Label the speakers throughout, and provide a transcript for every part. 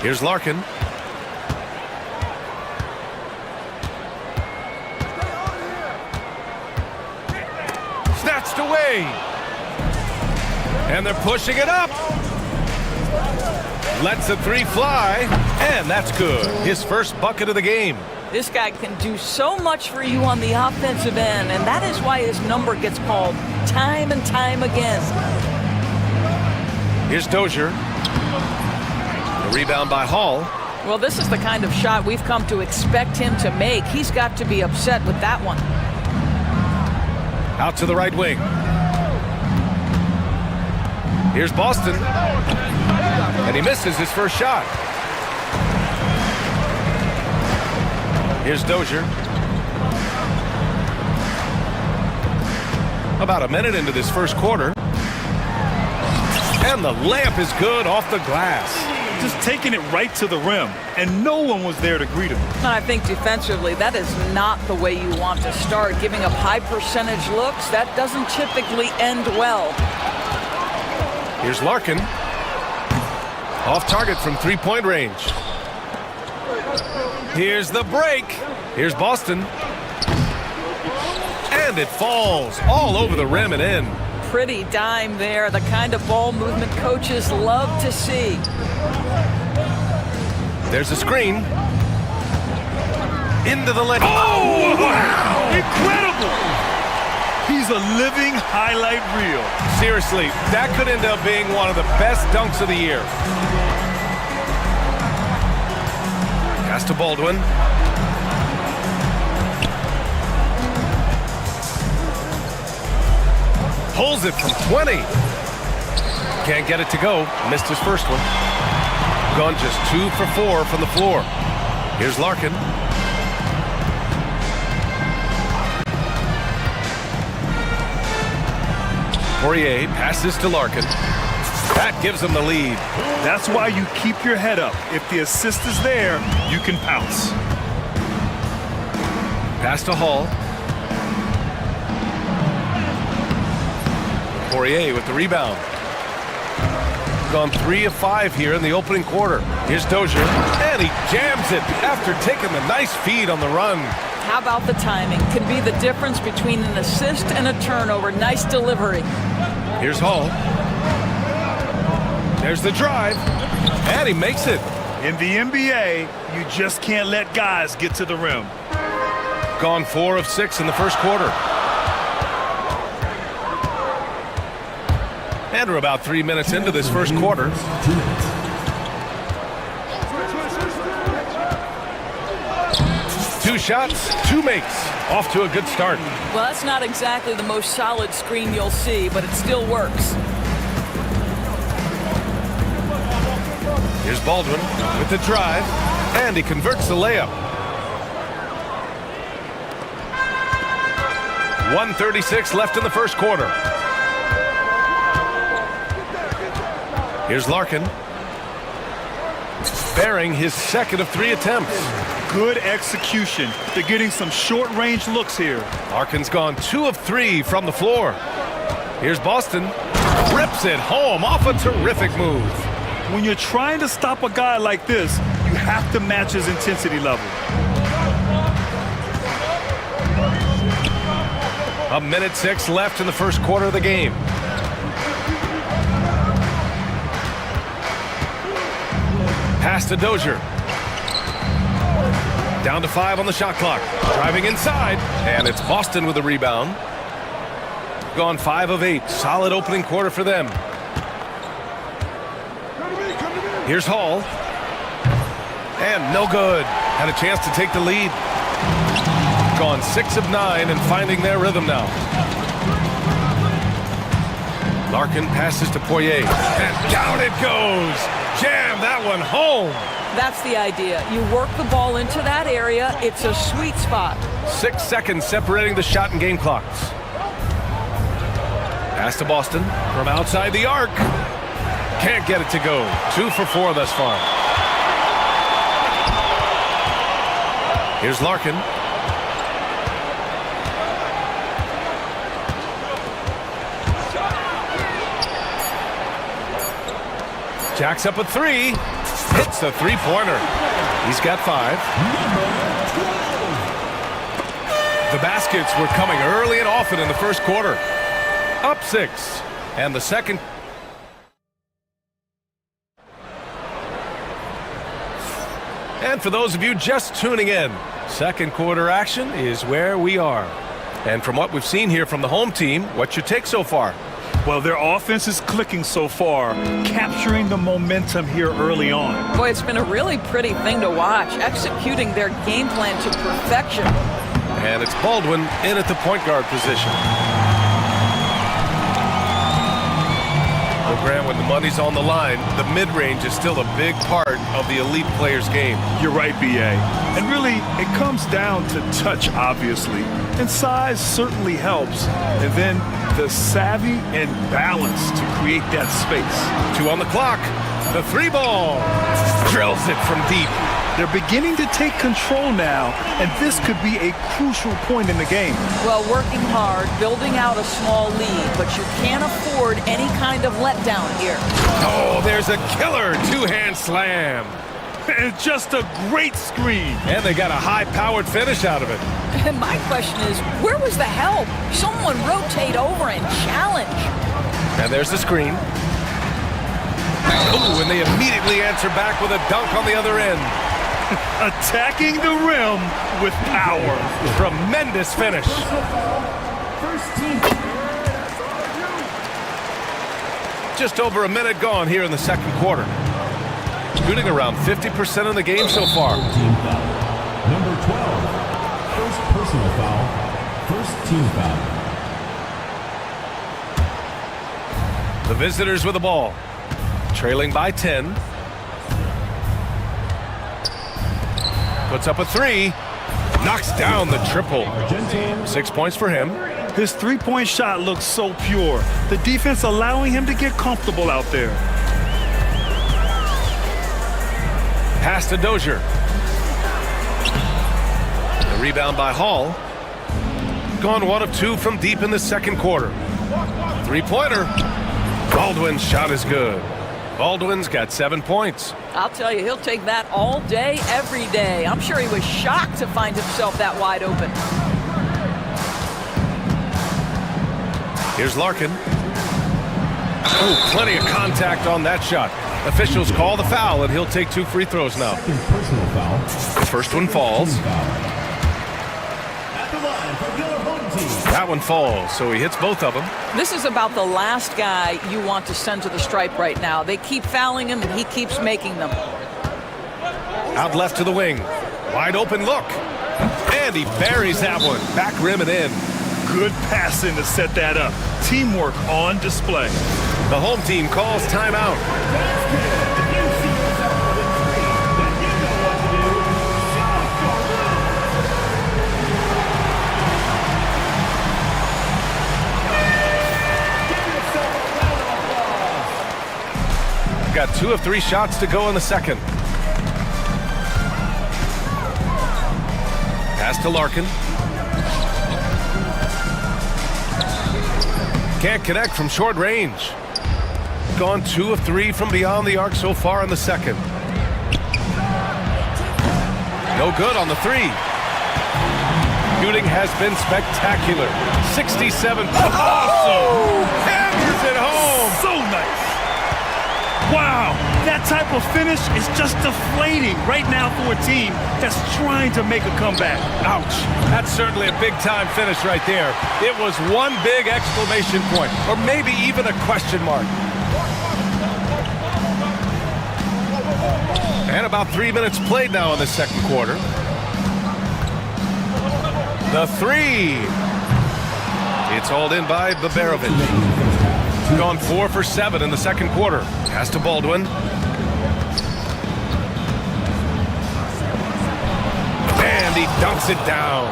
Speaker 1: Here's Larkin. Snatched away. And they're pushing it up. Lets the three fly, and that's good. His first bucket of the game.
Speaker 2: This guy can do so much for you on the offensive end, and that is why his number gets called time and time again.
Speaker 1: Here's Dozier. The rebound by Hall.
Speaker 2: Well, this is the kind of shot we've come to expect him to make. He's got to be upset with that one.
Speaker 1: Out to the right wing. Here's Boston. And he misses his first shot. Here's Dozier. About a minute into this first quarter. And the layup is good off the glass.
Speaker 3: Just taking it right to the rim, and no one was there to greet him.
Speaker 2: And I think defensively, that is not the way you want to start. Giving up high percentage looks, that doesn't typically end well.
Speaker 1: Here's Larkin. Off target from three-point range. Here's the break. Here's Boston. And it falls all over the rim and in.
Speaker 2: Pretty dime there, the kind of ball movement coaches love to see.
Speaker 1: There's a screen. Into the lane.
Speaker 3: Oh, wow! Incredible! He's a living highlight reel.
Speaker 1: Seriously, that could end up being one of the best dunks of the year. Pass to Baldwin. Pulls it from 20. Can't get it to go. Missed his first one. Gone just 2 for 4 from the floor. Here's Larkin. Poirier passes to Larkin. That gives him the lead.
Speaker 3: That's why you keep your head up. If the assist is there, you can pounce.
Speaker 1: Pass to Hall. Poirier with the rebound. Gone 3 of 5 here in the opening quarter. Here's Dozier, and he jams it after taking the nice feed on the run.
Speaker 2: How about the timing? Can be the difference between an assist and a turnover. Nice delivery.
Speaker 1: Here's Hall. There's the drive, and he makes it.
Speaker 3: In the NBA, you just can't let guys get to the rim.
Speaker 1: Gone 4 of 6 in the first quarter. And we're about 3 minutes into this first quarter. Two shots, 2 makes. Off to a good start.
Speaker 2: Well, that's not exactly the most solid screen you'll see, but it still works.
Speaker 1: Here's Baldwin with the drive, and he converts the layup. 1:36 left in the first quarter. Here's Larkin. Bearing his second of 3 attempts.
Speaker 3: Good execution. They're getting some short-range looks here.
Speaker 1: Larkin's gone 2 of 3 from the floor. Here's Boston. Rips it home off a terrific move.
Speaker 3: When you're trying to stop a guy like this, you have to match his intensity level.
Speaker 1: A minute 6 left in the first quarter of the game. Pass to Dozier. Down to 5 on the shot clock. Driving inside, and it's Boston with the rebound. Gone 5 of 8. Solid opening quarter for them. Here's Hall. And no good. Had a chance to take the lead. Gone 6 of 9 and finding their rhythm now. Larkin passes to Poirier. And down it goes. Jam that one home.
Speaker 2: That's the idea. You work the ball into that area. It's a sweet spot.
Speaker 1: 6 seconds separating the shot and game clocks. Pass to Boston from outside the arc. Can't get it to go. 2 for 4 thus far. Here's Larkin. Jacks up a 3. hits the three-pointer. He's got 5. The baskets were coming early and often in the first quarter. Up 6. And the second. And for those of you just tuning in, second quarter action is where we are. And from what we've seen here from the home team, what's your take so far?
Speaker 3: Well, their offense is clicking so far, capturing the momentum here early on.
Speaker 2: Boy, it's been a really pretty thing to watch, executing their game plan to perfection.
Speaker 1: And it's Baldwin in at the point guard position. Well, Grant, when the money's on the line, the mid-range is still a big part of the elite player's game.
Speaker 3: You're right, B.A. And really, it comes down to touch, obviously. And size certainly helps. And then the savvy and balance to create that space.
Speaker 1: 2 on the clock. The 3 ball. Drills it from deep.
Speaker 3: They're beginning to take control now, and this could be a crucial point in the game.
Speaker 2: Well, working hard, building out a small lead, but you can't afford any kind of letdown here.
Speaker 1: Oh, there's a killer 2-hand slam.
Speaker 3: And just a great screen.
Speaker 1: And they got a high-powered finish out of it.
Speaker 2: And my question is, where was the help? Someone rotate over and challenge.
Speaker 1: And there's the screen. Ooh, and they immediately answer back with a dunk on the other end.
Speaker 3: Attacking the rim with power.
Speaker 1: Tremendous finish. Just over a minute gone here in the second quarter. Shooting around 50% in the game so far.
Speaker 4: Team foul. Number 12. First personal foul. First team foul.
Speaker 1: The visitors with the ball. Trailing by 10. Puts up a 3. Knocks down the triple. 6 points for him.
Speaker 3: His three-point shot looks so pure. The defense allowing him to get comfortable out there.
Speaker 1: Pass to Dozier. The rebound by Hall. Gone 1 of 2 from deep in the second quarter. 3-pointer. Baldwin's shot is good. Baldwin's got 7 points.
Speaker 2: I'll tell you, he'll take that all day, every day. I'm sure he was shocked to find himself that wide open.
Speaker 1: Here's Larkin. Oh, plenty of contact on that shot. Officials call the foul, and he'll take 2 free throws now.
Speaker 4: Second personal foul.
Speaker 1: The first one falls.
Speaker 4: At the line for your home team.
Speaker 1: That one falls, so he hits both of them.
Speaker 2: This is about the last guy you want to send to the stripe right now. They keep fouling him, and he keeps making them.
Speaker 1: Out left to the wing. Wide open look. And he buries that one. Back rim and in.
Speaker 3: Good passing to set that up. Teamwork on display.
Speaker 1: The home team calls timeout. Got 2 of 3 shots to go in the second. Pass to Larkin. Can't connect from short range. Gone 2 of 3 from beyond the arc so far in the second. No good on the 3. Shooting has been spectacular. 67. Awesome! Hammers it home!
Speaker 3: So nice. Wow, that type of finish is just deflating right now for a team that's trying to make a comeback.
Speaker 1: Ouch. That's certainly a big-time finish right there. It was one big exclamation point, or maybe even a question mark. And about 3 minutes played now in the second quarter. The 3. It's hauled in by Babarovic. Gone 4 for 7 in the second quarter. Pass to Baldwin. And he dunks it down.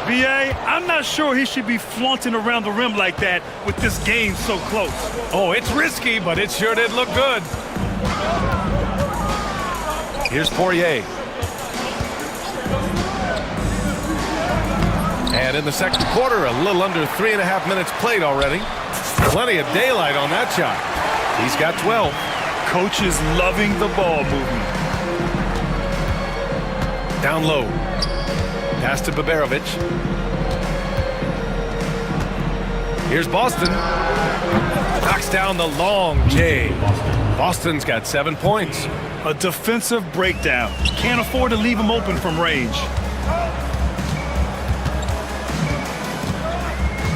Speaker 3: B.A., I'm not sure he should be flaunting around the rim like that with this game so close.
Speaker 1: Oh, it's risky, but it sure did look good. Here's Poirier. And in the second quarter, a little under 3.5 minutes played already. Plenty of daylight on that shot. He's got 12.
Speaker 3: Coach is loving the ball movement.
Speaker 1: Down low. Pass to Baberovic. Here's Boston. Knocks down the long J. Boston's got 7 points.
Speaker 3: A defensive breakdown. Can't afford to leave him open from range.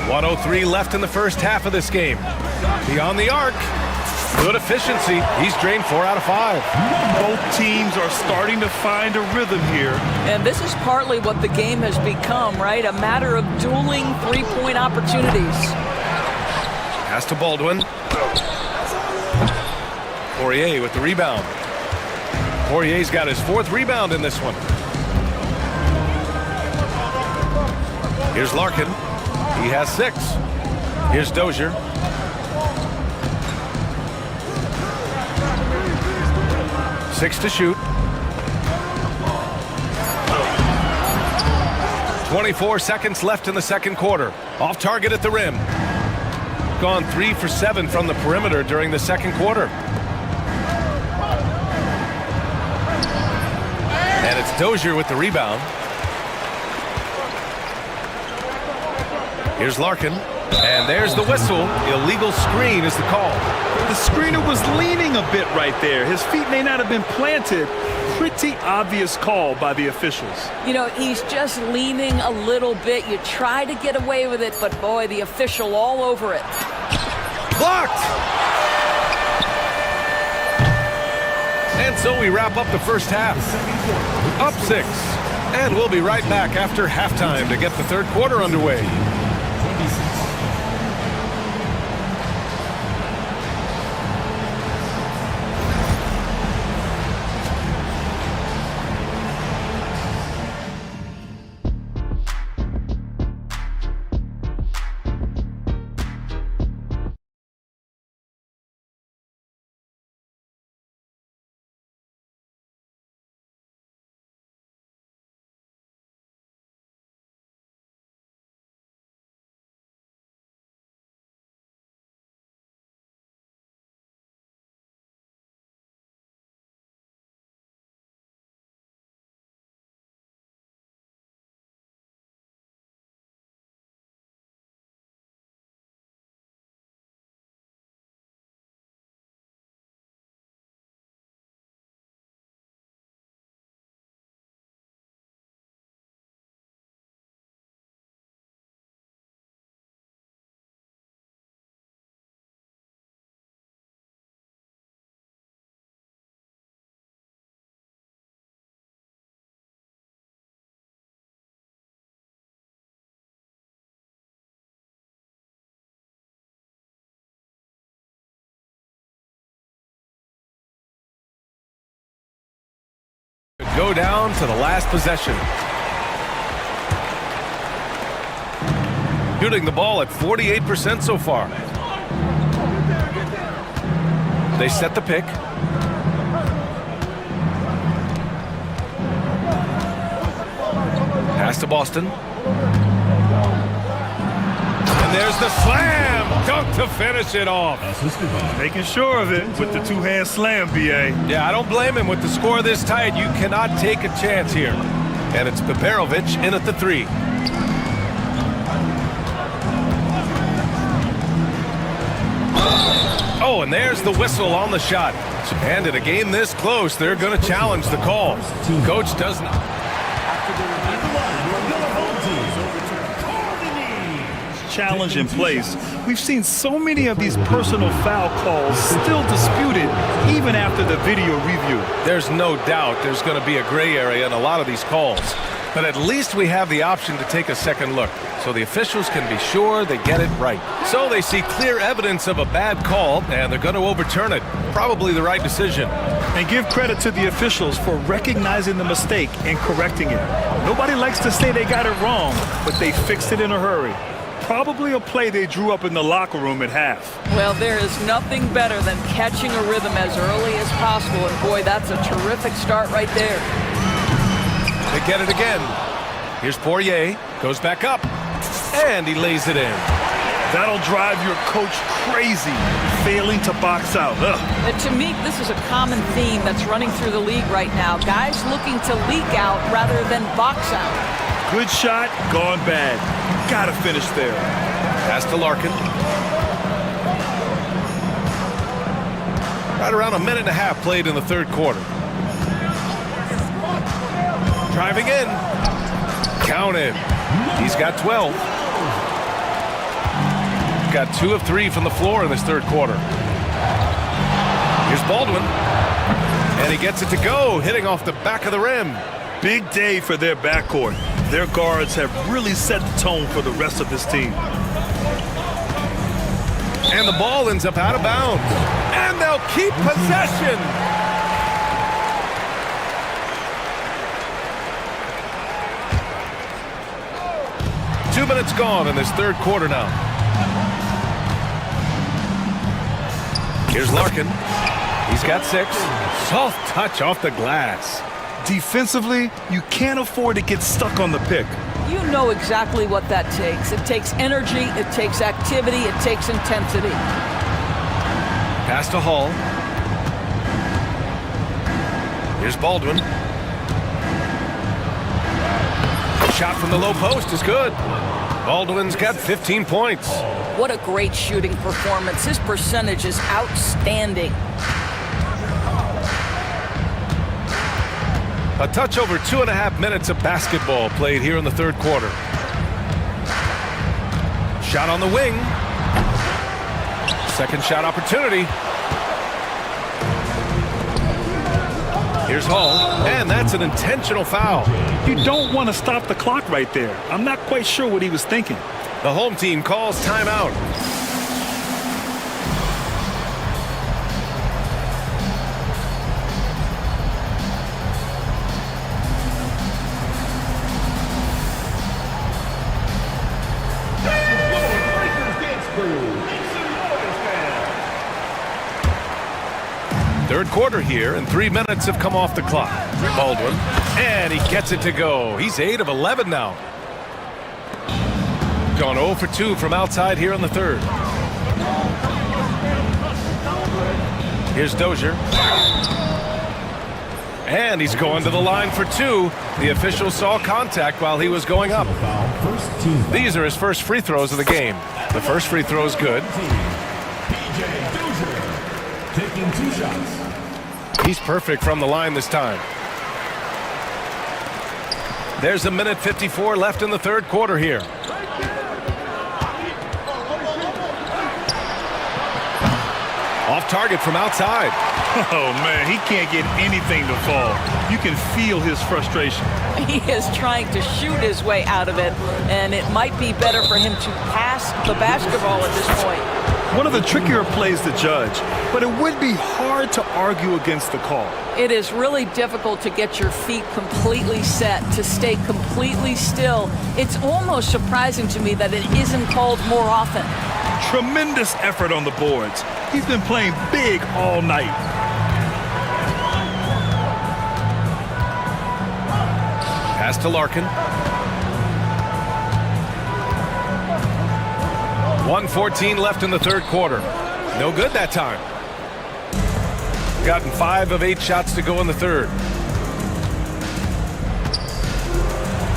Speaker 1: 1:03 left in the first half of this game. Beyond the arc. Good efficiency. He's drained 4 out of 5.
Speaker 3: Both teams are starting to find a rhythm here.
Speaker 2: And this is partly what the game has become, right? A matter of dueling three-point opportunities.
Speaker 1: Pass to Baldwin. Poirier with the rebound. Poirier's got his 4th rebound in this one. Here's Larkin. He has 6. Here's Dozier. Six to shoot. 24 seconds left in the second quarter. Off target at the rim. Gone 3 for 7 from the perimeter during the second quarter. And it's Dozier with the rebound. Here's Larkin. And there's the whistle. Illegal screen is the call.
Speaker 3: The screener was leaning a bit right there. His feet may not have been planted. Pretty obvious call by the officials.
Speaker 2: You know, he's just leaning a little bit. You try to get away with it, but boy, the official all over it.
Speaker 1: Blocked! And so we wrap up the first half. Up 6. And we'll be right back after halftime to get the third quarter underway. Go down to the last possession. Shooting the ball at 48% so far. They set the pick. Pass to Boston. And there's the slam! Dunk to finish it off.
Speaker 3: Making sure of it with the two-hand slam, B.A.
Speaker 1: Yeah, I don't blame him. With the score this tight, you cannot take a chance here. And it's Baberovic in at the 3. Oh, and there's the whistle on the shot. And in a game this close, they're going to challenge the call. Coach does not.
Speaker 3: Challenge in place. We've seen so many of these personal foul calls still disputed even after the video review.
Speaker 1: There's no doubt there's going to be a gray area in a lot of these calls. But at least we have the option to take a second look, so the officials can be sure they get it right. So they see clear evidence of a bad call, and they're going to overturn it. Probably the right decision.
Speaker 3: And give credit to the officials for recognizing the mistake and correcting it. Nobody likes to say they got it wrong, but they fixed it in a hurry. Probably a play they drew up in the locker room at half.
Speaker 2: Well, there is nothing better than catching a rhythm as early as possible, and boy, that's a terrific start right there.
Speaker 1: They get it again. Here's Poirier, goes back up, and he lays it in.
Speaker 3: That'll drive your coach crazy, failing to box out. Ugh.
Speaker 2: And to me, this is a common theme that's running through the league right now. Guys looking to leak out rather than box out.
Speaker 3: Good shot, gone bad. Gotta finish there.
Speaker 1: Pass to Larkin. Right around a minute and a half played in the third quarter. Driving in. Count him. He's got 12. Got 2 of 3 from the floor in this third quarter. Here's Baldwin. And he gets it to go, hitting off the back of the rim.
Speaker 3: Big day for their backcourt. Their guards have really set the tone for the rest of this team.
Speaker 1: And the ball ends up out of bounds. And they'll keep possession. Two minutes gone in this third quarter now. Here's Larkin. He's got 6. Soft touch off the glass.
Speaker 3: Defensively, you can't afford to get stuck on the pick.
Speaker 2: You know exactly what that takes. It takes energy, it takes activity, it takes intensity.
Speaker 1: Pass to Hall. Here's Baldwin. Shot from the low post is good. Baldwin's got 15 points.
Speaker 2: What a great shooting performance. His percentage is outstanding.
Speaker 1: A touch over 2.5 minutes of basketball played here in the third quarter. Shot on the wing. Second shot opportunity. Here's Hall, and that's an intentional foul.
Speaker 3: You don't want to stop the clock right there. I'm not quite sure what he was thinking.
Speaker 1: The home team calls timeout. Third quarter here, and 3 minutes have come off the clock. Baldwin, and he gets it to go. He's 8 of 11 now. Gone 0 for 2 from outside here in the third. Here's Dozier. And he's going to the line for 2. The official saw contact while he was going up. These are his first free throws of the game. The first free throw is good.
Speaker 4: Taking 2 shots.
Speaker 1: He's perfect from the line this time. There's a minute 54 left in the third quarter here. Off target from outside.
Speaker 3: Oh, man, he can't get anything to fall. You can feel his frustration.
Speaker 2: He is trying to shoot his way out of it, and it might be better for him to pass the basketball at this point.
Speaker 3: One of the trickier plays to judge, but it would be hard to argue against the call.
Speaker 2: It is really difficult to get your feet completely set, to stay completely still. It's almost surprising to me that it isn't called more often.
Speaker 3: Tremendous effort on the boards. He's been playing big all night.
Speaker 1: Pass to Larkin. 1:14 left in the third quarter. No good that time. Gotten 5 of 8 shots to go in the third.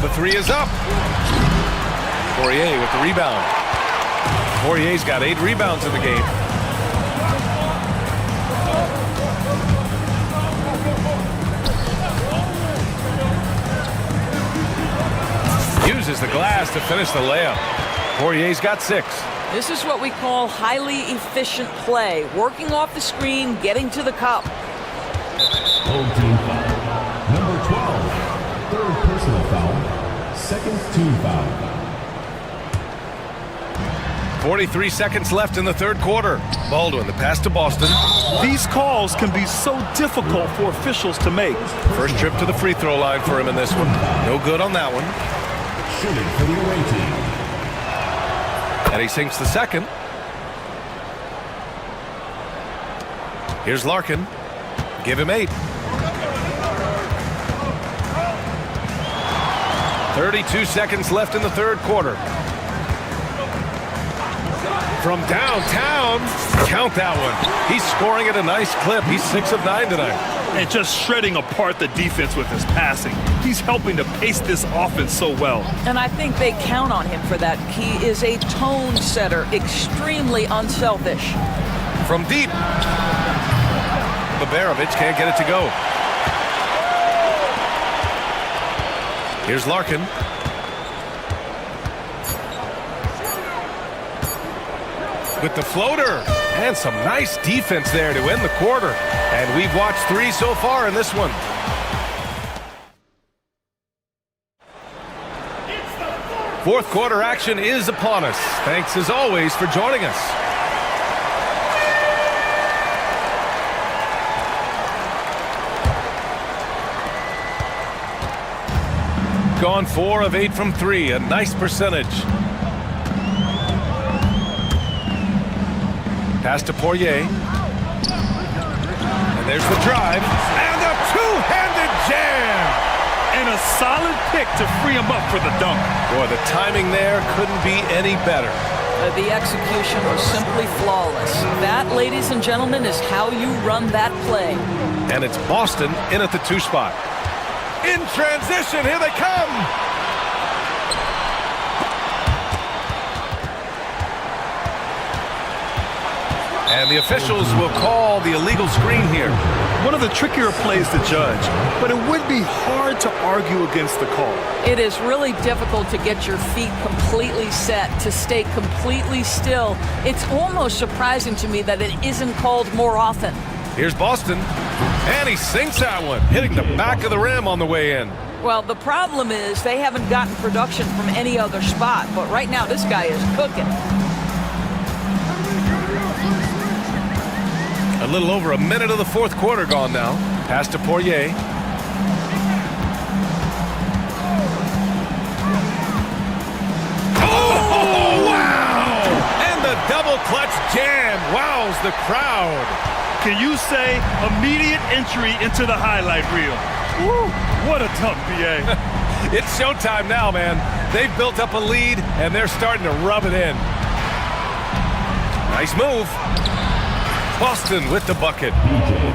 Speaker 1: The 3 is up. Poirier with the rebound. Poirier's got 8 rebounds in the game. Uses the glass to finish the layup. Poirier's got 6.
Speaker 2: This is what we call highly efficient play. Working off the screen, getting to the cup.
Speaker 4: Home team foul. Number 12. Third personal foul. Second team foul.
Speaker 1: 43 seconds left in the third quarter. Baldwin, the pass to Boston.
Speaker 3: These calls can be so difficult for officials to make.
Speaker 1: First trip to the free throw line for him in this one. No good on that one.
Speaker 4: Shooting for the away team.
Speaker 1: And he sinks the second. Here's Larkin. Give him 8. 32 seconds left in the third quarter. From downtown, count that one. He's scoring at a nice clip. He's 6 of 9 tonight.
Speaker 3: And just shredding apart the defense with his passing. He's helping to pace this offense so well.
Speaker 2: And I think they count on him for that. He is a tone setter, extremely unselfish.
Speaker 1: From deep, Baberovic can't get it to go. Here's Larkin. With the floater. And some nice defense there to end the quarter. And we've watched 3 so far in this one. Fourth quarter action is upon us. Thanks as always for joining us. Gone 4 of 8 from 3, a nice percentage. Pass to Poirier. And there's the drive. And a two-handed jam!
Speaker 3: And a solid pick to free him up for the dunk.
Speaker 1: Boy, the timing there couldn't be any better.
Speaker 2: The execution was simply flawless. That, ladies and gentlemen, is how you run that play.
Speaker 1: And it's Boston in at the 2 spot. In transition, here they come! And the officials will call the illegal screen here.
Speaker 3: One of the trickier plays to judge, but it would be hard to argue against the call.
Speaker 2: It is really difficult to get your feet completely set, to stay completely still. It's almost surprising to me that it isn't called more often.
Speaker 1: Here's Boston, and he sinks that one, hitting the back of the rim on the way in.
Speaker 2: Well, the problem is they haven't gotten production from any other spot, but right now this guy is cooking.
Speaker 1: A little over a minute of the fourth quarter gone now. Pass to Poirier. Oh, wow! And the double clutch jam wows the crowd.
Speaker 3: Can you say immediate entry into the highlight reel? Woo, what a dunk, BA.
Speaker 1: It's showtime now, man. They've built up a lead, and they're starting to rub it in. Nice move. Boston with the bucket.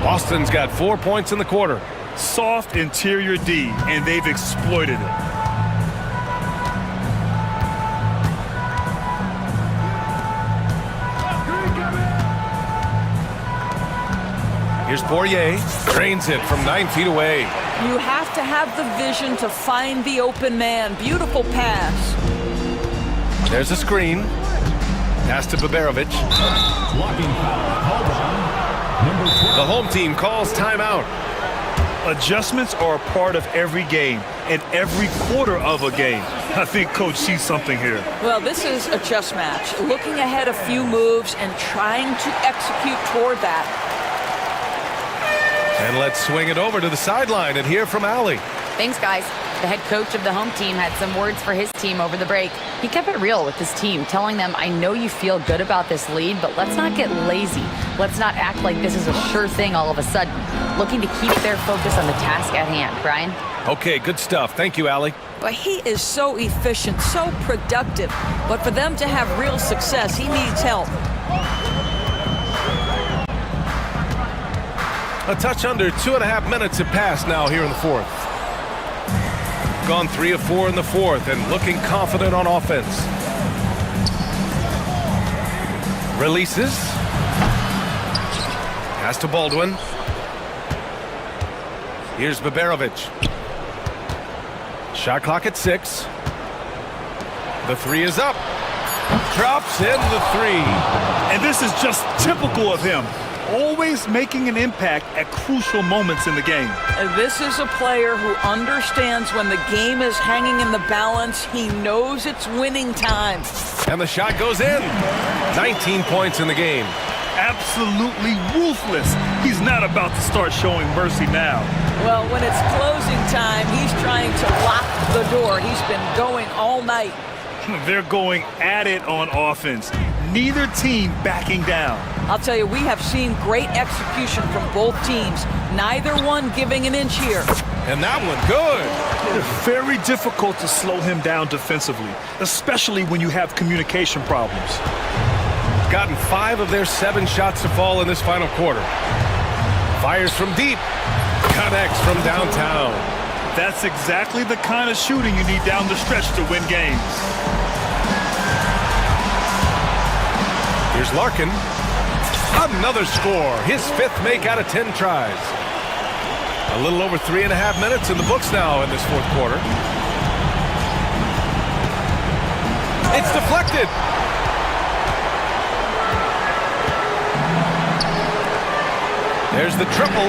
Speaker 1: Boston's got 4 points in the quarter.
Speaker 3: Soft interior D, and they've exploited it.
Speaker 1: Here's Poirier. Drains it from 9 feet away.
Speaker 2: You have to have the vision to find the open man. Beautiful pass.
Speaker 1: There's a screen. Pass to Baberovic.
Speaker 4: Blocking foul called on number 12.
Speaker 1: The home team calls timeout.
Speaker 3: Adjustments are a part of every game and every quarter of a game. I think Coach sees something here.
Speaker 2: Well, this is a chess match. Looking ahead a few moves and trying to execute toward that.
Speaker 1: And let's swing it over to the sideline and hear from Allie.
Speaker 5: Thanks, guys. The head coach of the home team had some words for his team over the break. He kept it real with his team, telling them, I know you feel good about this lead, but let's not get lazy. Let's not act like this is a sure thing all of a sudden. Looking to keep their focus on the task at hand. Brian?
Speaker 1: Okay, good stuff. Thank you, Allie.
Speaker 2: But he is so efficient, so productive. But for them to have real success, he needs help.
Speaker 1: A touch under 2.5 minutes have passed now here in the fourth. Gone 3 of 4 in the fourth and looking confident on offense. Releases. Pass to Baldwin. Here's Baberovic. Shot clock at 6. The 3 is up. Drops in the 3.
Speaker 3: And this is just typical of him. Always making an impact at crucial moments in the game.
Speaker 2: This is a player who understands when the game is hanging in the balance. He knows it's winning time.
Speaker 1: And the shot goes in. 19 points in the game.
Speaker 3: Absolutely ruthless. He's not about to start showing mercy now.
Speaker 2: Well, when it's closing time, he's trying to lock the door. He's been going all night.
Speaker 3: They're going at it on offense. Neither team backing down.
Speaker 2: I'll tell you, we have seen great execution from both teams. Neither one giving an inch here.
Speaker 1: And that one good.
Speaker 3: It's very difficult to slow him down defensively, especially when you have communication problems.
Speaker 1: gotten 5 of their 7 shots to fall in this final quarter. Fires from deep. Connects from downtown.
Speaker 3: That's exactly the kind of shooting you need down the stretch to win games.
Speaker 1: Here's Larkin. Another score. His 5th make out of 10 tries. A little over 3.5 minutes in the books now in this 4th quarter. It's deflected. There's the triple.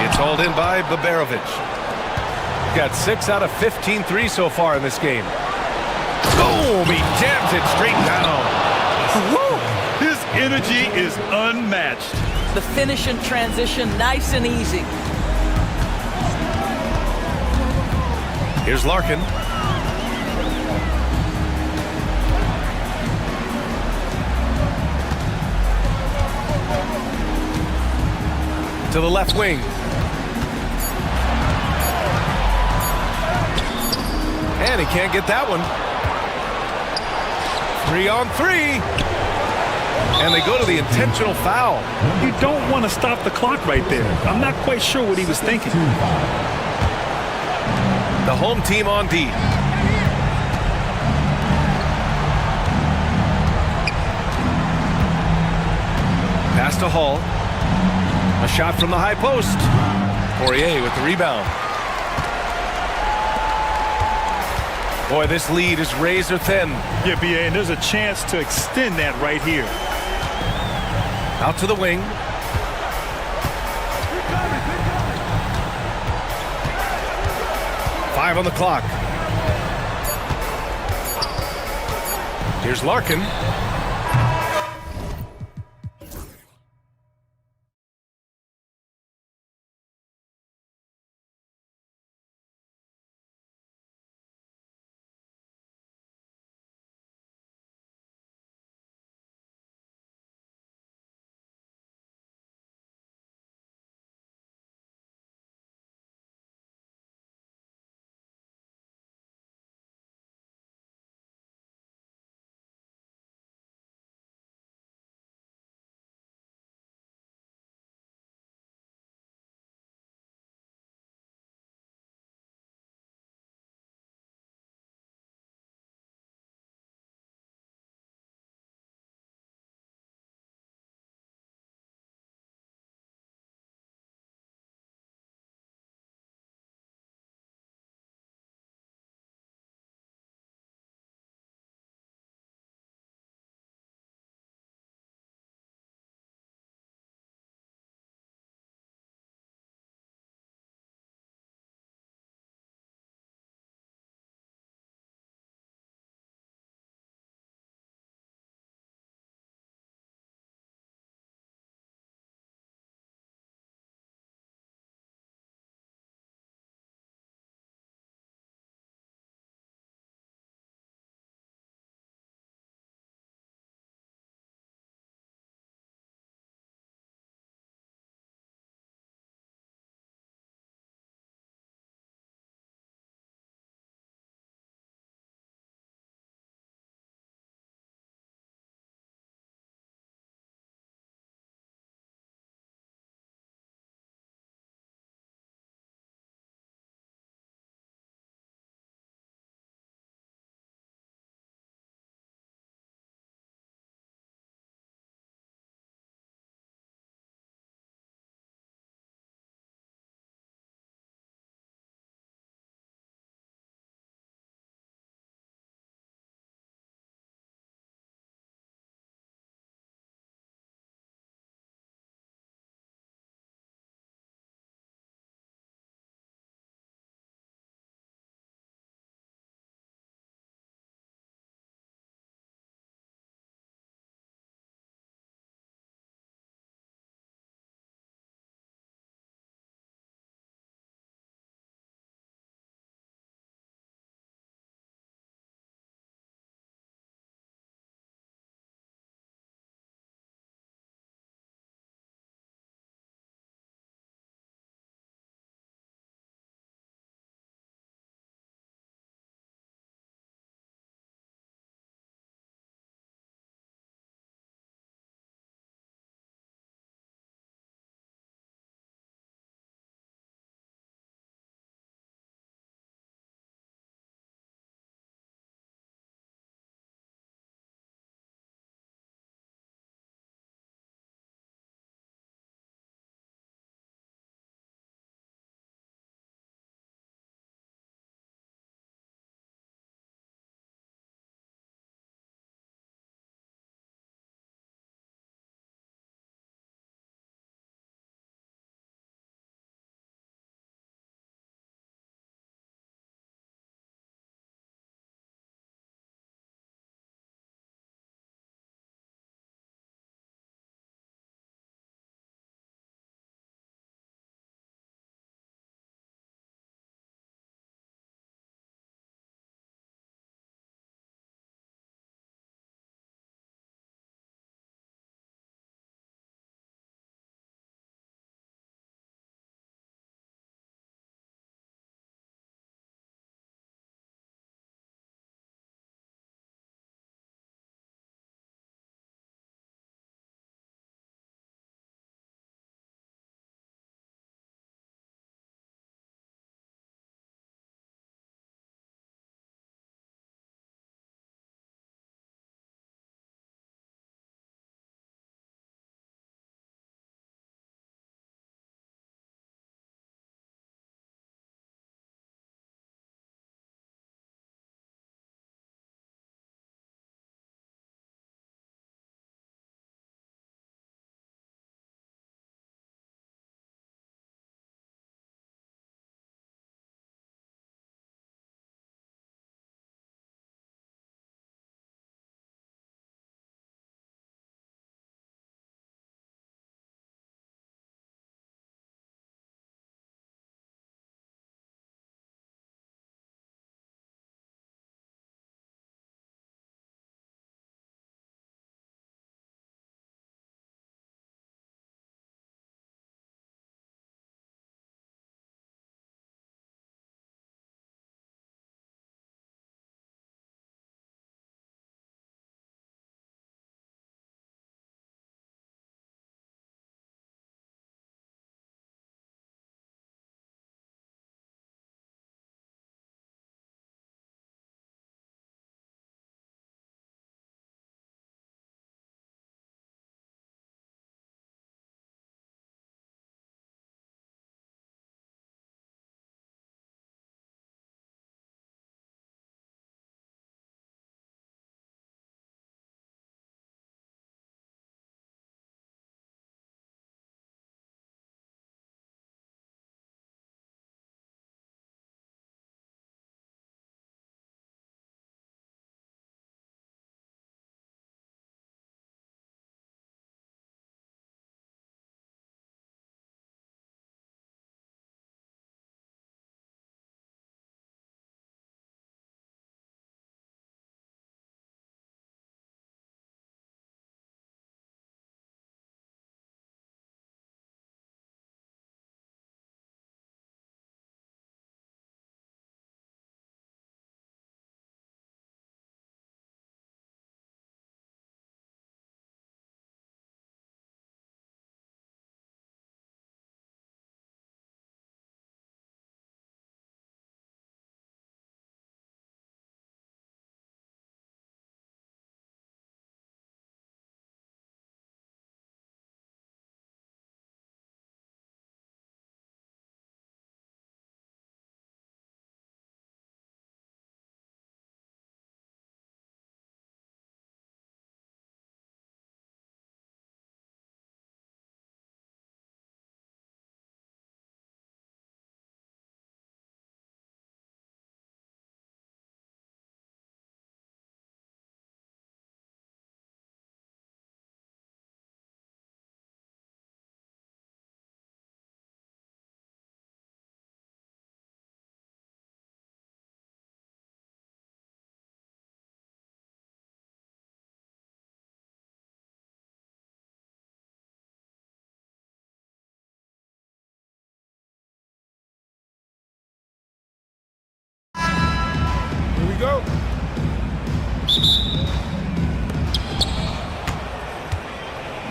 Speaker 1: It's hauled in by Baberovic. Got 6 out of 15 threes so far in this game. Boom! He jams it straight down.
Speaker 3: Woo! His energy is unmatched.
Speaker 2: The finish in transition, nice and easy.
Speaker 1: Here's Larkin. To the left wing. And he can't get that one. 3-on-3. And they go to the intentional foul.
Speaker 3: You don't want to stop the clock right there. I'm not quite sure what he was thinking.
Speaker 1: The home team on D. Pass to Hall. A shot from the high post. Poirier with the rebound. Boy, this lead is razor thin.
Speaker 3: Yeah, BA, and there's a chance to extend that right here.
Speaker 1: Out to the wing. Five on the clock. Here's Larkin.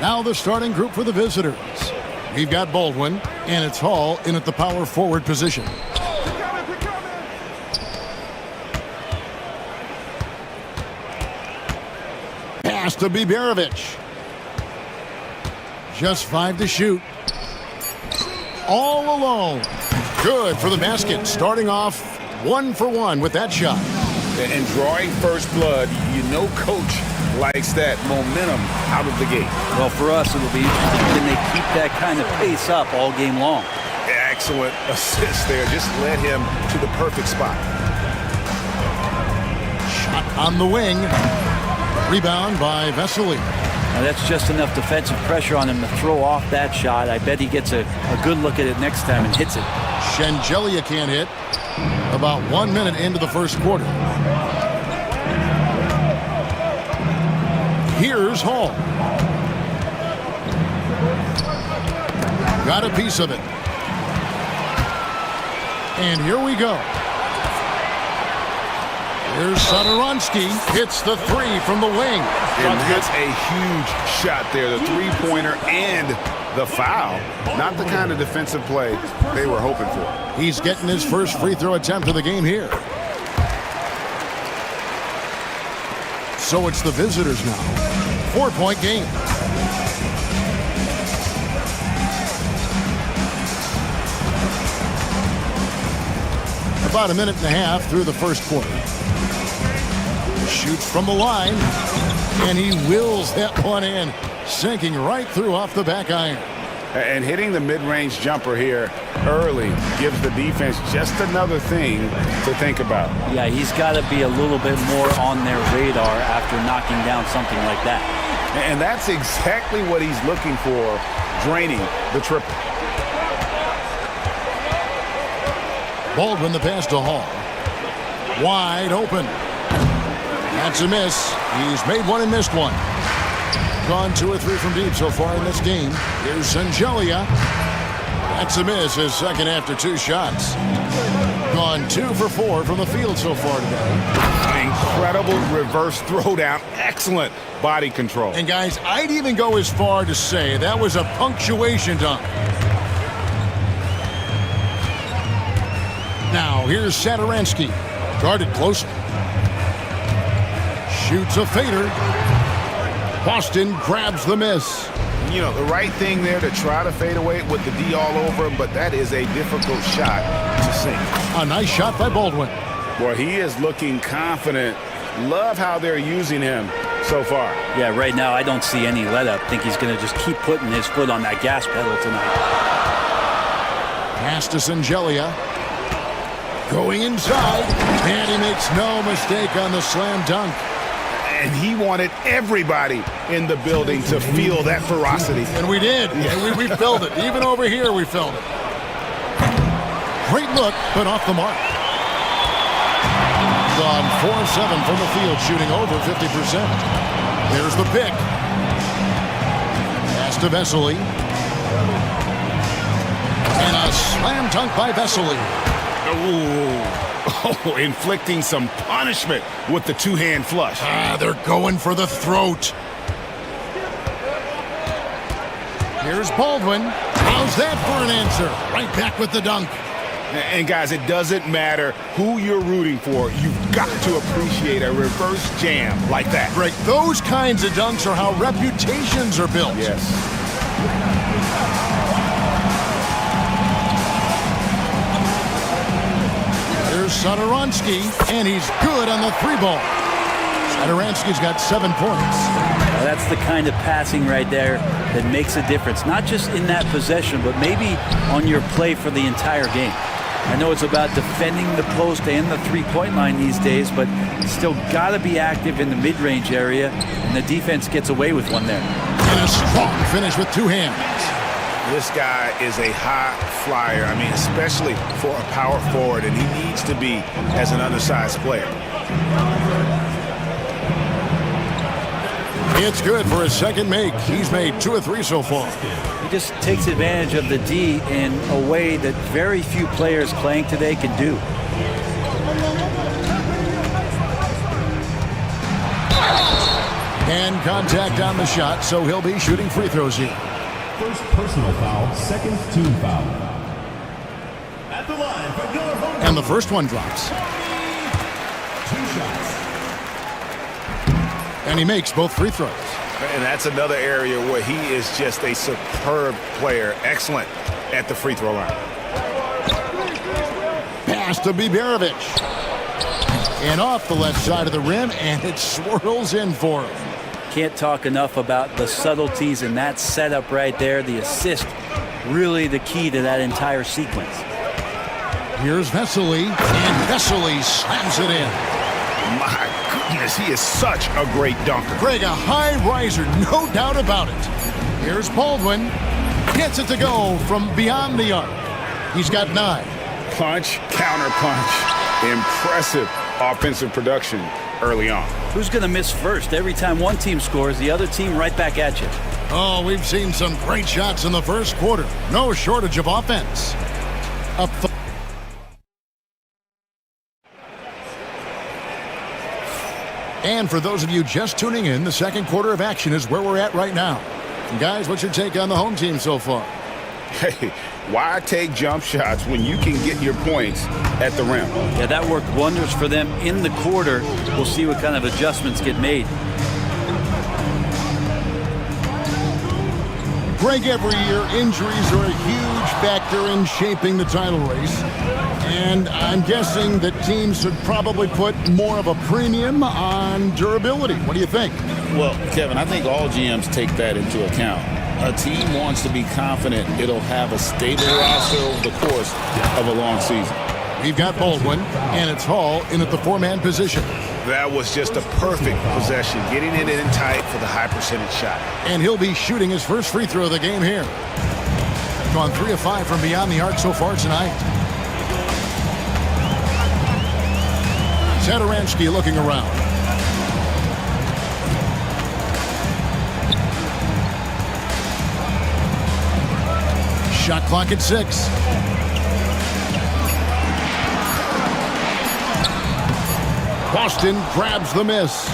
Speaker 6: Now the starting group for the visitors. We've got Baldwin, and it's Hall in at the power forward position. Pass to Biberovich. Just 5 to shoot. All alone. Good for the basket. Starting off 1 for 1 with that shot.
Speaker 7: And drawing first blood, you know coach likes that momentum out of the gate.
Speaker 8: Well, for us, it'll be interesting. Can they keep that kind of pace up all game long?
Speaker 7: Excellent assist there. Just led him to the perfect spot.
Speaker 6: Shot on the wing. Rebound by Vesely.
Speaker 8: Now that's just enough defensive pressure on him to throw off that shot. I bet he gets a good look at it next time and hits it.
Speaker 6: Shengelia can't hit. About 1 minute into the first quarter. Here's Hall. Got a piece of it. And here we go. Here's Sadoronsky. Hits the 3 from the wing.
Speaker 7: And that's a huge shot there. The three-pointer and the foul. Not the kind of defensive play they were hoping for.
Speaker 6: He's getting his first free throw attempt of the game here. So it's the visitors now. 4-point game. About a minute and a half through the first quarter. Shoots from the line, and he wills that one in, sinking right through off the back iron.
Speaker 7: And hitting the mid-range jumper here early gives the defense just another thing to think about.
Speaker 8: Yeah, he's got to be a little bit more on their radar after knocking down something like that.
Speaker 7: And that's exactly what he's looking for, draining the triple.
Speaker 6: Baldwin the pass to Hall. Wide open. That's a miss. He's made one and missed one. Gone 2 or 3 from deep so far in this game. Here's Shengelia. That's a miss, his second after 2 shots. Gone 2 for 4 from the field so far today.
Speaker 7: Incredible reverse throwdown. Excellent body control.
Speaker 6: And guys, I'd even go as far to say that was a punctuation dunk. Now here's Sadoronsky. Guarded closely. Shoots a fader. Boston grabs the miss.
Speaker 7: You know, the right thing there to try to fade away with the D all over him, but that is a difficult shot to sink.
Speaker 6: A nice shot by Baldwin.
Speaker 7: Boy, he is looking confident. Love how they're using him so far.
Speaker 8: Yeah, right now I don't see any let up. Think he's going to just keep putting his foot on that gas pedal tonight.
Speaker 6: Pass to Shengelia. Going inside, and he makes no mistake on the slam dunk.
Speaker 7: And he wanted everybody in the building to feel that ferocity.
Speaker 6: And we did. And we felt it. Even over here, we felt it. Great look, but off the mark. Gone 4-7 from the field, shooting over 50%. There's the pick. Pass to Vesely. And a slam dunk by Vesely.
Speaker 7: Oh, inflicting some punishment with the two-hand flush.
Speaker 6: They're going for the throat. Here's Baldwin. How's that for an answer? Right back with the dunk.
Speaker 7: And guys, it doesn't matter who you're rooting for. You've got to appreciate a reverse jam like that.
Speaker 6: Right, those kinds of dunks are how reputations are built.
Speaker 7: Yes.
Speaker 6: Here's Sadoronsky, and he's good on the 3-ball. Sadoronsky's got 7 points.
Speaker 8: Now that's the kind of passing right there that makes a difference, not just in that possession, but maybe on your play for the entire game. I know it's about defending the post and the three-point line these days, but still got to be active in the mid-range area, and the defense gets away with one there.
Speaker 6: And a strong finish with 2 hands.
Speaker 7: This guy is a high flyer. I mean, especially for a power forward, and he needs to be as an undersized player.
Speaker 6: It's good for his second make. He's made 2 or 3 so far.
Speaker 8: He just takes advantage of the D in a way that very few players playing today can do.
Speaker 6: And contact on the shot, so he'll be shooting free throws here.
Speaker 4: First personal foul, second team foul. At the line for your home.
Speaker 6: And the first one drops.
Speaker 4: 2 shots.
Speaker 6: And he makes both free throws.
Speaker 7: And that's another area where he is just a superb player. Excellent at the free throw line.
Speaker 6: Pass to Biberovic. And off the left side of the rim, and it swirls in for him.
Speaker 8: Can't talk enough about the subtleties in that setup right there. The assist, really the key to that entire sequence.
Speaker 6: Here's Vesely, and Vesely slams it in.
Speaker 7: My goodness, he is such a great dunker.
Speaker 6: Greg, a high riser, no doubt about it. Here's Baldwin. Gets it to go from beyond the arc. He's got 9.
Speaker 7: Punch, counter punch. Impressive offensive production early on.
Speaker 8: Who's going to miss first? Every time one team scores, the other team right back at you.
Speaker 6: Oh, we've seen some great shots in the first quarter. No shortage of offense. Up the And for those of you just tuning in, the second quarter of action is where we're at right now. And guys, what's your take on the home team so far?
Speaker 7: Hey, why take jump shots when you can get your points at the rim?
Speaker 8: Yeah, that worked wonders for them in the quarter. We'll see what kind of adjustments get made.
Speaker 6: Greg, every year, injuries are a huge factor in shaping the title race. And I'm guessing that teams should probably put more of a premium on durability. What do you think?
Speaker 9: Well, Kevin, I think all GMs take that into account. A team wants to be confident it'll have a stable roster over the course of a long season.
Speaker 6: We've got Baldwin, and it's Hall in at the 4-man position.
Speaker 7: That was just a perfect possession, getting it in tight for the high percentage shot.
Speaker 6: And he'll be shooting his first free throw of the game here. Gone 3 of 5 from beyond the arc so far tonight. Sadaransky looking around. Shot clock at 6. Boston grabs the miss.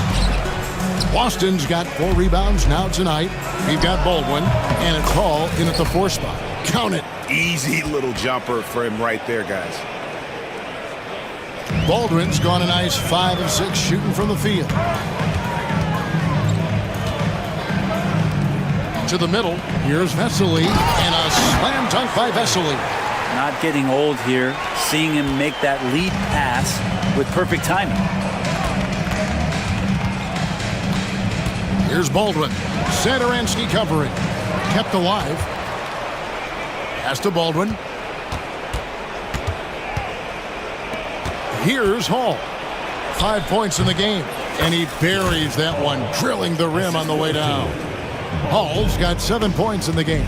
Speaker 6: Boston's got 4 rebounds now tonight. We've got Baldwin, and it's Hall in at the 4 spot. Count it.
Speaker 7: Easy little jumper for him right there, guys.
Speaker 6: Baldwin's gone a nice 5 of 6 shooting from the field. To the middle, here's Vesely, and a slam dunk by Vesely.
Speaker 8: Not getting old here, seeing him make that lead pass with perfect timing.
Speaker 6: Here's Baldwin. Sadaransky covering. Kept alive. Pass to Baldwin. Here's Hall. 5 points in the game. And he buries that one, drilling the rim on the way down. Hall's got 7 points in the game.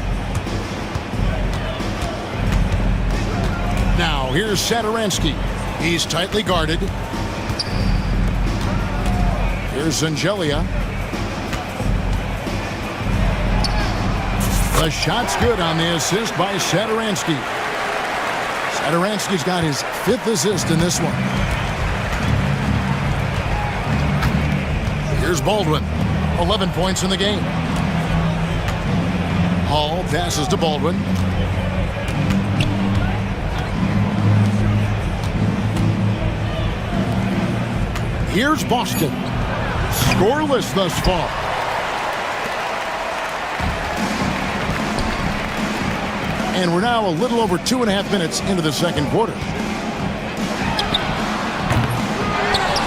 Speaker 6: Now here's Sadaransky. He's tightly guarded. Here's Zangelia. The shot's good on the assist by Sadaransky. Sadaransky's got his 5th assist in this one. Here's Baldwin. 11 points in the game. Hall passes to Baldwin. Here's Boston. Scoreless thus far. And we're now a little over 2.5 minutes into the second quarter.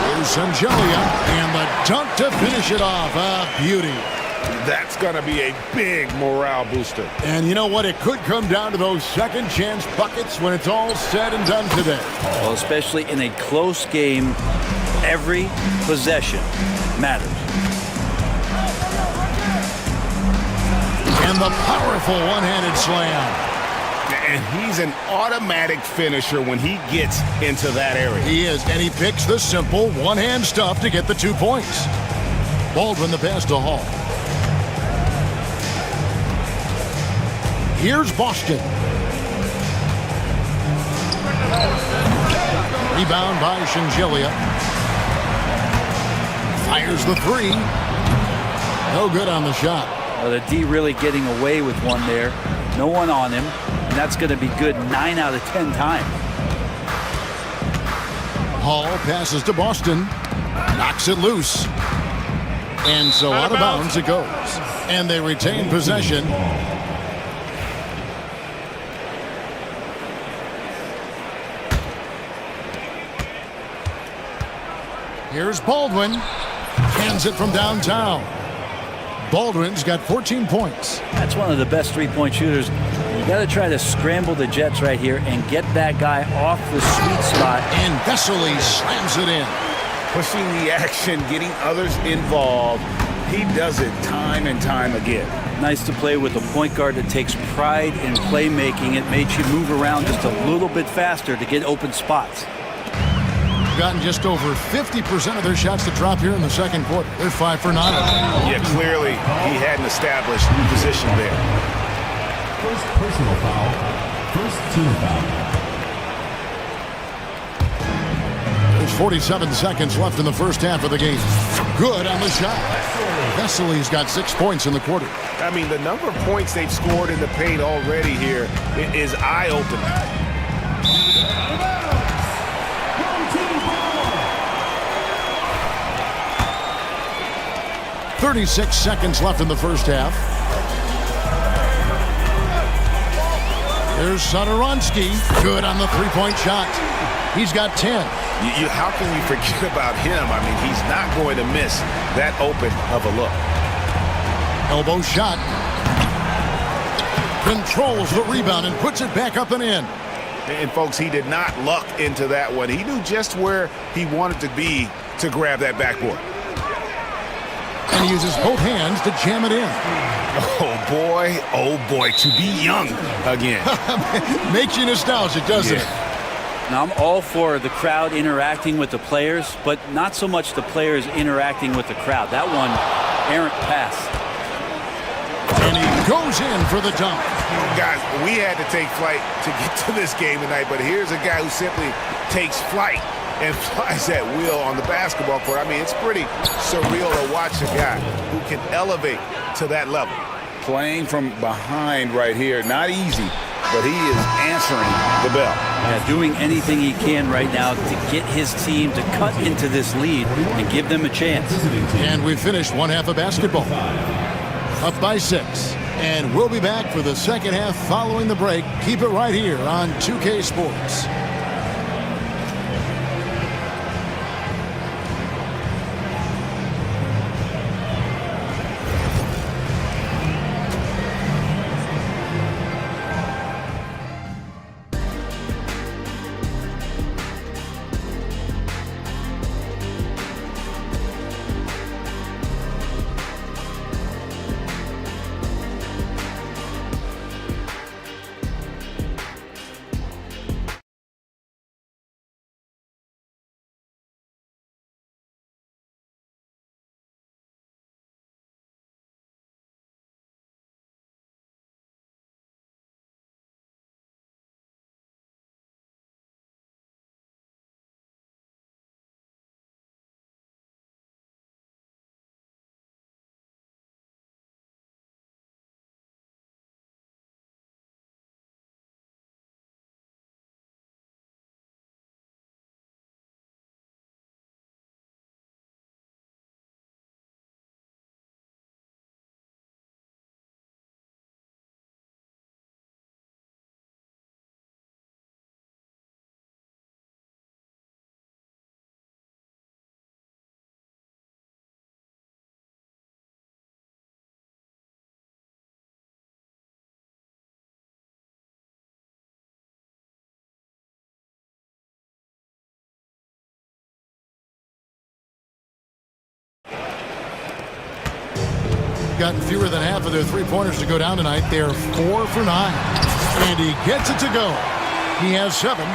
Speaker 6: Here's Zangelia, and the dunk to finish it off. A beauty.
Speaker 7: That's going to be a big morale booster.
Speaker 6: And you know what? It could come down to those second chance buckets when it's all said and done today.
Speaker 8: Well, especially in a close game, every possession matters.
Speaker 6: And the powerful one-handed slam.
Speaker 7: And he's an automatic finisher when he gets into that area.
Speaker 6: He is, and he picks the simple one-hand stuff to get the 2 points. Baldwin the pass to Hall. Here's Boston. Rebound by Zangelia. Fires the 3. No good on the shot.
Speaker 8: Well, the D really getting away with one there. No one on him, and that's going to be good 9 out of 10 times.
Speaker 6: Hall passes to Boston, knocks it loose, and so out of bounds it goes. And they retain possession. Here's Baldwin, hands it from downtown. Baldwin's got 14 points.
Speaker 8: That's one of the best three-point shooters. You got to try to scramble the Jets right here and get that guy off the sweet spot.
Speaker 6: And Vesely slams it in.
Speaker 7: Pushing the action, getting others involved. He does it time and time again.
Speaker 8: Nice to play with a point guard that takes pride in playmaking. It makes you move around just a little bit faster to get open spots.
Speaker 6: Gotten just over 50% of their shots to drop here in the second quarter. They're 5 for 9.
Speaker 7: Yeah, clearly he hadn't established position there.
Speaker 4: First personal foul. First team foul.
Speaker 6: There's 47 seconds left in the first half of the game. Good on the shot. Vesely's got 6 points in the quarter.
Speaker 7: I mean, the number of points they've scored in the paint already here is eye-opening.
Speaker 6: 36 seconds left in the first half. Here's Sotoronsky. Good on the three-point shot. He's got 10.
Speaker 7: How can you forget about him? I mean, he's not going to miss that open of a look.
Speaker 6: Elbow shot. Controls the rebound and puts it back up and in.
Speaker 7: And folks, he did not luck into that one. He knew just where he wanted to be to grab that backboard.
Speaker 6: And he uses both hands to jam it in.
Speaker 7: Oh boy, to be young again.
Speaker 6: Makes you nostalgic, doesn't it?
Speaker 8: Now, I'm all for the crowd interacting with the players, but not so much the players interacting with the crowd. That one, errant pass.
Speaker 6: And he goes in for the dunk.
Speaker 7: Guys, we had to take flight to get to this game tonight, but here's a guy who simply takes flight and flies that wheel on the basketball court. I mean, it's pretty surreal to watch a guy who can elevate to that level.
Speaker 9: Playing from behind right here, not easy, but he is answering the bell.
Speaker 8: Yeah, doing anything he can right now to get his team to cut into this lead and give them a chance.
Speaker 6: And we finished one half of basketball. Up by 6. And we'll be back for the second half following the break. Keep it right here on 2K Sports. Gotten fewer than half of their three-pointers to go down tonight. They're 4 for 9. And he gets it to go. He has 7.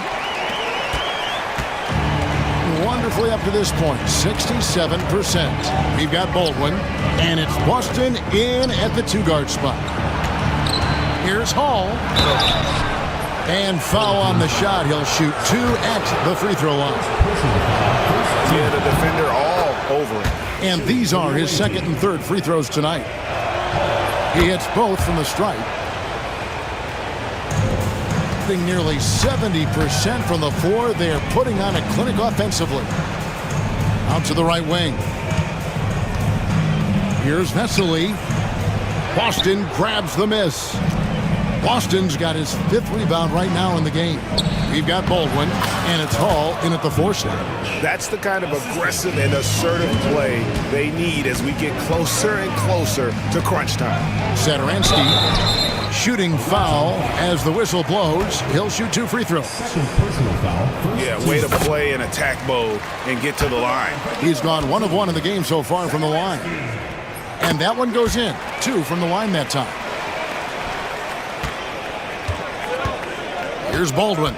Speaker 6: Wonderfully up to this point, 67%. We've got Baldwin, and it's Boston in at the 2-guard spot. Here's Hall. And foul on the shot. He'll shoot 2 at the free throw line.
Speaker 7: Yeah, the defender all over it.
Speaker 6: And these are his second and third free throws tonight. He hits both from the stripe. Nearly 70% from the floor. They are putting on a clinic offensively. Out to the right wing. Here's Vesely. Boston grabs the miss. Boston's got his 5th rebound right now in the game. We've got Baldwin, and it's Hall in at the 4 slot.
Speaker 7: That's the kind of aggressive and assertive play they need as we get closer and closer to crunch time.
Speaker 6: Sadaransky, shooting foul as the whistle blows. He'll shoot 2 free throws.
Speaker 4: Second personal foul.
Speaker 7: Yeah, way to play in attack mode and get to the line.
Speaker 6: He's gone 1 of 1 in the game so far from the line. And that one goes in. 2 from the line that time. Here's Baldwin.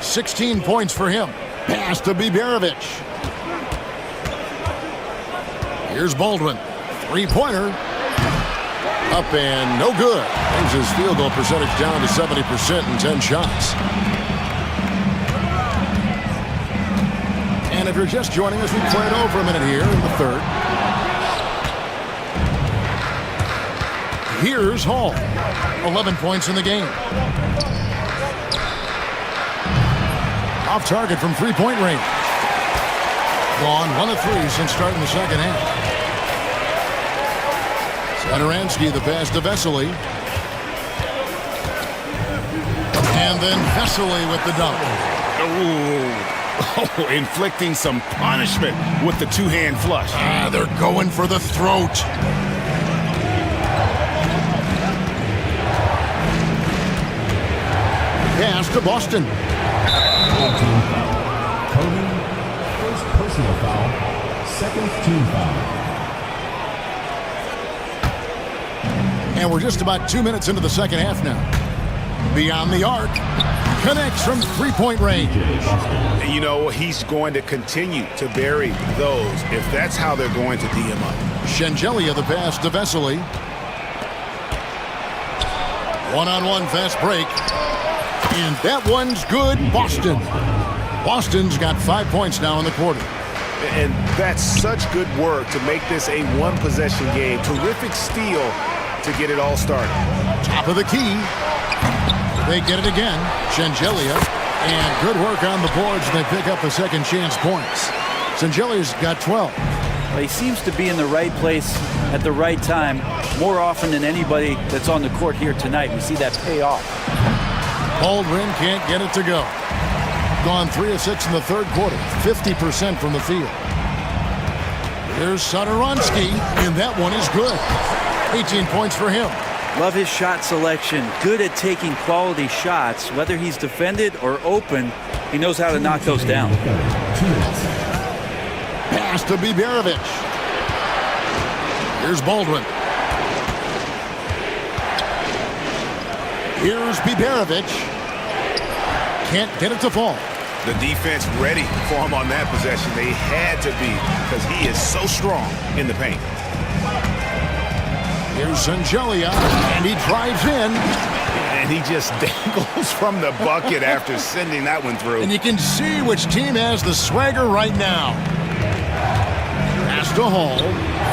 Speaker 6: 16 points for him. Pass to Biberovic. Here's Baldwin. 3-pointer. Up and no good. Brings his field goal percentage down to 70% in 10 shots. And if you're just joining us, we play it over a minute here in the third. Here's Hall. 11 points in the game. Off target from 3-point range. Gone 1 of 3 since starting the second half. Sadaransky, the pass to Vesely. And then Vesely with the dunk.
Speaker 7: Oh, inflicting some punishment with the 2-hand flush.
Speaker 6: They're going for the throat. Pass to Boston.
Speaker 4: Team foul. Cody, first personal foul. Second team foul.
Speaker 6: And we're just about 2 minutes into the second half now. Beyond the arc. Connects from 3-point range.
Speaker 7: And you know, he's going to continue to bury those if that's how they're going to D him up.
Speaker 6: Shengelia the pass to Vesely. One-on-one fast break. And that one's good. Boston. Boston's got 5 points now in the quarter.
Speaker 7: And that's such good work to make this a 1-possession game. Terrific steal to get it all started.
Speaker 6: Top of the key. They get it again. Shengelia. And good work on the boards. They pick up the second chance points. Shengelia's got 12.
Speaker 8: Well, he seems to be in the right place at the right time more often than anybody that's on the court here tonight. We see that pay off.
Speaker 6: Baldwin can't get it to go. Gone 3 of 6 in the third quarter. 50% from the field. Here's Sadaransky, and that one is good. 18 points for him.
Speaker 8: Love his shot selection. Good at taking quality shots. Whether he's defended or open, he knows how to knock those down.
Speaker 6: Pass to Biberovic. Here's Baldwin. Here's Biberovic. Can't get it to fall.
Speaker 7: The defense ready for him on that possession. They had to be because he is so strong in the paint.
Speaker 6: Here's Shengelia, and he drives in.
Speaker 7: And he just dangles from the bucket after sending that one through.
Speaker 6: And you can see which team has the swagger right now. Pass to Hall.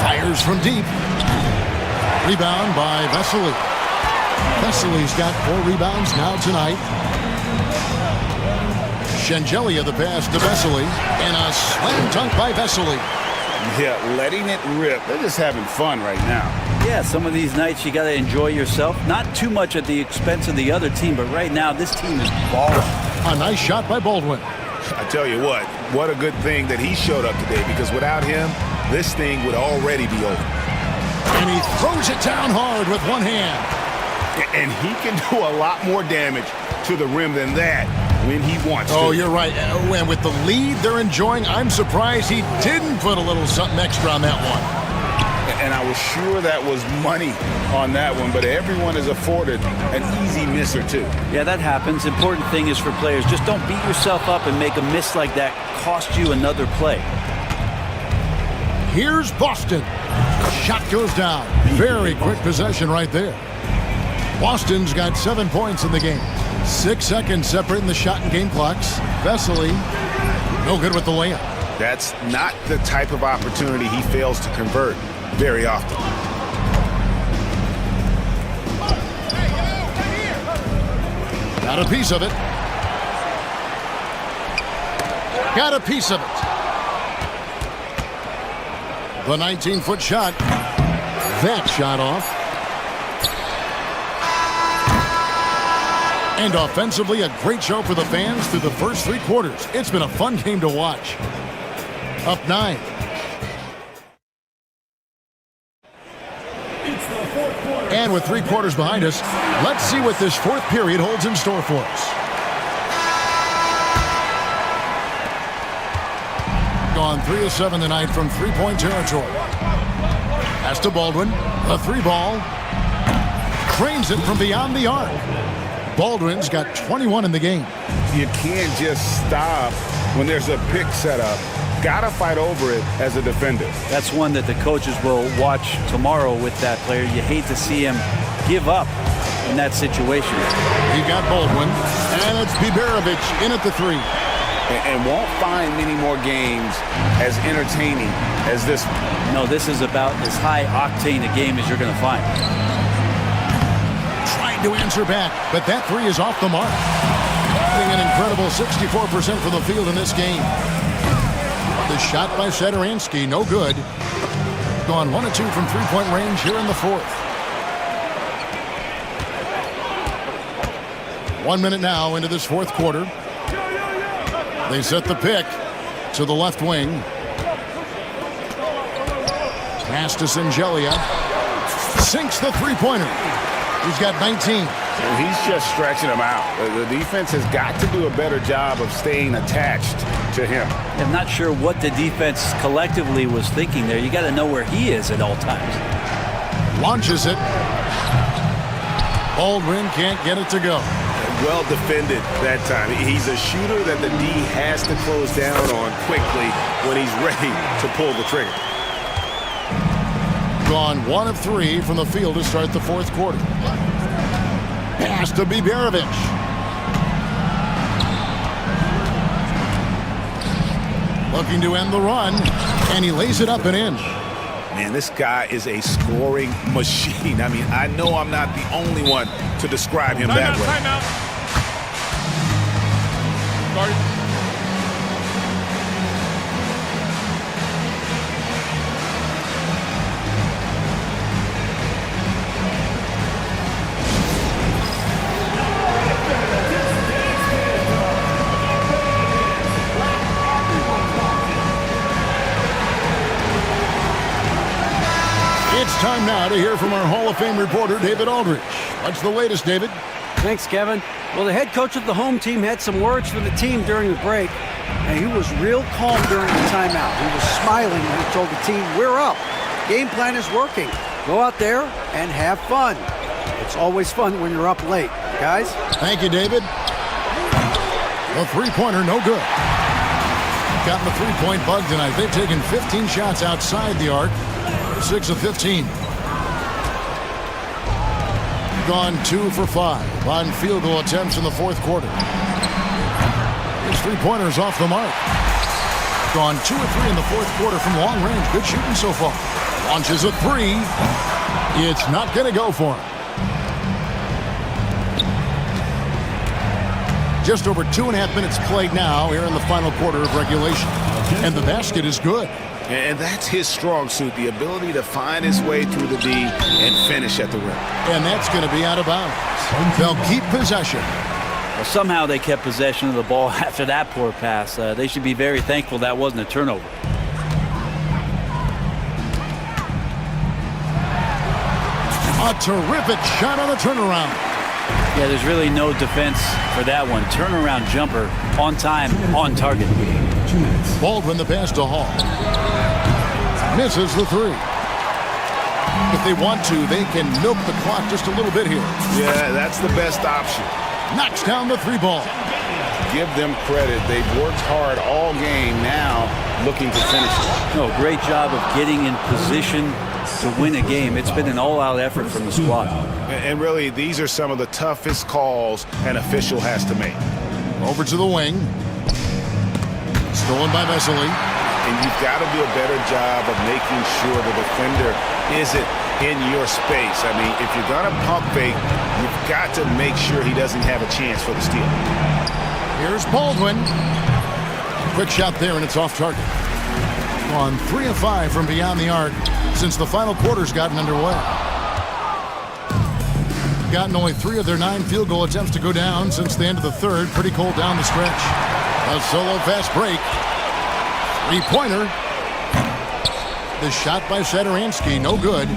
Speaker 6: Fires from deep. Rebound by Vesely. Vesely's got 4 rebounds now tonight. Shengelia the pass to Vesely. And a slam dunk by Vesely.
Speaker 7: Yeah, letting it rip. They're just having fun right now.
Speaker 8: Yeah, some of these nights you got to enjoy yourself. Not too much at the expense of the other team, but right now this team is balling.
Speaker 6: A nice shot by Baldwin.
Speaker 7: I tell you what a good thing that he showed up today, because without him, this thing would already be over.
Speaker 6: And he throws it down hard with one hand.
Speaker 7: And he can do a lot more damage to the rim than that when he wants to.
Speaker 6: Oh, you're right. And with the lead they're enjoying, I'm surprised he didn't put a little something extra on that one.
Speaker 7: And I was sure that was money on that one, but everyone is afforded an easy miss or two.
Speaker 8: Yeah, that happens. Important thing is for players, just don't beat yourself up and make a miss like that cost you another play.
Speaker 6: Here's Boston. Shot goes down. Very quick possession right there. Boston's got 7 points in the game. 6 seconds separating the shot and game clocks. Vesely, no good with the layup.
Speaker 7: That's not the type of opportunity he fails to convert very often.
Speaker 6: Got a piece of it. Got a piece of it. The 19-foot shot. That shot off. And offensively, a great show for the fans through the first 3 quarters. It's been a fun game to watch. Up 9. And with 3 quarters behind us, let's see what this 4th period holds in store for us. Gone 3 of 7 tonight from 3-point territory. Pass to Baldwin. A 3 ball. Cranes it from beyond the arc. Baldwin's got 21 in the game.
Speaker 7: You can't just stop when there's a pick set up. Gotta fight over it as a defender.
Speaker 8: That's one that the coaches will watch tomorrow with that player. You hate to see him give up in that situation.
Speaker 6: He got Baldwin, and it's Biberovic in at the 3.
Speaker 7: And won't find many more games as entertaining as this one.
Speaker 8: No, this is about as high octane a game as you're going to find.
Speaker 6: Trying to answer back, but that 3 is off the mark. Getting an incredible 64% from the field in this game. The shot by Sederansky, no good. Gone 1 of 2 from 3-point range here in the 4th. 1 minute now into this 4th quarter. They set the pick to the left wing. Pass to Singelia. Sinks the 3-pointer. He's got 19.
Speaker 7: And he's just stretching him out. The defense has got to do a better job of staying attached to him.
Speaker 8: I'm not sure what the defense collectively was thinking there. You got to know where he is at all times.
Speaker 6: Launches it. Baldwin can't get it to go.
Speaker 7: Well defended that time. He's a shooter that the D has to close down on quickly when he's ready to pull the trigger.
Speaker 6: Gone 1 of 3 from the field to start the 4th quarter. Pass to Biberovic. Looking to end the run, and he lays it up and in.
Speaker 7: Man, this guy is a scoring machine. I mean, I know I'm not the only one to describe him that way.
Speaker 3: Timeout.
Speaker 6: It's time now to hear from our Hall of Fame reporter, David Aldridge. What's the latest, David?
Speaker 10: Thanks, Kevin. Well, the head coach of the home team had some words for the team during the break, and he was real calm during the timeout. He was smiling when he told the team, "We're up. Game plan is working. Go out there and have fun." It's always fun when you're up late, guys.
Speaker 6: Thank you, David. The 3-pointer, no good. Gotten the 3-point bug tonight. They've taken 15 shots outside the arc. 6 of 15. Gone 2 for 5 on field goal attempts in the 4th quarter. His 3-pointer's off the mark. Gone 2 of 3 in the 4th quarter from long range. Good shooting so far. Launches a 3. It's not going to go for him. Just over 2.5 minutes played now here in the final quarter of regulation. And the basket is good.
Speaker 7: And that's his strong suit, the ability to find his way through the D and finish at the rim.
Speaker 6: And that's going to be out of bounds. They'll keep possession.
Speaker 8: Well, somehow they kept possession of the ball after that poor pass. They should be very thankful that wasn't a turnover.
Speaker 6: A terrific shot on the turnaround.
Speaker 8: Yeah, there's really no defense for that one. Turnaround jumper, on time, on target.
Speaker 6: Baldwin the pass to Hall. Misses the 3. If they want to, they can milk the clock just a little bit here.
Speaker 7: Yeah, that's the best option.
Speaker 6: Knocks down the 3 ball.
Speaker 7: Give them credit. They've worked hard all game, now looking to finish it.
Speaker 8: No, great job of getting in position to win a game. It's been an all-out effort from the squad.
Speaker 7: And really, these are some of the toughest calls an official has to make.
Speaker 6: Over to the wing. Stolen by Vesely. Pass to Baldwin. Baldwin, 3 ball. Misses the 3.
Speaker 7: 3
Speaker 6: Stolen by Vesely.
Speaker 7: you've got to do a better job of making sure the defender isn't in your space. I mean, if you're going to pump fake, you've got to make sure he doesn't have a chance for the steal.
Speaker 6: Here's Baldwin. Quick shot there, and it's off target. On 3 of 5 from beyond the arc since the final quarter's gotten underway. Gotten only 3 of their 9 field goal attempts to go down since the end of the third. Pretty cold down the stretch. A solo fast break. Three-pointer. The shot by Sadaransky, no good.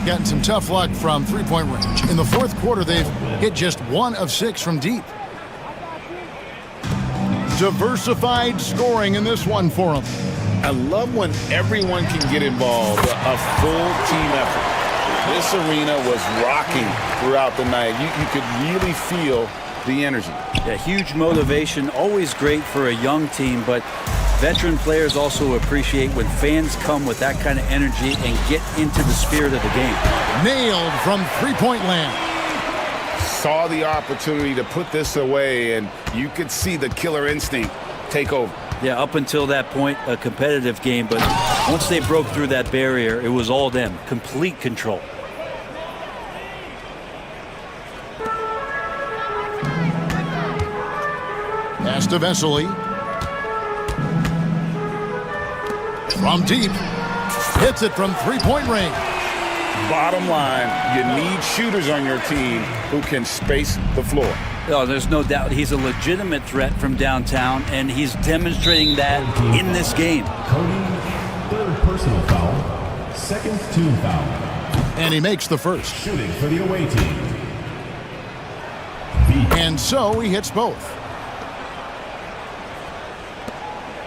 Speaker 6: Gotten some tough luck from three-point range. In the fourth quarter, they've hit just 1 of 6 from deep. Diversified scoring in this one for them.
Speaker 9: I love when everyone can get involved, a full team effort. This arena was rocking throughout the night. You could really feel the energy.
Speaker 8: Yeah, huge motivation, always great for a young team, but veteran players also appreciate when fans come with that kind of energy and get into the spirit of the game.
Speaker 6: Nailed from three-point land.
Speaker 7: Saw the opportunity to put this away, and you could see the killer instinct take over.
Speaker 8: Yeah, up until that point, a competitive game, but once they broke through that barrier, it was all them. Complete control.
Speaker 6: Pass to Vesely. From deep. Hits it from three-point range.
Speaker 9: Bottom line, you need shooters on your team who can space the floor.
Speaker 8: Oh, there's no doubt he's a legitimate threat from downtown, and he's demonstrating that in this game.
Speaker 4: Cody, third personal foul, second team foul.
Speaker 6: And he makes the first.
Speaker 4: Shooting for the away team.
Speaker 6: And so he hits both.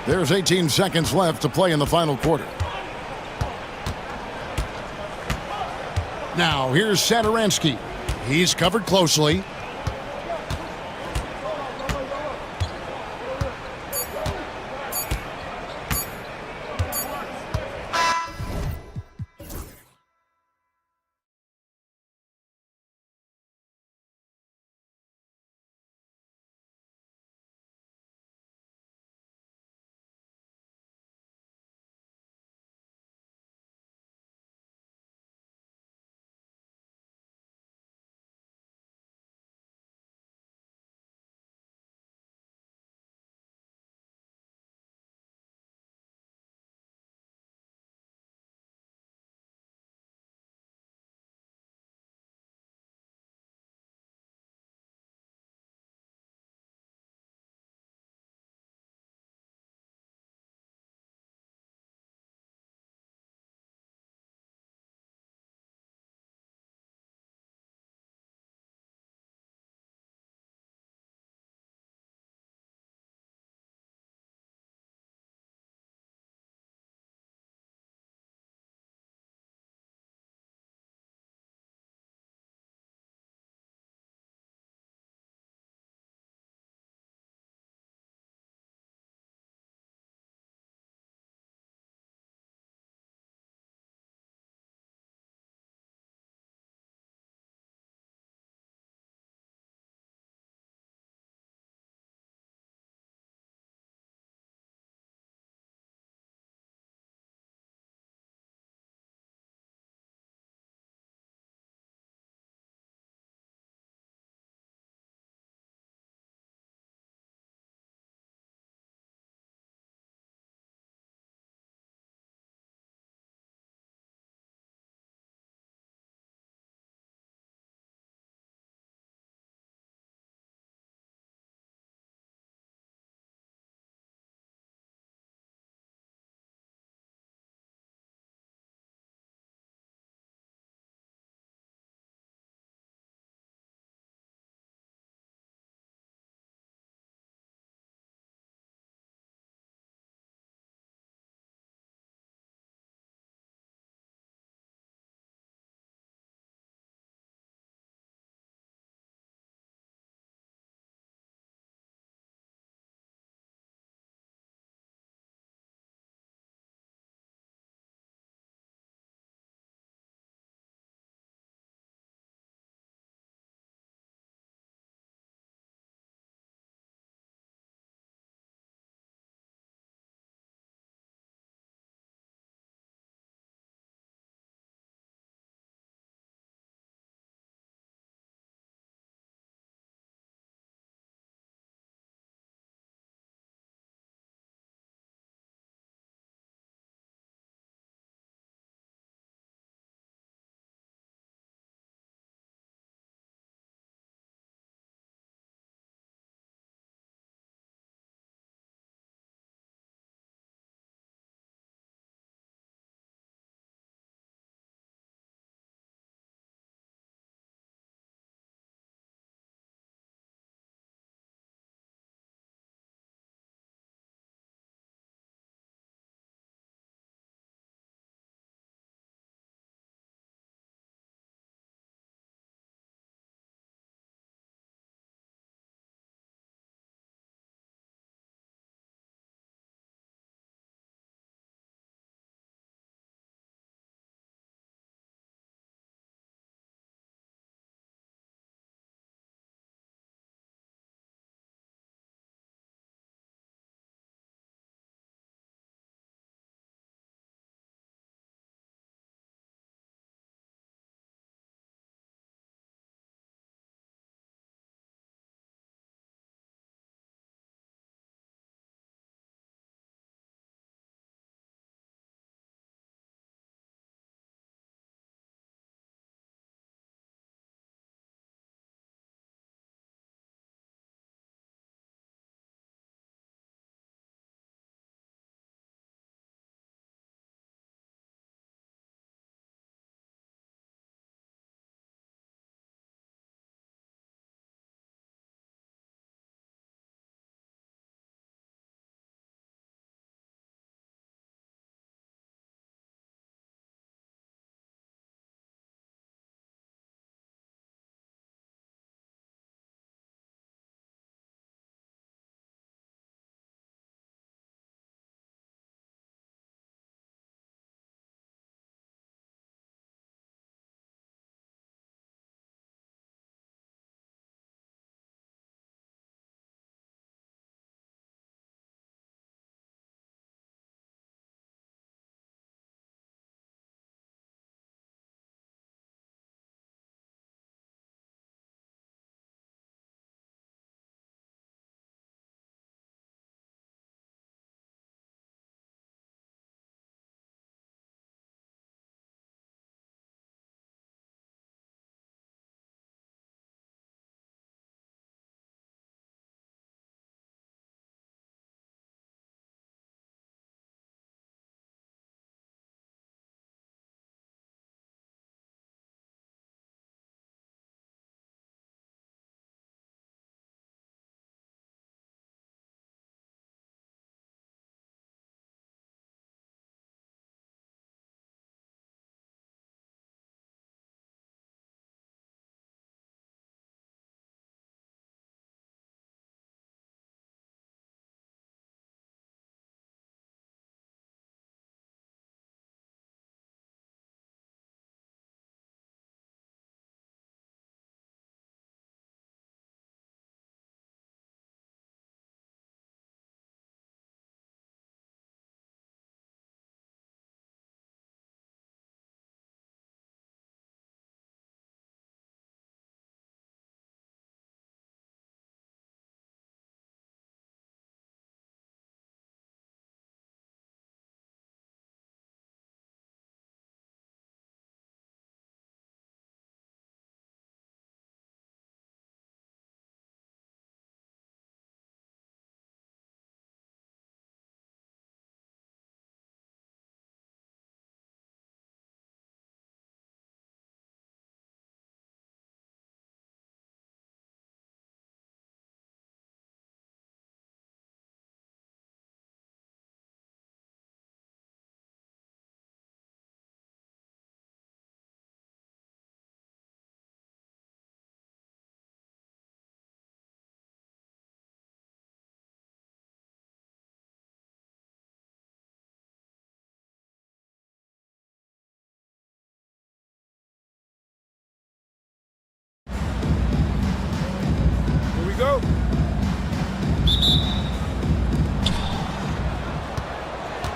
Speaker 6: There's 18 seconds left to play in the final quarter. Now here's Sadaransky. He's covered closely.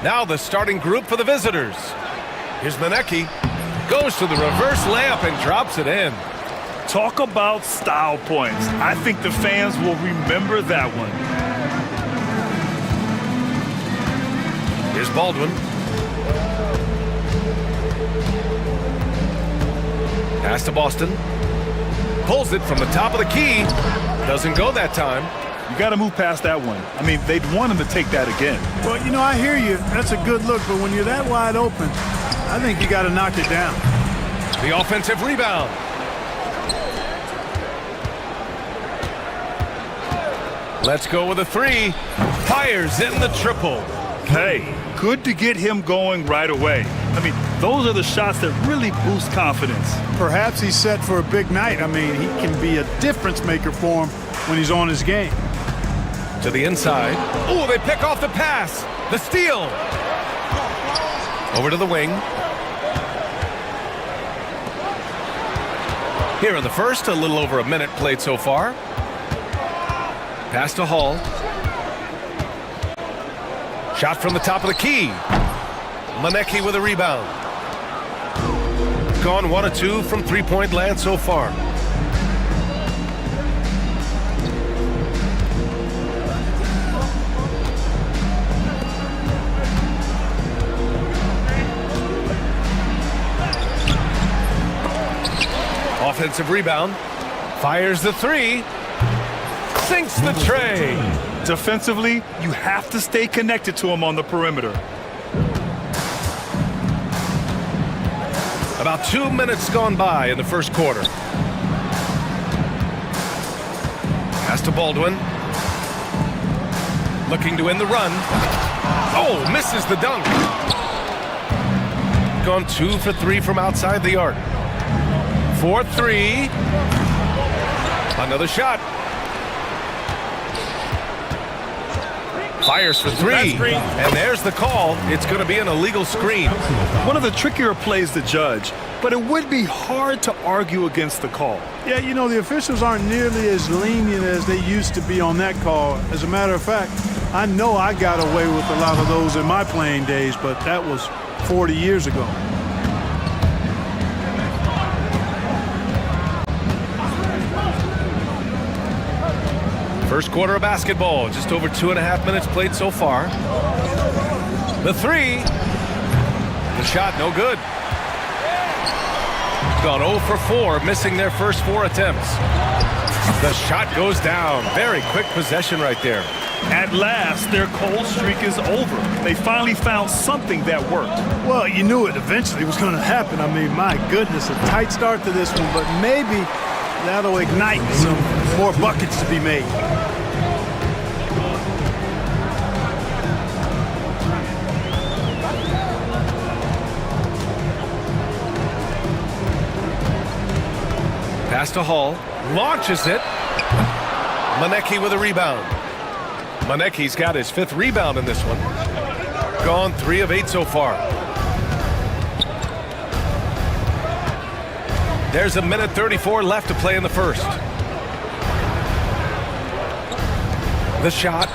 Speaker 1: Now the starting group for the visitors. Here's Manecki. Goes to the reverse layup and drops it in.
Speaker 3: Talk about style points. I think the fans will remember that one.
Speaker 1: Here's Baldwin. Pass to Boston. Pulls it from the top of the key. Doesn't go that time.
Speaker 3: You got to move past that one. I mean, they'd want him to take that again.
Speaker 11: Well, you know, I hear you. That's a good look, but when you're that wide open, I think you got to knock it down.
Speaker 1: The offensive rebound. Let's go with a three. Fires in the triple.
Speaker 3: Hey, good to get him going right away. I mean, those are the shots that really boost confidence.
Speaker 11: Perhaps he's set for a big night. I mean, he can be a difference maker for him when he's on his game.
Speaker 1: To the inside. Oh, they pick off the pass. The steal. Over to the wing. Here in the first, a little over a minute played so far. Pass to Hall. Shot from the top of the key. Manecki with a rebound. Gone 1 of 2 from three-point land so far. Offensive rebound. Fires the three. Sinks the tray.
Speaker 3: Defensively, you have to stay connected to him on the perimeter.
Speaker 1: About 2 minutes gone by in the first quarter. Pass to Baldwin. Looking to end the run. Oh, misses the dunk. Gone 2 for 3 from outside the arc. 4-3. Another shot. Fires for three. And there's the call. It's going to be an illegal screen.
Speaker 3: One of the trickier plays to judge, but it would be hard to argue against the call.
Speaker 11: Yeah, you know, the officials aren't nearly as lenient as they used to be on that call. As a matter of fact, I know I got away with a lot of those in my playing days, but that was 40 years ago.
Speaker 1: First quarter of basketball, just over 2.5 minutes played so far. The three. The shot, no good. Gone 0 for 4, missing their first 4 attempts. The shot goes down. Very quick possession right there.
Speaker 3: At last, their cold streak is over. They finally found something that worked.
Speaker 11: Well, you knew it eventually was going to happen. I mean, my goodness, a tight start to this one, but maybe that'll ignite some more buckets to be made.
Speaker 1: Pass to Hall. Launches it. Manecki with a rebound. Manecki's got his 5th rebound in this one. Gone 3 of 8 so far. There's a minute 34 left to play in the first. The shot.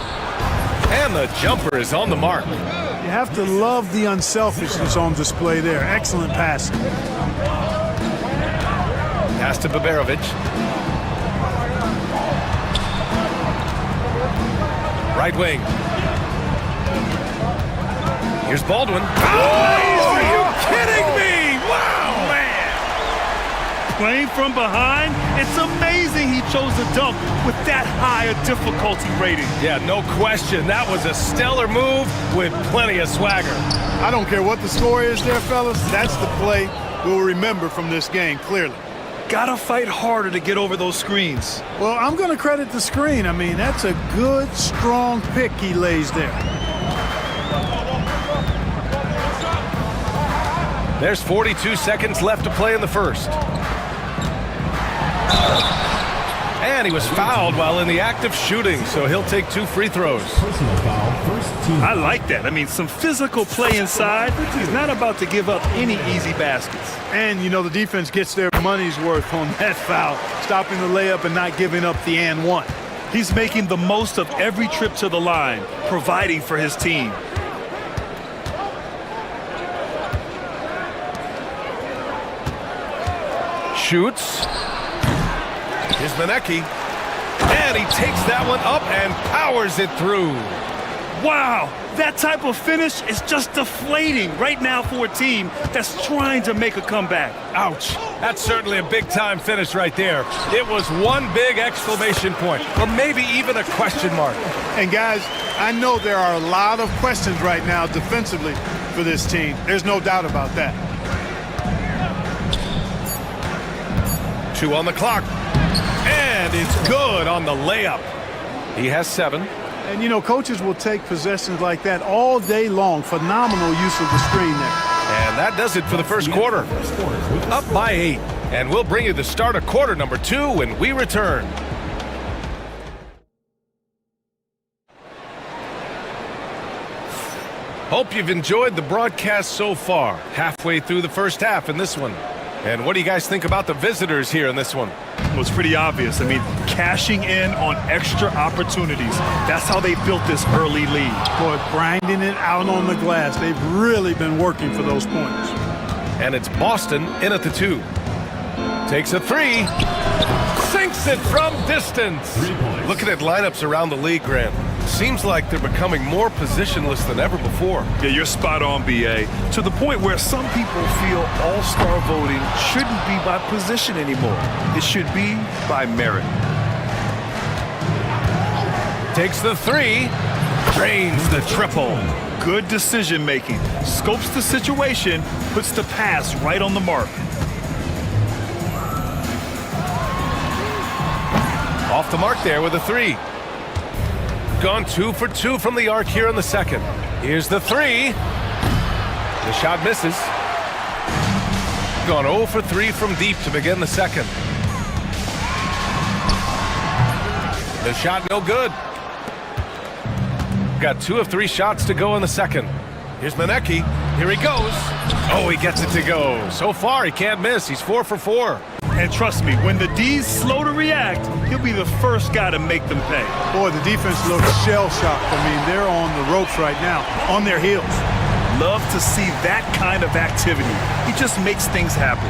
Speaker 1: And the jumper is on the mark.
Speaker 11: You have to love the unselfishness on display there. Excellent passing.
Speaker 1: Pass to Baberovic. Right wing. Here's Baldwin. Oh, are you kidding me? Wow, man.
Speaker 3: Playing from behind, it's amazing he chose to dunk with that high a difficulty rating.
Speaker 1: Yeah, no question. That was a stellar move with plenty of swagger.
Speaker 11: I don't care what the score is there, fellas. That's the play we'll remember from this game, clearly.
Speaker 3: Gotta fight harder to get over those screens.
Speaker 11: Well, I'm going to credit the screen. I mean, that's a good, strong pick he lays there.
Speaker 1: There's 42 seconds left to play in the first. And he was fouled while in the act of shooting, so he'll take 2 free throws.
Speaker 4: Personal foul, first team.
Speaker 3: I like that. I mean, some physical play inside. He's not about to give up any easy baskets.
Speaker 11: And, you know, the defense gets their money's worth on that foul, stopping the layup and not giving up the and one.
Speaker 3: He's making the most of every trip to the line, providing for his team.
Speaker 1: Shoots. Here's Manecki. And he takes that one up and powers it through.
Speaker 3: Wow, that type of finish is just deflating right now for a team that's trying to make a comeback.
Speaker 1: Ouch. That's certainly a big-time finish right there. It was one big exclamation point, or maybe even a question mark.
Speaker 11: And guys, I know there are a lot of questions right now defensively for this team. There's no doubt about that.
Speaker 1: 2 on the clock. And it's good on the layup. He has 7.
Speaker 11: And, you know, coaches will take possessions like that all day long. Phenomenal use of the screen there.
Speaker 1: And that does it for the first quarter. Up by 8. And we'll bring you the start of quarter number 2 when we return. Hope you've enjoyed the broadcast so far. Halfway through the first half in this one. And what do you guys think about the visitors here in this one?
Speaker 3: Well, it's pretty obvious. I mean, cashing in on extra opportunities. That's how they built this early lead.
Speaker 11: Boy, grinding it out on the glass. They've really been working for those points.
Speaker 1: And it's Boston in at the 2. Takes a 3. Sinks it from distance. Looking at lineups around the league, Grant. Seems like they're becoming more positionless than ever before.
Speaker 3: Yeah, you're spot on, B.A. To the point where some people feel all-star voting shouldn't be by position anymore. It should be by merit.
Speaker 1: Takes the 3. Drains the triple.
Speaker 3: Good decision-making. Scopes the situation, puts the pass right on the mark.
Speaker 1: Off the mark there with a 3. Gone 2 for 2 from the arc here in the second. Here's the 3. The shot misses. Gone 0 for 3 from deep to begin the second. The shot no good. Got 2 of 3 shots to go in the second. Here's Manecki. Here he goes. Oh, he gets it to go. So far, he can't miss. He's 4 for 4.
Speaker 3: And trust me, when the D's slow to react, he'll be the first guy to make them pay.
Speaker 11: Boy, the defense looks shell-shocked. I mean, they're on the ropes right now, on their heels.
Speaker 3: Love to see that kind of activity. He just makes things happen.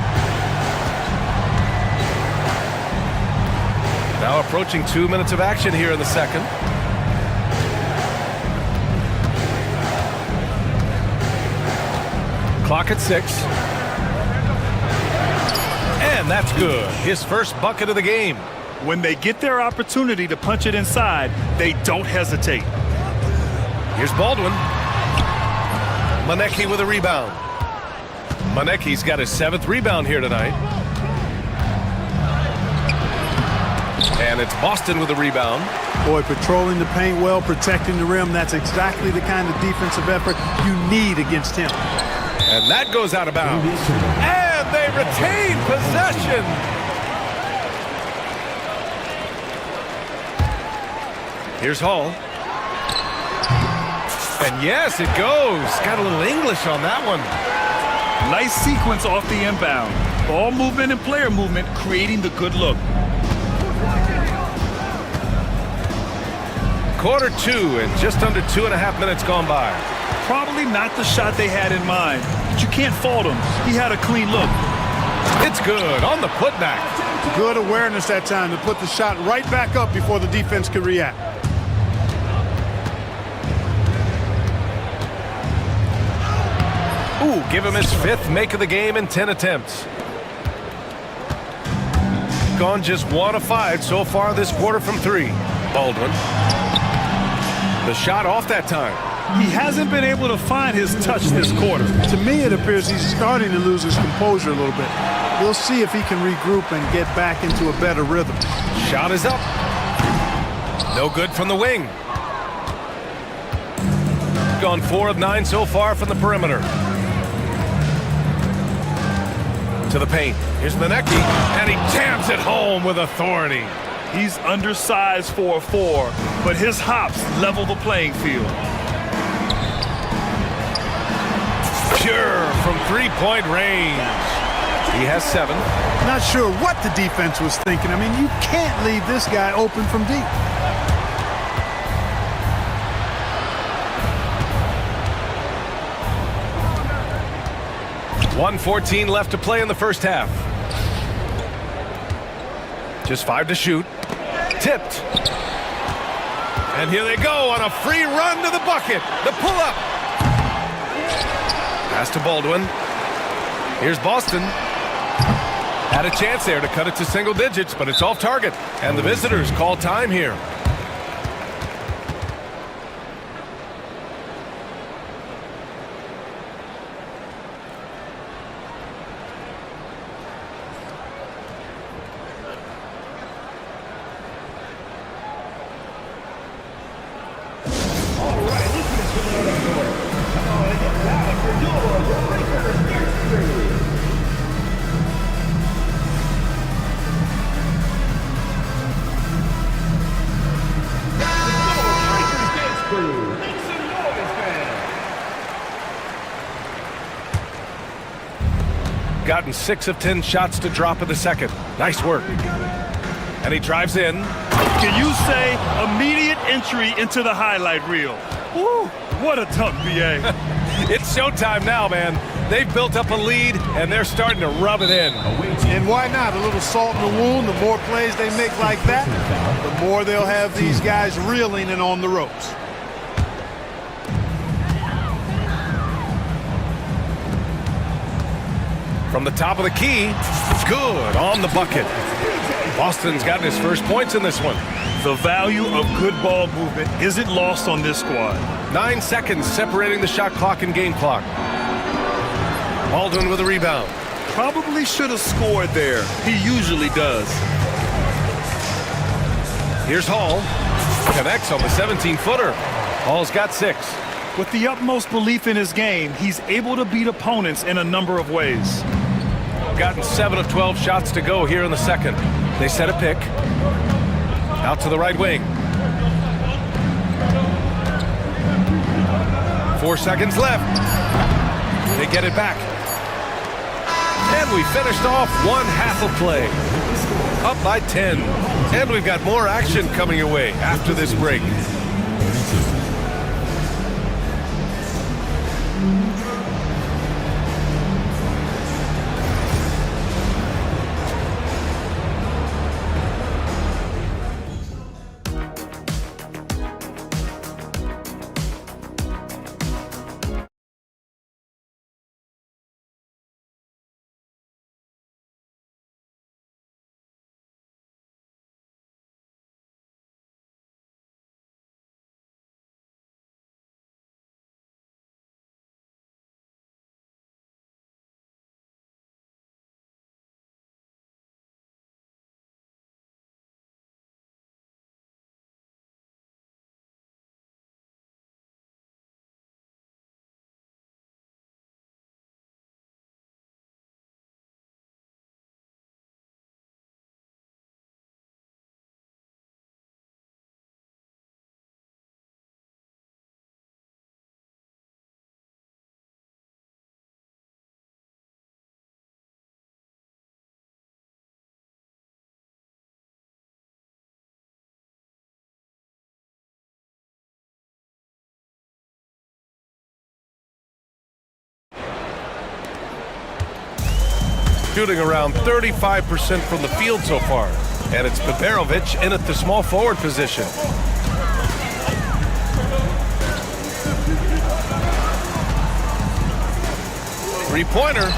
Speaker 1: Now approaching 2 minutes of action here in the second. Clock at 6. And that's good. His first bucket of the game.
Speaker 3: When they get their opportunity to punch it inside, they don't hesitate.
Speaker 1: Here's Baldwin. Manecki with a rebound. Manecki's got his 7th rebound here tonight. And it's Boston with a rebound.
Speaker 11: Boy, patrolling the paint well, protecting the rim. That's exactly the kind of defensive effort you need against him.
Speaker 1: And that goes out of bounds. And they retain possession. Here's Hall. And yes, it goes. Got a little English on that one.
Speaker 3: Nice sequence off the inbound. Ball movement and player movement creating the good look.
Speaker 1: Quarter 2 and just under 2.5 minutes gone by.
Speaker 3: Probably not the shot they had in mind, but you can't fault him. He had a clean look.
Speaker 1: It's good on the putback.
Speaker 11: Good awareness that time to put the shot right back up before the defense could react.
Speaker 1: Ooh, give him his 5th make of the game in 10 attempts. Gone just 1 of 5 so far this quarter from 3. Baldwin. The shot off that time.
Speaker 3: He hasn't been able to find his touch this quarter.
Speaker 11: To me, it appears he's starting to lose his composure a little bit. We'll see if he can regroup and get back into a better rhythm.
Speaker 1: Shot is up. No good from the wing. Gone 4 of 9 so far from the perimeter. To the paint. Here's Manecki, and he jams it home with authority.
Speaker 3: He's undersized for a 4, but his hops level the playing field.
Speaker 1: Pure from 3-point range. He has 7.
Speaker 11: Not sure what the defense was thinking. I mean, you can't leave this guy open from deep. .114 left to play in the first half.
Speaker 1: Just 5 to shoot. Tipped. And here they go on a free run to the bucket. The pull-up. Pass to Baldwin. Here's Boston. Had a chance there to cut it to single digits, but it's off target. And the visitors call time here. Gotten 6 of 10 shots to drop in the second. Nice work. And he drives in.
Speaker 3: Can you say immediate entry into the highlight reel? Woo, what a tough BA.
Speaker 1: It's showtime now, man. They've built up a lead, and they're starting to rub it in.
Speaker 11: And why not? A little salt in the wound. The more plays they make like that, the more they'll have these guys reeling and on the ropes.
Speaker 1: From the top of the key, good on the bucket. Boston's gotten his first points in this one.
Speaker 3: The value of good ball movement isn't lost on this squad.
Speaker 1: 9 seconds separating the shot clock and game clock. Baldwin with a rebound.
Speaker 3: Probably should have scored there. He usually does.
Speaker 1: Here's Hall. Connects on the 17-footer. Hall's got 6.
Speaker 3: With the utmost belief in his game, he's able to beat opponents in a number of ways.
Speaker 1: Gotten 7 of 12 shots to go here in the second. They set a pick. Out to the right wing. 4 seconds left. They get it back. And we finished off one half of play. Up by 10. And we've got more action coming your way after this break. Shooting around 35% from the field so far. And it's Biberovic in at the small forward position. Three-pointer.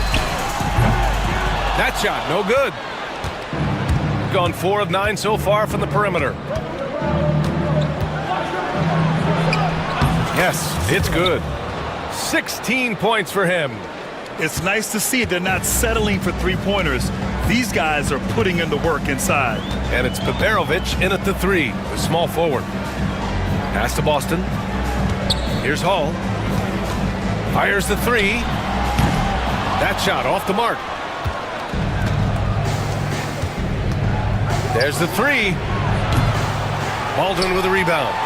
Speaker 1: That shot, no good. Gone 4 of 9 so far from the perimeter. Yes, it's good. 16 points for him.
Speaker 3: It's nice to see they're not settling for three-pointers. These guys are putting in the work inside.
Speaker 1: And it's Biberovic in at the 3, the small forward. Pass to Boston. Here's Hall. Fires the 3. That shot off the mark. There's the 3. Baldwin with a rebound.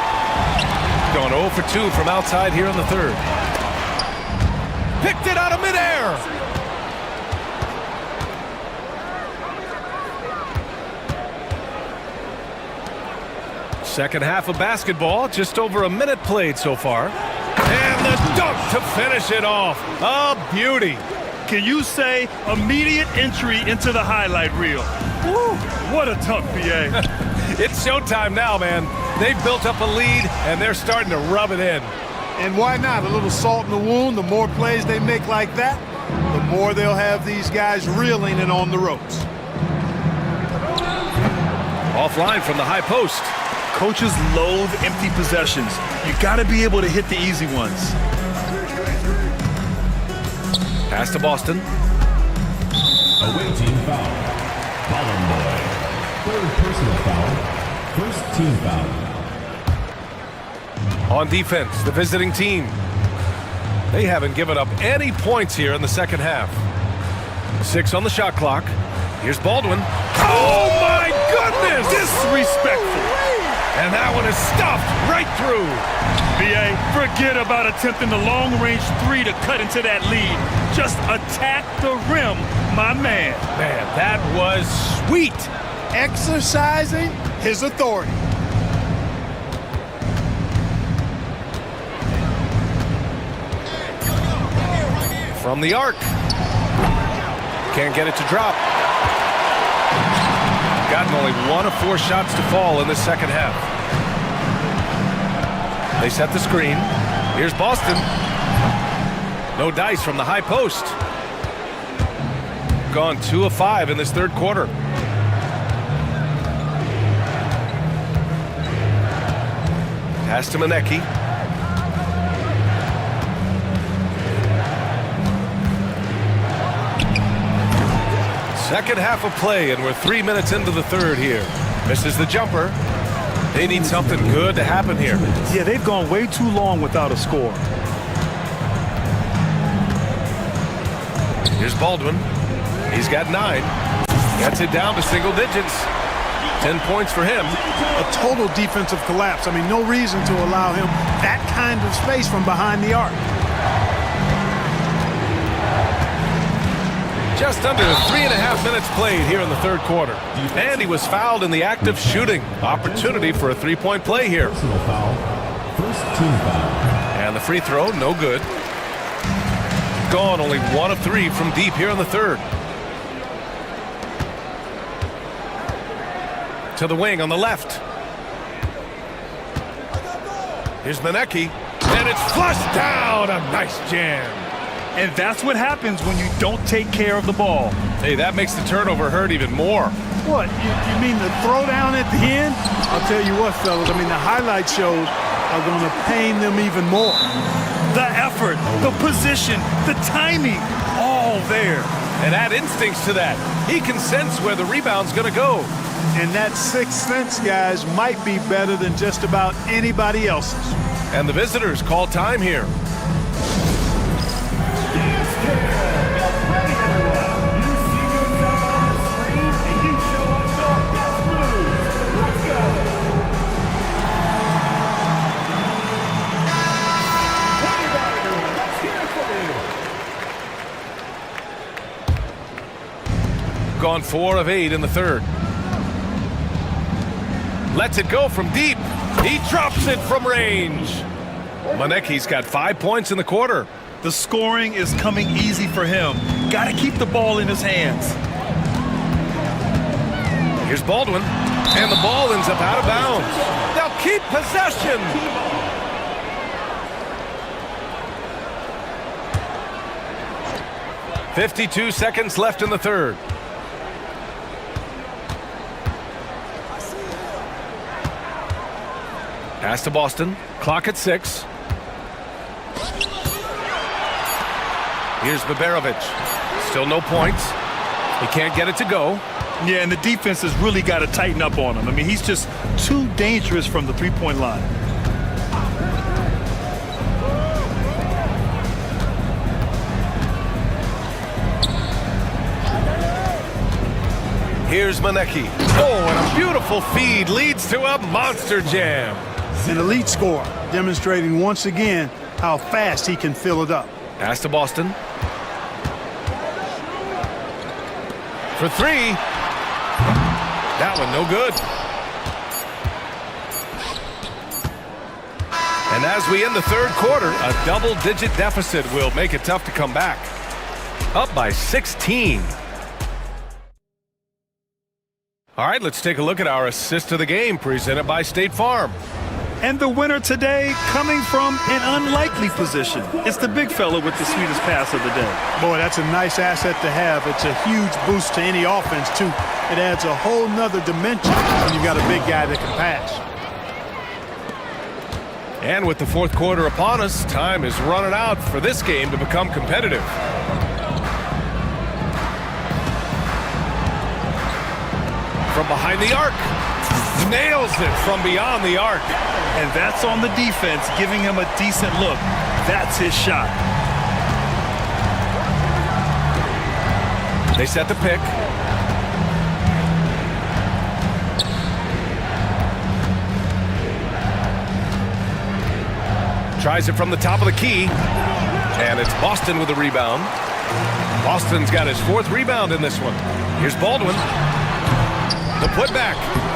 Speaker 1: Going 0 for 2 from outside here in the third. Picked it out of midair. Second half of basketball, just over a minute played so far. And the dunk to finish it off. A beauty.
Speaker 3: Can you say immediate entry into the highlight reel? Woo, what a tough BA.
Speaker 1: It's showtime now, man. They've built up a lead, and they're starting to rub it in.
Speaker 11: And why not? A little salt in the wound. The more plays they make like that, the more they'll have these guys reeling and on the ropes.
Speaker 1: Offline from the high post.
Speaker 3: Coaches loathe empty possessions. You got to be able to hit the easy ones.
Speaker 1: Pass to Boston.
Speaker 4: Away team foul. Ballin boy. Third personal foul. First team foul.
Speaker 1: On defense, the visiting team. They haven't given up any points here in the second half. 6 on the shot clock. Here's Baldwin. Oh my goodness!
Speaker 3: Disrespectful.
Speaker 1: And that one is stuffed right through.
Speaker 3: BA, forget about attempting the long-range three to cut into that lead. Just attack the rim, my man.
Speaker 1: Man, that was sweet.
Speaker 11: Exercising his authority.
Speaker 1: From the arc. Can't get it to drop. Gotten only 1 of 4 shots to fall in the second half. They set the screen. Here's Boston. No dice from the high post. Gone 2 of 5 in this third quarter. Pass to Manecki. Second half of play, and we're 3 minutes into the third here. Misses the jumper. They need something good to happen here.
Speaker 3: Yeah, they've gone way too long without a score.
Speaker 1: Here's Baldwin. He's got 9. Gets it down to single digits. 10 points for him.
Speaker 11: A total defensive collapse. I mean, no reason to allow him that kind of space from behind the arc.
Speaker 1: Just under 3.5 minutes played here in the third quarter. And he was fouled in the act of shooting. Opportunity for a 3-point play here.
Speaker 4: Personal foul. First team foul.
Speaker 1: And the free throw, no good. Gone only 1 of 3 from deep here in the third. To the wing on the left. Here's Manecki. And it's flushed down. A nice jam.
Speaker 3: And that's what happens when you don't take care of the ball.
Speaker 1: Hey, that makes the turnover hurt even more.
Speaker 11: What? You mean the throwdown at the end? I'll tell you what, fellas. I mean, the highlight shows are going to pain them even more.
Speaker 3: The effort, the position, the timing, all there.
Speaker 1: And add instincts to that. He can sense where the rebound's going to go.
Speaker 11: And that sixth sense, guys, might be better than just about anybody else's.
Speaker 1: And the visitors call time here. Gone 4 of 8 in the third. Lets it go from deep. He drops it from range. Manecki's got 5 points in the quarter.
Speaker 3: The scoring is coming easy for him. Got to keep the ball in his hands.
Speaker 1: Here's Baldwin. And the ball ends up out of bounds. They'll keep possession. .52 seconds left in the third. Pass to Boston. Clock at 6. Here's Baberovic. Still no points. He can't get it to go.
Speaker 3: Yeah, and the defense has really got to tighten up on him. I mean, he's just too dangerous from the three-point line.
Speaker 1: Here's Manecki. Oh, and a beautiful feed leads to a monster jam.
Speaker 11: An elite scorer, demonstrating once again how fast he can fill it up.
Speaker 1: Pass to Boston. For 3. That one no good. And as we end the third quarter, a double-digit deficit will make it tough to come back. Up by 16. All right, let's take a look at our assist of the game presented by State Farm.
Speaker 3: And the winner today coming from an unlikely position. It's the big fella with the sweetest pass of the day.
Speaker 11: Boy, that's a nice asset to have. It's a huge boost to any offense, too. It adds a whole nother dimension when you've got a big guy that can pass.
Speaker 1: And with the fourth quarter upon us, time is running out for this game to become competitive. From behind the arc. Nails it from beyond the arc.
Speaker 3: And that's on the defense, giving him a decent look. That's his shot.
Speaker 1: They set the pick. Tries it from the top of the key. And it's Boston with the rebound. Boston's got his fourth rebound in this one. Here's Baldwin. The putback.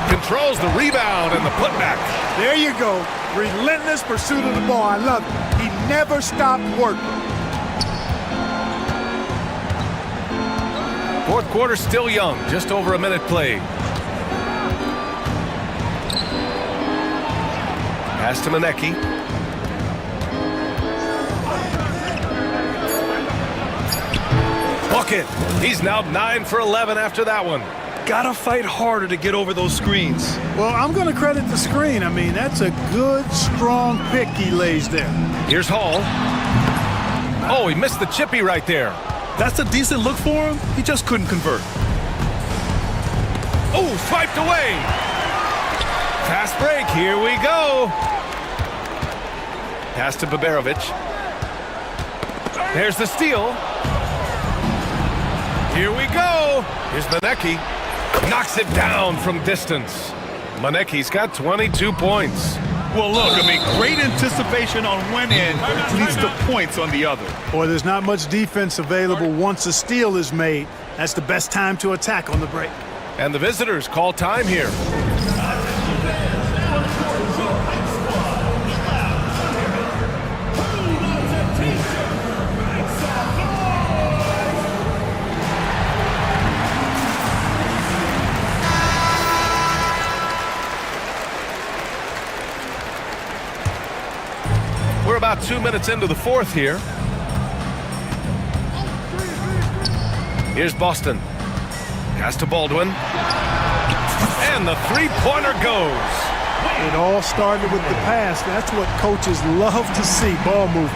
Speaker 1: Controls the rebound and the putback.
Speaker 11: There you go. Relentless pursuit of the ball. I love it. He never stopped working.
Speaker 1: Fourth quarter still young. Just over a minute played. Pass to Manecki. Bucket. He's now 9 for 11 after that one.
Speaker 3: Gotta fight harder to get over those screens.
Speaker 11: Well, I'm going to credit the screen. I mean, that's a good, strong pick he lays there.
Speaker 1: Here's Hall. Oh, he missed the chippy right there.
Speaker 3: That's a decent look for him. He just couldn't convert.
Speaker 1: Oh, swiped away. Fast break. Here we go. Pass to Baberovic. There's the steal. Here we go. Here's Manecki. Knocks it down from distance. Manecki's got 22 points.
Speaker 3: Well, look, I mean, great anticipation on one end leads to points on the other.
Speaker 11: Boy, there's not much defense available once a steal is made. That's the best time to attack on the break.
Speaker 1: And the visitors call time here. We're about 2 minutes into the fourth here. Here's Boston. Pass to Baldwin. And the three-pointer goes.
Speaker 11: It all started with the pass. That's what coaches love to see, ball movement.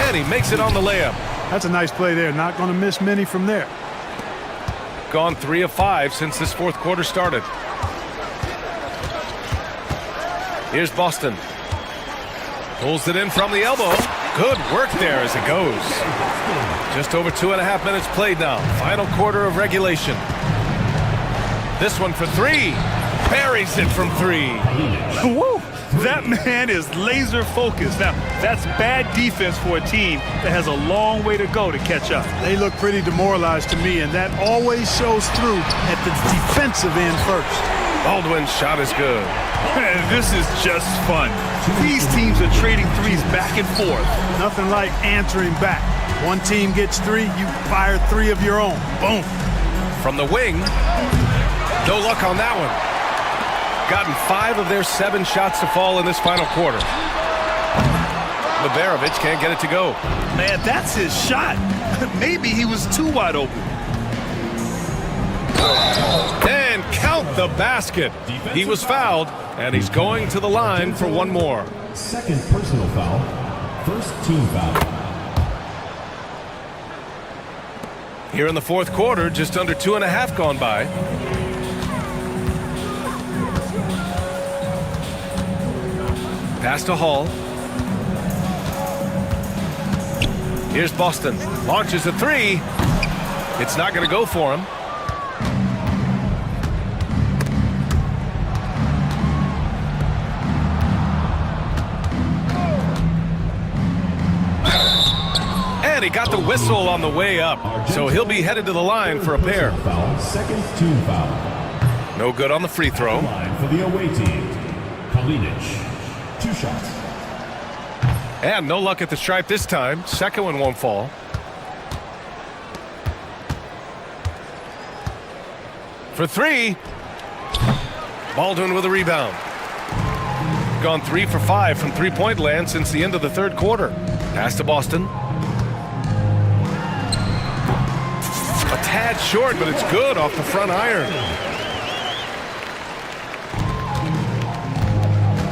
Speaker 1: And he makes it on the layup.
Speaker 11: That's a nice play there. Not going to miss many from there.
Speaker 1: Gone 3 of 5 since this fourth quarter started. Here's Boston. Pulls it in from the elbow. Good work there as it goes. Just over 2.5 minutes played now. Final quarter of regulation. This one for 3. Buries it from 3.
Speaker 3: Woo! That man is laser focused. Now, that's bad defense for a team that has a long way to go to catch up.
Speaker 11: They look pretty demoralized to me, and that always shows through at the defensive end first.
Speaker 1: Baldwin's shot is good.
Speaker 3: Man, this is just fun. These teams are trading threes back and forth.
Speaker 11: Nothing like answering back. One team gets 3, you fire 3 of your own. Boom.
Speaker 1: From the wing. No luck on that one. Gotten 5 of their 7 shots to fall in this final quarter. Baberovic can't get it to go.
Speaker 3: Man, that's his shot. Maybe he was too wide open.
Speaker 1: And count the basket. He was fouled, and he's going to the line for one more.
Speaker 4: Second personal foul. First team foul.
Speaker 1: Here in the fourth quarter, just under 2.5 gone by. Pass to Hall. Here's Boston. Launches a 3. It's not going to go for him. And he got the whistle on the way up. So he'll be headed to the line for a pair.
Speaker 4: Second team foul.
Speaker 1: No good on the free throw.
Speaker 4: Line for the away team. Kalinic. 2 shots.
Speaker 1: And no luck at the stripe this time. Second one won't fall. For three. Baldwin with a rebound. Gone 3 for 5 from three-point land since the end of the third quarter. Pass to Boston. A tad short, but it's good off the front iron.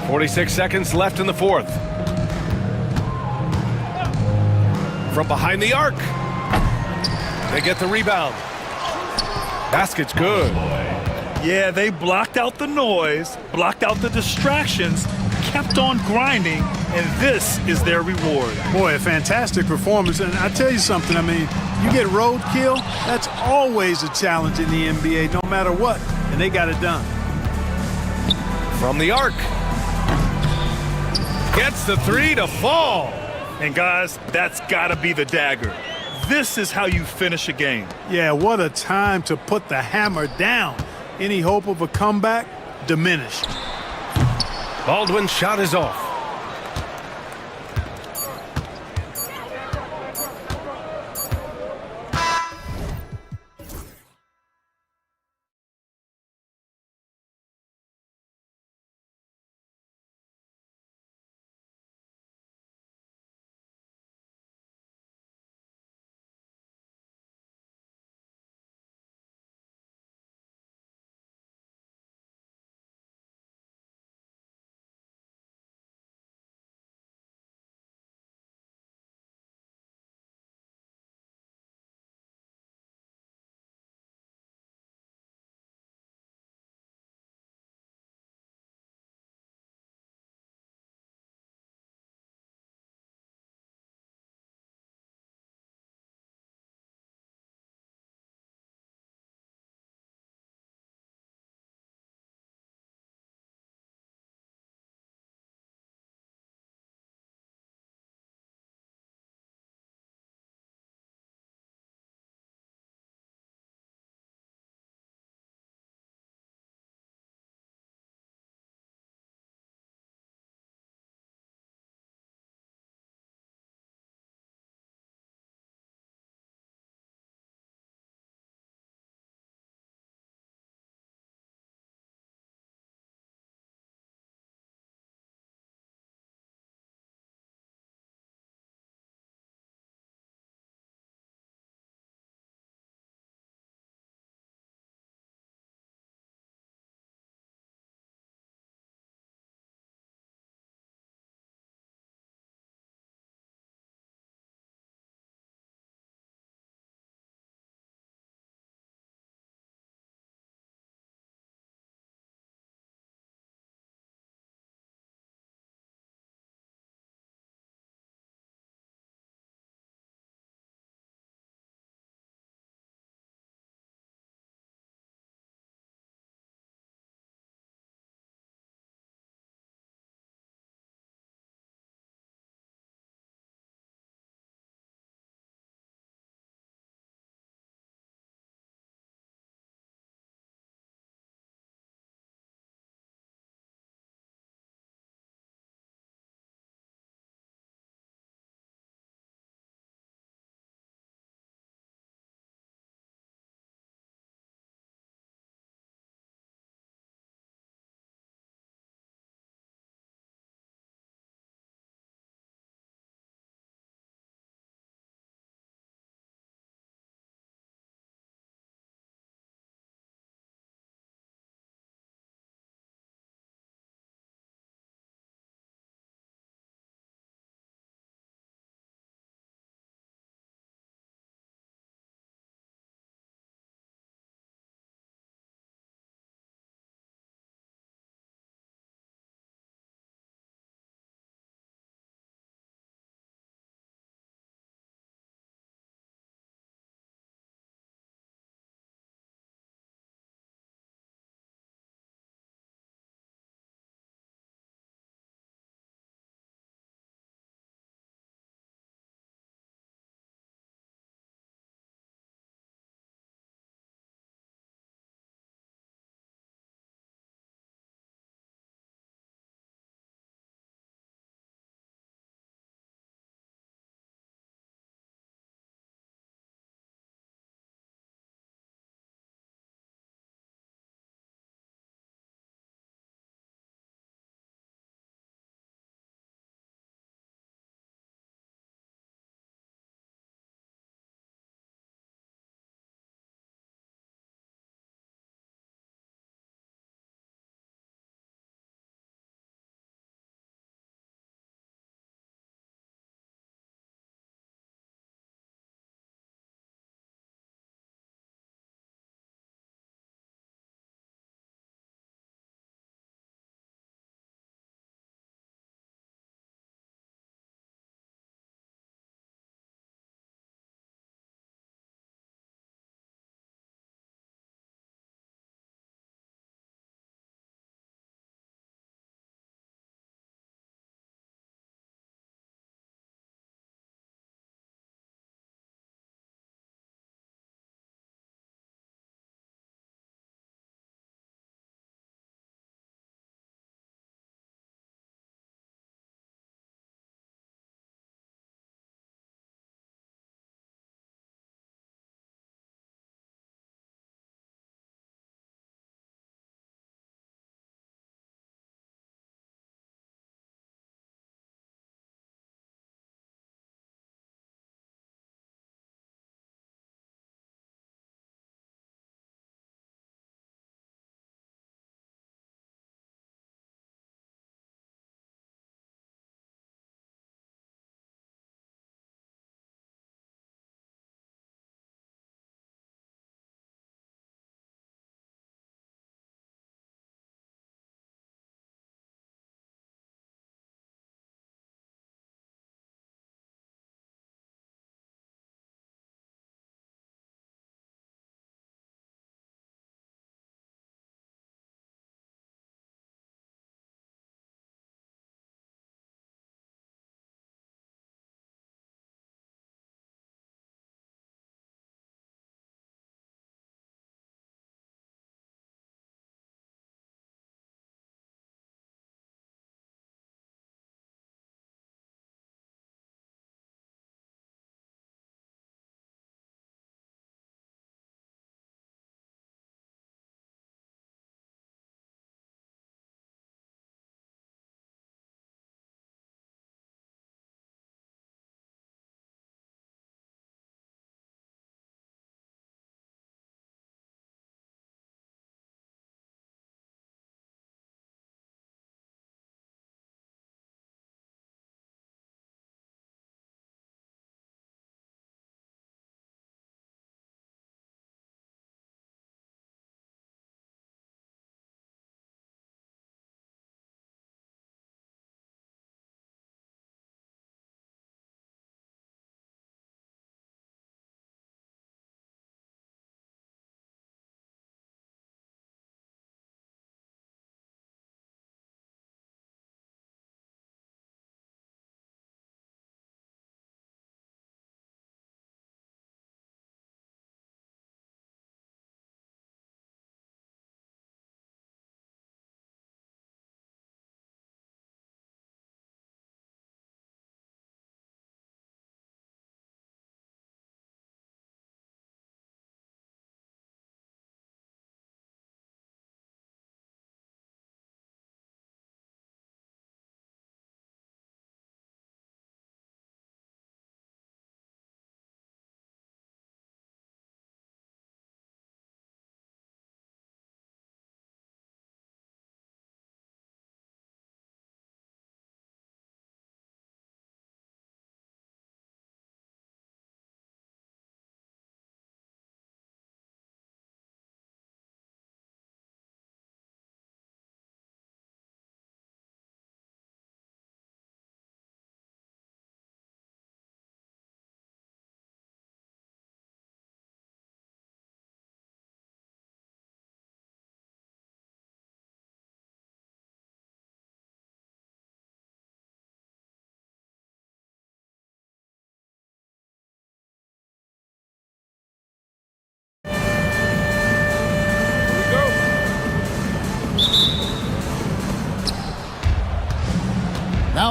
Speaker 1: 46 seconds left in the fourth. From behind the arc. They get the rebound. Basket's good.
Speaker 3: Yeah, they blocked out the noise, blocked out the distractions, kept on grinding, and this is their reward.
Speaker 11: Boy, a fantastic performance. And I tell you something, I mean, you get roadkill, that's always a challenge in the NBA, no matter what. And they got it done.
Speaker 1: From the arc. Gets the three to fall.
Speaker 3: And guys, that's gotta be the dagger. This is how you finish a game.
Speaker 11: Yeah, what a time to put the hammer down. Any hope of a comeback diminished.
Speaker 1: Baldwin's shot is off.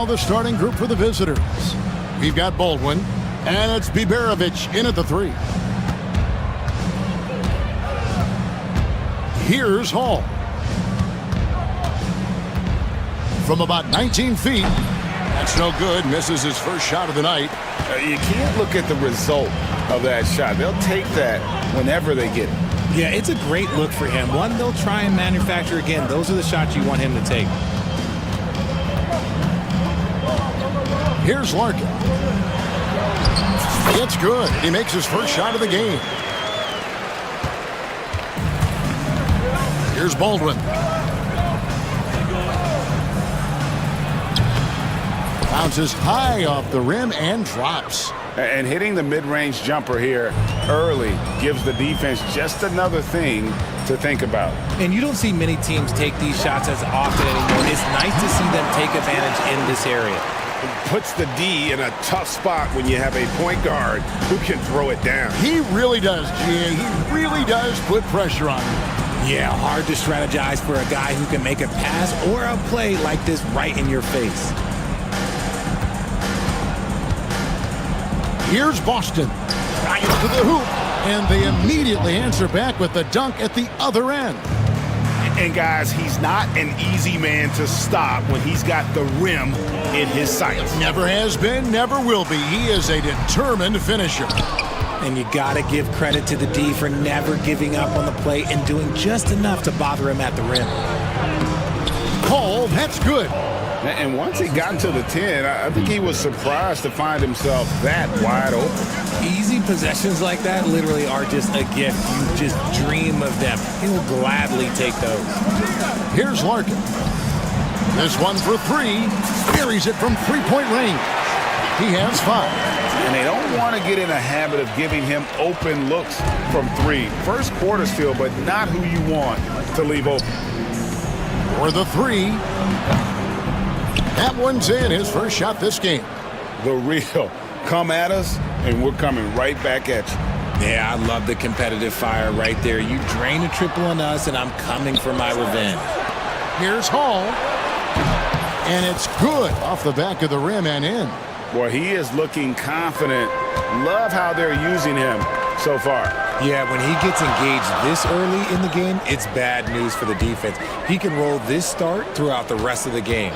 Speaker 6: Now the starting group for the visitors. We've got Baldwin, and it's Biberovich in at the 3. Here's Hall. From about 19 feet. That's no good. Misses his first shot of the night.
Speaker 9: You can't look at the result of that shot. They'll take that whenever they get it.
Speaker 12: Yeah, it's a great look for him. One they'll try and manufacture again. Those are the shots you want him to take.
Speaker 6: Here's Larkin. It's good. He makes his first shot of the game. Here's Baldwin. Bounces high off the rim and drops.
Speaker 9: And hitting the mid-range jumper here early gives the defense just another thing to think about.
Speaker 12: And you don't see many teams take these shots as often anymore. It's nice to see them take advantage in this area.
Speaker 7: It puts the D in a tough spot when you have a point guard who can throw it down.
Speaker 6: He really does, G.A. He really does put pressure on him.
Speaker 12: Yeah, hard to strategize for a guy who can make a pass or a play like this right in your face.
Speaker 6: Here's Boston. Right to the hoop. And they immediately answer back with the dunk at the other end.
Speaker 7: And guys, he's not an easy man to stop when he's got the rim in his sights.
Speaker 6: Never has been, never will be. He is a determined finisher.
Speaker 12: And you got to give credit to the D for never giving up on the play and doing just enough to bother him at the rim.
Speaker 6: Call, that's good.
Speaker 9: And once he got into the 10, I think he was surprised to find himself that wide open.
Speaker 12: Easy possessions like that literally are just a gift. You just dream of them. He will gladly take those.
Speaker 6: Here's Larkin. This one for 3. Buries it from three-point range. He has 5.
Speaker 9: And they don't want to get in a habit of giving him open looks from 3. First quarter still, but not who you want to leave open.
Speaker 6: For the 3. That one's in. His first shot this game.
Speaker 9: The real come at us, and we're coming right back at you.
Speaker 12: Yeah, I love the competitive fire right there. You drain a triple on us, and I'm coming for my revenge.
Speaker 6: Here's Hall. And it's good off the back of the rim and in.
Speaker 9: Boy, he is looking confident. Love how they're using him so far.
Speaker 12: Yeah, when he gets engaged this early in the game, it's bad news for the defense. He can roll this start throughout the rest of the game.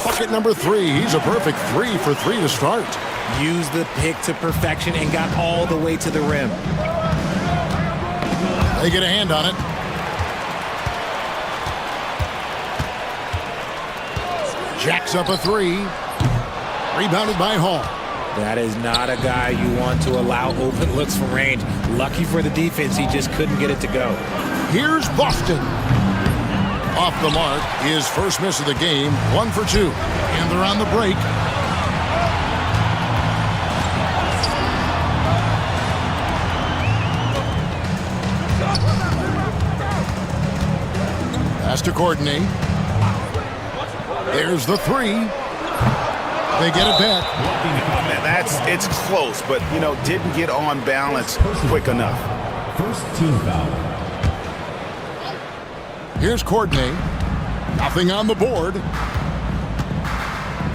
Speaker 6: Bucket number 3. He's a perfect 3 for 3 to start.
Speaker 12: Used the pick to perfection and got all the way to the rim.
Speaker 6: They get a hand on it. Jacks up a 3. Rebounded by Hall.
Speaker 12: That is not a guy you want to allow open looks from range. Lucky for the defense, he just couldn't get it to go.
Speaker 6: Here's Boston. Off the mark, his first miss of the game, 1 for 2. And they're on the break. Pass to Courtney. There's the 3. They get it back.
Speaker 7: It's close, but, didn't get on balance quick enough.
Speaker 4: First team foul.
Speaker 6: Here's Courtney. Nothing on the board.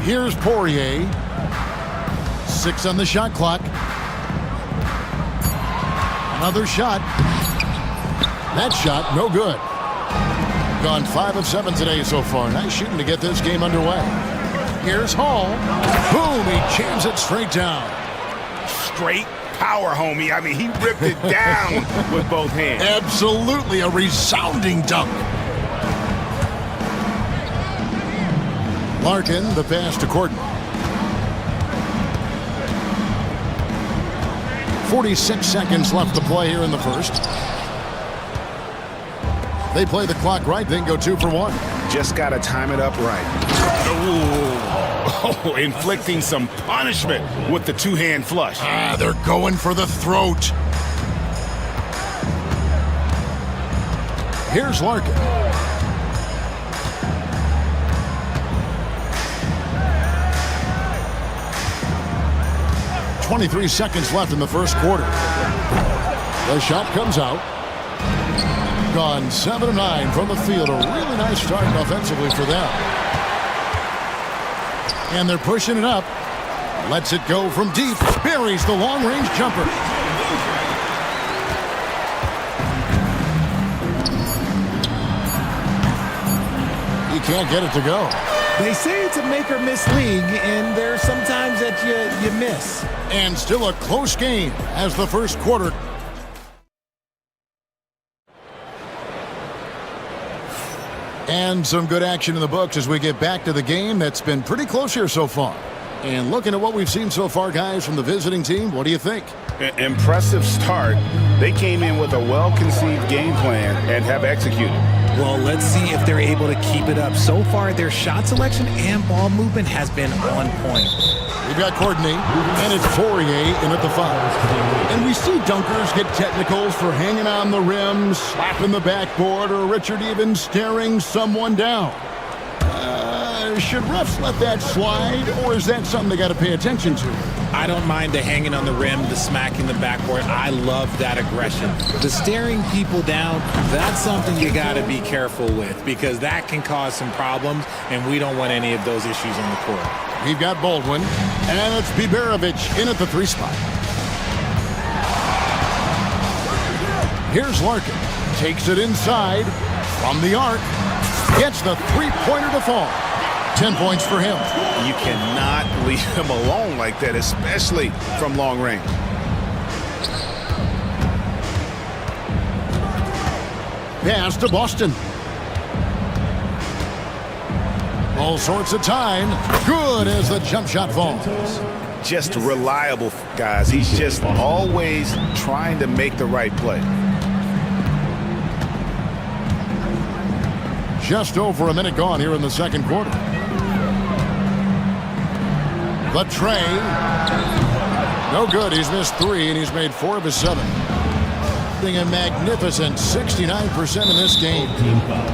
Speaker 6: Here's Poirier. 6 on the shot clock. Another shot. That shot, no good. Gone 5 of 7 today so far. Nice shooting to get this game underway. Here's Hall. Boom, he jams it straight down.
Speaker 7: Straight power, homie. I mean, he ripped it down with both hands.
Speaker 6: Absolutely a resounding dunk. Larkin, the pass to Courtney. 46 seconds left to play here in the first. They play the clock right, then go 2 for 1.
Speaker 7: Just got to time it up right. Oh, inflicting some punishment with the 2-hand flush.
Speaker 6: They're going for the throat. Here's Larkin. .23 seconds left in the first quarter. The shot comes out. gone 7 of 9 from the field. A really nice start offensively for them. And they're pushing it up. Lets it go from deep. Buries the long-range jumper. He can't get it to go.
Speaker 12: They say it's a make or miss league, and there's sometimes that you miss.
Speaker 6: And still a close game as the first quarter. And some good action in the books as we get back to the game that's been pretty close here so far. And looking at what we've seen so far, guys, from the visiting team, what do you think?
Speaker 9: Impressive start. They came in with a well-conceived game plan and have executed.
Speaker 12: Well, let's see if they're able to keep it up. So far, their shot selection and ball movement has been on point.
Speaker 6: We've got Courtney, and it's Fourier in at the 5. And we see dunkers get technicals for hanging on the rim, slapping the backboard, or Richard even staring someone down. Should refs let that slide, or is that something they got to pay attention to?
Speaker 12: I don't mind the hanging on the rim, the smacking the backboard. I love that aggression. The staring people down, that's something you got to be careful with because that can cause some problems, and we don't want any of those issues on the court.
Speaker 6: We've got Baldwin, and it's Biberovic in at the 3 spot. Here's Larkin. Takes it inside from the arc. Gets the 3-pointer to fall. 10 points for him.
Speaker 7: You cannot leave him alone like that, especially from long range.
Speaker 6: Pass to Boston. All sorts of time. Good as the jump shot falls.
Speaker 7: Just reliable, guys. He's just always trying to make the right play.
Speaker 6: Just over a minute gone here in the second quarter. The tray. No good. He's missed 3, and he's made 4 of his 7. Being a magnificent 69% in this game.
Speaker 4: Team foul.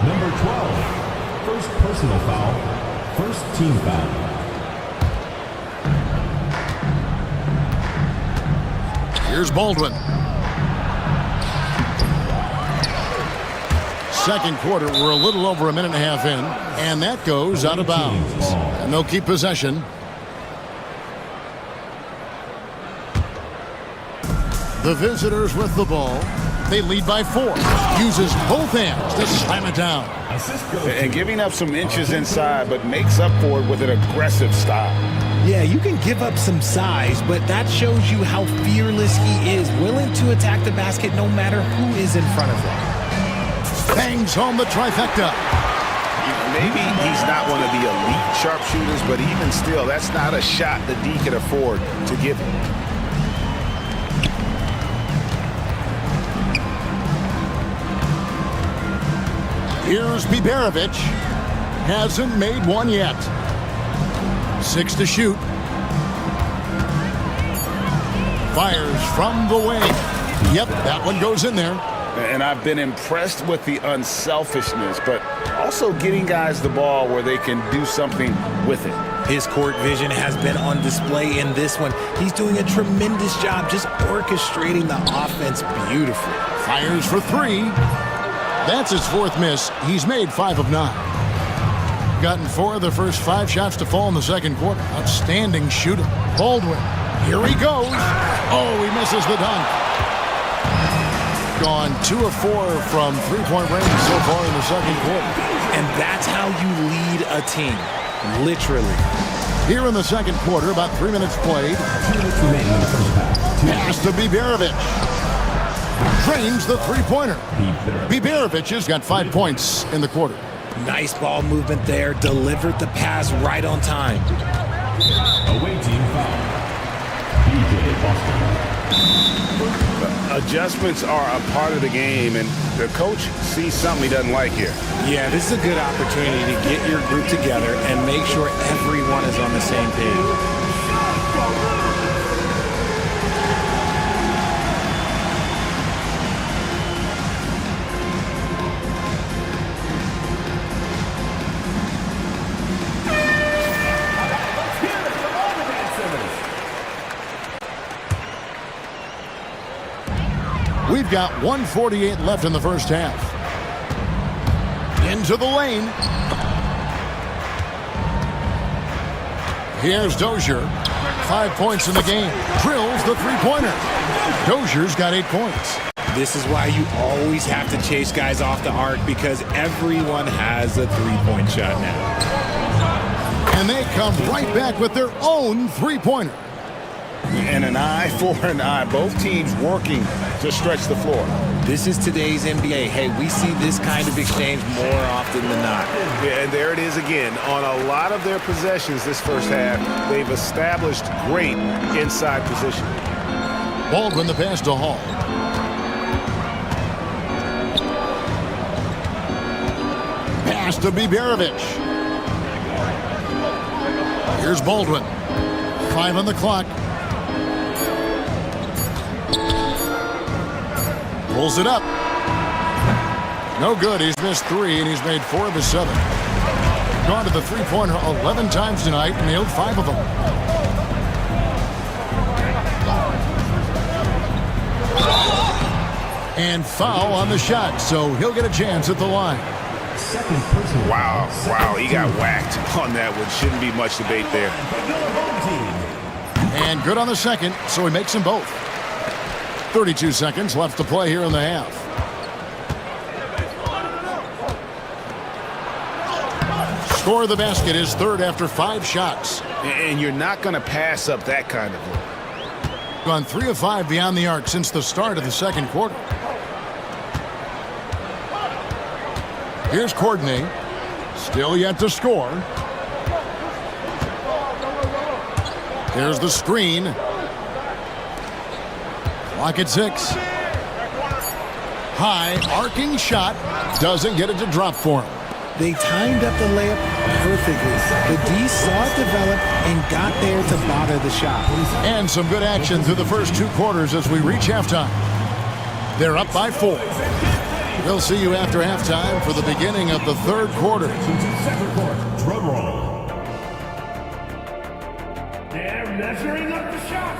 Speaker 4: Number 12. First personal foul. First team foul.
Speaker 6: Here's Baldwin. Second quarter, we're a little over a minute and a half in, and that goes out of bounds. And they'll keep possession. The visitors with the ball. They lead by 4. Uses both hands to slam it down.
Speaker 9: And giving up some inches inside, but makes up for it with an aggressive style.
Speaker 12: Yeah, you can give up some size, but that shows you how fearless he is, willing to attack the basket no matter who is in front of him.
Speaker 6: Bangs home the trifecta.
Speaker 7: Maybe he's not one of the elite sharpshooters, but even still, that's not a shot that D can afford to give him.
Speaker 6: Here's Biberovic. Hasn't made one yet. 6 to shoot. Fires from the wing. Yep, that one goes in there.
Speaker 9: And I've been impressed with the unselfishness, but also getting guys the ball where they can do something with it.
Speaker 12: His court vision has been on display in this one. He's doing a tremendous job just orchestrating the offense beautifully.
Speaker 6: Fires for 3. That's his 4th miss. He's made 5 of 9. Gotten 4 of the first 5 shots to fall in the second quarter. Outstanding shooting. Baldwin. Here he goes. Oh, he misses the dunk. Gone 2 of 4 from 3-point range so far in the second quarter.
Speaker 12: And that's how you lead a team. Literally.
Speaker 6: Here in the second quarter, about 3 minutes played.
Speaker 4: 2 minutes remaining in the first half.
Speaker 6: Pass to Biberovic. Drains the 3-pointer. Biberovic has got 5 points in the quarter.
Speaker 12: Nice ball movement there. Delivered the pass right on time.
Speaker 4: Away team foul. BJ Boston.
Speaker 9: Adjustments are a part of the game, and the coach sees something he doesn't like here.
Speaker 12: Yeah, this is a good opportunity to get your group together and make sure everyone is on the same page.
Speaker 6: We've We've got 1:48 left in the first half. Into the lane. Here's Dozier. 5 points in the game. Drills the three-pointer. Dozier's got 8 points.
Speaker 12: This is why you always have to chase guys off the arc, because everyone has a three-point shot now.
Speaker 6: And they come right back with their own three-pointer.
Speaker 9: And an eye for an eye. Both teams working to stretch the floor.
Speaker 12: This is today's NBA. Hey, we see this kind of exchange more often than not.
Speaker 7: Yeah, and there it is again. On a lot of their possessions this first half, they've established great inside position.
Speaker 6: Baldwin the pass to Hall. Pass to Biberovich. Here's Baldwin. 5 on the clock. Pulls it up. No good. He's missed 3, and he's made 4 of his 7. Gone to the three-pointer 11 times tonight, and nailed 5 of them. And foul on the shot, so he'll get a chance at the line.
Speaker 7: Wow, he got whacked on that one. Shouldn't be much debate there.
Speaker 6: And good on the second, so he makes them both. 32 seconds left to play here in the half. Score of the basket is third after 5 shots.
Speaker 7: And you're not going to pass up that kind of look.
Speaker 6: Gone 3 of 5 beyond the arc since the start of the second quarter. Here's Courtney. Still yet to score. There's the screen. Clock at 6. High arcing shot. Doesn't get it to drop for him.
Speaker 12: They timed up the layup perfectly. The D saw it develop and got there to bother the shot.
Speaker 6: And some good action through the first 2 quarters as we reach halftime. They're up by 4. We'll see you after halftime for the beginning of the third quarter.
Speaker 4: Drum roll. They're measuring up the shot.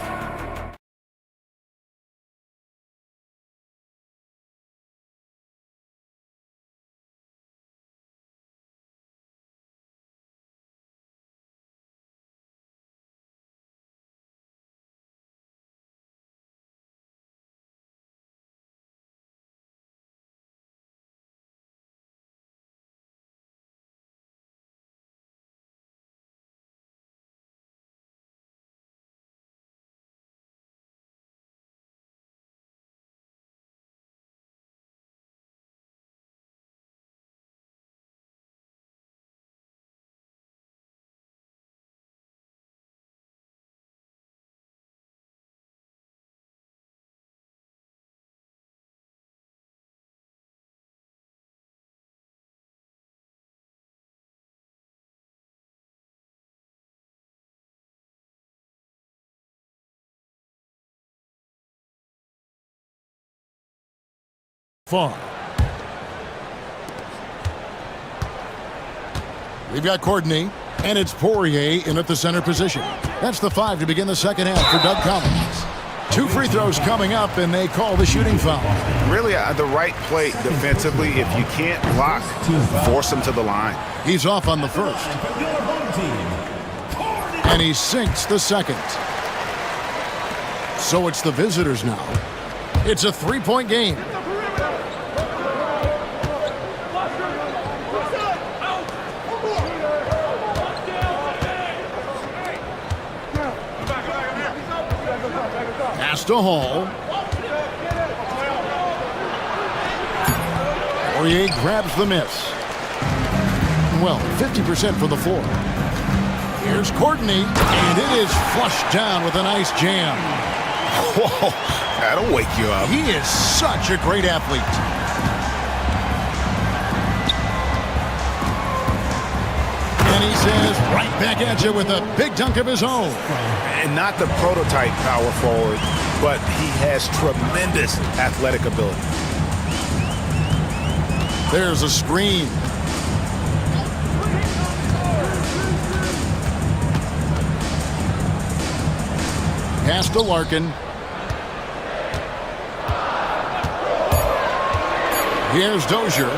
Speaker 6: Far. We've got Courtney, and it's Poirier in at the center position. That's the 5 to begin the second half for Doug Collins. 2 free throws coming up, and they call the shooting foul.
Speaker 7: Really the right play defensively. If you can't block, force him to the line.
Speaker 6: He's off on the first. And he sinks the second. So it's the visitors now. It's a 3-point game. Pass to Hall. Poirier grabs the miss. Well, 50% from the floor. Here's Courtney, and it is flushed down with a nice jam.
Speaker 7: Whoa, that'll wake you up.
Speaker 6: He is such a great athlete. And he says, right back at you with a big dunk of his own.
Speaker 7: And not the prototype power forward, but he has tremendous athletic ability.
Speaker 6: There's a screen. Pass to Larkin. Here's Dozier.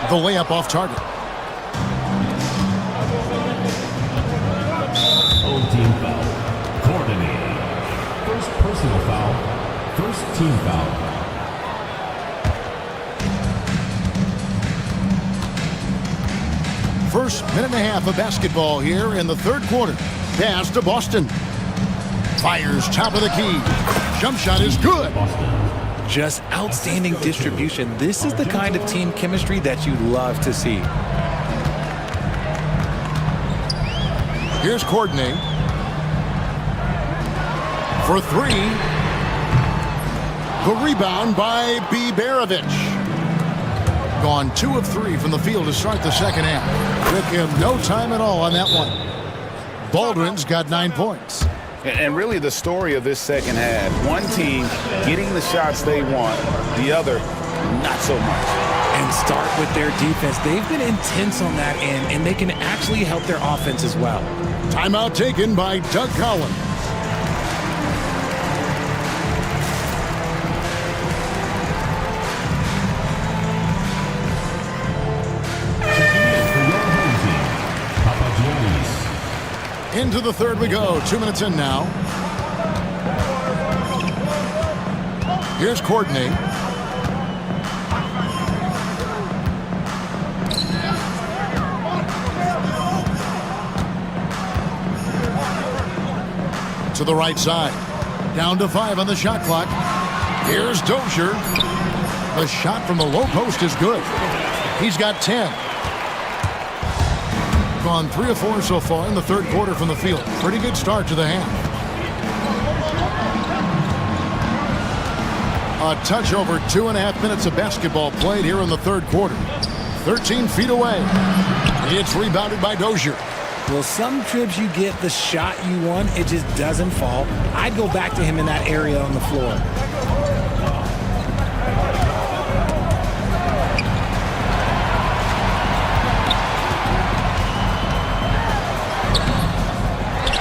Speaker 6: The layup off target.
Speaker 4: Home team foul. Coordinating. First personal foul. First team foul.
Speaker 6: First minute and a half of basketball here in the third quarter. Pass to Boston. Fires top of the key. Jump shot is good.
Speaker 12: Just outstanding distribution. This is the kind of team chemistry that you love to see.
Speaker 6: Here's Courtney. For three. The rebound by Biberovic. Gone 2 of 3 from the field to start the second half. Took him no time at all on that one. Baldwin's got 9 points.
Speaker 9: And really the story of this second half, one team getting the shots they want, the other not so much.
Speaker 12: And start with their defense. They've been intense on that end, and they can actually help their offense as well.
Speaker 6: Timeout taken by Doug Collins. Into the third we go. 2 minutes in now. Here's Courtney. To the right side. Down to 5 on the shot clock. Here's Dozier. The shot from the low post is good. He's got 10. Gone 3 of 4 so far in the third quarter from the field. Pretty good start to the half. A touch over 2.5 minutes of basketball played here in the third quarter. 13 feet away. It's rebounded by Dozier.
Speaker 12: Well, some trips you get the shot you want, it just doesn't fall. I'd go back to him in that area on the floor.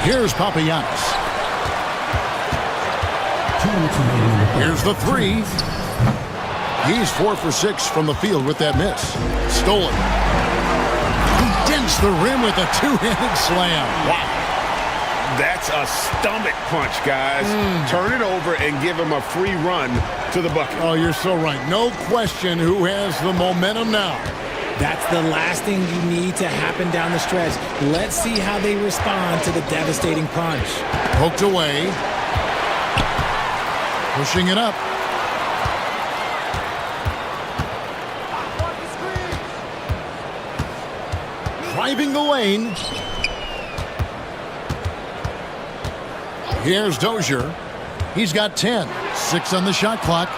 Speaker 6: Here's Papagiannis. Here's the three. He's 4 for 6 from the field with that miss. Stolen. He dents the rim with a two-handed slam.
Speaker 7: Wow. That's a stomach punch, guys. Turn it over and give him a free run to the bucket.
Speaker 6: Oh, you're so right. No question who has the momentum now.
Speaker 12: That's the last thing you need to happen down the stretch. Let's see how they respond to the devastating punch.
Speaker 6: Poked away. Pushing it up. Driving the lane. Here's Dozier. He's got 10. 6 on the shot clock.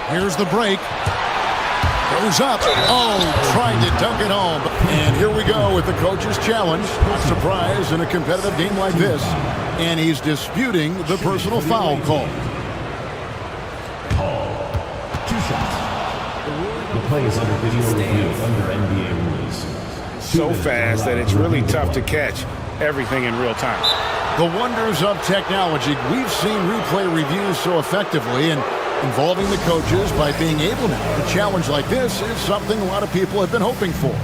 Speaker 6: Here's the break. Goes up. Oh, trying to dunk it home. And here we go with the coach's challenge. Not surprised in a competitive game like this. And he's disputing the personal foul call.
Speaker 4: Two shots. The play is under video review under NBA rules.
Speaker 7: So fast that it's really tough to catch everything in real time.
Speaker 6: The wonders of technology. We've seen replay reviews so effectively, and involving the coaches by being able now to challenge like this is something a lot of people have been hoping for.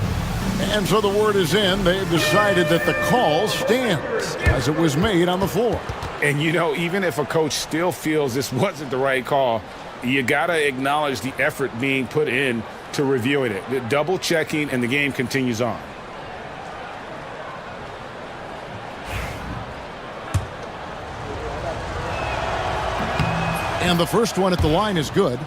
Speaker 6: And so the word is in. They've decided that the call stands as it was made on the floor.
Speaker 7: And, you know, even if a coach still feels this wasn't the right call, you got to acknowledge the effort being put in to reviewing it. The double checking, and the game continues on.
Speaker 6: And the first one at the line is good.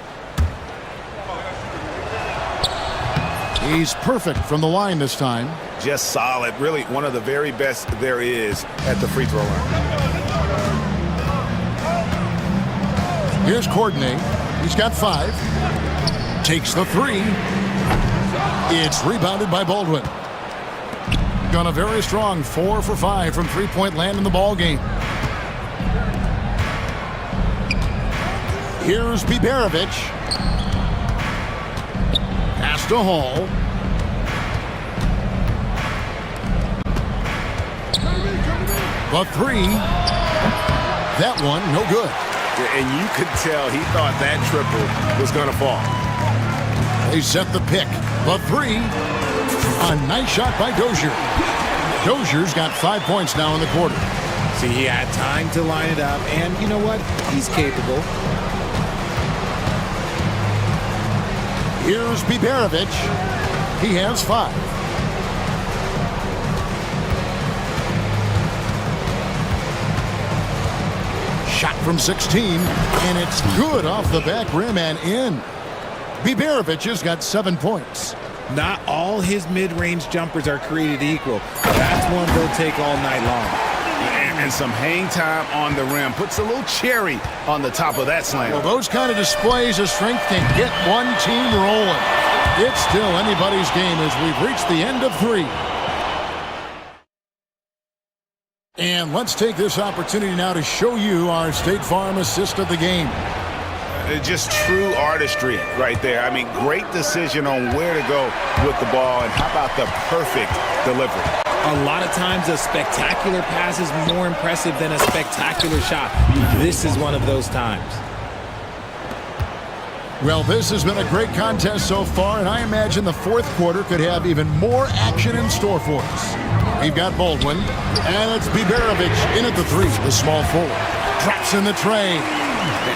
Speaker 6: He's perfect from the line this time.
Speaker 7: Just solid. Really one of the very best there is at the free throw line.
Speaker 6: Here's Courtney. He's got 5. Takes the 3. It's rebounded by Baldwin. Gone a very strong 4 for 5 from three-point land in the ball game. Here's Biberovic. Pass to Hall. The 3. That one, no good.
Speaker 7: And you could tell he thought that triple was going to fall.
Speaker 6: They set the pick. The three. A nice shot by Dozier. Dozier's got 5 points now in the quarter.
Speaker 12: See, he had time to line it up, and you know what? He's capable.
Speaker 6: Here's Biberovic. He has 5. Shot from 16, and it's good off the back rim and in. Biberovic has got 7 points.
Speaker 12: Not all his mid-range jumpers are created equal. That's one they'll take all night long.
Speaker 7: And some hang time on the rim. Puts a little cherry on the top of that slam.
Speaker 6: Well, those kind of displays of strength can get one team rolling. It's still anybody's game as we've reached the end of 3. And let's take this opportunity now to show you our State Farm assist of the game.
Speaker 7: Just true artistry right there. I mean, great decision on where to go with the ball, and how about the perfect delivery?
Speaker 12: A lot of times a spectacular pass is more impressive than a spectacular shot. This is one of those times.
Speaker 6: Well, this has been a great contest so far, and I imagine the fourth quarter could have even more action in store for us. We've got Baldwin, and it's Biberovic in at the 3, the small forward. Drops in the tray.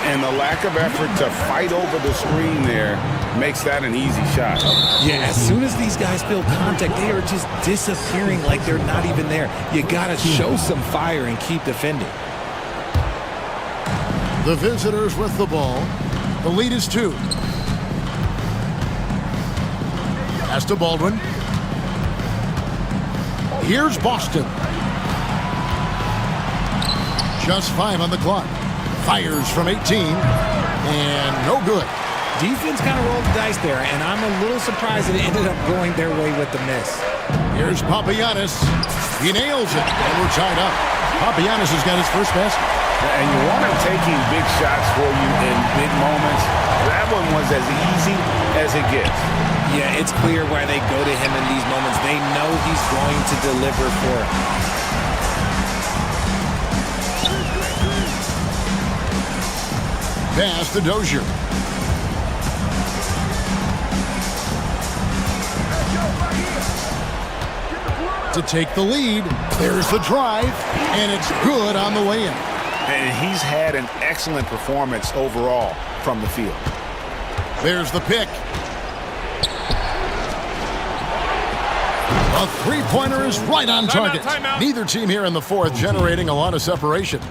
Speaker 7: And the lack of effort to fight over the screen there makes that an easy shot.
Speaker 12: Yeah, as soon as these guys feel contact, they are just disappearing like they're not even there. You got to show some fire and keep defending.
Speaker 6: The visitors with the ball. The lead is 2. Pass to Baldwin. Here's Boston. Just 5 on the clock. Fires from 18, and no good.
Speaker 12: Defense kind of rolled the dice there, and I'm a little surprised that it ended up going their way with the miss.
Speaker 6: Here's Papagiannis. He nails it, and we're tied up. Papagiannis has got his first basket.
Speaker 7: And you want him taking big shots for you in big moments. That one was as easy as it gets.
Speaker 12: Yeah, it's clear why they go to him in these moments. They know he's going to deliver for them.
Speaker 6: Pass to Dozier. To take the lead, there's the drive, and it's good on the way in.
Speaker 7: And he's had an excellent performance overall from the field.
Speaker 6: There's the pick. A three-pointer is right on target. Neither team here in the fourth generating a lot of separation.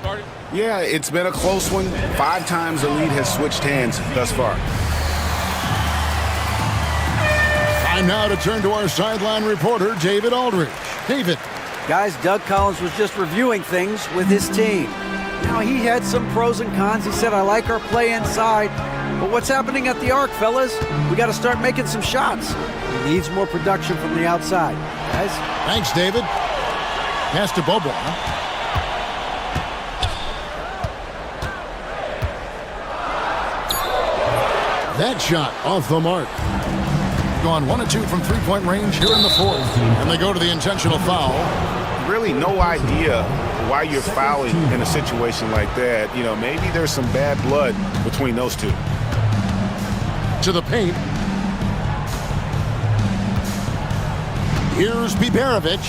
Speaker 7: Yeah, it's been a close one. 5 times the lead has switched hands thus far.
Speaker 6: Time now to turn to our sideline reporter, David Aldridge. David.
Speaker 10: Guys, Doug Collins was just reviewing things with his team. Now, he had some pros and cons. He said, I like our play inside. But what's happening at the arc, fellas? We got to start making some shots. He needs more production from the outside. Guys?
Speaker 6: Thanks, David. Pass to Bobo. That shot off the mark. Gone 1 of 2 from three-point range here in the fourth. And they go to the intentional foul.
Speaker 7: Really no idea why you're fouling in a situation like that. You know, maybe there's some bad blood between those two.
Speaker 6: To the paint. Here's Biberovic.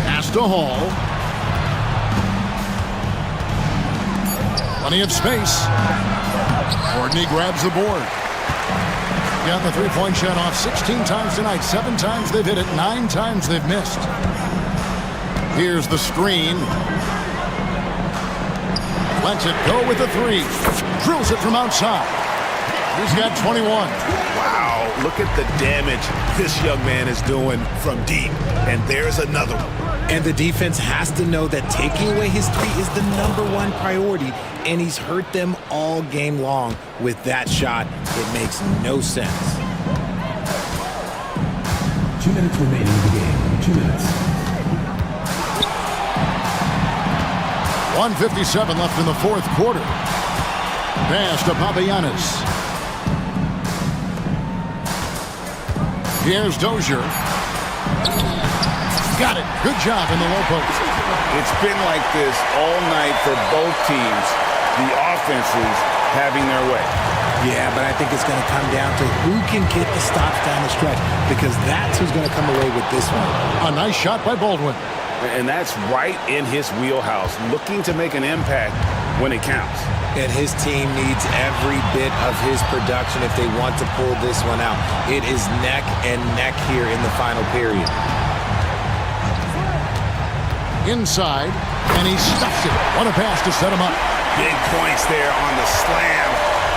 Speaker 6: Pass to Hall. Plenty of space. Courtney grabs the board. Got the three-point shot off 16 times tonight. 7 times they've hit it. 9 times they've missed. Here's the screen. Lets it go with the 3. Drills it from outside. He's got 21.
Speaker 7: Wow, look at the damage this young man is doing from deep. And there's another one.
Speaker 12: And the defense has to know that taking away his 3 is the #1 priority, and he's hurt them all game long with that shot. It makes no sense.
Speaker 4: 2 minutes remaining in the game. 2 minutes.
Speaker 6: 1:57 left in the fourth quarter. Pass to Papagiannis. Here's Dozier. Got it. Good job in the low post.
Speaker 7: It's been like this all night for both teams. The offenses
Speaker 9: having their way.
Speaker 12: Yeah, but I think it's going to come down to who can get the stops down the stretch, because that's who's going to come away with this one.
Speaker 6: A nice shot by Baldwin.
Speaker 9: And that's right in his wheelhouse, looking to make an impact when it counts.
Speaker 12: And his team needs every bit of his production if they want to pull this one out. It is neck and neck here in the final period.
Speaker 6: Inside, and he stuffs it. What a pass to set him up.
Speaker 7: Big points there on the slam.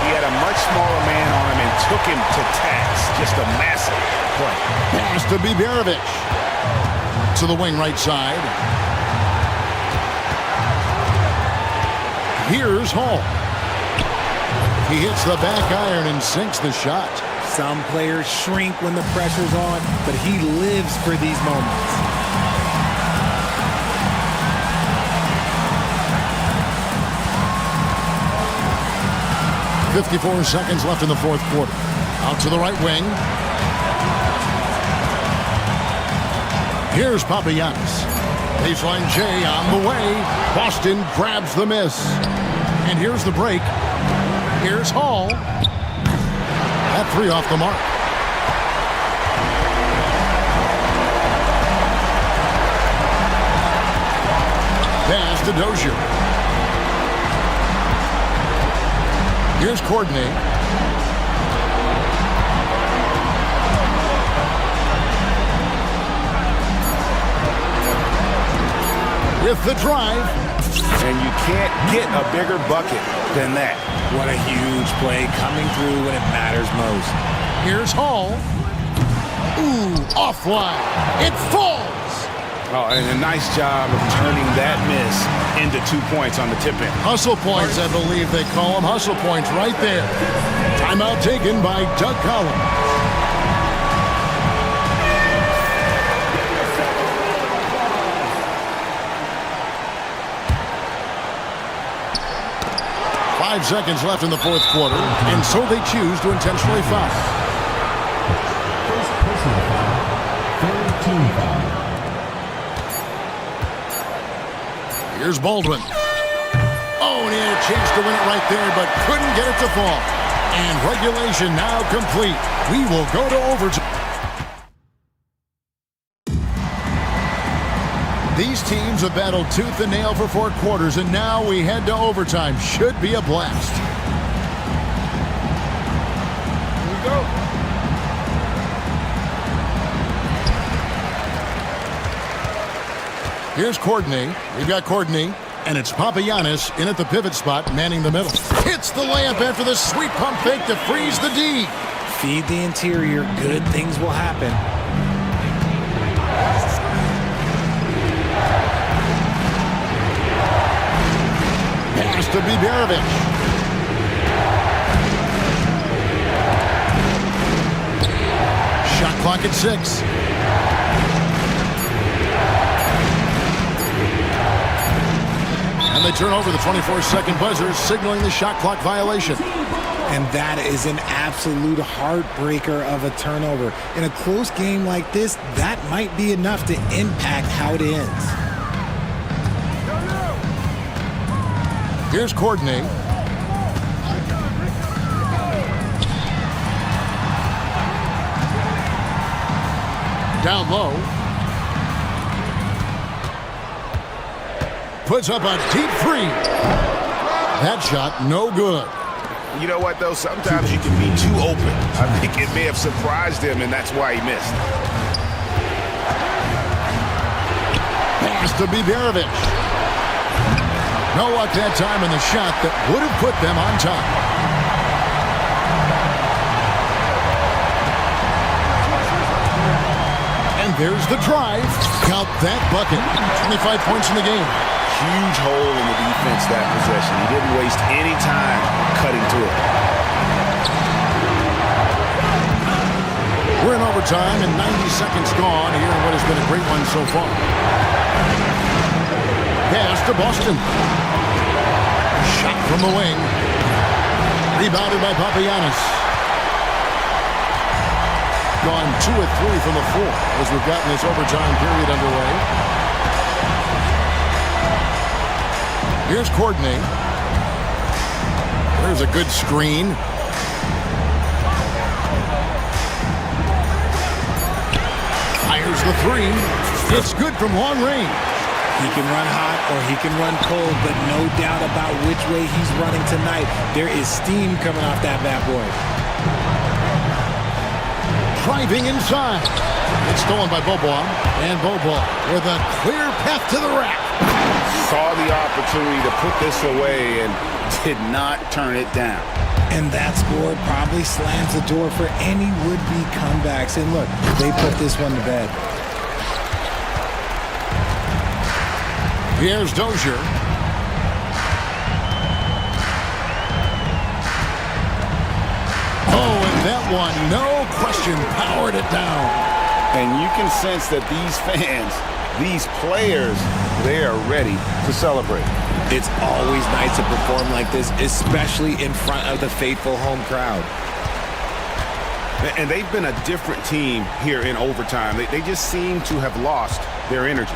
Speaker 7: He had a much smaller man on him and took him to task. Just a massive play.
Speaker 6: Pass to Biberovic. To the wing right side. Here's Hall. He hits the back iron and sinks the shot.
Speaker 12: Some players shrink when the pressure's on, but he lives for these moments.
Speaker 6: .54 seconds left in the fourth quarter. Out to the right wing. Here's Papagiannis. Baseline J on the way. Boston grabs the miss. And here's the break. Here's Hall. At 3 off the mark. Pass to Dozier. Here's Courtney. With the drive.
Speaker 7: And you can't get a bigger bucket than that.
Speaker 12: What a huge play coming through when it matters most.
Speaker 6: Here's Hall. Ooh, offline. It falls.
Speaker 7: Oh, and a nice job of turning that miss into 2 points on the tip in.
Speaker 6: Hustle points, I believe they call them. Hustle points right there. Timeout taken by Doug Collins. Five seconds left in the fourth quarter, and so they choose to intentionally foul.
Speaker 4: First personal foul, third team foul.
Speaker 6: Here's Baldwin. Oh, and he had a chance to win it right there, but couldn't get it to fall. And regulation now complete. We will go to overtime. These teams have battled tooth and nail for 4 quarters, and now we head to overtime. Should be a blast. Here we go. Here's Courtney. We've got Courtney, and it's Papagiannis in at the pivot spot, manning the middle. Hits the layup after the sweet pump fake to freeze the D.
Speaker 12: Feed the interior, good things will happen.
Speaker 6: Pass to Biberovic. Shot clock at 6. And they turn over the 24-second buzzer, signaling the shot clock violation.
Speaker 12: And that is an absolute heartbreaker of a turnover. In a close game like this, that might be enough to impact how it ends.
Speaker 6: Here's Courtney. Down low. Puts up a deep three. That shot, no good.
Speaker 7: You know what, though? Sometimes you can be too open. I think it may have surprised him, and that's why he missed.
Speaker 6: Pass to Biberovic. No luck that time in the shot that would have put them on top. And there's the drive. Count that bucket. 25 points in the game.
Speaker 7: Huge hole in the defense that possession. He didn't waste any time cutting to it.
Speaker 6: We're in overtime and 90 seconds gone here in what has been a great one so far. Pass to Boston. Shot from the wing. Rebounded by Papagiannis. Gone 2 of 3 from the floor as we've gotten this overtime period underway. Here's Courtney. There's a good screen. Fires the three. It's good from long range.
Speaker 12: He can run hot or he can run cold, but no doubt about which way he's running tonight. There is steam coming off that bad boy.
Speaker 6: Driving inside. It's stolen by Bobois. And Bobois with a clear path to the rack.
Speaker 9: Saw the opportunity to put this away and did not turn it down.
Speaker 12: And that score probably slams the door for any would-be comebacks. And look, they put this one to bed.
Speaker 6: Here's Dozier. Oh, and that one, no question, powered it down.
Speaker 9: And you can sense that these fans, these players, they are ready to celebrate.
Speaker 12: It's always nice to perform like this, especially in front of the faithful home crowd.
Speaker 7: And they've been a different team here in overtime. They just seem to have lost their energy.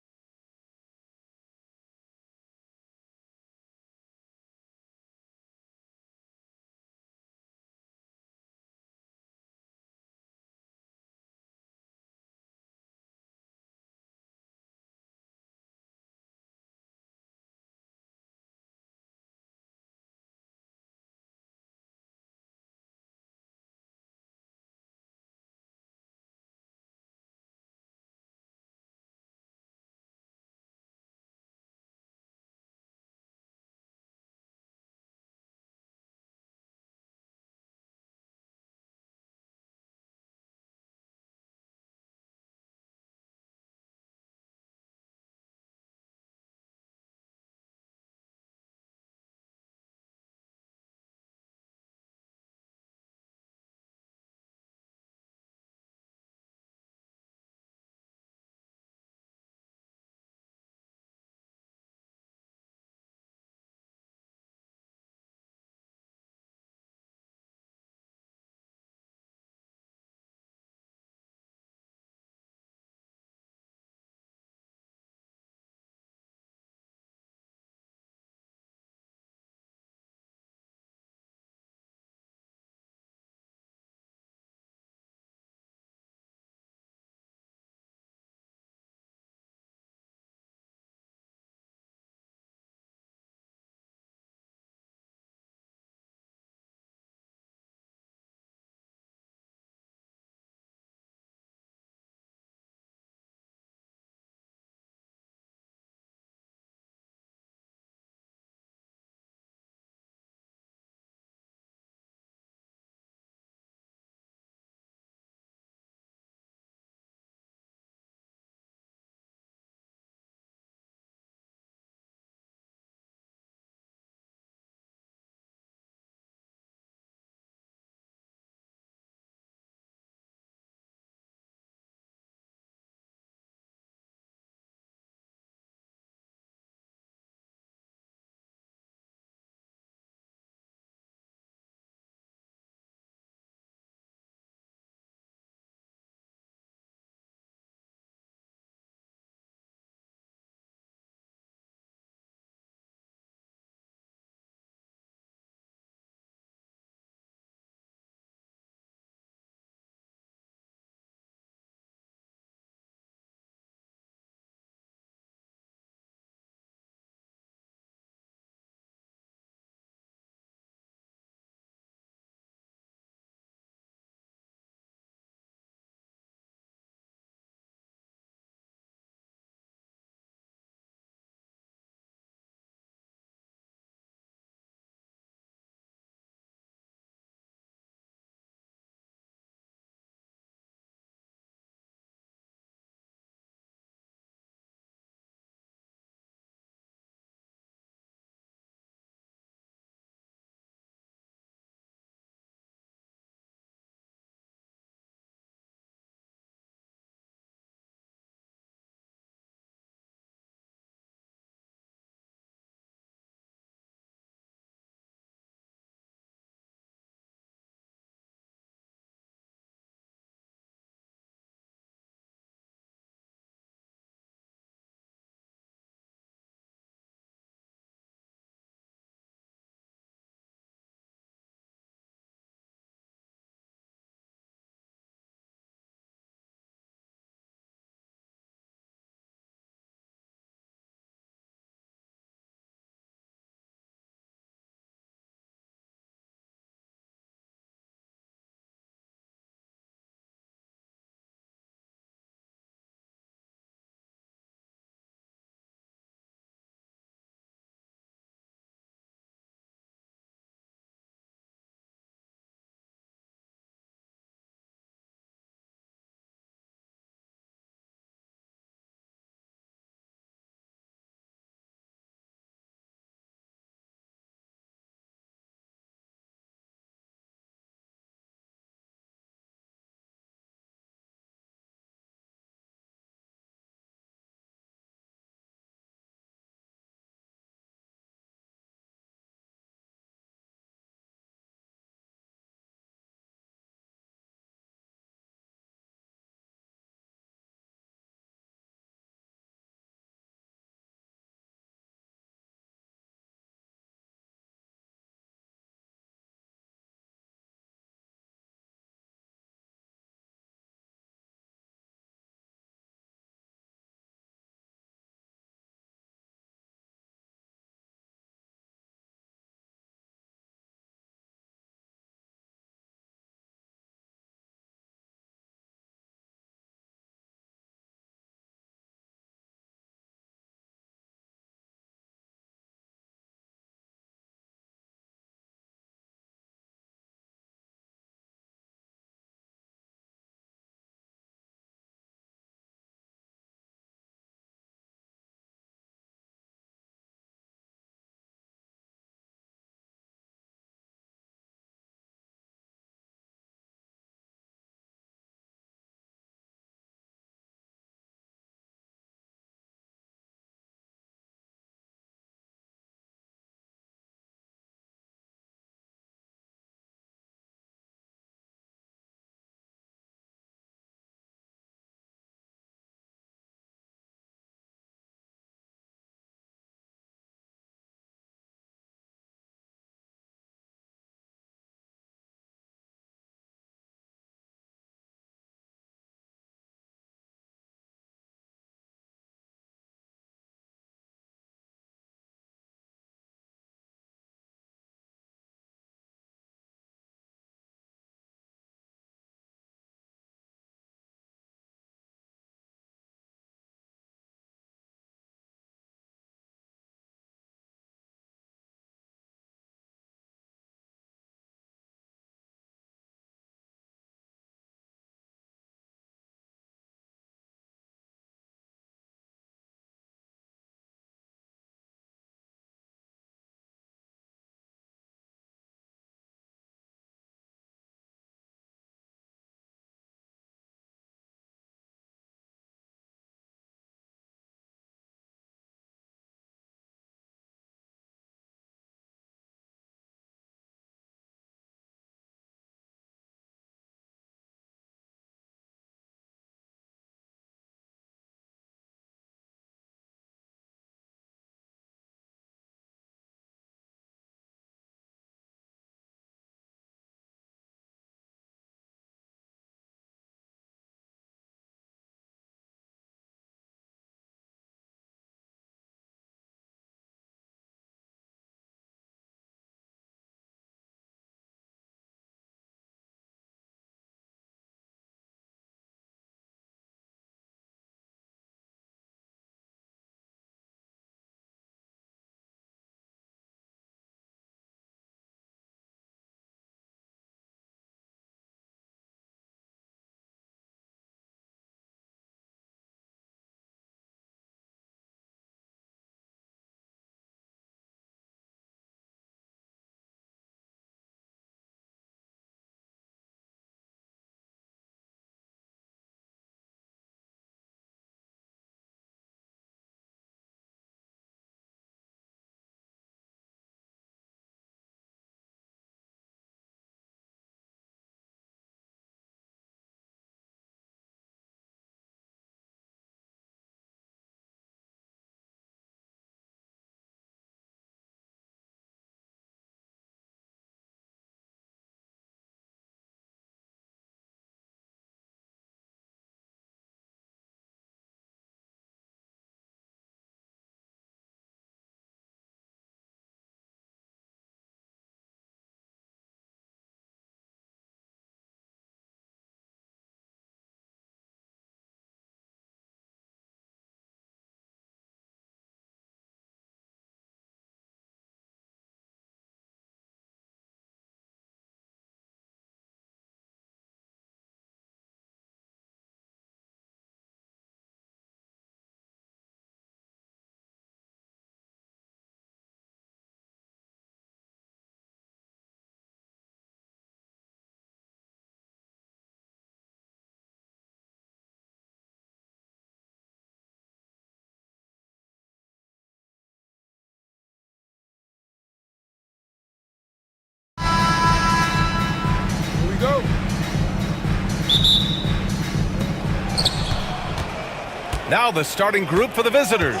Speaker 1: Now the starting group for the visitors.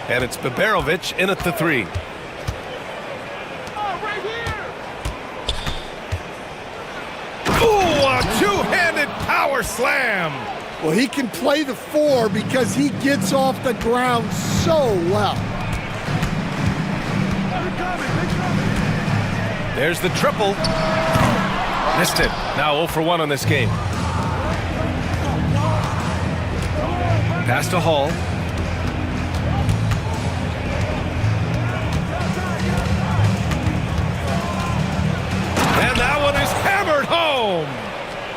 Speaker 1: And it's Biberovic in at the 3. Ooh, a two-handed power slam.
Speaker 13: Well, he can play the 4 because he gets off the ground so well.
Speaker 1: There's the triple. Missed it. Now 0 for 1 on this game. Pass to Hall. And that one is hammered home.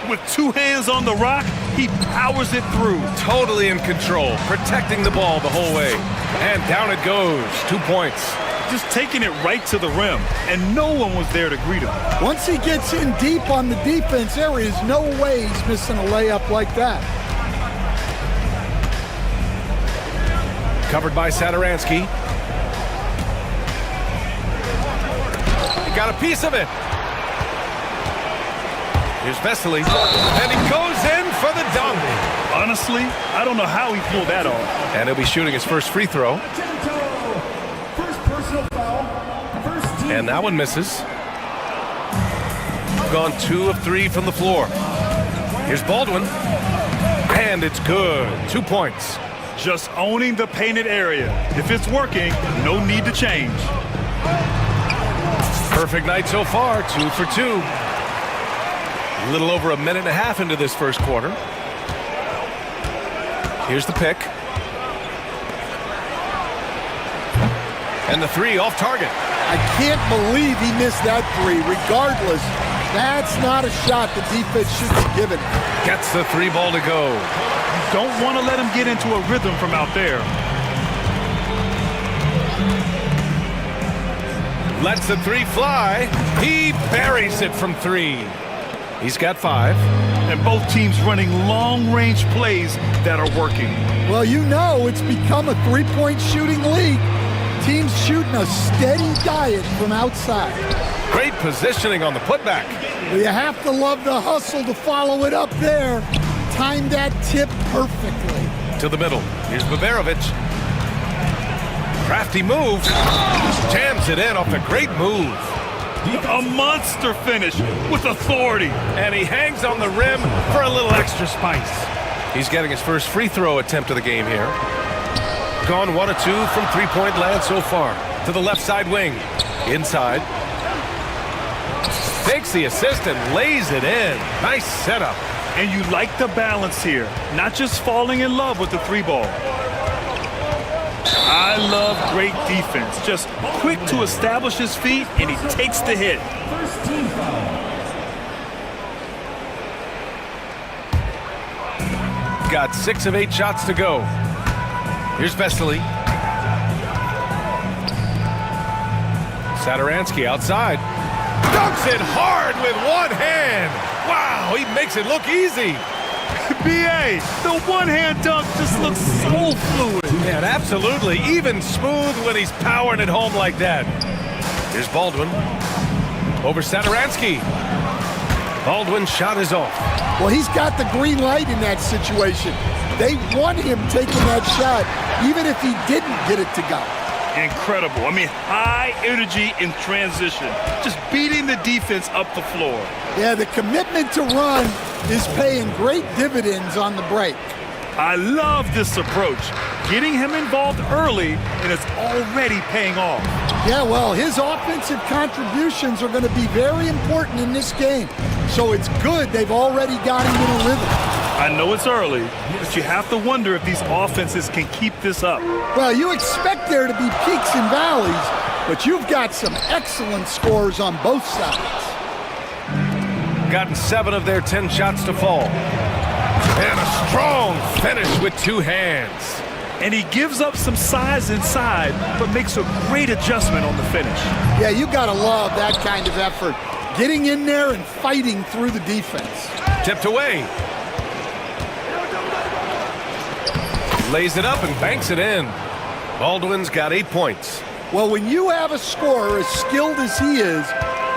Speaker 3: With 2 hands on the rock, he powers it through.
Speaker 1: Totally in control, protecting the ball the whole way. And down it goes. 2 points.
Speaker 3: Just taking it right to the rim, and no one was there to greet him.
Speaker 13: Once he gets in deep on the defense, there is no way he's missing a layup like that.
Speaker 1: Covered by Saturansky. He got a piece of it. Here's Vesely, and he goes in for the dunk.
Speaker 3: Honestly, I don't know how he pulled that off.
Speaker 1: And he'll be shooting his first free throw. And that one misses. Gone 2 of 3 from the floor. Here's Baldwin. And it's good. 2 points.
Speaker 3: Just owning the painted area. If it's working, no need to change.
Speaker 1: Perfect night so far. 2 for 2. A little over a minute and a half into this first quarter. Here's the pick. And the 3 off target.
Speaker 13: I can't believe he missed that 3. Regardless, that's not a shot the defense should be given.
Speaker 1: Gets the 3 ball to go.
Speaker 3: You don't want to let him get into a rhythm from out there.
Speaker 1: Lets the 3 fly. He buries it from 3. He's got 5.
Speaker 3: And both teams running long-range plays that are working.
Speaker 13: Well, you know it's become a 3-point shooting league. Teams shooting a steady diet from outside.
Speaker 1: Great positioning on the putback.
Speaker 13: Well, you have to love the hustle to follow it up there. Timed that tip perfectly.
Speaker 1: To the middle. Here's Biberovic. Crafty move. Jams it in off a great move.
Speaker 3: A monster finish with authority.
Speaker 1: And he hangs on the rim for a little extra spice. He's getting his first free throw attempt of the game here. Gone 1 of 2 from 3-point land so far. To the left side wing. Inside. Takes the assist and lays it in. Nice setup.
Speaker 3: And you like the balance here. Not just falling in love with the 3 ball. I love great defense. Just quick to establish his feet, and he takes the hit.
Speaker 4: First team foul.
Speaker 1: Got 6 of 8 shots to go. Here's Vesely. Saturansky outside. Dunks it hard with one hand. Wow, he makes it look easy.
Speaker 3: B.A., the one-hand dunk just looks so fluid.
Speaker 1: Yeah, absolutely. Even smooth when he's powering it home like that. Here's Baldwin. Over Saturansky. Baldwin's shot is off.
Speaker 13: Well, he's got the green light in that situation. They want him taking that shot, even if he didn't get it to go.
Speaker 3: Incredible. I mean, high energy in transition. Just beating the defense up the floor.
Speaker 13: Yeah, the commitment to run is paying great dividends on the break.
Speaker 3: I love this approach. Getting him involved early, and it's already paying off.
Speaker 13: Yeah, well, his offensive contributions are going to be very important in this game. So it's good they've already got him in a rhythm.
Speaker 3: I know it's early, but you have to wonder if these offenses can keep this up.
Speaker 13: Well, you expect there to be peaks and valleys, but you've got some excellent scores on both sides.
Speaker 1: Gotten 7 of their 10 shots to fall. And a strong finish with 2 hands.
Speaker 3: And he gives up some size inside, but makes a great adjustment on the finish.
Speaker 13: Yeah, you got to love that kind of effort. Getting in there and fighting through the defense.
Speaker 1: Tipped away. Lays it up and banks it in. Baldwin's got 8 points.
Speaker 13: Well, when you have a scorer as skilled as he is,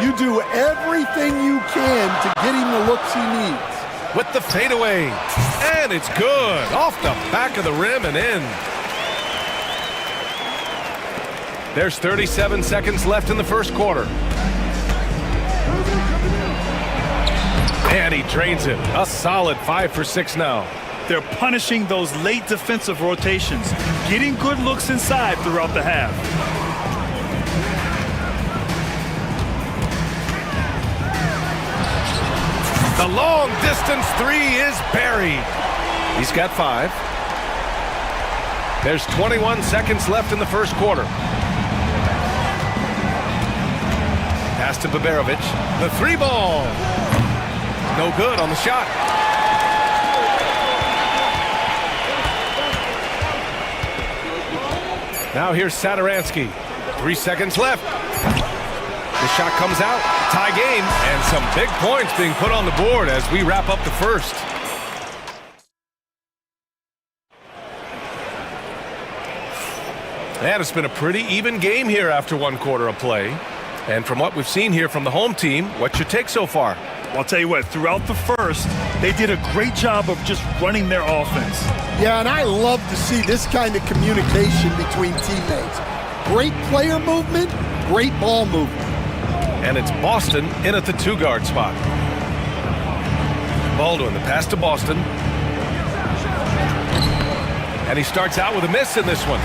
Speaker 13: you do everything you can to get him the looks he needs.
Speaker 1: with the fadeaway. And it's good. Off the back of the rim and in. There's 37 seconds left in the first quarter. And he drains it. A solid 5 for 6 now.
Speaker 3: They're punishing those late defensive rotations, getting good looks inside throughout the half.
Speaker 1: The long distance three is buried. He's got 5. There's 21 seconds left in the first quarter. Pass to Baberovic. The 3 ball. No good on the shot. Now here's Sadaransky. 3 seconds left. The shot comes out. Tie game. And some big points being put on the board as we wrap up the first. And it's been a pretty even game here after 1 quarter of play. And from what we've seen here from the home team, what's your take so far?
Speaker 3: I'll tell you what, throughout the first, they did a great job of just running their offense.
Speaker 13: Yeah, and I love to see this kind of communication between teammates. Great player movement, great ball movement.
Speaker 1: And it's Boston in at the 2-guard spot. Baldwin, the pass to Boston. And he starts out with a miss in this one.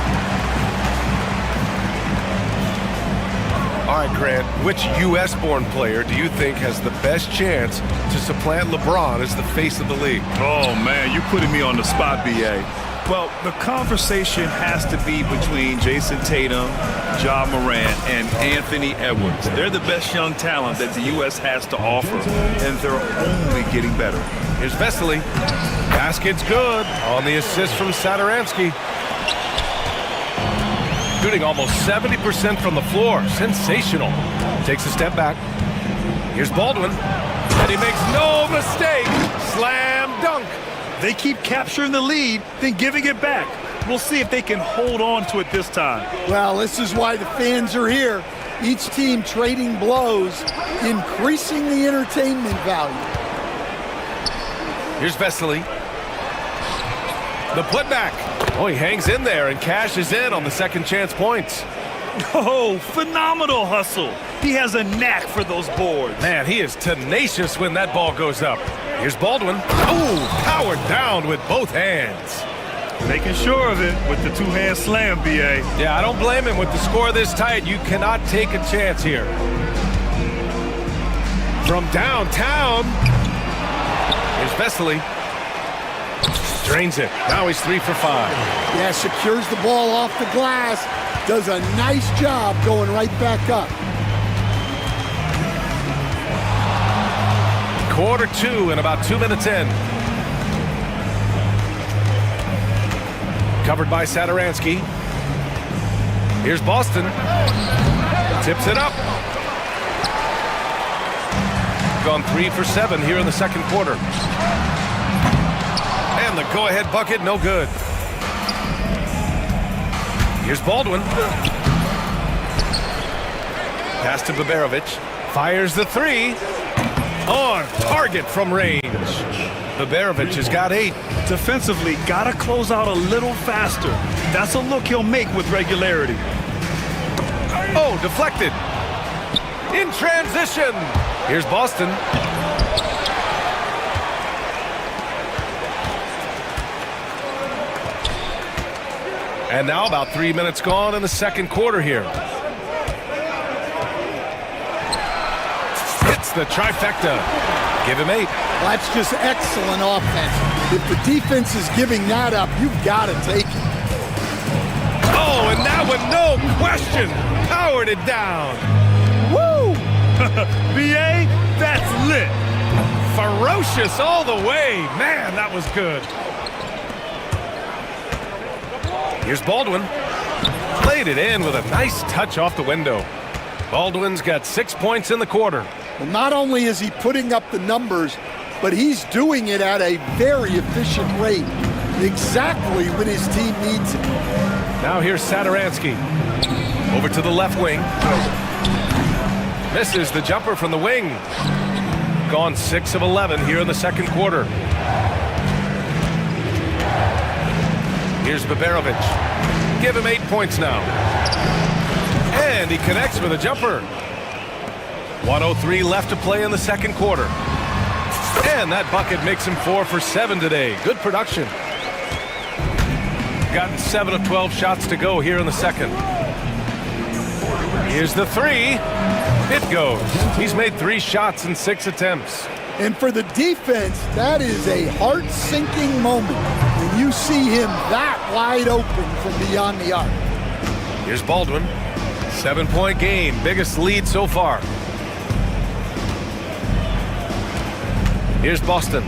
Speaker 1: All right, Grant, which U.S.-born player do you think has the best chance to supplant LeBron as the face of the league?
Speaker 3: Oh, man, you're putting me on the spot, B.A. Well, the conversation has to be between Jason Tatum, Ja Morant, and Anthony Edwards. They're the best young talent that the U.S. has to offer, and they're only getting better.
Speaker 1: Here's Vesely. Basket's good on the assist from Sadaransky. Shooting almost 70% from the floor. Sensational. Takes a step back. Here's Baldwin. And he makes no mistake. Slam dunk.
Speaker 3: They keep capturing the lead, then giving it back. We'll see if they can hold on to it this time.
Speaker 13: Well, this is why the fans are here. Each team trading blows, increasing the entertainment value.
Speaker 1: Here's Vesely. The putback. Oh, he hangs in there and cashes in on the second chance points.
Speaker 3: Oh, phenomenal hustle. He has a knack for those boards.
Speaker 1: Man, he is tenacious when that ball goes up. Here's Baldwin. Oh, powered down with both hands.
Speaker 3: Making sure of it with the 2-hand slam, B.A.
Speaker 1: Yeah, I don't blame him. With the score this tight, you cannot take a chance here. From downtown, here's Vesely. Drains it. Now he's 3 for 5.
Speaker 13: Yeah, secures the ball off the glass. Does a nice job going right back up.
Speaker 1: Quarter 2 and about 2 minutes in. Covered by Sadaransky. Here's Boston. Tips it up. Gone 3 for 7 here in the second quarter. And the go-ahead bucket, no good. Here's Baldwin. Pass to Baberovic. Fires the 3. On target from range. Baberovic has got 8.
Speaker 3: Defensively, gotta close out a little faster. That's a look he'll make with regularity.
Speaker 1: Oh, deflected. In transition. Here's Boston. And now about 3 minutes gone in the second quarter here. Hits the trifecta. Give him 8.
Speaker 13: That's just excellent offense. If the defense is giving that up, you've got to take it.
Speaker 1: Oh, and that one, no question, powered it down.
Speaker 3: Woo! B.A., that's lit.
Speaker 1: Ferocious all the way. Man, that was good. Here's Baldwin. Played it in with a nice touch off the window. Baldwin's got 6 points in the quarter.
Speaker 13: Well, not only is he putting up the numbers, but he's doing it at a very efficient rate. Exactly when his team needs it.
Speaker 1: Now here's Sadaransky. Over to the left wing. Misses the jumper from the wing. gone 6 of 11 here in the second quarter. Here's Baberovic. Give him 8 points now. And he connects with a jumper. 1:03 left to play in the second quarter. And that bucket makes him 4 for 7 today. Good production. Gotten 7 of 12 shots to go here in the second. Here's the three. It goes. He's made 3 shots in 6 attempts.
Speaker 13: And for the defense, that is a heart-sinking moment when you see him that wide open from beyond the arc.
Speaker 1: Here's Baldwin. 7-point game. Biggest lead so far. Here's Boston.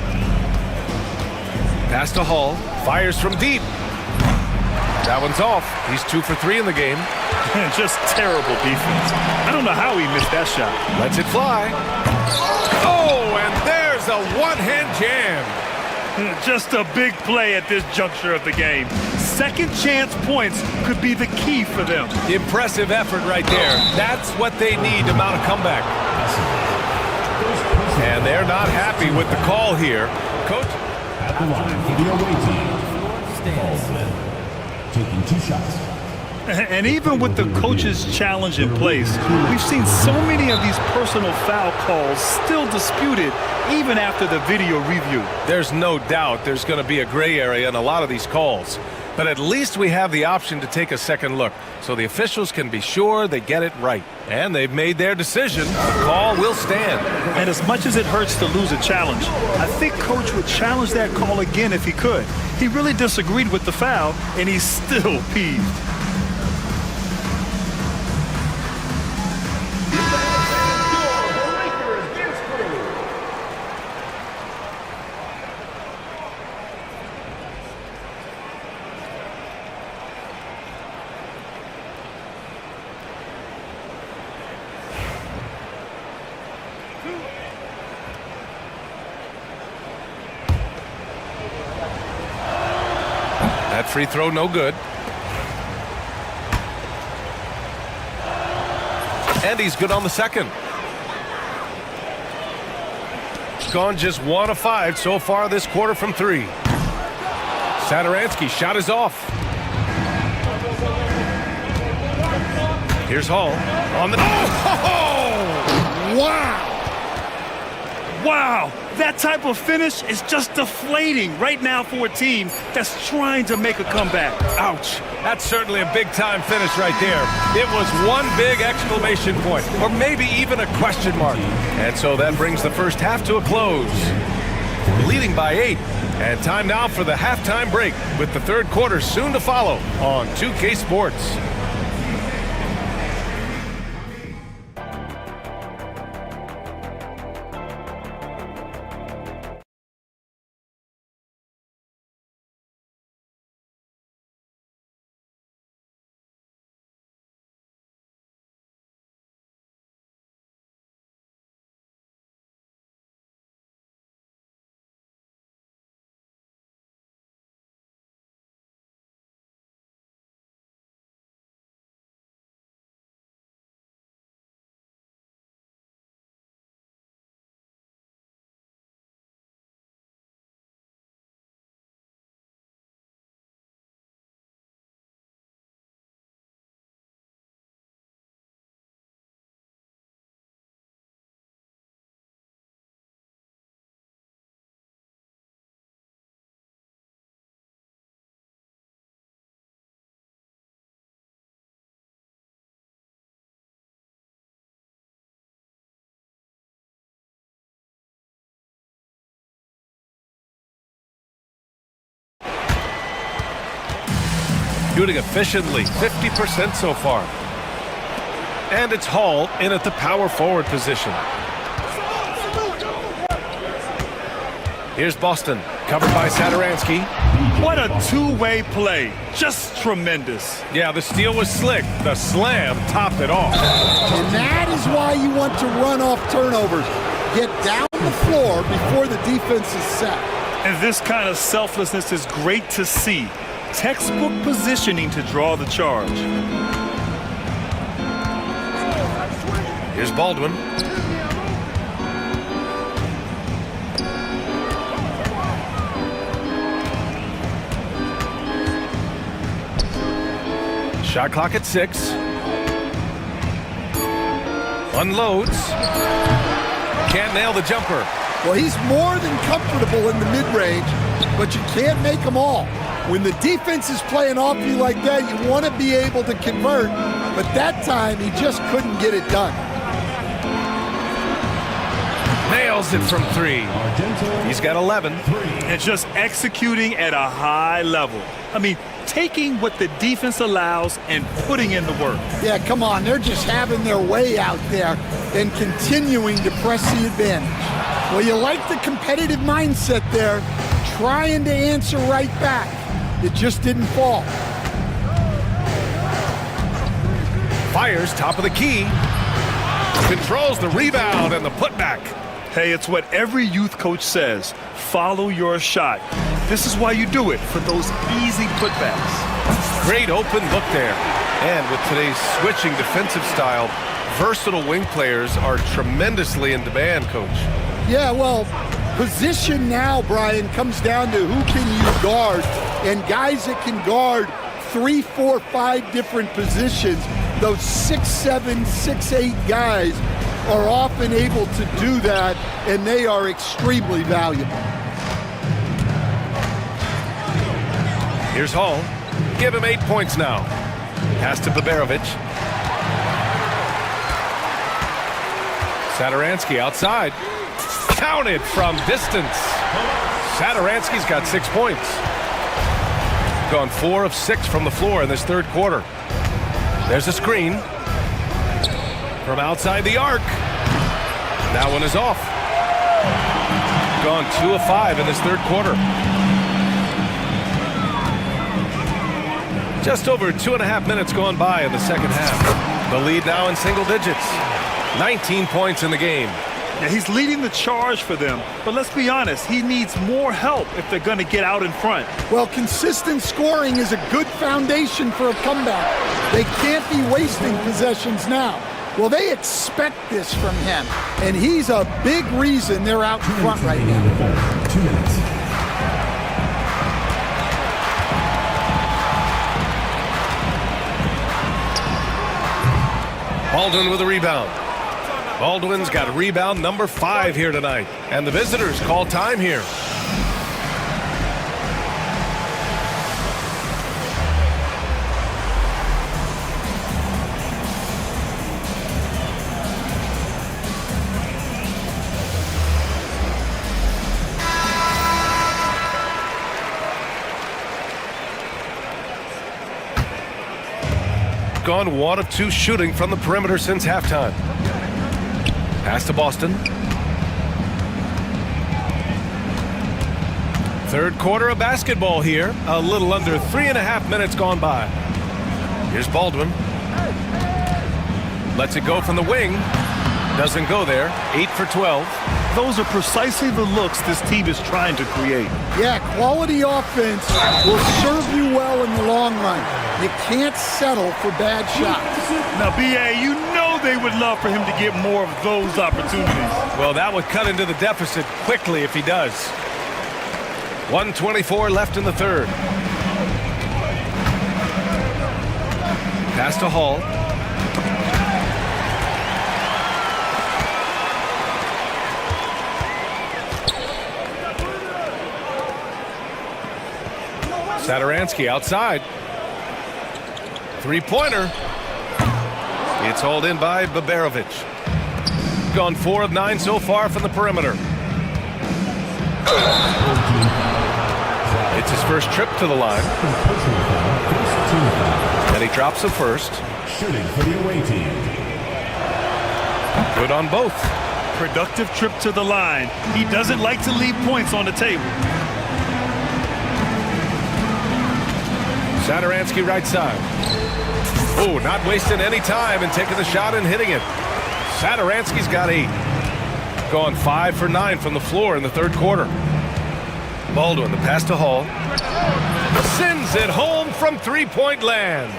Speaker 1: Pass to Hall. Fires from deep. That one's off. He's 2 for 3 in the game.
Speaker 3: Just terrible defense. I don't know how he missed that shot.
Speaker 1: Lets it fly. Oh, and there's a one-hand jam.
Speaker 3: Just a big play at this juncture of the game. Second chance points could be the key for them.
Speaker 1: Impressive effort right there. That's what they need to mount a comeback. And they're not happy with the call here. Coach?
Speaker 4: At the line for the away team, Baldwin, taking 2 shots.
Speaker 3: And even with the coach's challenge in place, we've seen so many of these personal foul calls still disputed even after the video review.
Speaker 1: There's no doubt there's going to be a gray area in a lot of these calls. But at least we have the option to take a second look, so the officials can be sure they get it right. And they've made their decision. The call will stand.
Speaker 3: And as much as it hurts to lose a challenge, I think Coach would challenge that call again if he could. He really disagreed with the foul, and he's still peeved.
Speaker 1: That free throw no good. And he's good on the second. Gone just 1 of 5 so far this quarter from 3. Satoransky shot is off. Here's Hall on the... Oh!
Speaker 13: Wow!
Speaker 3: Wow! That type of finish is just deflating right now for a team that's trying to make a comeback.
Speaker 1: Ouch. That's certainly a big-time finish right there. It was one big exclamation point, or maybe even a question mark. And so that brings the first half to a close. Leading by 8. And time now for the halftime break, with the third quarter soon to follow on 2K Sports. Shooting efficiently, 50% so far. And it's Hall in at the power forward position. Here's Boston, covered by Satoransky.
Speaker 3: What a two-way play. Just tremendous.
Speaker 1: Yeah, the steal was slick. The slam topped it off.
Speaker 13: And that is why you want to run off turnovers. Get down the floor before the defense is set.
Speaker 3: And this kind of selflessness is great to see. Textbook positioning to draw the charge.
Speaker 1: Here's Baldwin. Shot clock at 6. Unloads. Can't nail the jumper.
Speaker 13: Well, he's more than comfortable in the mid-range, but you can't make them all. When the defense is playing off you like that, you want to be able to convert, but that time he just couldn't get it done.
Speaker 1: Nails it from 3. He's got 11.
Speaker 3: And just executing at a high level. I mean, taking what the defense allows and putting in the work.
Speaker 13: Yeah, come on. They're just having their way out there and continuing to press the advantage. Well, you like the competitive mindset there, trying to answer right back. It just didn't fall.
Speaker 1: Fires top of the key. Controls the rebound and the putback.
Speaker 3: Hey, it's what every youth coach says. Follow your shot. This is why you do it, for those easy putbacks.
Speaker 1: Great open look there. And with today's switching defensive style, versatile wing players are tremendously in demand, Coach.
Speaker 13: Yeah, well, position now, Brian, comes down to who can you guard, and guys that can guard 3, 4, 5 different positions. Those 6'7", 6'8" guys are often able to do that, and they are extremely valuable.
Speaker 1: Here's Hall. Give him 8 points now. Pass to Baberovic. Sadaransky outside. Counted from distance. Sadaransky's got 6 points. Gone 4 of 6 from the floor in this third quarter. There's a screen. From outside the arc. That one is off. Gone 2 of 5 in this third quarter. Just over 2.5 minutes gone by in the second half. The lead now in single digits. 19 points in the game.
Speaker 3: Yeah, he's leading the charge for them, but let's be honest, he needs more help if they're going to get out in front.
Speaker 13: Well, consistent scoring is a good foundation for a comeback. They can't be wasting possessions now. Well, they expect this from him, and he's a big reason they're out in front right now.
Speaker 4: 2 minutes.
Speaker 1: Baldwin with a rebound. Baldwin's got rebound number 5 here tonight. And the visitors call time here. Gone 1 of 2 shooting from the perimeter since halftime. Pass to Boston. Third quarter of basketball here. A little under 3.5 minutes gone by. Here's Baldwin. Lets it go from the wing. Doesn't go there. 8 for 12.
Speaker 3: Those are precisely the looks this team is trying to create.
Speaker 13: Yeah, quality offense will serve you well in the long run. You can't settle for bad shots.
Speaker 3: Now, B.A., you know they would love for him to get more of those opportunities.
Speaker 1: Well, that would cut into the deficit quickly if he does. 1:24 left in the third. Pass to Hall. Sadaransky outside. Three-pointer. It's hauled in by Baberovic. Gone 4 of 9 so far from the perimeter. It's his first trip to the line. And he drops the first.
Speaker 4: Shooting for the away team.
Speaker 1: Good on both.
Speaker 3: Productive trip to the line. He doesn't like to leave points on the table.
Speaker 1: Sadaransky right side. Oh, not wasting any time and taking the shot and hitting it. Sadaransky's got 8. Gone 5 for 9 from the floor in the third quarter. Baldwin, the pass to Hall. Sends it home from three-point land.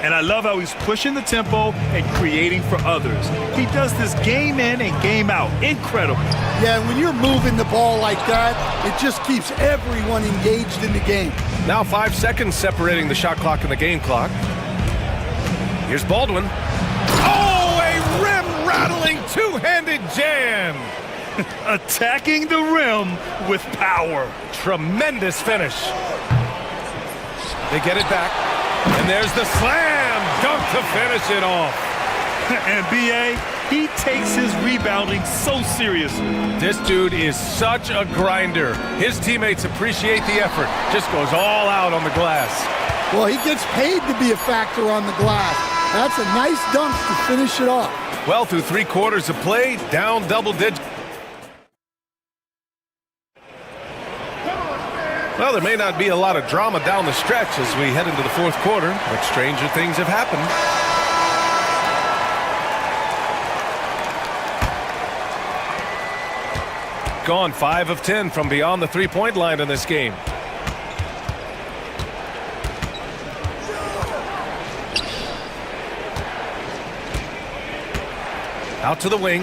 Speaker 3: And I love how he's pushing the tempo and creating for others. He does this game in and game out. Incredible.
Speaker 13: Yeah, when you're moving the ball like that, it just keeps everyone engaged in the game.
Speaker 1: Now 5 seconds separating the shot clock and the game clock. Here's Baldwin. Oh, a rim-rattling two-handed jam.
Speaker 3: Attacking the rim with power.
Speaker 1: Tremendous finish. They get it back. And there's the slam dunk to finish it off.
Speaker 3: And B.A., he takes his rebounding so seriously.
Speaker 1: This dude is such a grinder. His teammates appreciate the effort. Just goes all out on the glass.
Speaker 13: Well, he gets paid to be a factor on the glass. That's a nice dunk to finish it off.
Speaker 1: Well, through 3 quarters of play, down double digits. Well, there may not be a lot of drama down the stretch as we head into the 4th quarter, but stranger things have happened. Gone 5 of 10 from beyond the 3-point line in this game. Out to the wing.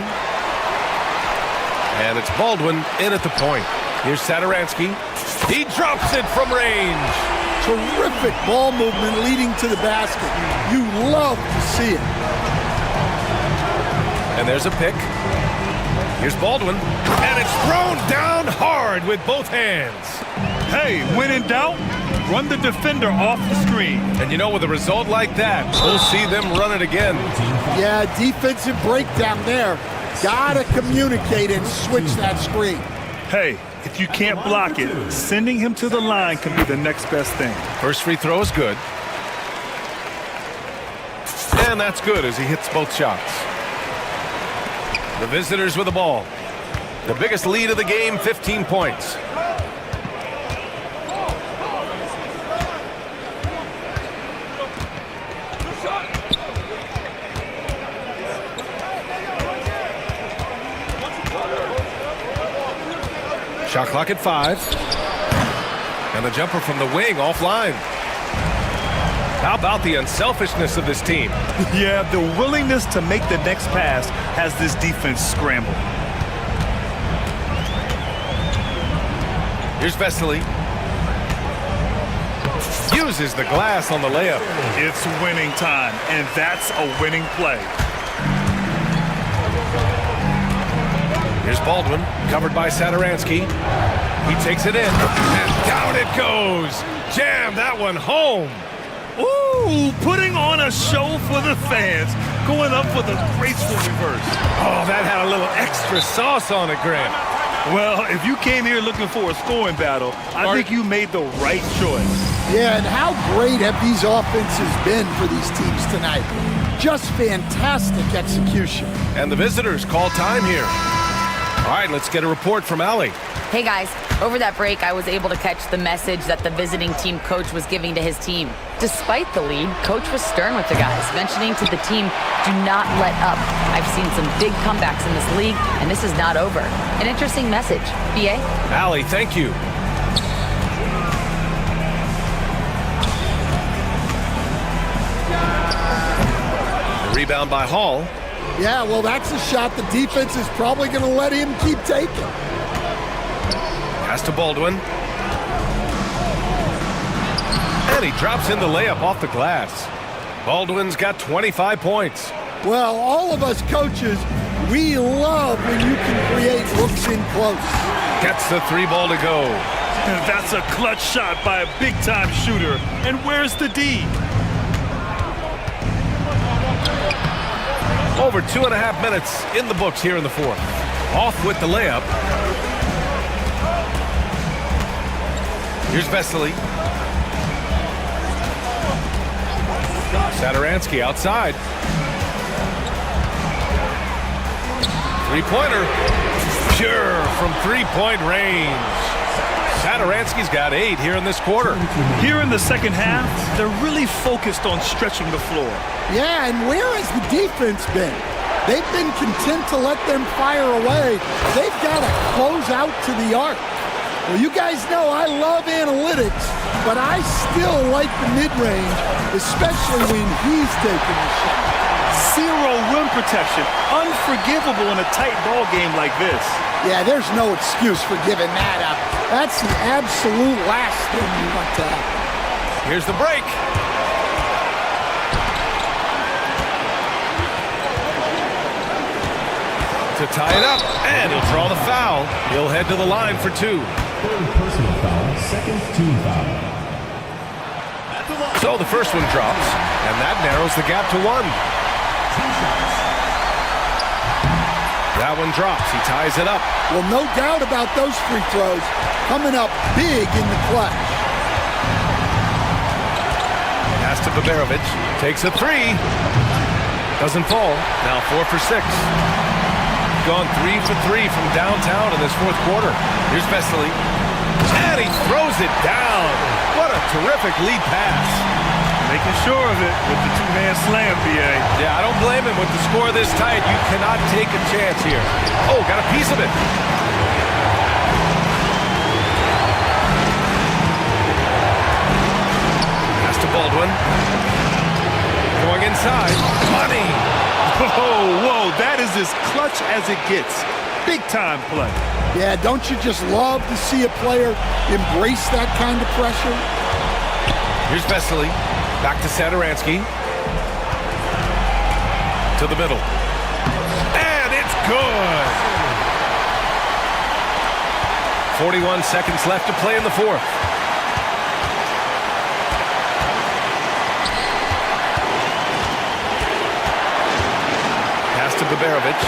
Speaker 1: And it's Baldwin in at the point. Here's Saturansky. He drops it from range.
Speaker 13: Terrific ball movement leading to the basket. You love to see it.
Speaker 1: And there's a pick. Here's Baldwin. And it's thrown down hard with both hands.
Speaker 3: Hey, when in doubt, run the defender off the screen.
Speaker 1: And you know, with a result like that, we'll see them run it again.
Speaker 13: Yeah, defensive breakdown there. Gotta communicate and switch that screen.
Speaker 3: Hey, if you can't block it, sending him to the line can be the next best thing.
Speaker 1: First free throw is good. And that's good as he hits both shots. The visitors with the ball. The biggest lead of the game, 15 points. Shot clock at 5. And the jumper from the wing offline. How about the unselfishness of this team?
Speaker 3: Yeah, the willingness to make the next pass has this defense scrambled.
Speaker 1: Here's Vesely. Uses the glass on the layup.
Speaker 3: It's winning time, and that's a winning play.
Speaker 1: Here's Baldwin, covered by Saturansky. He takes it in, and down it goes. Jam that one home.
Speaker 3: Ooh, putting on a show for the fans. Going up with a graceful reverse.
Speaker 1: Oh, that had a little extra sauce on it, Grant.
Speaker 3: Well, if you came here looking for a scoring battle, I think you made the right choice.
Speaker 13: Yeah, and how great have these offenses been for these teams tonight? Just fantastic execution.
Speaker 1: And the visitors call time here. All right, let's get a report from Allie.
Speaker 5: Hey guys, over that break, I was able to catch the message that the visiting team coach was giving to his team. Despite the lead, coach was stern with the guys, mentioning to the team, do not let up. I've seen some big comebacks in this league, and this is not over. An interesting message. B.A.?
Speaker 1: Allie, thank you. The rebound by Hall.
Speaker 13: Yeah, well, that's a shot the defense is probably going to let him keep taking.
Speaker 1: Pass to Baldwin. And he drops in the layup off the glass. Baldwin's got 25 points.
Speaker 13: Well, all of us coaches, we love when you can create looks in close.
Speaker 1: Gets the 3 ball to go.
Speaker 3: And that's a clutch shot by a big-time shooter. And where's the D?
Speaker 1: Over 2.5 minutes in the books here in the 4th. Off with the layup. Here's Vesely. Saturansky outside. 3-pointer. Pure from 3-point range. Saturansky's got 8 here in this quarter.
Speaker 3: Here in the second half, they're really focused on stretching the floor.
Speaker 13: Yeah, and where has the defense been? They've been content to let them fire away. They've got to close out to the arc. Well, you guys know I love analytics, but I still like the mid-range, especially when he's taking the shot.
Speaker 3: Zero rim protection. Unforgivable in a tight ball game like this.
Speaker 13: Yeah, there's no excuse for giving that up. That's the absolute last thing you want to happen.
Speaker 1: Here's the break. to tie it up, and he'll draw the foul. He'll head to the line for 2.
Speaker 4: Third personal foul, second team foul.
Speaker 1: So the first one drops, and that narrows the gap to 1. That one drops. He ties it up.
Speaker 13: Well, no doubt about those free throws coming up big in the clutch.
Speaker 1: Pass to Baberovic. Takes a 3. Doesn't fall. Now 4 for 6. Gone 3 for 3 from downtown in this fourth quarter. Here's Vesely. And he throws it down. What a terrific lead pass.
Speaker 3: Making sure of it with the two-man slam, BA.
Speaker 1: Yeah, I don't blame him with the score this tight. You cannot take a chance here. Oh, got a piece of it. Pass to Baldwin. Going inside. Money.
Speaker 3: Whoa, that is as clutch as it gets. Big time play.
Speaker 13: Yeah, don't you just love to see a player embrace that kind of pressure?
Speaker 1: Here's Vesely. Back to Satoransky. To the middle. And it's good. 41 seconds left to play in the fourth. Pass to Baberovic.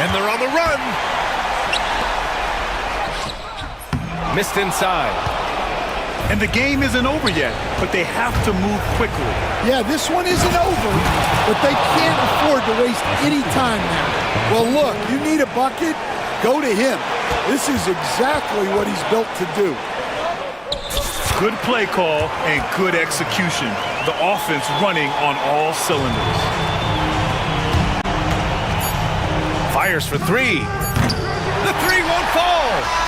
Speaker 1: And they're on the run. Missed inside.
Speaker 3: And the game isn't over yet, but they have to move quickly.
Speaker 13: Yeah, this one isn't over, but they can't afford to waste any time now. Well, look, you need a bucket, go to him. This is exactly what he's built to do.
Speaker 3: Good play call and good execution. The offense running on all cylinders.
Speaker 1: Fires for 3. The 3 won't fall.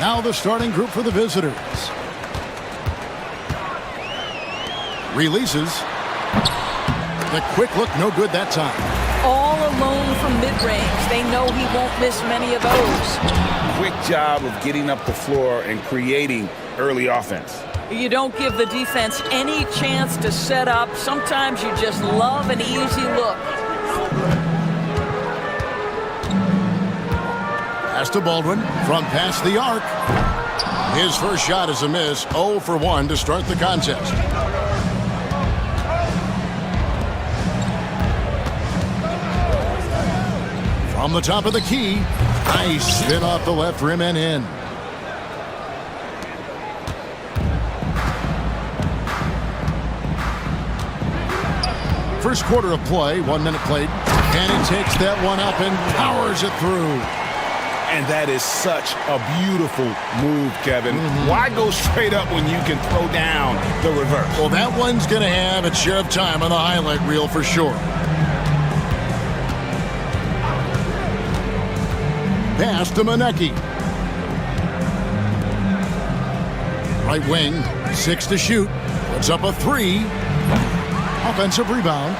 Speaker 6: Now the starting group for the visitors. Releases. The quick look, no good that time.
Speaker 2: All alone from mid-range. They know he won't miss many of those.
Speaker 9: Quick job of getting up the floor and creating early offense.
Speaker 2: You don't give the defense any chance to set up. Sometimes you just love an easy look.
Speaker 6: Pass to Baldwin from past the arc. His first shot is a miss. 0 for 1 to start the contest. From the top of the key, nice spin off the left rim and in. First quarter of play, 1 minute played, and he takes that one up and powers it through.
Speaker 9: And that is such a beautiful move, Kevin. Why go straight up when you can throw down the reverse?
Speaker 6: Well, that one's going to have its share of time on the highlight reel for sure. Pass to Monecki. Right wing, 6 to shoot. Puts up a 3. Offensive rebound.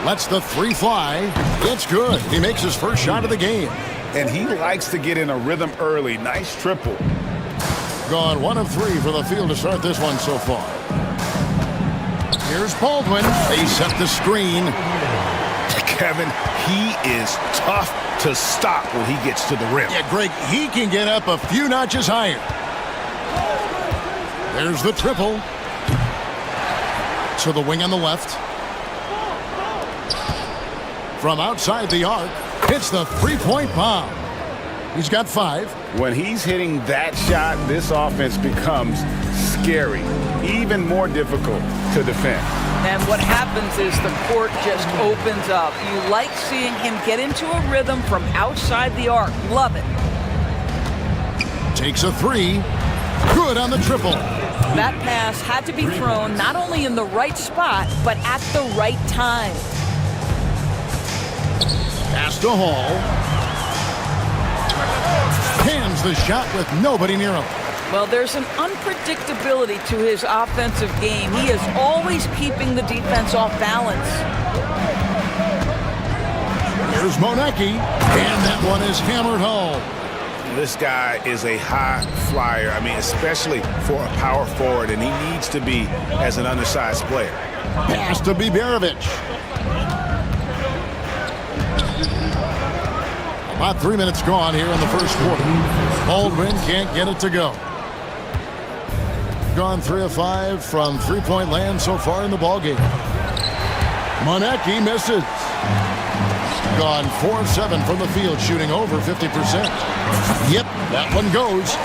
Speaker 6: Lets the 3 fly. It's good. He makes his first shot of the game.
Speaker 9: And he likes to get in a rhythm early. Nice triple.
Speaker 6: Gone 1 of 3 for the field to start this one so far. Here's Baldwin. They set the screen.
Speaker 9: Kevin, he is tough to stop when he gets to the rim.
Speaker 6: Yeah, Greg, he can get up a few notches higher. There's the triple. To the wing on the left. From outside the arc, hits the three-point bomb. He's got 5.
Speaker 9: When he's hitting that shot, this offense becomes scary, even more difficult to defend.
Speaker 2: And what happens is the court just opens up. You like seeing him get into a rhythm from outside the arc. Love it.
Speaker 6: Takes a 3. Good on the triple.
Speaker 2: That pass had to be thrown not only in the right spot, but at the right time.
Speaker 6: Pass to Hall. Hands the shot with nobody near him.
Speaker 2: Well, there's an unpredictability to his offensive game. He is always keeping the defense off balance.
Speaker 6: Here's Monecki, and that one is hammered home.
Speaker 9: This guy is a high flyer. I mean, especially for a power forward, and he needs to be as an undersized player.
Speaker 6: Pass to Biberovic. About 3 minutes gone here in the first quarter. Baldwin can't get it to go. Gone 3 of 5 from three-point land so far in the ballgame. Monecki misses. Gone 4 of 7 from the field, shooting over 50%. Yep, that one goes.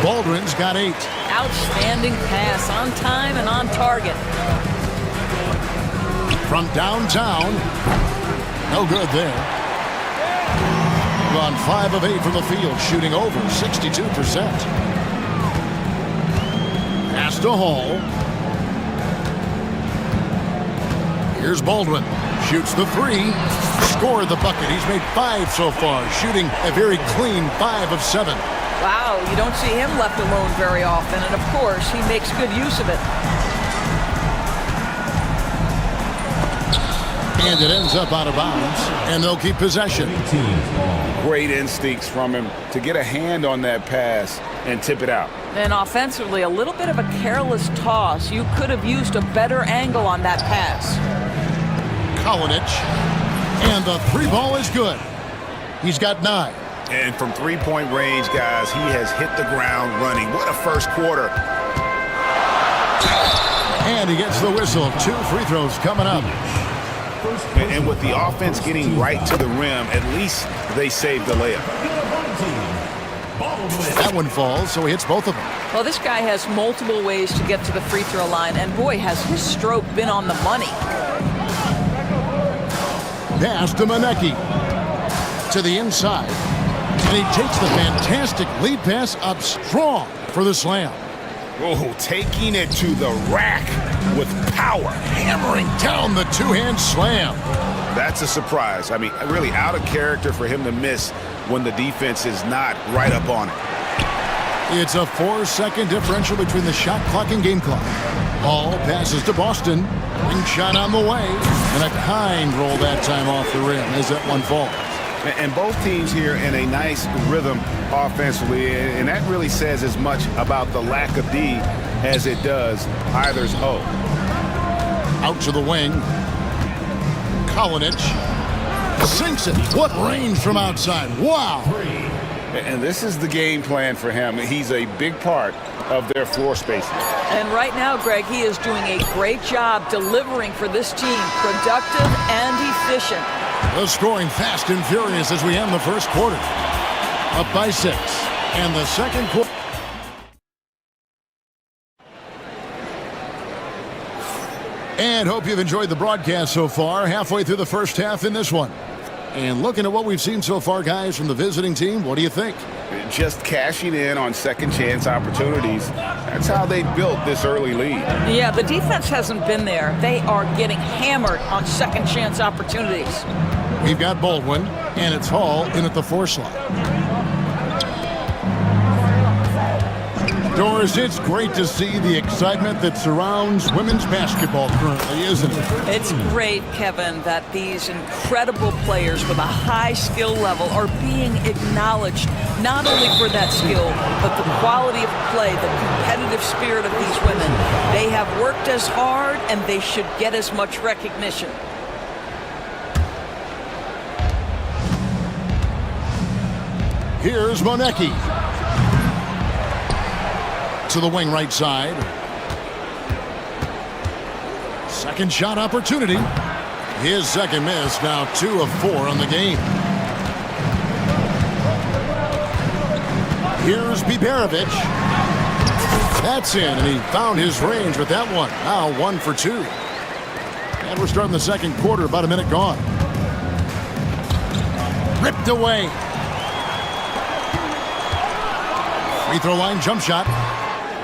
Speaker 6: Baldwin's got 8.
Speaker 2: Outstanding pass, on time and on target.
Speaker 6: From downtown, no good there. Gone 5 of 8 from the field, shooting over 62%. Pass to Hall. Here's Baldwin. Shoots the 3. Scored the bucket. He's made 5 so far, shooting a very clean 5 of 7.
Speaker 2: Wow, you don't see him left alone very often, and of course, he makes good use of it.
Speaker 6: And it ends up out of bounds, and they'll keep possession.
Speaker 9: Great instincts from him to get a hand on that pass and tip it out.
Speaker 2: And offensively, a little bit of a careless toss. You could have used a better angle on that pass.
Speaker 6: Kalinic, and the 3 ball is good. He's got 9.
Speaker 9: And from three-point range, guys, he has hit the ground running. What a first quarter.
Speaker 6: And he gets the whistle. 2 free throws coming up.
Speaker 9: And with the offense getting right to the rim, at least they saved the layup.
Speaker 6: That one falls, so he hits both of them.
Speaker 2: Well, this guy has multiple ways to get to the free throw line, and boy, has his stroke been on the money.
Speaker 6: Pass to Monecki. To the inside. And he takes the fantastic lead pass up strong for the slam.
Speaker 9: Oh, taking it to the rack with power.
Speaker 6: Hammering down the two-hand slam.
Speaker 9: That's a surprise. I mean, really out of character for him to miss when the defense is not right up on it.
Speaker 6: It's a 4-second differential between the shot clock and game clock. Hall passes to Boston. Ring shot on the way. And a kind roll that time off the rim as that one falls.
Speaker 7: And both teams here in a nice rhythm offensively, and that really says as much about the lack of D as it does either's O.
Speaker 6: Out to the wing. Kalinic sinks it. What range from outside. Wow.
Speaker 9: And this is the game plan for him. He's a big part of their floor spacing.
Speaker 2: And right now, Greg, he is doing a great job delivering for this team, productive and efficient.
Speaker 6: The scoring fast and furious as we end the first quarter. Up by 6. And the second quarter. And hope you've enjoyed the broadcast so far. Halfway through the first half in this one. And looking at what we've seen so far, guys, from the visiting team, what do you think?
Speaker 9: Just cashing in on second chance opportunities. That's how they built this early lead.
Speaker 2: Yeah, the defense hasn't been there. They are getting hammered on second chance opportunities.
Speaker 6: We've got Baldwin, and it's Hall in at the 4 slot. Doris, it's great to see the excitement that surrounds women's basketball currently, isn't it?
Speaker 2: It's great, Kevin, that these incredible players with a high skill level are being acknowledged, not only for that skill, but the quality of play, the competitive spirit of these women. They have worked as hard, and they should get as much recognition.
Speaker 6: Here's Monecki. To the wing right side. Second shot opportunity. His second miss, now 2 of 4 on the game. Here's Biberovic. That's in, and he found his range with that one. Now 1 for 2. And we're starting the second quarter, about a minute gone. Ripped away. Free throw line jump shot.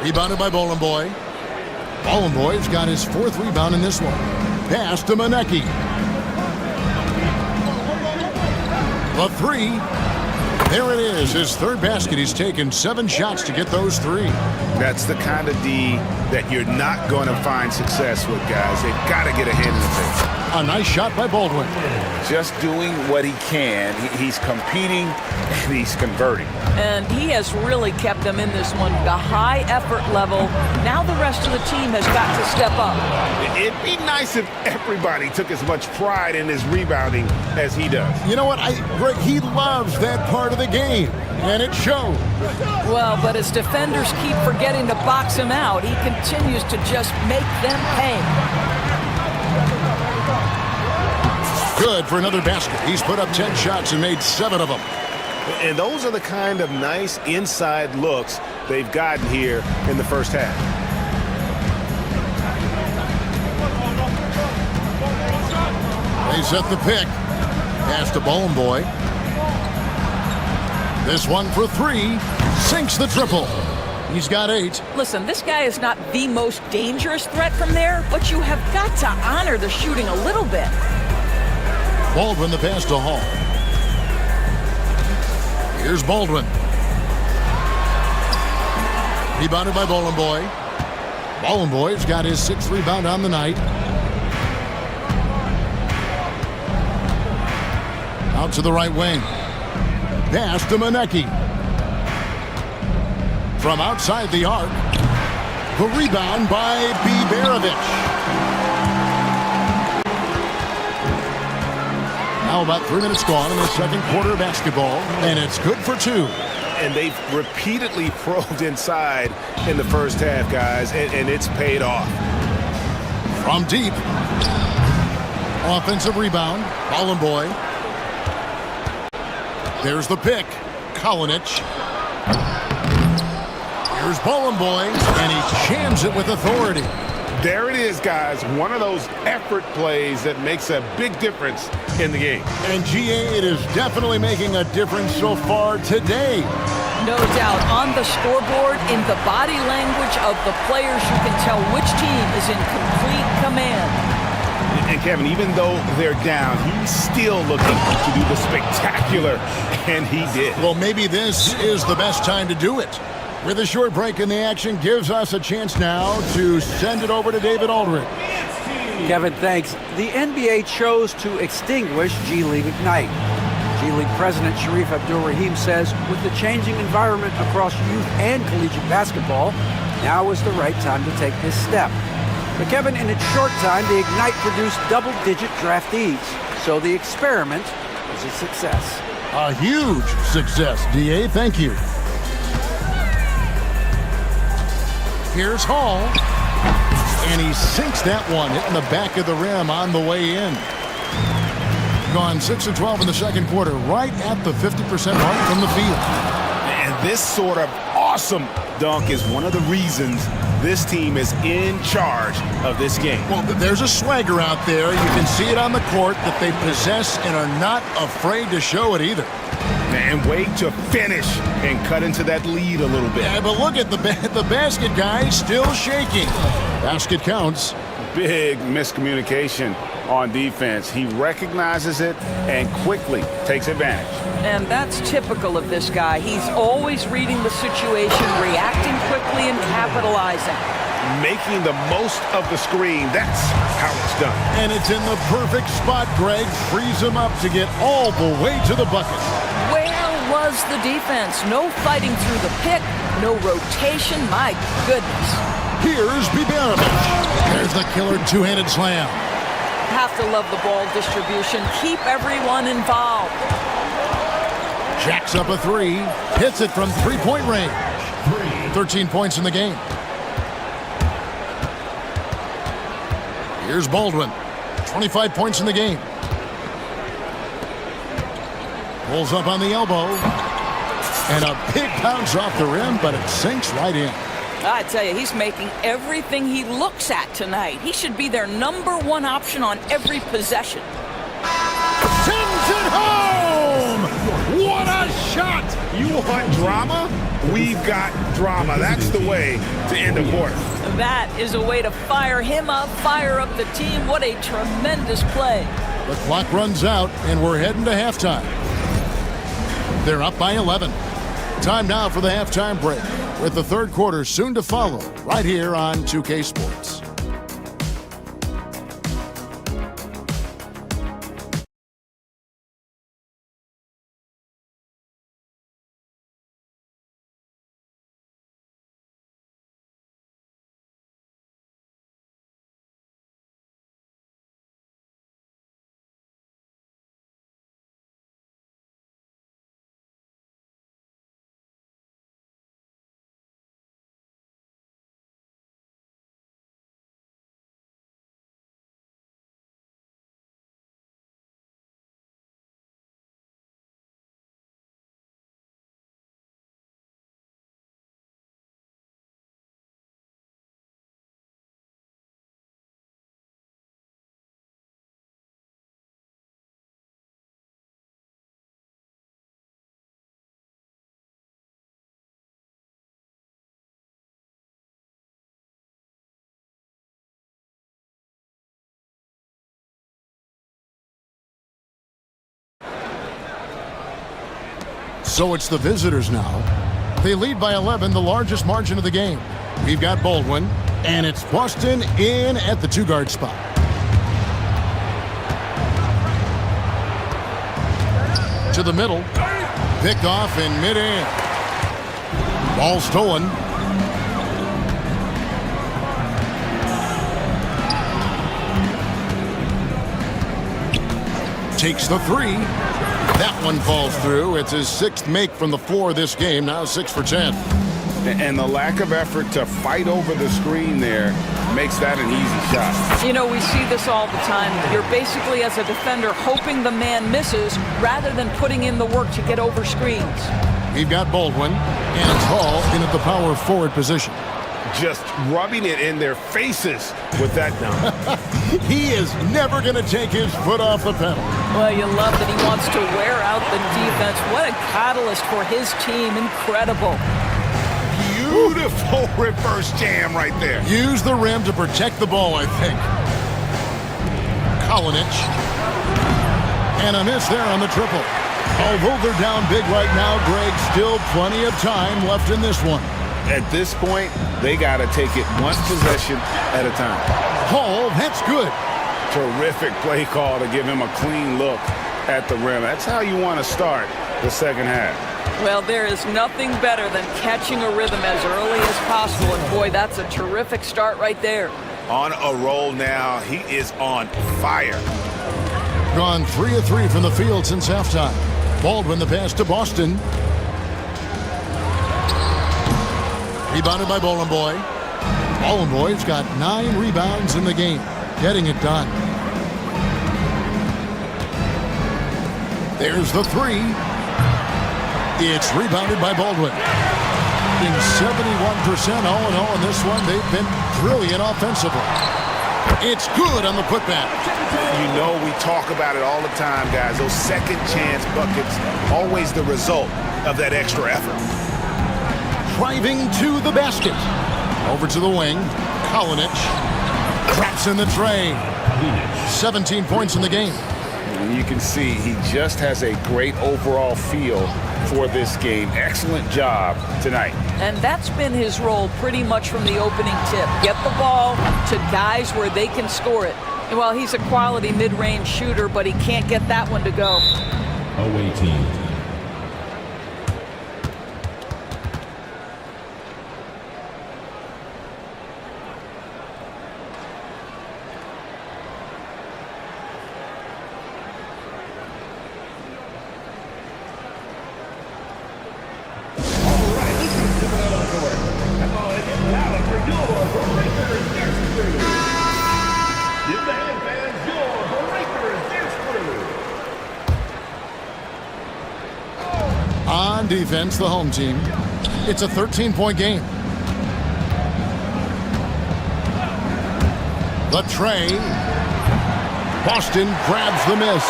Speaker 6: Rebounded by Bolenboy. Bolenboy's got his 4th rebound in this one. Pass to Monecki. The 3. There it is, his 3rd basket. He's taken 7 shots to get those 3.
Speaker 7: That's the kind of D that you're not going to find success with, guys. They've got to get a hand in the face.
Speaker 6: A nice shot by Baldwin.
Speaker 9: Just doing what he can. He's competing and he's converting.
Speaker 2: And he has really kept them in this one. The high effort level. Now the rest of the team has got to step up.
Speaker 7: It'd be nice if everybody took as much pride in his rebounding as he does.
Speaker 6: You know what? Greg, he loves that part of the game, and it shows.
Speaker 2: Well, but as defenders keep forgetting to box him out, he continues to just make them pay.
Speaker 6: Good for another basket. He's put up 10 shots and made 7 of them.
Speaker 7: And those are the kind of nice inside looks they've gotten here in the first half.
Speaker 6: They set the pick. Pass to Bolenboy. This one for 3. Sinks the triple. He's got 8.
Speaker 2: Listen, this guy is not the most dangerous threat from there, but you have got to honor the shooting a little bit.
Speaker 6: Baldwin the pass to Hall. Here's Baldwin. Rebounded by Bolenboy. Bolenboy's got his 6th rebound on the night. Out to the right wing. Pass to Monecki. From outside the arc. The rebound by Biberovic. Now about 3 minutes gone in the second quarter of basketball, and it's good for 2.
Speaker 7: And they've repeatedly probed inside in the first half, guys, and it's paid off.
Speaker 6: From deep. Offensive rebound. Bolenboy. There's the pick. Kalinic. Here's Bolenboy, and he jams it with authority.
Speaker 7: There it is, guys. One of those effort plays that makes a big difference in the game.
Speaker 6: And GA, it is definitely making a difference so far today.
Speaker 2: No doubt. On the scoreboard, in the body language of the players, you can tell which team is in complete command.
Speaker 7: And Kevin, even though they're down, he's still looking to do the spectacular, and he did.
Speaker 6: Well, maybe this is the best time to do it. With a short break in the action, gives us a chance now to send it over to David Aldridge.
Speaker 10: Kevin, thanks. The NBA chose to extinguish G League Ignite. G League President Sharif Abdul-Rahim says with the changing environment across youth and collegiate basketball, now is the right time to take this step. But Kevin, in its short time, the Ignite produced double-digit draftees. So the experiment was a success.
Speaker 6: A huge success, DA. Thank you. Here's Hall. And he sinks that one, hitting the back of the rim on the way in. Gone 6 of 12 in the second quarter, right at the 50% mark from the field.
Speaker 7: And this sort of awesome dunk is one of the reasons this team is in charge of this game.
Speaker 6: Well, there's a swagger out there. You can see it on the court that they possess and are not afraid to show it either.
Speaker 7: And wait to finish and cut into that lead a little bit.
Speaker 6: Yeah, but look at the basket guy still shaking. Basket counts.
Speaker 7: Big miscommunication on defense. He recognizes it and quickly takes advantage.
Speaker 2: And that's typical of this guy. He's always reading the situation, reacting quickly and capitalizing.
Speaker 7: Making the most of the screen. That's how it's done.
Speaker 6: And it's in the perfect spot, Greg. Frees him up to get all the way to the bucket.
Speaker 2: Where was the defense? No fighting through the pick, no rotation. My goodness.
Speaker 6: Here's Bibanovic. There's the killer two-handed slam.
Speaker 2: Have to love the ball distribution. Keep everyone involved.
Speaker 6: Jacks up a three. Hits it from three-point range. 13 points in the game. Here's Baldwin. 25 points in the game. Pulls up on the elbow. And a big bounce off the rim, but it sinks right in.
Speaker 2: I tell you, he's making everything he looks at tonight. He should be their #1 option on every possession.
Speaker 6: Sends it home! What a shot!
Speaker 7: You want drama? We've got drama. That's the way to end a quarter.
Speaker 2: That is a way to fire him up, fire up the team. What a tremendous play.
Speaker 6: The clock runs out, and we're heading to halftime. They're up by 11. Time now for the halftime break, with the third quarter soon to follow, right here on 2K Sports. So it's the visitors now. They lead by 11, the largest margin of the game. We've got Baldwin, and it's Boston in at the two-guard spot. To the middle. Picked off in mid-air. Ball stolen. Takes the three. That one falls through. It's his 6th make from the floor this game, now 6 for 10.
Speaker 7: And the lack of effort to fight over the screen there makes that an easy shot.
Speaker 2: You know, we see this all the time. You're basically, as a defender, hoping the man misses rather than putting in the work to get over screens.
Speaker 6: We've got Baldwin, and it's Hall in at the power forward position.
Speaker 7: Just rubbing it in their faces with that dunk.
Speaker 6: He is never going to take his foot off the pedal.
Speaker 2: Well, you love that he wants to wear out the defense. What a catalyst for his team. Incredible.
Speaker 7: Beautiful reverse jam right there.
Speaker 6: Use the rim to protect the ball, I think. Kolinic. And a miss there on the triple. Although they're down big right now, Greg, still plenty of time left in this one.
Speaker 9: At this point, they got to take it one possession at a time.
Speaker 6: Hall, that's good.
Speaker 9: Terrific play call to give him a clean look at the rim. That's how you want to start the second half.
Speaker 2: Well, there is nothing better than catching a rhythm as early as possible. And boy, that's a terrific start right there.
Speaker 7: On a roll now. He is on fire.
Speaker 6: Gone 3 of 3 from the field since halftime. Baldwin the pass to Boston. Rebounded by Boy. Boy's got 9 rebounds in the game. Getting it done. There's the 3. It's rebounded by Baldwin. In 71% all in all in this one, they've been brilliant offensively. It's good on the putback.
Speaker 7: You know we talk about it all the time, guys. Those second chance buckets, always the result of that extra effort.
Speaker 6: Driving to the basket. Over to the wing. Kalinic. Traps in the tray. 17 points in the game.
Speaker 9: And you can see he just has a great overall feel for this game. Excellent job tonight.
Speaker 2: And that's been his role pretty much from the opening tip. Get the ball to guys where they can score it. And while he's a quality mid-range shooter, but he can't get that one to go.
Speaker 4: Away team.
Speaker 6: On defense, the home team. It's a 13-point game. The tray. Boston grabs the miss.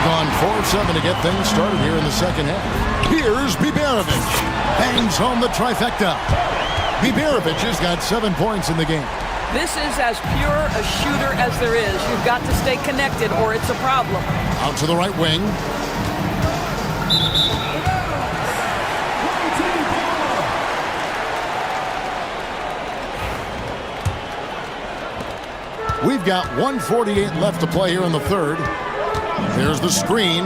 Speaker 6: Gone 4 of 7 to get things started here in the second half. Here's Biberovic. Bangs home the trifecta. Biberovic has got 7 points in the game.
Speaker 2: This is as pure a shooter as there is. You've got to stay connected or it's a problem.
Speaker 6: Out to the right wing. We've got 1:48 left to play here in the third. There's the screen.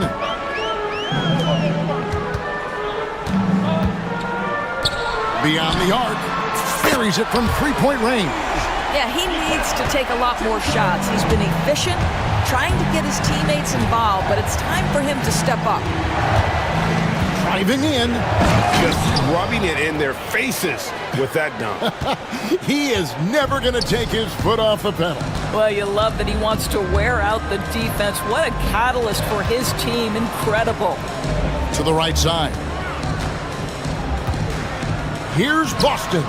Speaker 6: Beyond the arc. Buries it from three-point range.
Speaker 2: Yeah, he needs to take a lot more shots. He's been efficient, trying to get his teammates involved, but it's time for him to step up.
Speaker 6: Driving in.
Speaker 7: Just rubbing it in their faces with that dunk.
Speaker 6: He is never going to take his foot off the pedal.
Speaker 2: Well, you love that he wants to wear out the defense. What a catalyst for his team. Incredible.
Speaker 6: To the right side. Here's Boston.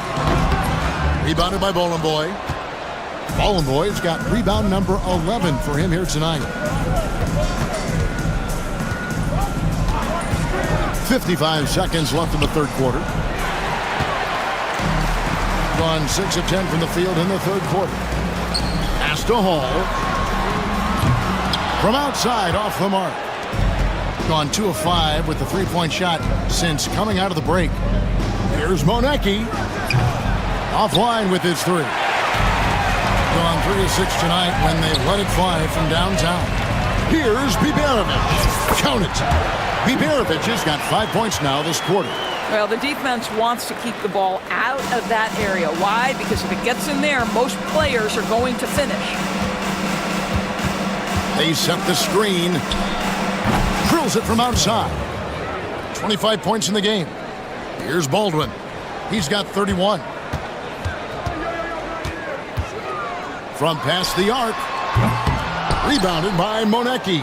Speaker 6: Rebounded by Boy. Boy's got rebound number 11 for him here tonight. 55 seconds left in the third quarter. Gone 6 of 10 from the field in the third quarter. Pass to Hall. From outside, off the mark. Gone 2 of 5 with the three-point shot since coming out of the break. Here's Monecki. Offline with his 3. Gone 3 of 6 tonight when they let it fly from downtown. Here's Biberovic. Count it. Biberovic has got 5 points now this quarter.
Speaker 2: Well, the defense wants to keep the ball out of that area. Why? Because if it gets in there, most players are going to finish.
Speaker 6: They set the screen. Drills it from outside. 25 points in the game. Here's Baldwin. He's got 31. From past the arc. Rebounded by Monecki.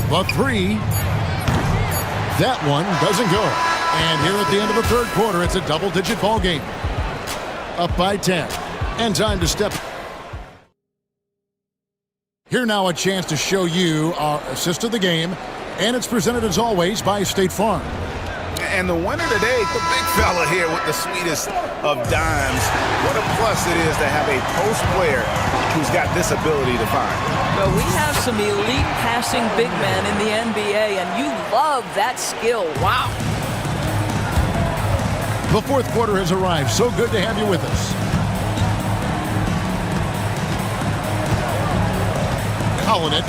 Speaker 6: The 3. That one doesn't go. And here at the end of the third quarter, it's a double-digit ball game. Up by 10. And time to step. Here now a chance to show you our assist of the game. And it's presented as always by State Farm.
Speaker 7: And the winner today, the big fella here with the sweetest of dimes. What a plus it is to have a post player who's got this ability to find.
Speaker 2: Well, we have some elite passing big men in the NBA, and you love that skill. Wow.
Speaker 6: The fourth quarter has arrived. So good to have you with us. Kalinic.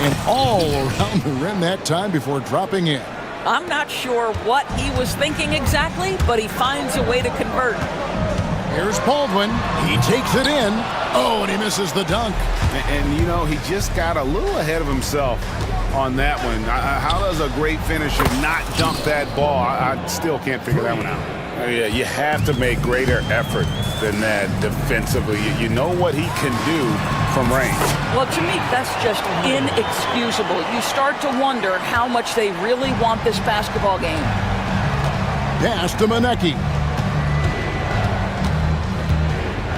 Speaker 6: And all around the rim that time before dropping in.
Speaker 2: I'm not sure what he was thinking exactly, but he finds a way to convert.
Speaker 6: Here's Baldwin. He takes it in. Oh, and he misses the dunk.
Speaker 7: And you know, he just got a little ahead of himself on that one. How does a great finisher not dunk that ball? I still can't figure that one out. Yeah, you have to make greater effort than that defensively. You know what he can do from range.
Speaker 2: Well, to me, that's just inexcusable. You start to wonder how much they really want this basketball game.
Speaker 6: Pass to Manecki.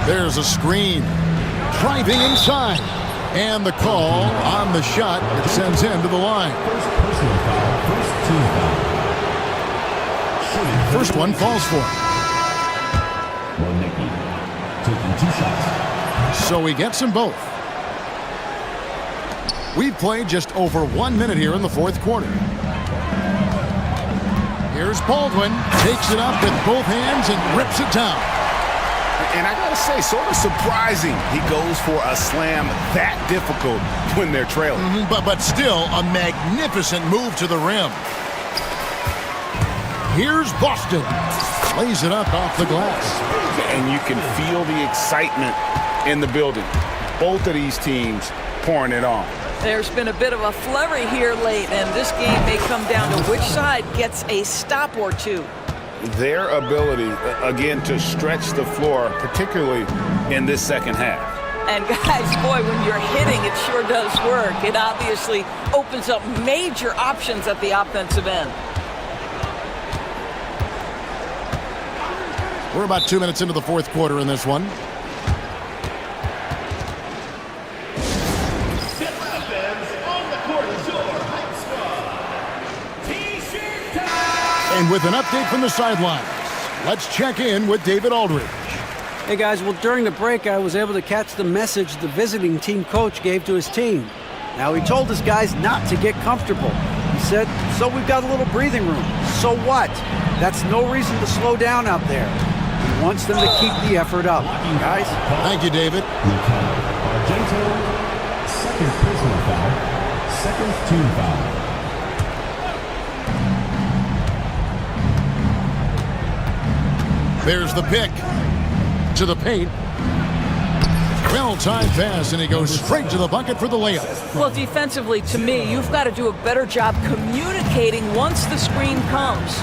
Speaker 6: There's a screen. Driving inside. And the call on the shot that sends him to the line.
Speaker 4: Personal foul, first team foul.
Speaker 6: First one falls for him.
Speaker 4: Manecki taking 2 shots.
Speaker 6: So he gets them both. We've played just over 1 minute here in the fourth quarter. Here's Baldwin. Takes it up with both hands and rips it down.
Speaker 7: And I gotta say, sort of surprising he goes for a slam that difficult when they're trailing.
Speaker 6: But still a magnificent move to the rim. Here's Boston. Lays it up off the glass.
Speaker 7: And you can feel the excitement in the building. Both of these teams pouring it on.
Speaker 2: There's been a bit of a flurry here late, and this game may come down to which side gets a stop or two.
Speaker 7: Their ability, again, to stretch the floor, particularly in this second half.
Speaker 2: And guys, boy, when you're hitting, it sure does work. It obviously opens up major options at the offensive end.
Speaker 6: We're about 2 minutes into the fourth quarter in this one. And with an update from the sidelines, let's check in with David Aldridge.
Speaker 10: Hey guys, well during the break I was able to catch the message the visiting team coach gave to his team. Now he told his guys not to get comfortable. He said, so we've got a little breathing room. So what? That's no reason to slow down out there. He wants them to keep the effort up. Guys?
Speaker 6: Thank you, David.
Speaker 4: Argento, second personal foul, second team foul.
Speaker 6: There's the pick to the paint. Well-timed pass, and he goes straight to the bucket for the layup.
Speaker 2: Well, defensively, to me, you've got to do a better job communicating once the screen comes.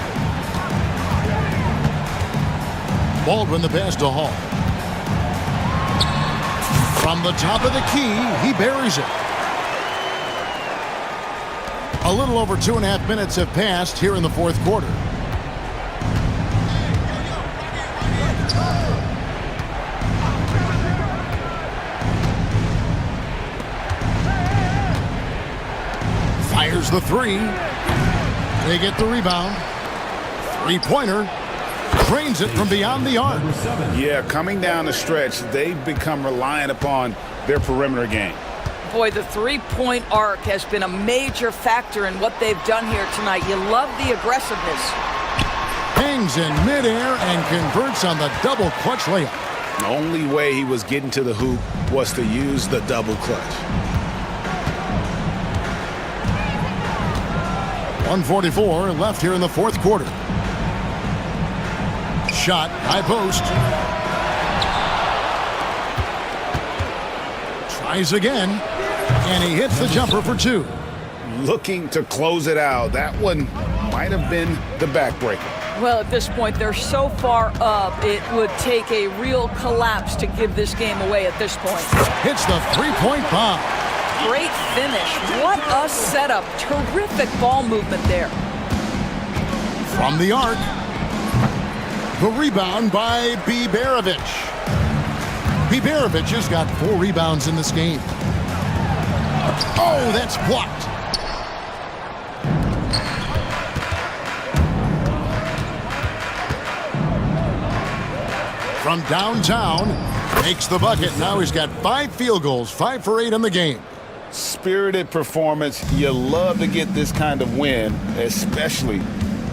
Speaker 6: Baldwin the pass to Hall. From the top of the key, he buries it. A little over 2.5 minutes have passed here in the fourth quarter. Fires the three. They get the rebound. Three-pointer. Drains it from beyond the arc.
Speaker 7: Yeah, coming down the stretch, they've become reliant upon their perimeter game.
Speaker 2: Boy, the three-point arc has been a major factor in what they've done here tonight. You love the aggressiveness.
Speaker 6: Hangs in midair and converts on the double clutch layup.
Speaker 7: The only way he was getting to the hoop was to use the double clutch.
Speaker 6: 1:44 left here in the fourth quarter. Shot, high post. Tries again, and he hits the jumper for two.
Speaker 7: Looking to close it out. That one might have been the backbreaker.
Speaker 2: Well, at this point, they're so far up, it would take a real collapse to give this game away at this point.
Speaker 6: Hits the three-point bomb.
Speaker 2: Great finish. What a setup. Terrific ball movement there.
Speaker 6: From the arc. The rebound by Biberovic. Biberovic has got 4 rebounds in this game. Oh, that's blocked. from downtown. Makes the bucket. Now he's got 5 field goals, 5 for 8 in the game.
Speaker 9: Spirited performance. You love to get this kind of win, especially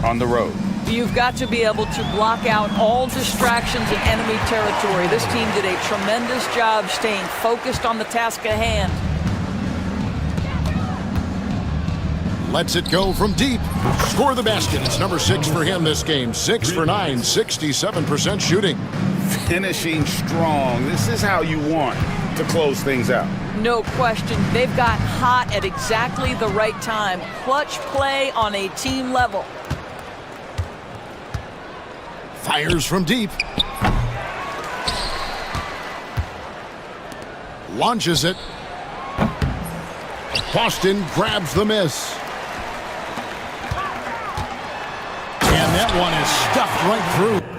Speaker 9: on the road.
Speaker 2: You've got to be able to block out all distractions in enemy territory. This team did a tremendous job staying focused on the task at hand.
Speaker 6: Lets it go from deep. Score the basket. It's number 6 for him this game. 6 for 9, 67% shooting.
Speaker 9: Finishing strong. This is how you want to close things out.
Speaker 2: No question. They've got hot at exactly the right time. Clutch play on a team level.
Speaker 6: Fires from deep. Launches it. Boston grabs the miss. And that one is stuffed right through.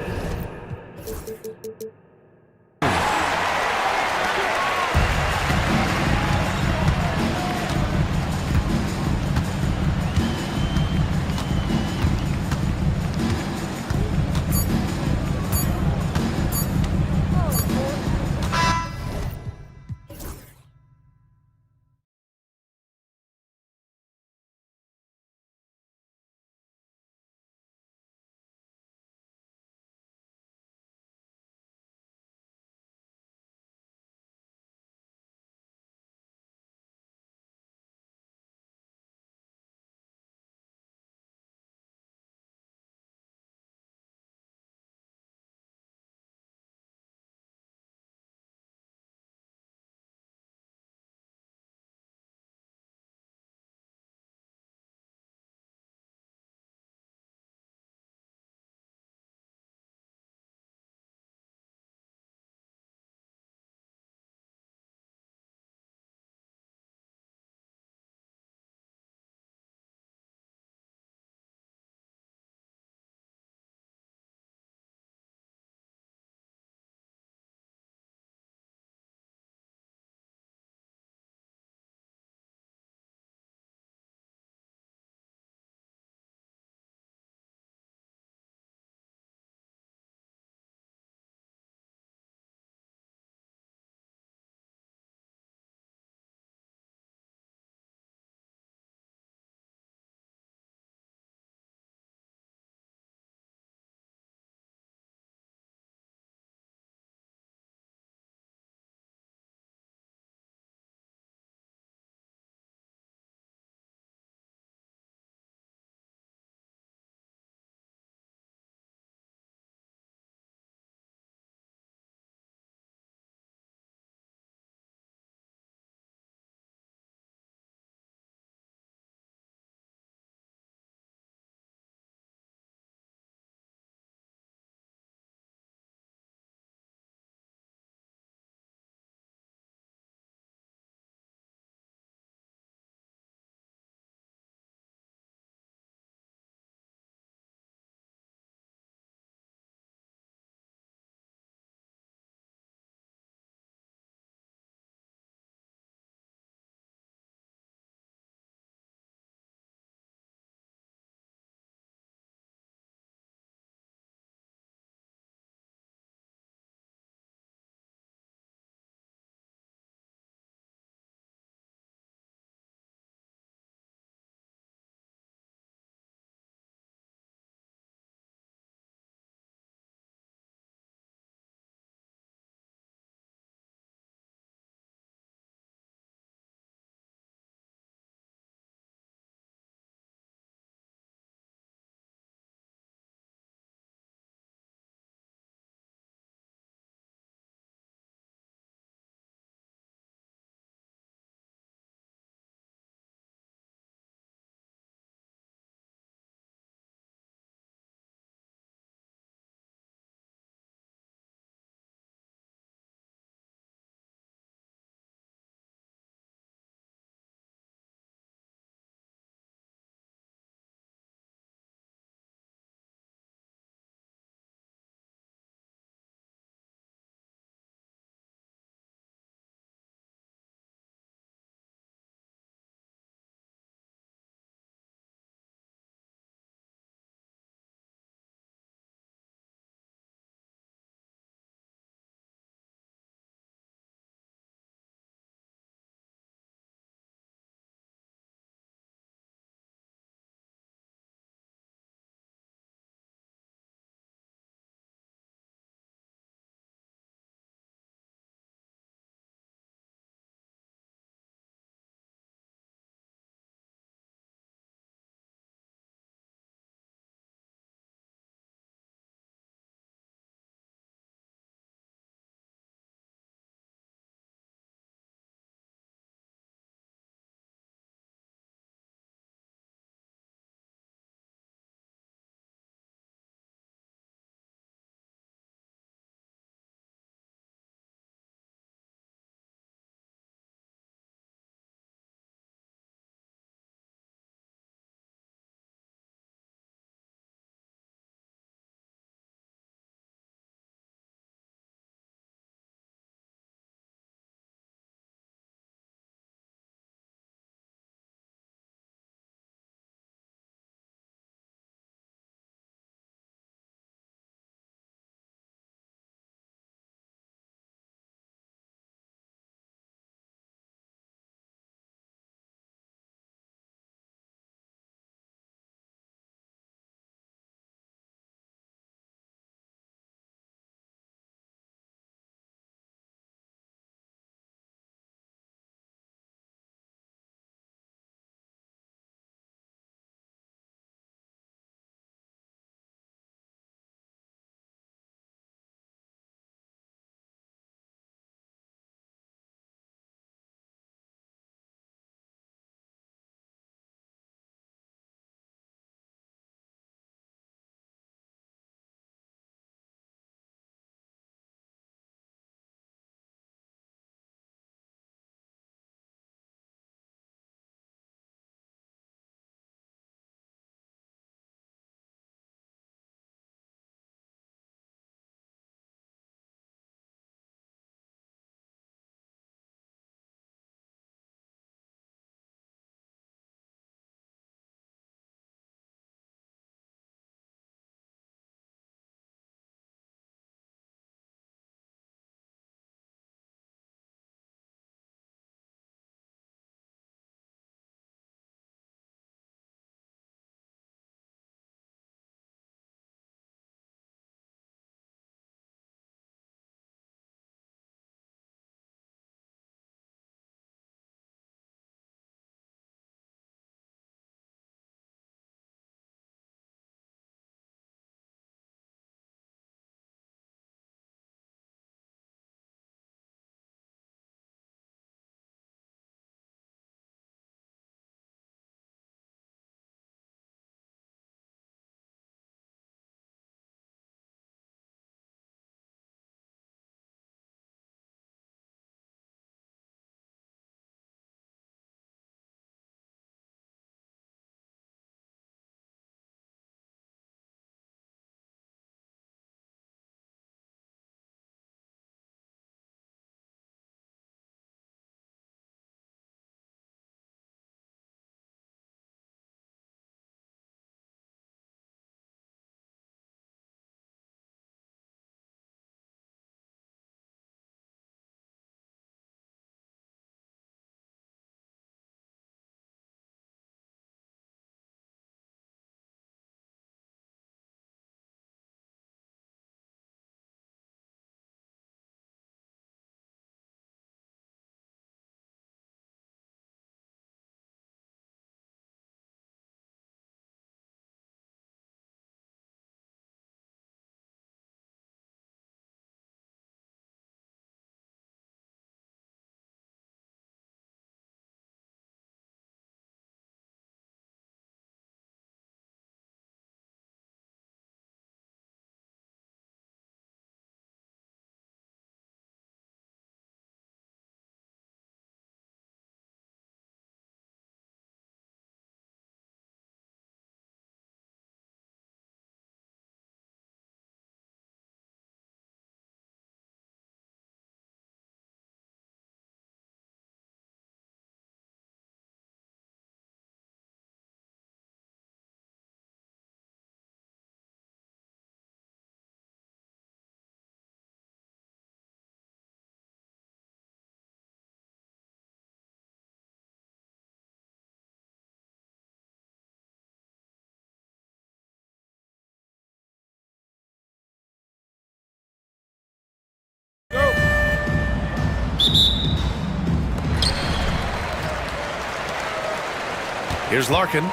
Speaker 1: Here's Larkin.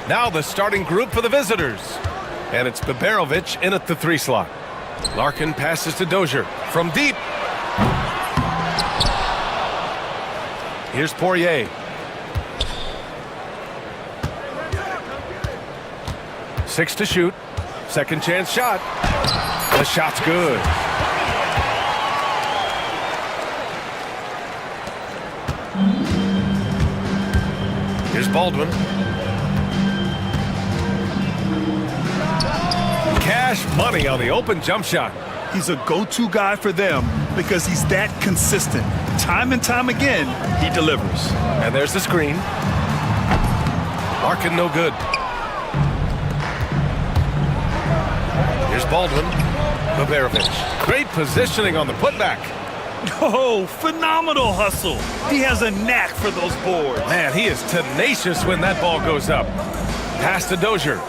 Speaker 1: Now the starting group for the visitors. And it's Biberovic in at the 3 slot. Larkin passes to Dozier from deep. Here's Poirier. Six to shoot. Second chance shot. The shot's good. Here's Baldwin. Cash money on the open jump shot.
Speaker 3: He's a go-to guy for them because he's that consistent. Time and time again, he delivers.
Speaker 1: And there's the screen. Larkin no good. Here's Baldwin. Biberovic. Great positioning on the putback.
Speaker 3: Oh, phenomenal hustle. He has a knack for those boards.
Speaker 1: Man, he is tenacious when that ball goes up. Pass to Dozier.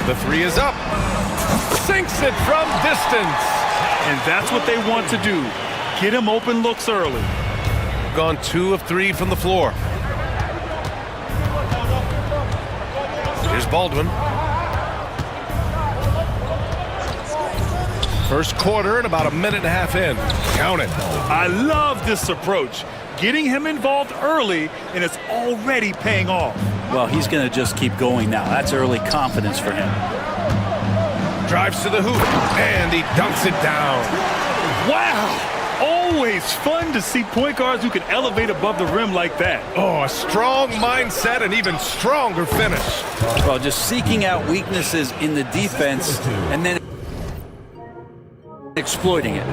Speaker 1: The 3 is up. Sinks it from distance.
Speaker 3: And that's what they want to do. Get him open looks early.
Speaker 1: Gone 2 of 3 from the floor. Here's Baldwin. First quarter and about a minute and a half in. Count it.
Speaker 3: I love this approach. Getting him involved early, and it's already paying off.
Speaker 8: Well, he's going to just keep going now. That's early confidence for him.
Speaker 1: Drives to the hoop, and he dunks it down.
Speaker 3: Wow! Always fun to see point guards who can elevate above the rim like that.
Speaker 1: Oh, a strong mindset and even stronger finish.
Speaker 8: Well, just seeking out weaknesses in the defense and then exploiting it.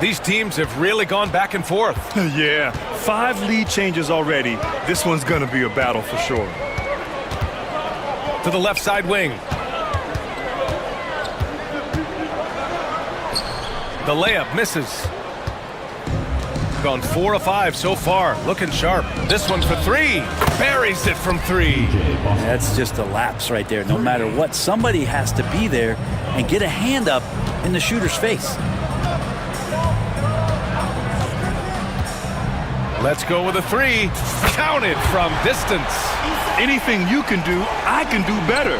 Speaker 1: These teams have really gone back and forth.
Speaker 3: Yeah, 5 lead changes already. This one's gonna be a battle for sure.
Speaker 1: To the left side wing. The layup misses. Gone 4 of 5 so far. Looking sharp. This one for 3. Buries it from 3.
Speaker 8: That's just a lapse right there. No matter what, somebody has to be there and get a hand up in the shooter's face.
Speaker 1: Let's go with a 3. Counted from distance.
Speaker 3: Anything you can do, I can do better.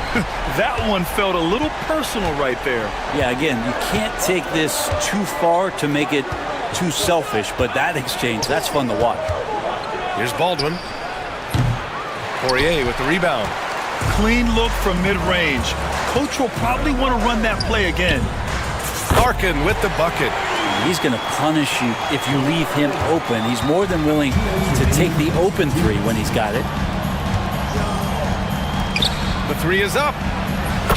Speaker 3: That one felt a little personal right there.
Speaker 8: Yeah, again, you can't take this too far to make it too selfish, but that exchange, that's fun to watch.
Speaker 1: Here's Baldwin. Poirier with the rebound.
Speaker 3: Clean look from mid-range. Coach will probably want to run that play again.
Speaker 1: Larkin with the bucket.
Speaker 8: He's going to punish you if you leave him open. He's more than willing to take the open 3 when he's got it.
Speaker 1: The 3 is up.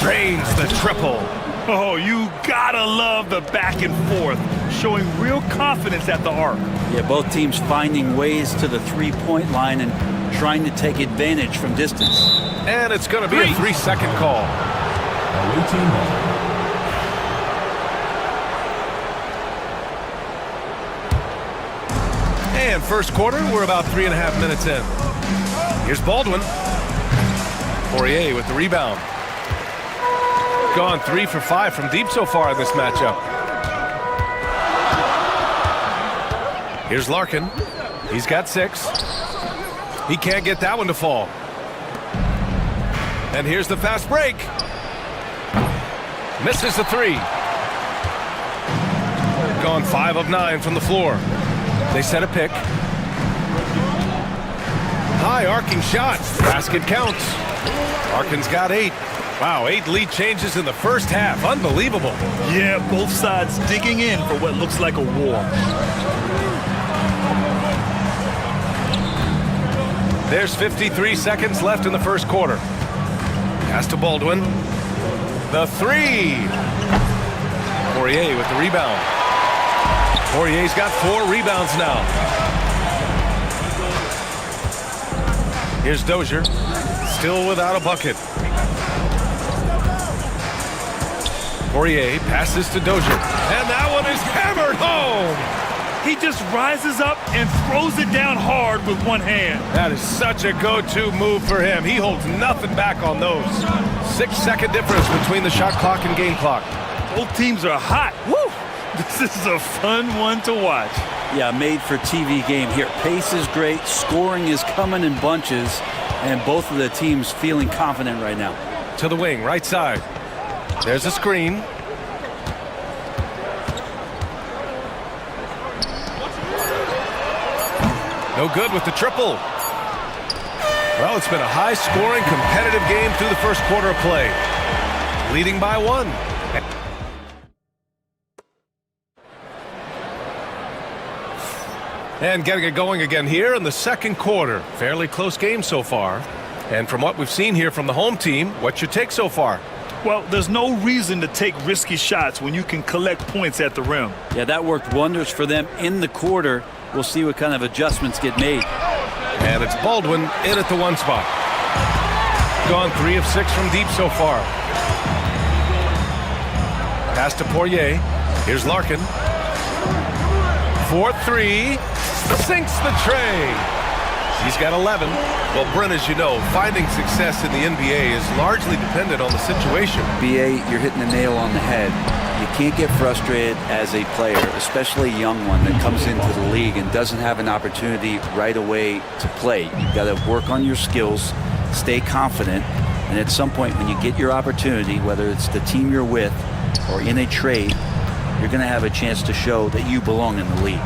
Speaker 1: Drains the triple.
Speaker 3: Oh, you gotta love the back and forth, showing real confidence at the arc.
Speaker 8: Yeah, both teams finding ways to the 3-point line and trying to take advantage from distance.
Speaker 1: And it's going to be a 3-second call. And first quarter, we're about 3.5 minutes in. Here's Baldwin. Poirier with the rebound. Gone 3 for 5 from deep so far in this matchup. Here's Larkin. He's got 6. He can't get that one to fall. And here's the fast break. Misses the 3. Gone 5 of 9 from the floor. They set a pick. High arcing shot. Basket counts. Larkin's got 8. Wow, 8 lead changes in the first half. Unbelievable.
Speaker 3: Yeah, both sides digging in for what looks like a war.
Speaker 1: There's 53 seconds left in the first quarter. Pass to Baldwin. The 3. Poirier with the rebound. Poirier's got 4 rebounds now. Here's Dozier. Still without a bucket. Poirier passes to Dozier. And that one is hammered home.
Speaker 3: He just rises up and throws it down hard with one hand.
Speaker 1: That is such a go-to move for him. He holds nothing back on those. 6-second difference between the shot clock and game clock.
Speaker 3: Both teams are hot. Woo! This is a fun one to watch.
Speaker 8: Yeah, made for TV game here. Pace is great, scoring is coming in bunches, and both of the teams feeling confident right now.
Speaker 1: To the wing, right side. There's a screen. No good with the triple. Well, it's been a high-scoring, competitive game through the first quarter of play. Leading by 1. And getting it going again here in the second quarter. Fairly close game so far. And from what we've seen here from the home team, what's your take so far?
Speaker 3: Well, there's no reason to take risky shots when you can collect points at the rim.
Speaker 8: Yeah, that worked wonders for them in the quarter. We'll see what kind of adjustments get made.
Speaker 1: And it's Baldwin in at the 1 spot. Gone 3 of 6 from deep so far. Pass to Poirier. Here's Larkin. 4-3. Sinks the tray. He's got 11. Well, Brent, as you know, finding success in the NBA is largely dependent on the situation.
Speaker 8: BA, you're hitting the nail on the head. You can't get frustrated as a player, especially a young one that comes into the league and doesn't have an opportunity right away to play. You've got to work on your skills, stay confident, and at some point when you get your opportunity, whether it's the team you're with or in a trade, you're going to have a chance to show that you belong in the league.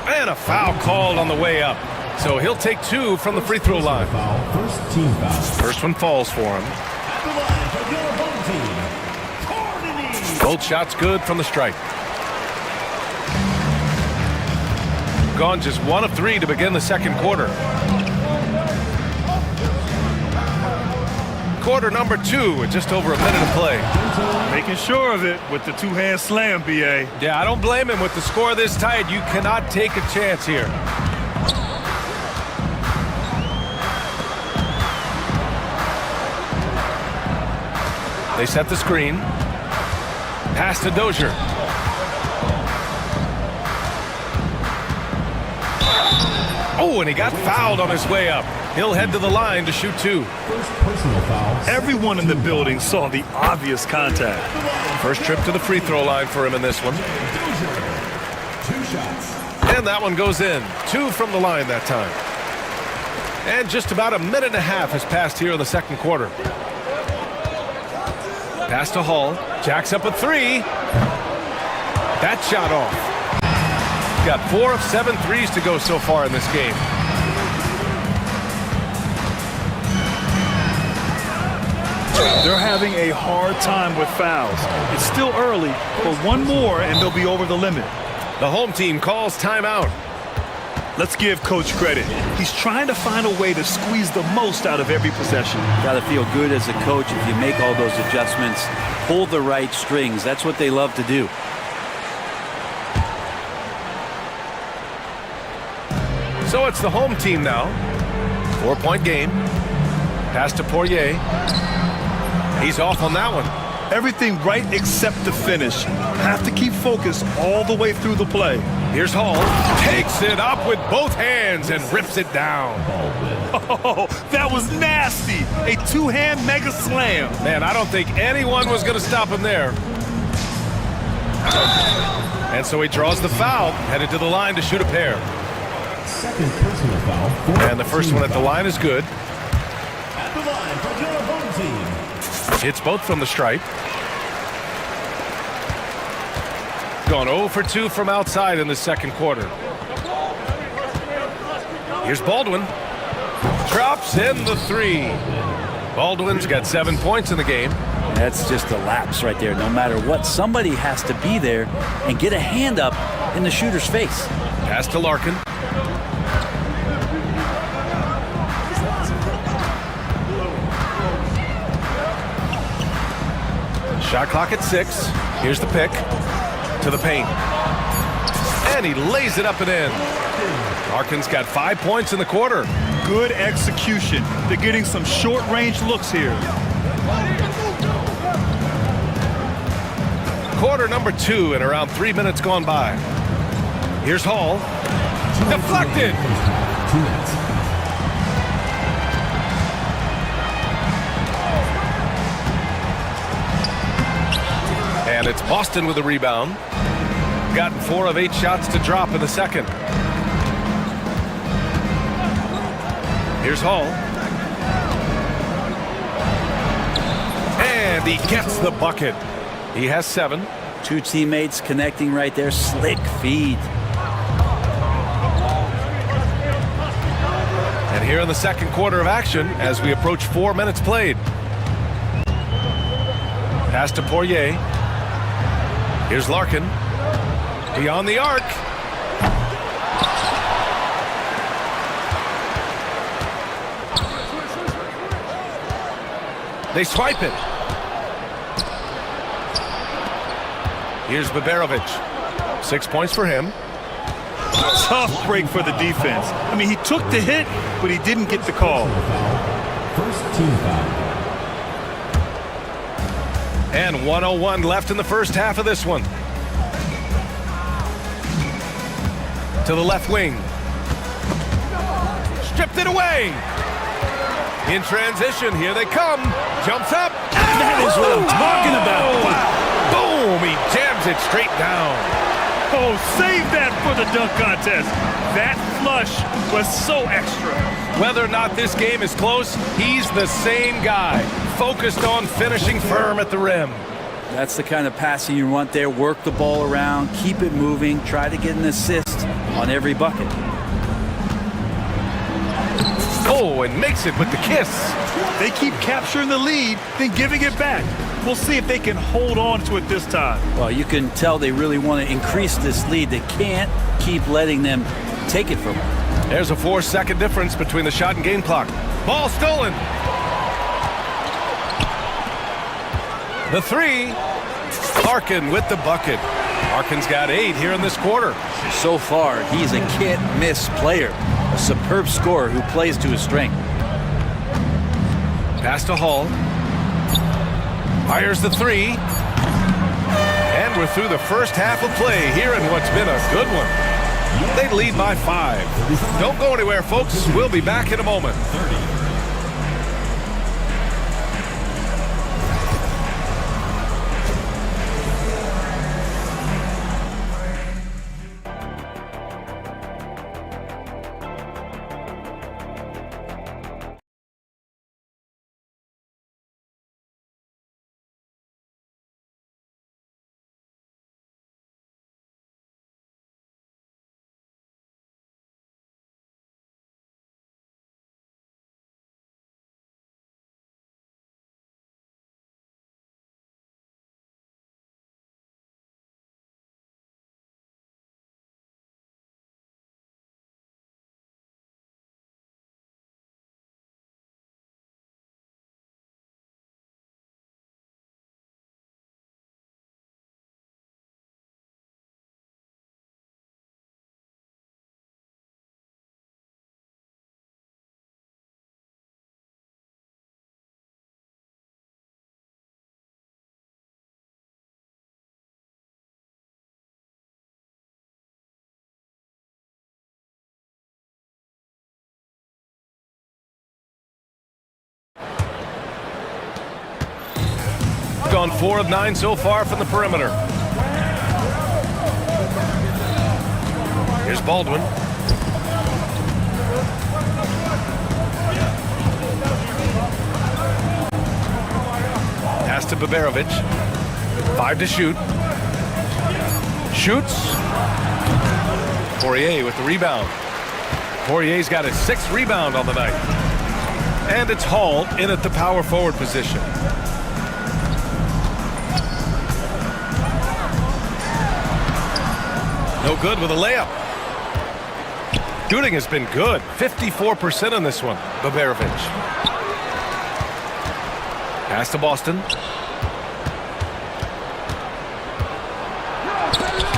Speaker 1: And a foul called on the way up. So he'll take 2 from the free throw line.
Speaker 4: First team foul.
Speaker 1: First one falls for him. Both shots good from the stripe. Gone just 1 of 3 to begin the second quarter. Quarter number 2 with just over a minute of play.
Speaker 3: Making sure of it with the 2-hand slam, BA.
Speaker 1: Yeah, I don't blame him. With the score this tight, you cannot take a chance here. They set the screen. Pass to Dozier. Oh, and he got fouled on his way up. He'll head to the line to shoot 2.
Speaker 4: First personal foul.
Speaker 3: Everyone in the building saw the obvious contact.
Speaker 1: First trip to the free throw line for him in this one.
Speaker 4: 2 shots.
Speaker 1: And that one goes in. 2 from the line that time. And just about a minute and a half has passed here in the second quarter. Pass to Hall. Jacks up a 3. That shot off. Got 4 of 7 threes to go so far in this game.
Speaker 3: They're having a hard time with fouls. It's still early, but 1 more and they'll be over the limit.
Speaker 1: The home team calls timeout.
Speaker 3: Let's give Coach credit. He's trying to find a way to squeeze the most out of every possession.
Speaker 8: Got to feel good as a coach if you make all those adjustments, pull the right strings. That's what they love to do.
Speaker 1: So it's the home team now. 4-point game. Pass to Poirier. He's off on that one.
Speaker 3: Everything right except the finish. Have to keep focused all the way through the play.
Speaker 1: Here's Hall. Takes it up with both hands and rips it down.
Speaker 3: Oh, that was nasty. A 2-hand mega slam.
Speaker 1: Man, I don't think anyone was going to stop him there. And so he draws the foul, headed to the line to shoot a pair.
Speaker 4: Second personal foul.
Speaker 1: And the first one at the line is good.
Speaker 4: At the line for your home team.
Speaker 1: Hits both from the stripe. Gone 0 for 2 from outside in the second quarter. Here's Baldwin. Drops in the 3. Baldwin's got 7 points in the game.
Speaker 8: That's just a lapse right there. No matter what, somebody has to be there and get a hand up in the shooter's face.
Speaker 1: Pass to Larkin. Shot clock at 6. Here's the pick. To the paint. And he lays it up and in. Larkin's got 5 points in the quarter.
Speaker 3: Good execution. They're getting some short-range looks here.
Speaker 1: Quarter number 2 and around 3 minutes gone by. Here's Hall. Deflected.
Speaker 4: 2 minutes.
Speaker 1: And it's Boston with the rebound. Gotten 4 of 8 shots to drop in the second. Here's Hall. And he gets the bucket. He has 7.
Speaker 8: 2 teammates connecting right there. Slick feed.
Speaker 1: And here in the second quarter of action as we approach 4 minutes played. Pass to Poirier. Here's Larkin. Beyond the arc. They swipe it. Here's Baberovic. 6 points for him.
Speaker 3: Tough break for the defense. I mean, he took the hit, but he didn't get the call.
Speaker 4: First team foul.
Speaker 1: And 1:01 left in the first half of this one. To the left wing. Stripped it away. In transition, here they come. Jumps up.
Speaker 3: That is what I'm talking about.
Speaker 1: Boom! He jams it straight down.
Speaker 3: Oh, save that for the dunk contest. That flush was so extra.
Speaker 1: Whether or not this game is close, he's the same guy, focused on finishing firm at the rim.
Speaker 8: That's the kind of passing you want there. Work the ball around, keep it moving, try to get an assist on every bucket.
Speaker 1: Oh, and makes it with the kiss.
Speaker 3: They keep capturing the lead, then giving it back. We'll see if they can hold on to it this time.
Speaker 8: Well, you can tell they really want to increase this lead. They can't keep letting them take it from them.
Speaker 1: There's a 4-second difference between the shot and game clock. Ball stolen. The 3. Larkin with the bucket. Larkin's got 8 here in this quarter.
Speaker 8: So far, he's a can't-miss player. A superb scorer who plays to his strength.
Speaker 1: Pass to Hall. Fires the 3. And we're through the first half of play here in what's been a good one. They lead by 5. Don't go anywhere, folks. We'll be back in a moment. Gone 4 of 9 so far from the perimeter. Here's Baldwin. Pass to Baberovic. 5 to shoot. Shoots. Poirier with the rebound. Poirier's got his 6th rebound on the night. And it's Hall in at the power forward position. No good with a layup. Shooting has been good. 54% on this one. Baberovic. Pass to Boston.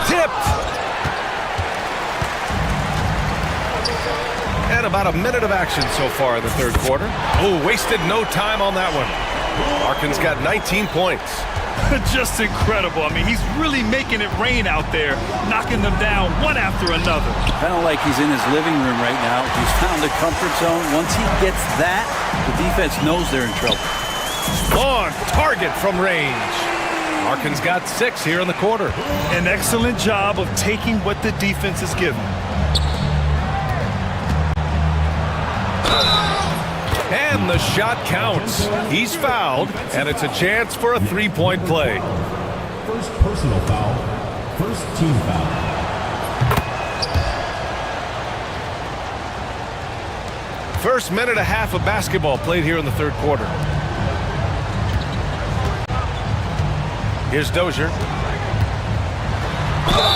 Speaker 1: Tipped. And about a minute of action so far in the third quarter. Oh, wasted no time on that one. Larkin's got 19 points.
Speaker 3: Just incredible. I mean, he's really making it rain out there, knocking them down one after another.
Speaker 8: Kind of like he's in his living room right now. He's found a comfort zone. Once he gets that, the defense knows they're in trouble.
Speaker 1: On target from range. Larkin's got 6 here in the quarter.
Speaker 3: An excellent job of taking what the defense is given.
Speaker 1: And the shot counts. He's fouled, and it's a chance for a three-point play.
Speaker 4: First personal foul. First team foul.
Speaker 1: First minute and a half of basketball played here in the third quarter. Here's Dozier.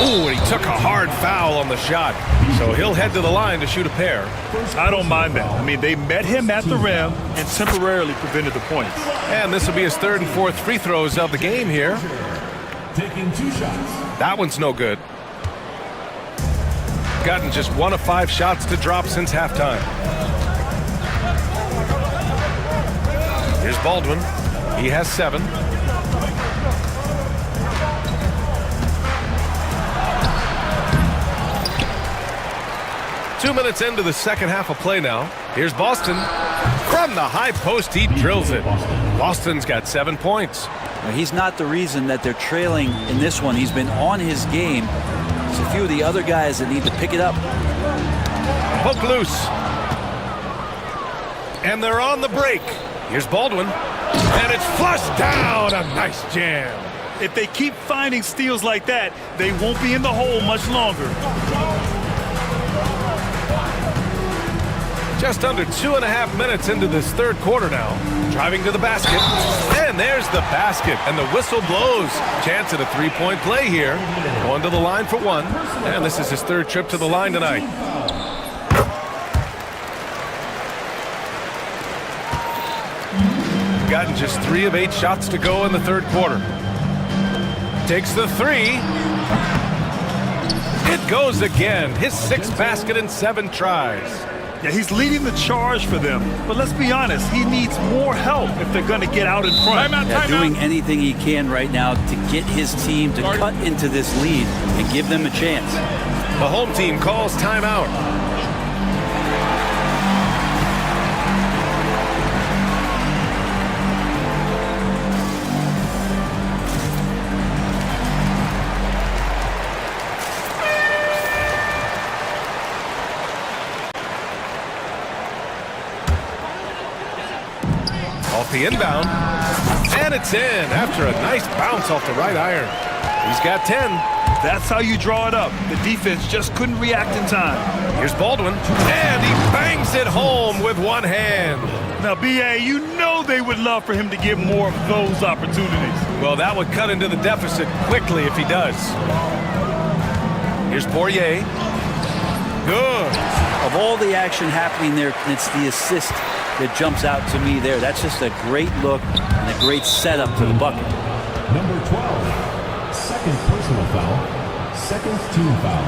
Speaker 1: Ooh, and he took a hard foul on the shot. So he'll head to the line to shoot a pair.
Speaker 3: I don't mind that. I mean, they met him at the rim and temporarily prevented the points.
Speaker 1: And this will be his third and fourth free throws of the game here.
Speaker 4: Taking 2 shots.
Speaker 1: That one's no good. Gotten just 1 of 5 shots to drop since halftime. Here's Baldwin. He has 7. Two minutes into the second half of play now. Here's Boston. From the high post, he drills it. Boston's got 7 points.
Speaker 8: He's not the reason that they're trailing in this one. He's been on his game. There's a few of the other guys that need to pick it up.
Speaker 1: Poke loose. And they're on the break. Here's Baldwin. And it's flushed down. A nice jam.
Speaker 3: If they keep finding steals like that, they won't be in the hole much longer.
Speaker 1: Just under 2.5 minutes into this third quarter now. Driving to the basket. And there's the basket. And the whistle blows. Chance at a three-point play here. Going to the line for 1. And this is his third trip to the line tonight. Gotten just 3 of 8 shots to go in the third quarter. Takes the 3. It goes again. His 6th basket in 7 tries.
Speaker 3: Yeah, he's leading the charge for them. But let's be honest, he needs more help if they're going to get out in front.
Speaker 8: Doing anything he can right now to get his team to cut into this lead and give them a chance.
Speaker 1: The home team calls timeout. Off the inbound, and it's in after a nice bounce off the right iron. He's got 10.
Speaker 3: That's how you draw it up. The defense just couldn't react in time.
Speaker 1: Here's Baldwin, and he bangs it home with one hand.
Speaker 3: Now, B.A., you know they would love for him to get more of those opportunities.
Speaker 1: Well, that would cut into the deficit quickly if he does. Here's Poirier. Good.
Speaker 8: Of all the action happening there, it's the assist that jumps out to me there. That's just a great look and a great setup to the bucket.
Speaker 4: Number 12. Second personal foul. Second team foul.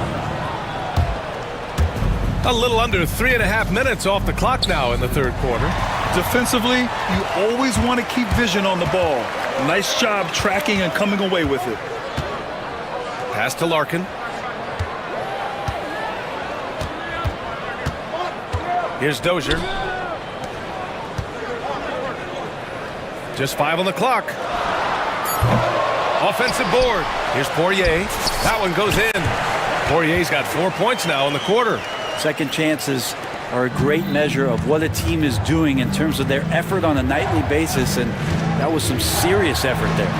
Speaker 1: A little under 3.5 minutes off the clock now in the third quarter.
Speaker 3: Defensively, you always want to keep vision on the ball. Nice job tracking and coming away with it.
Speaker 1: Pass to Larkin. Here's Dozier. Just 5 on the clock. Offensive board. Here's Poirier. That one goes in. Poirier's got 4 points now in the quarter.
Speaker 8: Second chances are a great measure of what a team is doing in terms of their effort on a nightly basis, and that was some serious effort there.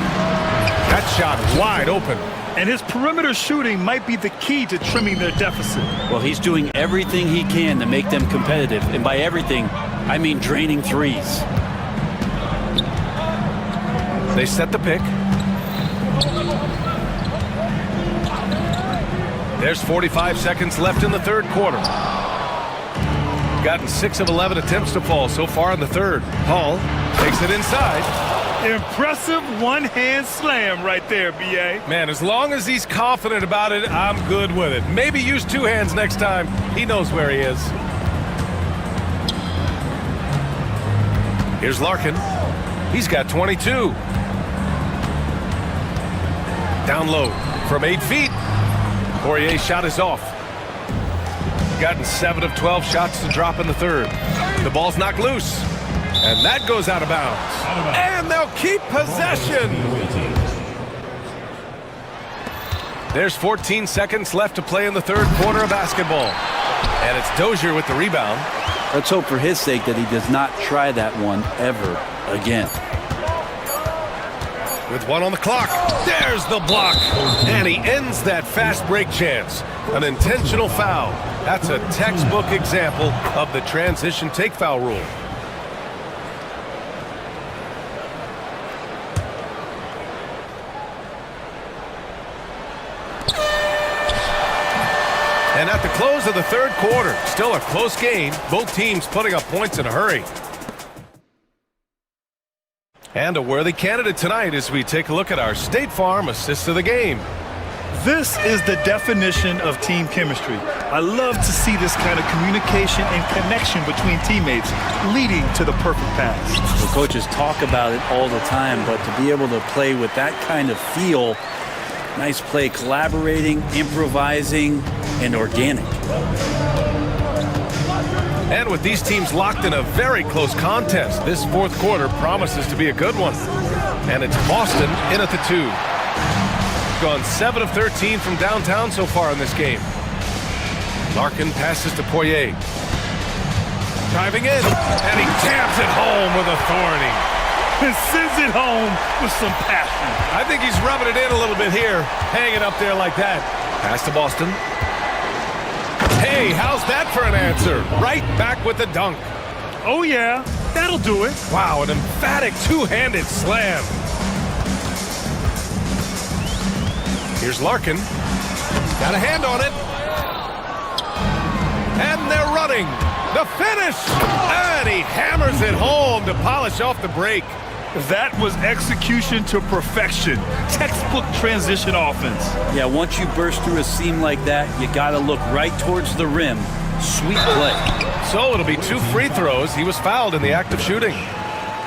Speaker 1: That shot wide open.
Speaker 3: And his perimeter shooting might be the key to trimming their deficit.
Speaker 8: Well, he's doing everything he can to make them competitive, and by everything, I mean draining threes.
Speaker 1: They set the pick. There's 45 seconds left in the third quarter. Gotten 6 of 11 attempts to fall so far in the third. Hall takes it inside.
Speaker 3: Impressive one-hand slam right there, B.A.
Speaker 1: Man, as long as he's confident about it, I'm good with it. Maybe use 2 hands next time. He knows where he is. Here's Larkin. He's got 22. Down low from 8 feet. Poirier's shot is off. Gotten 7 of 12 shots to drop in the third. The ball's knocked loose. And that goes out of bounds. And they'll keep possession. There's 14 seconds left to play in the third quarter of basketball. And it's Dozier with the rebound.
Speaker 8: Let's hope for his sake that he does not try that one ever again.
Speaker 1: With one on the clock, there's the block. And he ends that fast break chance. An intentional foul. That's a textbook example of the transition take foul rule. And at the close of the third quarter, still a close game, both teams putting up points in a hurry. And a worthy candidate tonight as we take a look at our State Farm assist of the game.
Speaker 3: This is the definition of team chemistry. I love to see this kind of communication and connection between teammates leading to the perfect pass.
Speaker 8: The coaches talk about it all the time, but to be able to play with that kind of feel, nice play, collaborating, improvising, and organic.
Speaker 1: And with these teams locked in a very close contest, this fourth quarter promises to be a good one. And it's Boston in at the 2. Gone 7 of 13 from downtown so far in this game. Larkin passes to Poirier. Driving in, and he taps it home with authority.
Speaker 3: And sends it home with some passion.
Speaker 1: I think he's rubbing it in a little bit here, hanging up there like that. Pass to Boston. Hey, how's that for an answer? Right back with the dunk.
Speaker 3: Oh yeah, that'll do it.
Speaker 1: Wow, an emphatic two-handed slam. Here's Larkin. Got a hand on it. And they're running. The finish. And he hammers it home to polish off the break.
Speaker 3: That was execution to perfection. Textbook transition offense.
Speaker 8: Yeah, once you burst through a seam like that, you got to look right towards the rim. Sweet play.
Speaker 1: So it'll be 2 free throws. He was fouled in the act of shooting.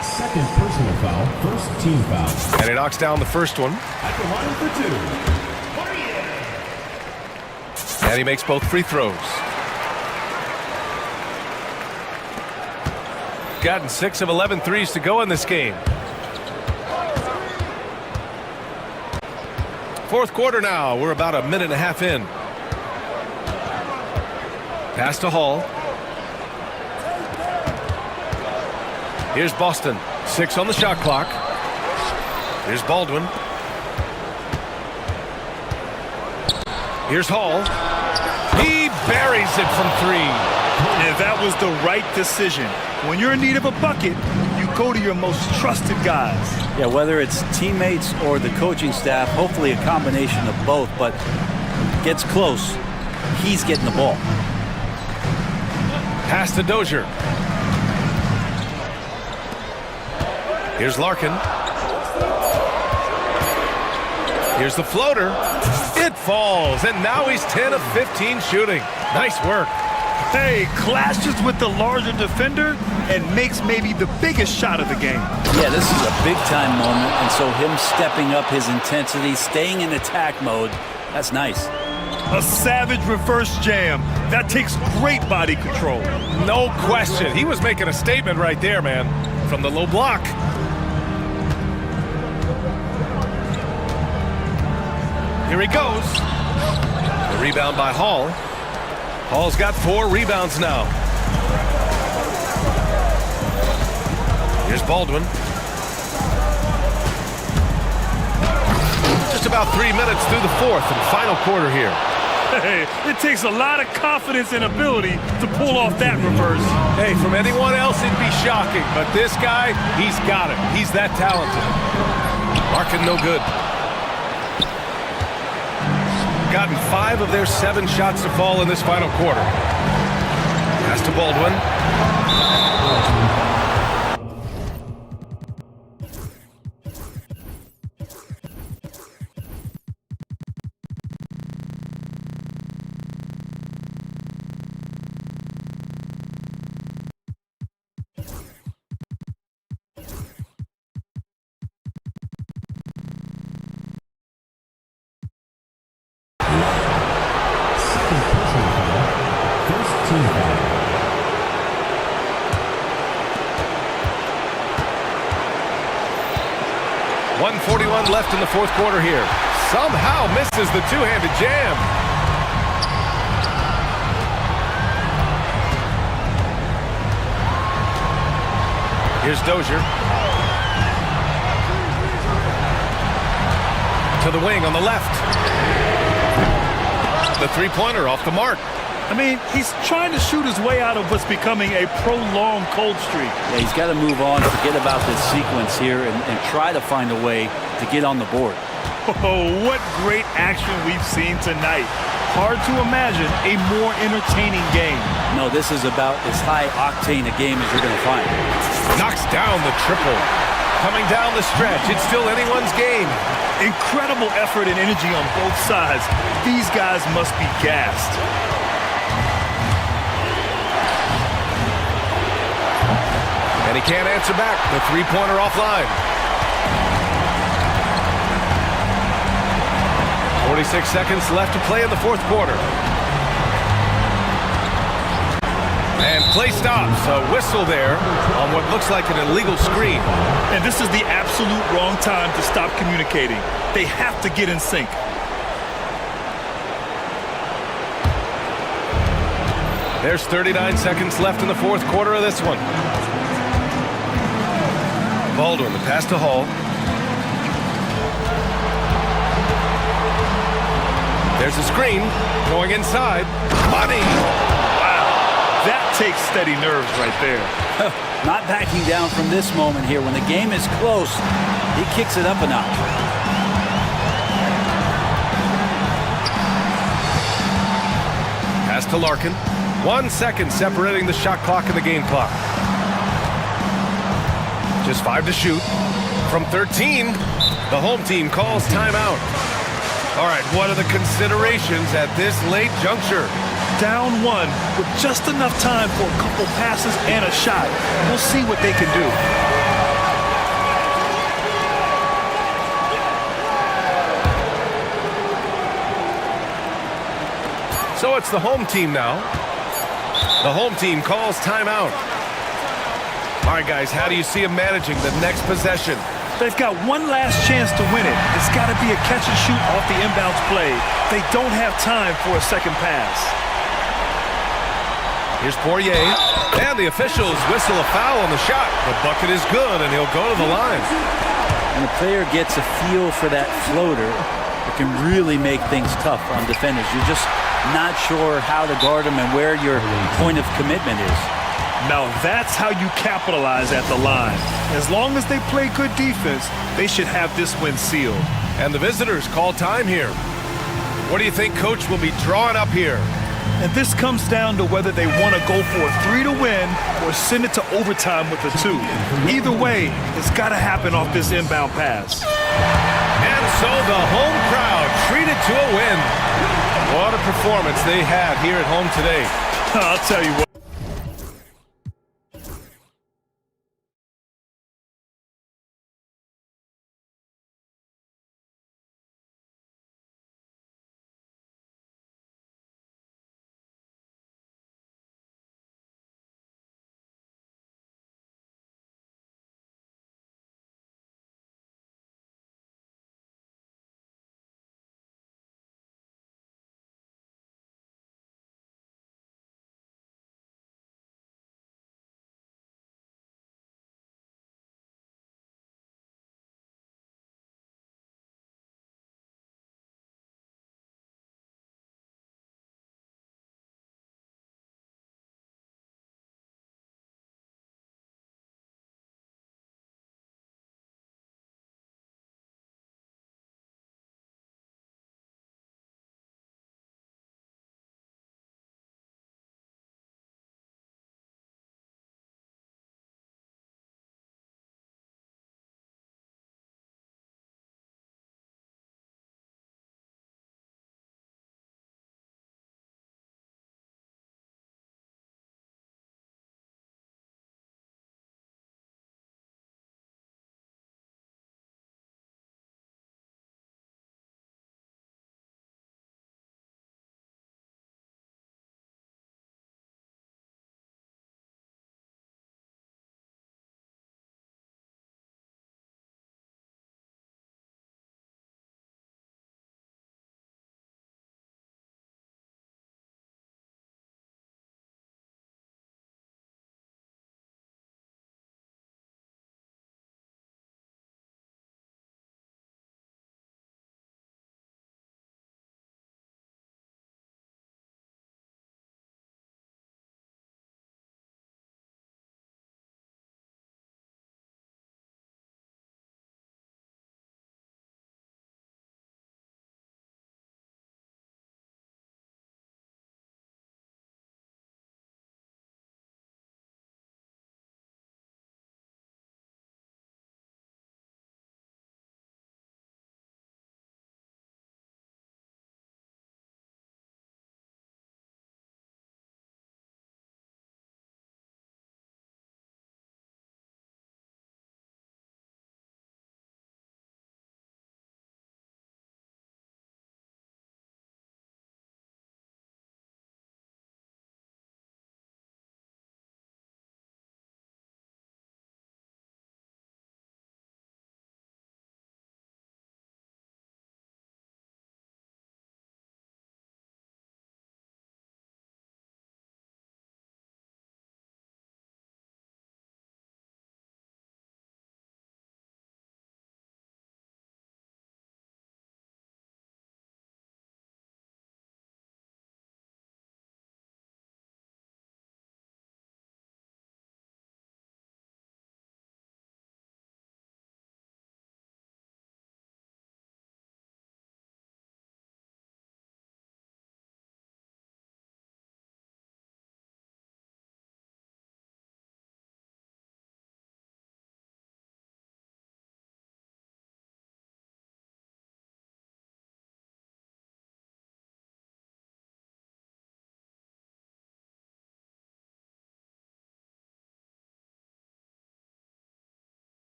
Speaker 4: Second personal foul, first team foul.
Speaker 1: And he knocks down the first one.
Speaker 4: At the line for 2.
Speaker 1: And he makes both free throws. Gotten 6 of 11 threes to go in this game. Fourth quarter now. We're about a minute and a half in. Pass to Hall. Here's Boston. 6 on the shot clock. Here's Baldwin. Here's Hall. He buries it from 3.
Speaker 3: And that was the right decision. When you're in need of a bucket, you go to your most trusted guys.
Speaker 8: Yeah, whether it's teammates or the coaching staff, hopefully a combination of both, but gets close, he's getting the ball.
Speaker 1: Pass to Dozier. Here's Larkin. Here's the floater. It falls, and now he's 10 of 15 shooting. Nice work.
Speaker 3: Hey, clashes with the larger defender and makes maybe the biggest shot of the game.
Speaker 8: Yeah, this is a big-time moment, and so him stepping up his intensity, staying in attack mode, that's nice.
Speaker 3: A savage reverse jam. That takes great body control.
Speaker 1: No question. He was making a statement right there, man, from the low block. Here he goes. The rebound by Hall. Hall's got 4 rebounds now. Here's Baldwin. Just about 3 minutes through the fourth and final quarter here.
Speaker 3: Hey, it takes a lot of confidence and ability to pull off that reverse.
Speaker 1: Hey, from anyone else it'd be shocking, but this guy, he's got it. He's that talented. Larkin no good. Gotten 5 of their 7 shots to fall in this final quarter. Pass to Baldwin.
Speaker 4: Second personal foul, first team foul.
Speaker 1: 1:41 left in the fourth quarter here. somehow misses the two-handed jam. Here's Dozier. To the wing on the left. The three-pointer off the mark.
Speaker 3: I mean, he's trying to shoot his way out of what's becoming a prolonged cold streak.
Speaker 8: Yeah, he's got to move on, forget about this sequence here, and try to find a way to get on the board.
Speaker 3: Oh, what great action we've seen tonight. Hard to imagine a more entertaining game.
Speaker 8: No, this is about as high-octane a game as you're going to find.
Speaker 1: Knocks down the triple. Coming down the stretch, it's still anyone's game.
Speaker 3: Incredible effort and energy on both sides. These guys must be gassed.
Speaker 1: And he can't answer back. The three-pointer offline. 46 seconds left to play in the fourth quarter. And play stops. A whistle there on what looks like an illegal screen.
Speaker 3: And this is the absolute wrong time to stop communicating. They have to get in sync.
Speaker 1: There's 39 seconds left in the fourth quarter of this one. Baldwin, the pass to Hall. There's a screen going inside. Money!
Speaker 3: Wow, that takes steady nerves right there.
Speaker 8: Not backing down from this moment here. When the game is close, he kicks it up a notch.
Speaker 1: Pass to Larkin. 1 second separating the shot clock and the game clock. Just 5 to shoot. From 13, the home team calls timeout. All right, what are the considerations at this late juncture?
Speaker 3: Down one with just enough time for a couple passes and a shot. We'll see what they can do.
Speaker 1: So it's the home team now. The home team calls timeout. All right, guys, how do you see them managing the next possession?
Speaker 3: They've got one last chance to win it. It's got to be a catch and shoot off the inbounds play. They don't have time for a second pass.
Speaker 1: Here's Poirier, and the officials whistle a foul on the shot. The bucket is good, and he'll go to the line.
Speaker 8: When the player gets a feel for that floater, it can really make things tough on defenders. You're just not sure how to guard them and where your point of commitment is.
Speaker 3: Now that's how you capitalize at the line. As long as they play good defense, they should have this win sealed.
Speaker 1: And the visitors call time here. What do you think Coach will be drawing up here?
Speaker 3: And this comes down to whether they want to go for a 3 to win or send it to overtime with a 2. Either way, it's got to happen off this inbound pass.
Speaker 1: And so the home crowd treated to a win. What a performance they had here at home today.
Speaker 3: I'll tell you what.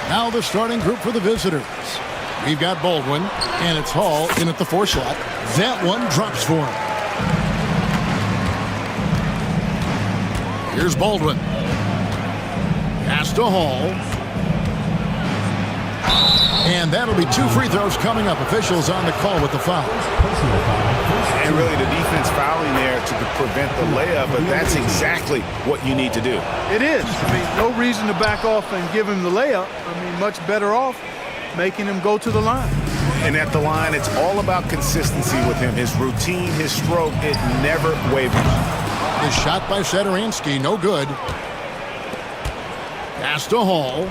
Speaker 6: Now the starting group for the visitors. We've got Baldwin, and it's Hall in at the 4 slot. That one drops for him. Here's Baldwin. Pass to Hall. And that'll be 2 free throws coming up. Officials on the call with the foul.
Speaker 7: And really the defense fouling there to prevent the layup, but that's exactly what you need to do.
Speaker 11: It is. I mean, no reason to back off and give him the layup. I mean, much better off making him go to the line.
Speaker 7: And at the line, it's all about consistency with him. His routine, his stroke, it never wavers.
Speaker 6: The shot by Satoransky, no good. Pass to Hall.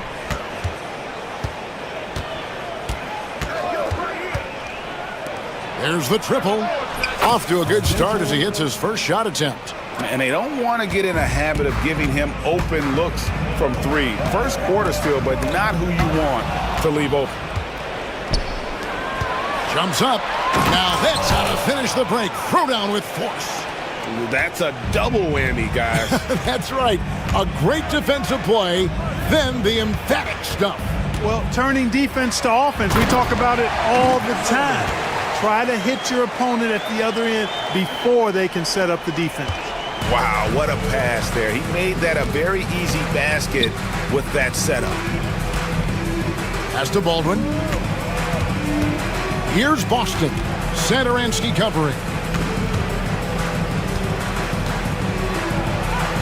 Speaker 6: There's the triple. Off to a good start as he hits his first shot attempt.
Speaker 7: And they don't want to get in a habit of giving him open looks from 3. First quarter still, but not who you want to leave open.
Speaker 6: Jumps up. Now that's how to finish the break. Throw down with force.
Speaker 7: That's a double whammy, guys.
Speaker 6: That's right. A great defensive play, then the emphatic stuff.
Speaker 11: Well, turning defense to offense, we talk about it all the time. Try to hit your opponent at the other end before they can set up the defense.
Speaker 7: Wow, what a pass there. He made that a very easy basket with that setup.
Speaker 6: Pass to Baldwin. Here's Boston. Satoransky covering.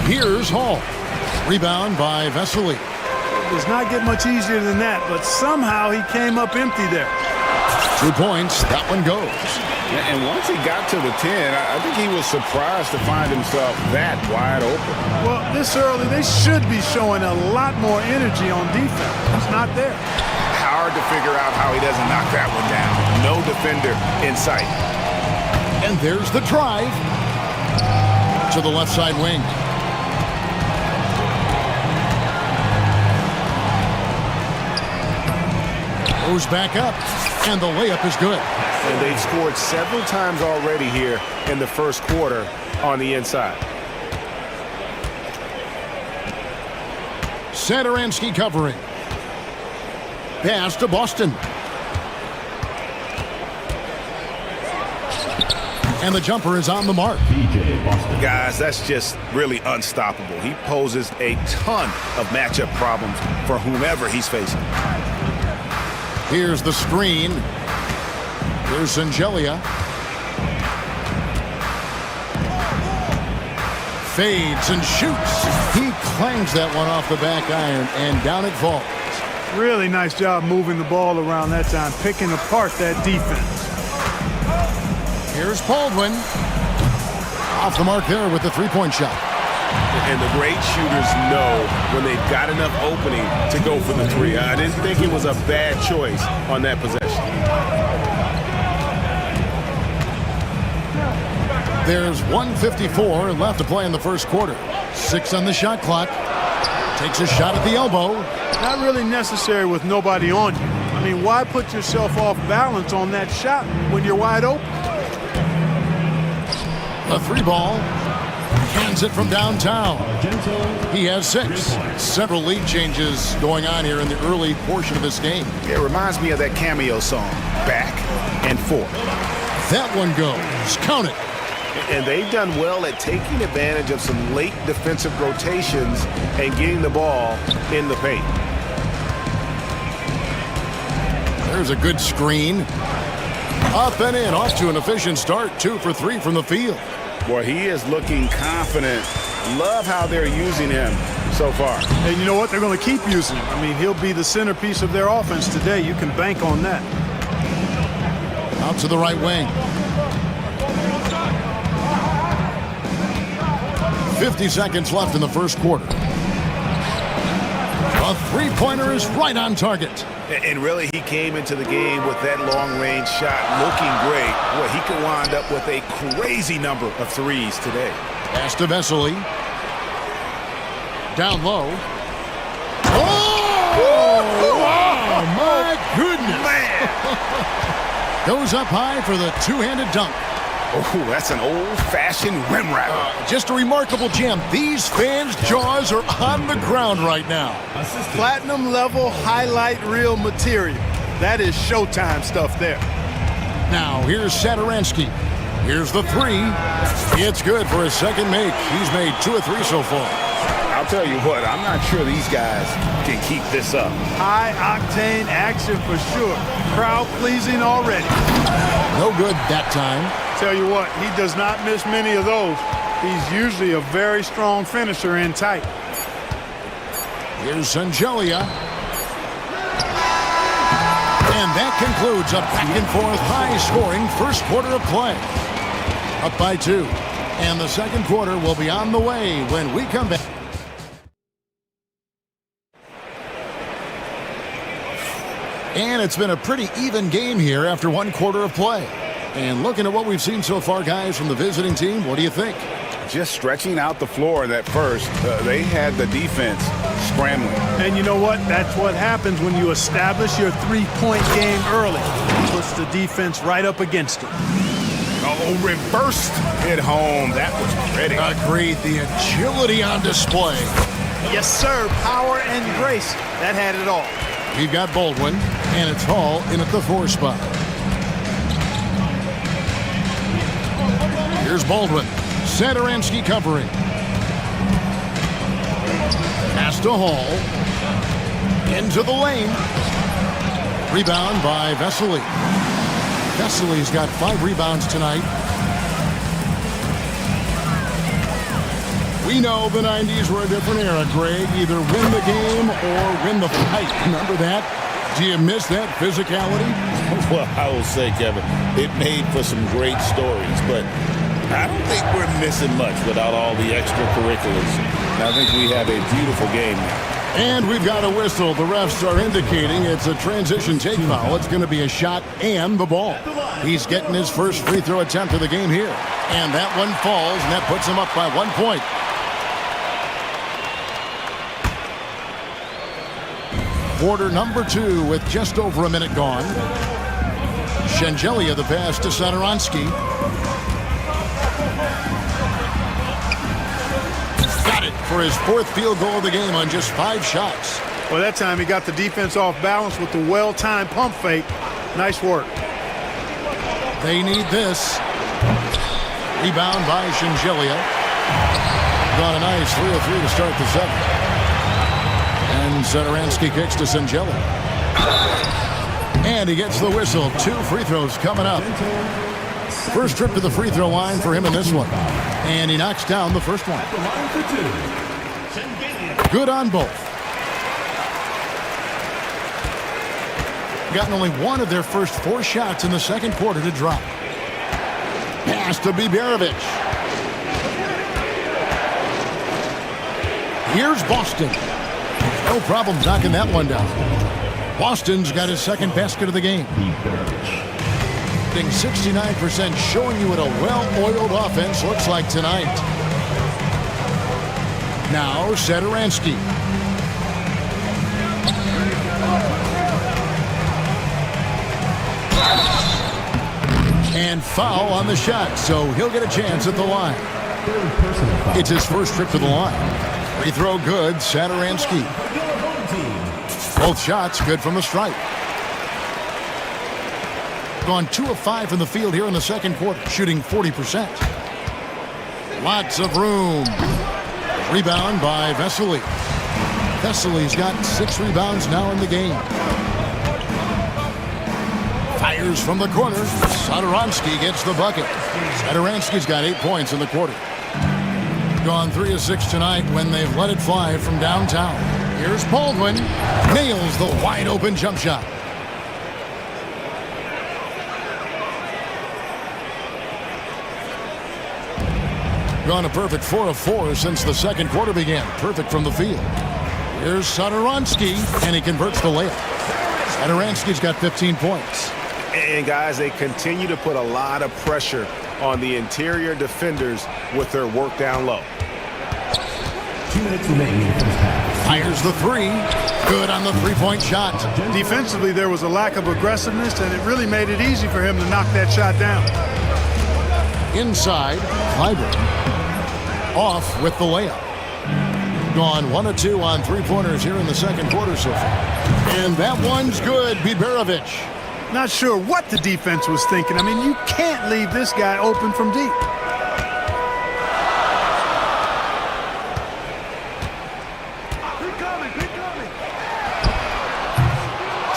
Speaker 6: Here's Hall. Rebound by Vesely.
Speaker 11: It does not get much easier than that, but somehow he came up empty there.
Speaker 6: 2 points. That one goes.
Speaker 7: And once he got to the 10, I think he was surprised to find himself that wide open.
Speaker 11: Well, this early, they should be showing a lot more energy on defense. It's not there.
Speaker 7: Hard to figure out how he doesn't knock that one down. No defender in sight.
Speaker 6: And there's the drive to the left side wing. Goes back up, and the layup is good.
Speaker 7: And they've scored several times already here in the first quarter on the inside.
Speaker 6: Satoransky covering. Pass to Boston. And the jumper is on the mark.
Speaker 7: Guys, that's just really unstoppable. He poses a ton of matchup problems for whomever he's facing.
Speaker 6: Here's the screen. Here's Angelia. Fades and shoots. He clangs that one off the back iron, and down it falls.
Speaker 11: Really nice job moving the ball around that time, picking apart that defense.
Speaker 6: Here's Baldwin. Off the mark there with the 3-point shot.
Speaker 7: And the great shooters know when they've got enough opening to go for the 3. I didn't think it was a bad choice on that possession.
Speaker 6: There's 1:54 left to play in the first quarter. 6 on the shot clock. Takes a shot at the elbow.
Speaker 11: Not really necessary with nobody on you. I mean, why put yourself off balance on that shot when you're wide open?
Speaker 6: The 3 ball. Hands it from downtown. He has 6. Several lead changes going on here in the early portion of this game.
Speaker 7: It reminds me of that cameo song, Back and Forth.
Speaker 6: That one goes. Count it.
Speaker 7: And they've done well at taking advantage of some late defensive rotations and getting the ball in the paint.
Speaker 6: There's a good screen. Up and in. Off to an efficient start. 2 for 3 from the field.
Speaker 7: Boy, he is looking confident. Love how they're using him so far.
Speaker 11: And you know what? They're going to keep using him. I mean, he'll be the centerpiece of their offense today. You can bank on that.
Speaker 6: Out to the right wing. 50 seconds left in the first quarter. A 3-pointer is right on target.
Speaker 7: And really, he came into the game with that long-range shot looking great. Boy, he could wind up with a crazy number of 3s today.
Speaker 6: Pass to Vesely. Down low. Oh, my goodness.
Speaker 7: Man.
Speaker 6: Goes up high for the 2-handed dunk.
Speaker 7: Oh, that's an old-fashioned rim wrap.
Speaker 6: Just a remarkable gem. These fans' jaws are on the ground right now.
Speaker 11: Platinum level highlight reel material. That is Showtime stuff there.
Speaker 6: Now, here's Satoransky. Here's the three. It's good for his second make. He's made 2 of 3 so far.
Speaker 7: I'll tell you what, I'm not sure these guys can keep this up.
Speaker 11: High-octane action for sure. Crowd-pleasing already.
Speaker 6: No good that time.
Speaker 11: Tell you what, he does not miss many of those. He's usually a very strong finisher in tight.
Speaker 6: Here's Sangelia. And that concludes a back-and-forth high-scoring first quarter of play. Up by 2. And the second quarter will be on the way when we come back. And it's been a pretty even game here after 1 quarter of play. And looking at what we've seen so far, guys, from the visiting team, what do you think?
Speaker 7: Just stretching out the floor that first. They had the defense scrambling.
Speaker 11: And you know what? That's what happens when you establish your three-point game early. Puts the defense right up against it.
Speaker 7: Oh, reversed it home. That was pretty.
Speaker 6: Agreed. The agility on display.
Speaker 11: Yes, sir. Power and grace. That had it all.
Speaker 6: We've got Baldwin, and it's Hall in at the 4 spot. Here's Baldwin. Satoransky covering. Pass to Hall. Into the lane. Rebound by Vesely. Vesely's got 5 rebounds tonight. We know the 90s were a different era, Greg. Either win the game or win the fight. Remember that? Do you miss that physicality?
Speaker 9: Well, I will say, Kevin, it made for some great stories, but I don't think we're missing much without all the extracurriculars. I think we have a beautiful game now.
Speaker 6: And we've got a whistle. The refs are indicating it's a transition take foul. It's going to be a shot and the ball. He's getting his first free throw attempt of the game here. And that one falls, and that puts him up by 1 point. Quarter number 2 with just over a minute gone. Shengelia the pass to Satoransky. Got it for his 4th field goal of the game on just 5 shots.
Speaker 11: Well, that time he got the defense off balance with the well-timed pump fake. Nice work.
Speaker 6: They need this. Rebound by Shengelia. Got a nice 3 of 3 to start the 7th. And Satoransky kicks to Sangelia. And he gets the whistle. 2 free throws coming up. First trip to the free throw line for him in this one. And he knocks down the first one. Good on both. Gotten only 1 of their first 4 shots in the second quarter to drop. Pass to Biberovic. Here's Boston. No problem knocking that one down. Boston's got his 2nd basket of the game. Getting 69%, showing you what a well-oiled offense looks like tonight. Now Satoransky. And foul on the shot, so he'll get a chance at the line. It's his first trip to the line. Free throw good, Satoransky. Both shots good from the stripe. Gone 2 of 5 from the field here in the second quarter, shooting 40%. Lots of room. Rebound by Vesely. Vesely's got 6 rebounds now in the game. Fires from the corner. Satoransky gets the bucket. Satoransky's got 8 points in the quarter. Gone 3 of 6 tonight when they've let it fly from downtown. Here's Baldwin. Nails the wide open jump shot. Gone a perfect 4 of 4 since the second quarter began. Perfect from the field. Here's Satoransky, and he converts the layup. Satoransky's got 15 points.
Speaker 7: And guys, they continue to put a lot of pressure on the interior defenders with their work down low.
Speaker 4: 2 minutes remaining in the first half.
Speaker 6: Fires the 3. Good on the 3-point shot.
Speaker 11: Defensively, there was a lack of aggressiveness, and it really made it easy for him to knock that shot down.
Speaker 6: Inside, Clyburn. Off with the layup. Gone 1 of 2 on three-pointers here in the second quarter so far. And that one's good, Biberovic.
Speaker 11: Not sure what the defense was thinking. I mean, you can't leave this guy open from deep.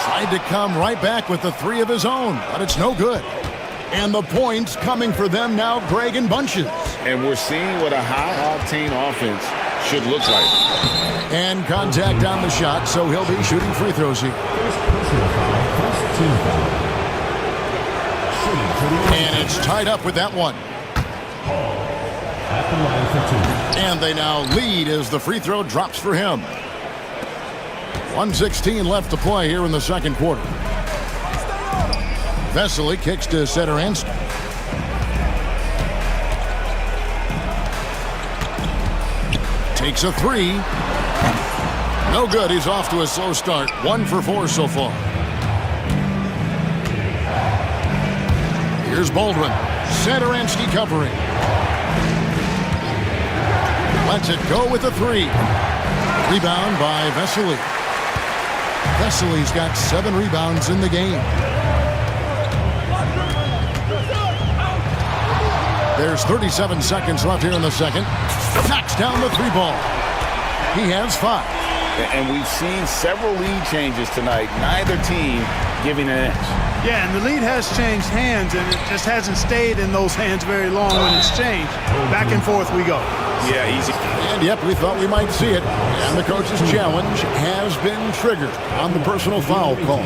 Speaker 6: Tried to come right back with the three of his own, but it's no good. And the points coming for them now, Greg, in bunches.
Speaker 9: And we're seeing what a high-octane offense should look like.
Speaker 6: And contact on the shot, so he'll be shooting free throws here. And it's tied up with that one. And they now lead as the free throw drops for him. 1:16 left to play here in the second quarter. Vesely kicks to Sederansky. Takes a three. No good. He's off to a slow start. 1 for 4 so far. Here's Baldwin. Sederansky covering. Lets it go with a three. Rebound by Vesely. Vesely's got 7 rebounds in the game. There's 37 seconds left here in the second. Knocks down the 3 ball. He has 5.
Speaker 9: And we've seen several lead changes tonight. Neither team giving an edge.
Speaker 11: Yeah, and the lead has changed hands, and it just hasn't stayed in those hands very long when it's changed. Back and forth we go.
Speaker 9: Yeah, easy.
Speaker 6: And yep, we thought we might see it. And the coach's challenge has been triggered on the personal foul call.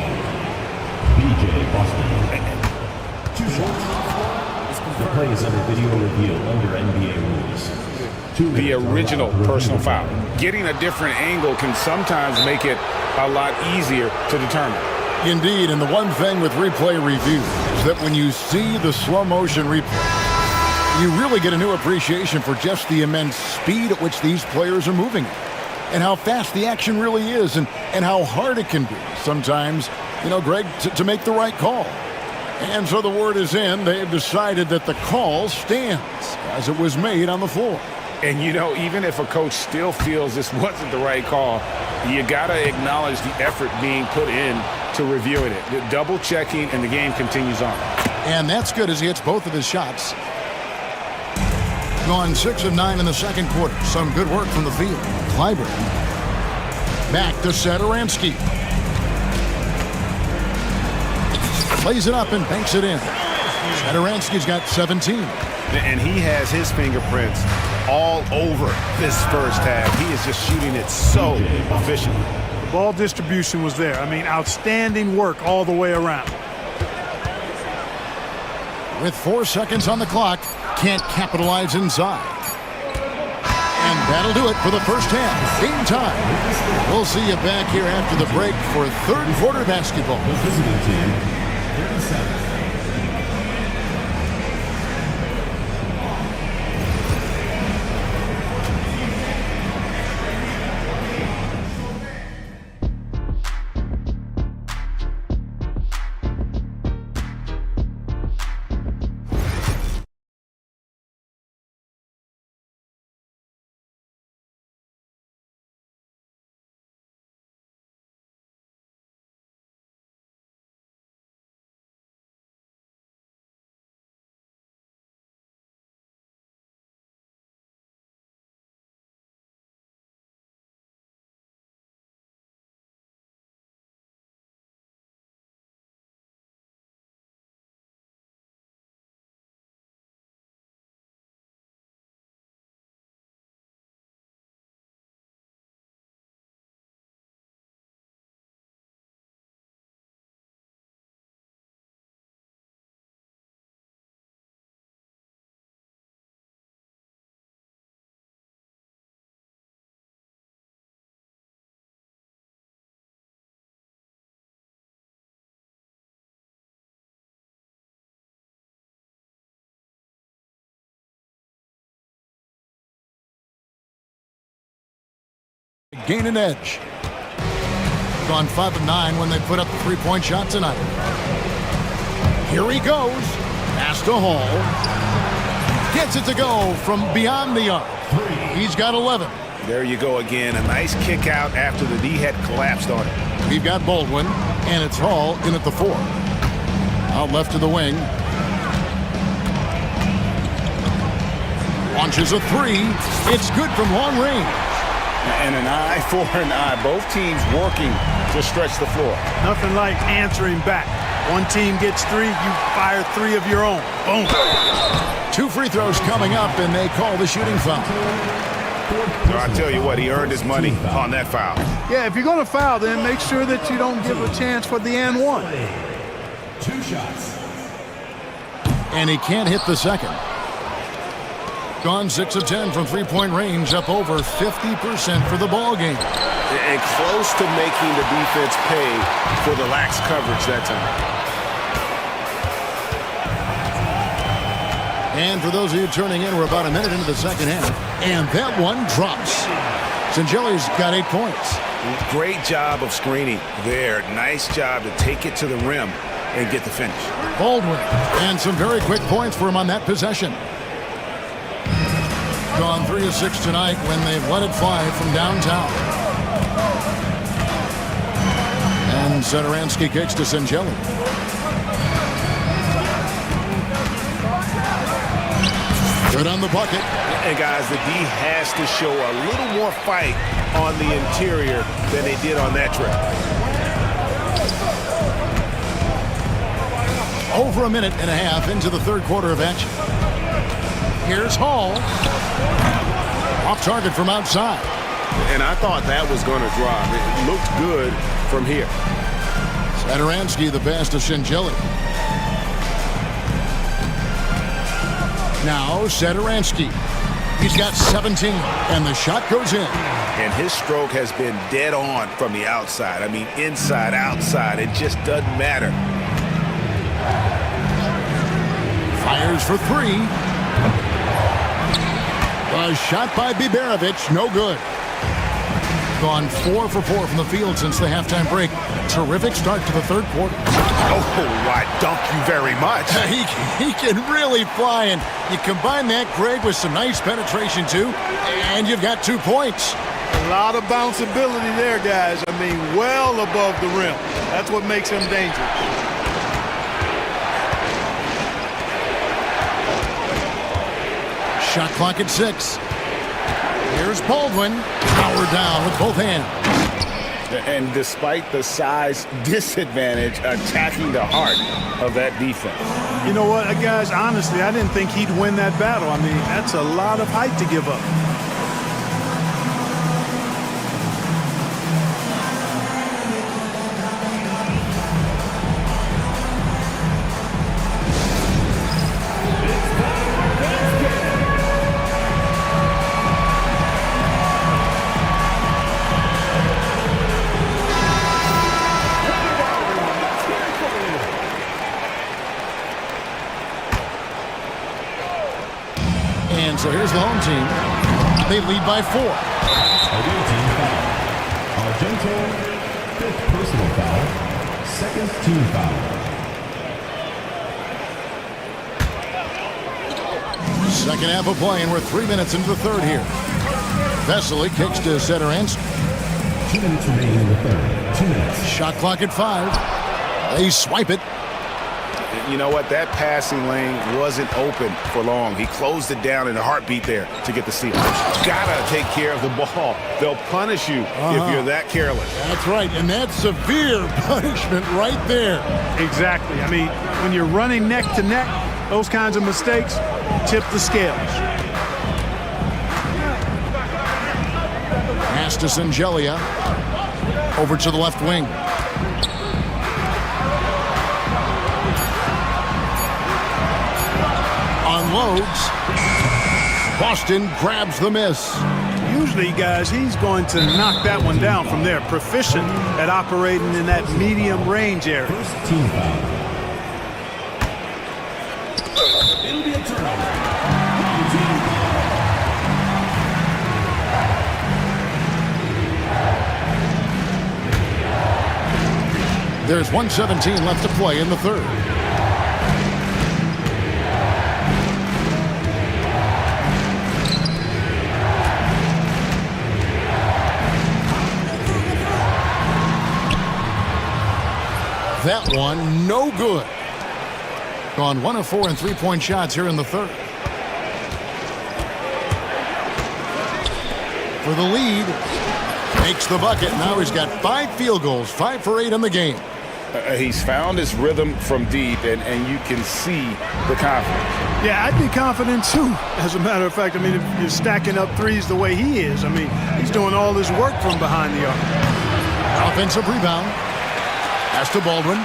Speaker 4: BJ Boston. 2 shots. The play is under video review under NBA rules.
Speaker 9: The original personal foul. Getting a different angle can sometimes make it a lot easier to determine.
Speaker 6: Indeed, and the one thing with replay review is that when you see the slow motion replay, you really get a new appreciation for just the immense speed at which these players are moving and how fast the action really is and how hard it can be sometimes, Greg, to make the right call. And so the word is in. They've decided that the call stands as it was made on the floor.
Speaker 9: And, even if a coach still feels this wasn't the right call, you got to acknowledge the effort being put in to reviewing it. The double checking, and the game continues on.
Speaker 6: And that's good as he hits both of his shots. Gone 6 of 9 in the second quarter. Some good work from the field. Clyburn. Back to Sederansky. Plays it up and banks it in. Sederansky's got 17.
Speaker 7: And he has his fingerprints all over this first half. He is just shooting it so efficiently.
Speaker 11: The ball distribution was there. I mean, outstanding work all the way around.
Speaker 6: With 4 seconds on the clock, can't capitalize inside. And that'll do it for the first half. Game time. We'll see you back here after the break for third quarter basketball.
Speaker 4: The visiting team, 37.
Speaker 6: Gain an edge. Gone 5 of 9 when they put up the 3-point shot tonight. Here he goes. Pass to Hall. Gets it to go from beyond the arc. He's got 11.
Speaker 7: There you go again. A nice kick out after the D had collapsed on it.
Speaker 6: We've got Baldwin, and it's Hall in at the 4. Out left to the wing. Launches a 3. It's good from long range.
Speaker 9: And an eye for an eye. Both teams working to stretch the floor.
Speaker 11: Nothing like answering back. One team gets 3, you fire 3 of your own. Boom.
Speaker 6: 2 free throws coming up, and they call the shooting foul.
Speaker 7: So I tell you what, he earned his money on that foul.
Speaker 11: Yeah, if you're going to foul, then make sure that you don't give a chance for the and 1.
Speaker 4: 2 shots.
Speaker 6: And he can't hit the second. Gone 6 of 10 from three-point range, up over 50% for the ball game.
Speaker 7: And close to making the defense pay for the lax coverage that time.
Speaker 6: And for those of you turning in, we're about a minute into the second half. And that one drops. Singeli's got 8 points.
Speaker 7: Great job of screening there. Nice job to take it to the rim and get the finish.
Speaker 6: Baldwin. And some very quick points for him on that possession. Gone 3 of 6 tonight when they've let it fly from downtown. And Sederansky kicks to Singeli. Good on the bucket.
Speaker 7: And guys, the D has to show a little more fight on the interior than they did on that trip.
Speaker 6: Over a minute and a half into the third quarter of action. Here's Hall. Off target from outside.
Speaker 7: And I thought that was going to drop. It looked good from here.
Speaker 6: Sederansky, the pass to Singeli. Now Sederansky. He's got 17, and the shot goes in.
Speaker 7: And his stroke has been dead on from the outside. I mean, inside, outside. It just doesn't matter.
Speaker 6: Fires for 3. A shot by Biberovic, no good. Gone 4 for 4 from the field since the halftime break. Terrific start to the third quarter.
Speaker 7: Oh, I dunk you very much.
Speaker 6: He can really fly, and you combine that, Greg, with some nice penetration, too, and you've got 2 points.
Speaker 11: A lot of bounceability there, guys. I mean, well above the rim. That's what makes him dangerous.
Speaker 6: Shot clock at 6. Here's Baldwin. Power down with both hands.
Speaker 9: And despite the size disadvantage, attacking the heart of that defense.
Speaker 11: You know what, guys, honestly, I didn't think he'd win that battle. I mean, that's a lot of height to give up.
Speaker 6: So here's the home team. They lead by 4.
Speaker 4: Away team foul. Argento, 5th personal foul. 2nd team foul.
Speaker 6: Second half of play, and we're 3 minutes into the third here. Vesely kicks to Sederansky.
Speaker 4: 2 minutes remaining in the third. 2 minutes.
Speaker 6: Shot clock at 5. They swipe it.
Speaker 7: You know what? That passing lane wasn't open for long. He closed it down in a heartbeat there to get the steal. Gotta take care of the ball. They'll punish you if you're that careless.
Speaker 6: That's right, and that's severe punishment right there.
Speaker 11: Exactly. I mean, when you're running neck to neck, those kinds of mistakes tip the scales.
Speaker 6: Pass to Singelia. Over to the left wing. Unloads. Boston grabs the miss.
Speaker 11: Usually, guys, he's going to knock that one down from there. Proficient at operating in that medium range area.
Speaker 4: First team foul. It'll be a turnover.
Speaker 6: There's 1:17 left to play in the third. that one, no good. Gone 1 of 4 in three-point shots here in the third. For the lead, makes the bucket. Now he's got 5 field goals, 5 for 8 in the game.
Speaker 9: He's found his rhythm from deep, and you can see the confidence.
Speaker 11: Yeah, I'd be confident too. As a matter of fact, I mean, if you're stacking up threes the way he is, I mean, he's doing all this work from behind the arc.
Speaker 6: Offensive rebound. Pass to Baldwin.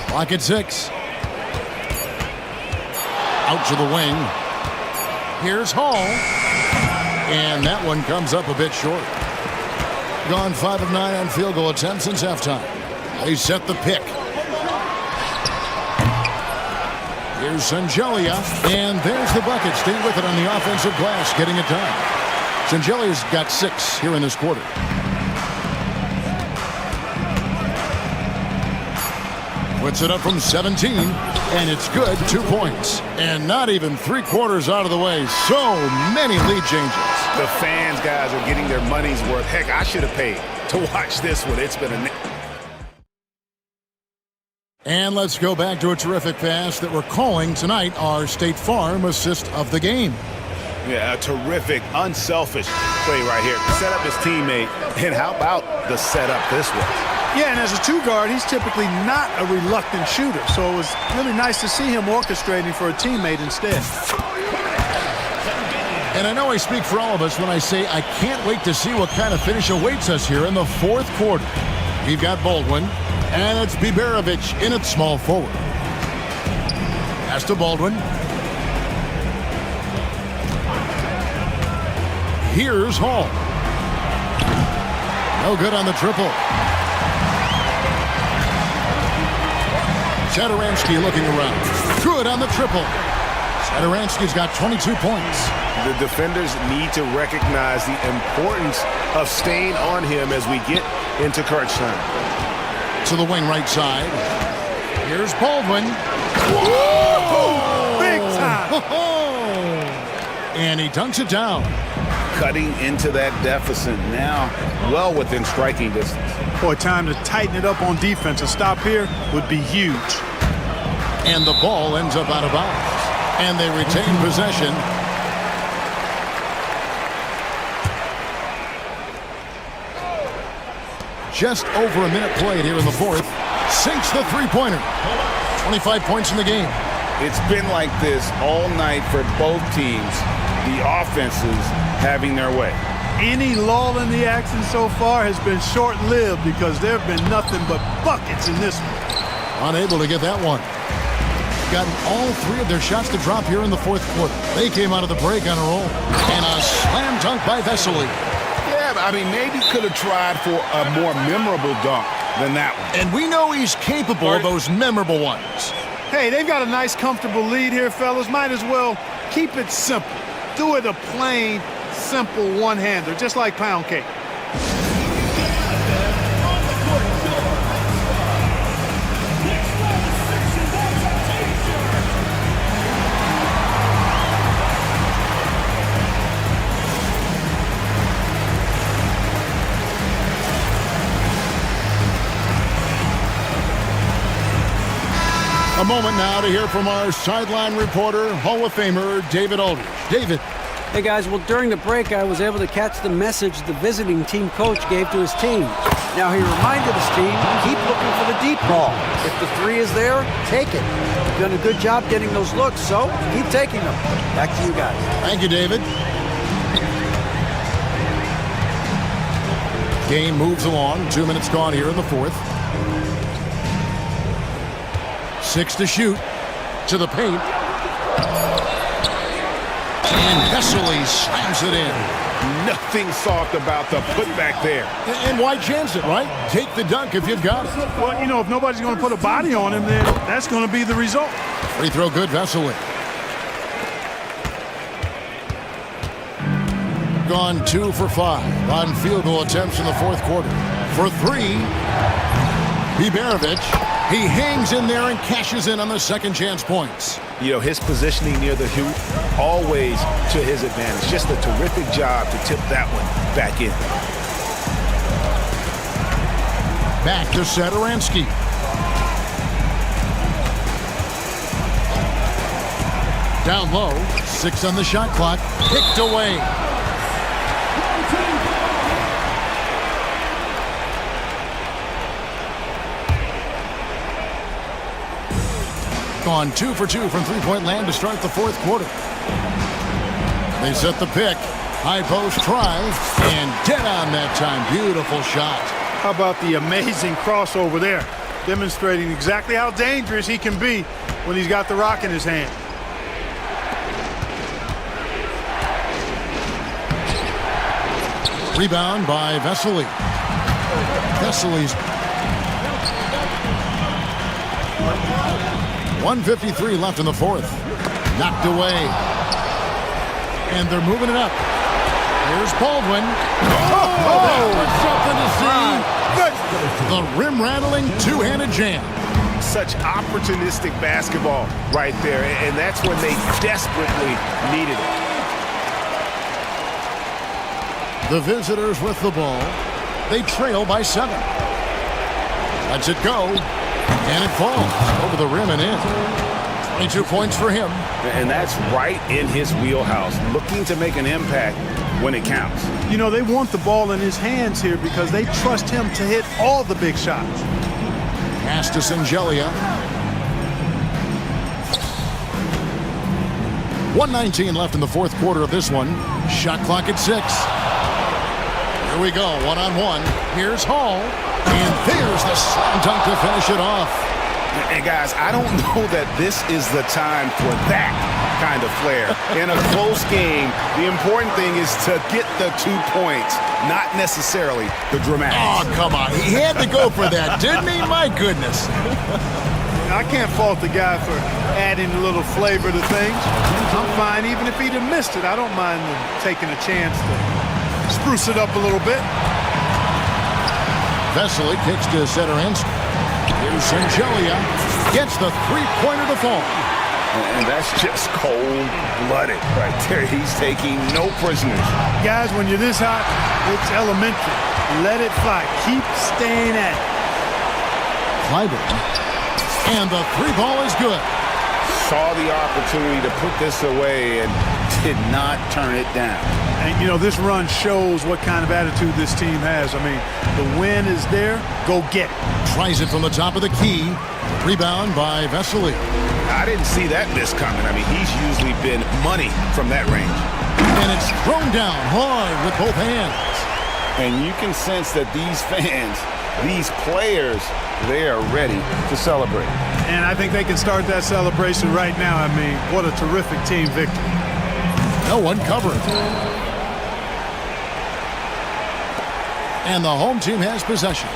Speaker 6: Clock at 6. Out to the wing. Here's Hall. And that one comes up a bit short. Gone 5 of 9 on field goal attempts since halftime. They set the pick. Here's Sangelia. And there's the bucket. Stay with it on the offensive glass, getting it done. Sangelia's got 6 here in this quarter. Puts it up from 17, and it's good. 2 points. And not even 3/4 out of the way. So many lead changes.
Speaker 7: The fans, guys, are getting their money's worth. Heck, I should have paid to watch this one. It's been a...
Speaker 6: And let's go back to a terrific pass that we're calling tonight our State Farm assist of the game.
Speaker 7: Yeah, a terrific, unselfish play right here. Set up his teammate, and how about the setup this way?
Speaker 11: Yeah, and as a 2-guard, he's typically not a reluctant shooter, so it was really nice to see him orchestrating for a teammate instead.
Speaker 6: And I know I speak for all of us when I say I can't wait to see what kind of finish awaits us here in the 4th quarter. We've got Baldwin, and it's Biberovic in at small forward. Pass to Baldwin. Here's Hall. No good on the triple. Shadaransky looking around. Good on the triple. Shadaransky's got 22 points.
Speaker 7: The defenders need to recognize the importance of staying on him as we get into crunch time.
Speaker 6: To the wing right side. Here's Baldwin.
Speaker 11: Whoa! Big time!
Speaker 6: And he dunks it down.
Speaker 7: Cutting into that deficit now, well within striking distance.
Speaker 11: Boy, time to tighten it up on defense. A stop here would be huge.
Speaker 6: And the ball ends up out of bounds. And they retain possession. Just over a minute played here in the 4th. Sinks the three-pointer. 25 points in the game.
Speaker 9: It's been like this all night for both teams. The offenses having their way.
Speaker 11: Any lull in the action so far has been short-lived because there have been nothing but buckets in this one.
Speaker 6: Unable to get that one. Gotten all 3 of their shots to drop here in the 4th quarter. They came out of the break on a roll. And a slam dunk by Vesely.
Speaker 7: Yeah, I mean, maybe could have tried for a more memorable dunk than that one.
Speaker 6: And we know he's capable of those memorable ones.
Speaker 11: Hey, they've got a nice, comfortable lead here, fellas. Might as well keep it simple. Do it a plain, simple one-hander, just like pound cake.
Speaker 6: A moment now to hear from our sideline reporter, Hall of Famer David Aldridge. David.
Speaker 10: Hey guys, well during the break I was able to catch the message the visiting team coach gave to his team. Now he reminded his team, keep looking for the deep ball. If the 3 is there, take it. You've done a good job getting those looks, so keep taking them. Back to you guys.
Speaker 6: Thank you, David. Game moves along. 2 minutes gone here in the 4th. 6 to shoot. To the paint. And Vesely slams it in.
Speaker 7: Nothing soft about the putback there.
Speaker 6: And why chance it, right? Take the dunk if you've got it.
Speaker 11: Well, you know, if nobody's going to put a body on him, then that's going to be the result.
Speaker 6: Free throw good, Vesely. Gone 2 for 5 on field goal attempts in the 4th quarter. For 3, Biberovic. He hangs in there and cashes in on the second chance points.
Speaker 7: You know, his positioning near the hoop, always to his advantage. Just a terrific job to tip that one back in.
Speaker 6: Back to Sadaransky. Down low, 6 on the shot clock, picked away. Gone 2 for 2 from three-point land to start the fourth quarter. They set the pick. High post try, and dead on that time. Beautiful shot.
Speaker 11: How about the amazing crossover there? Demonstrating exactly how dangerous he can be when he's got the rock in his hand.
Speaker 6: Rebound by Vesely. Vesely's 1:53 left in the fourth. Knocked away. And they're moving it up. Here's Baldwin. That was something to see. The rim-rattling two-handed jam.
Speaker 7: Such opportunistic basketball right there, and that's when they desperately needed it.
Speaker 6: The visitors with the ball. They trail by 7. Lets it go. And it falls over the rim and in. 22 points for him.
Speaker 9: And that's right in his wheelhouse, looking to make an impact when it counts.
Speaker 11: You know, they want the ball in his hands here because they trust him to hit all the big shots.
Speaker 6: Pass to Singelia. 1:19 left in the fourth quarter of this one. Shot clock at 6. Here we go, one-on-one. Here's Hall. And there's the slam dunk to finish it off.
Speaker 7: And guys, I don't know that this is the time for that kind of flair. In a close game, the important thing is to get the 2 points, not necessarily the dramatics.
Speaker 6: Oh, come on. He had to go for that, didn't he? My goodness.
Speaker 11: I can't fault the guy for adding a little flavor to things. I'm fine, even if he'd have missed it. I don't mind them taking a chance to spruce it up a little bit.
Speaker 6: Vesely kicks to Sadaransky. Here's Singelia. Gets the three-pointer to fall.
Speaker 7: And that's just cold-blooded right there. He's taking no prisoners.
Speaker 11: Guys, when you're this hot, it's elementary. Let it fly. Keep staying at it.
Speaker 6: Clyburn. And the three ball is good.
Speaker 9: Saw the opportunity to put this away and did not turn it down.
Speaker 11: And, you know, this run shows what kind of attitude this team has. I mean, the win is there. Go get it.
Speaker 6: Tries it from the top of the key. Rebound by Vesely.
Speaker 7: I didn't see that miss coming. I mean, he's usually been money from that range.
Speaker 6: And it's thrown down hard with both hands.
Speaker 9: And you can sense that these fans, these players, they are ready to celebrate.
Speaker 11: And I think they can start that celebration right now. I mean, what a terrific team victory.
Speaker 6: No one covering. And the home team has possession.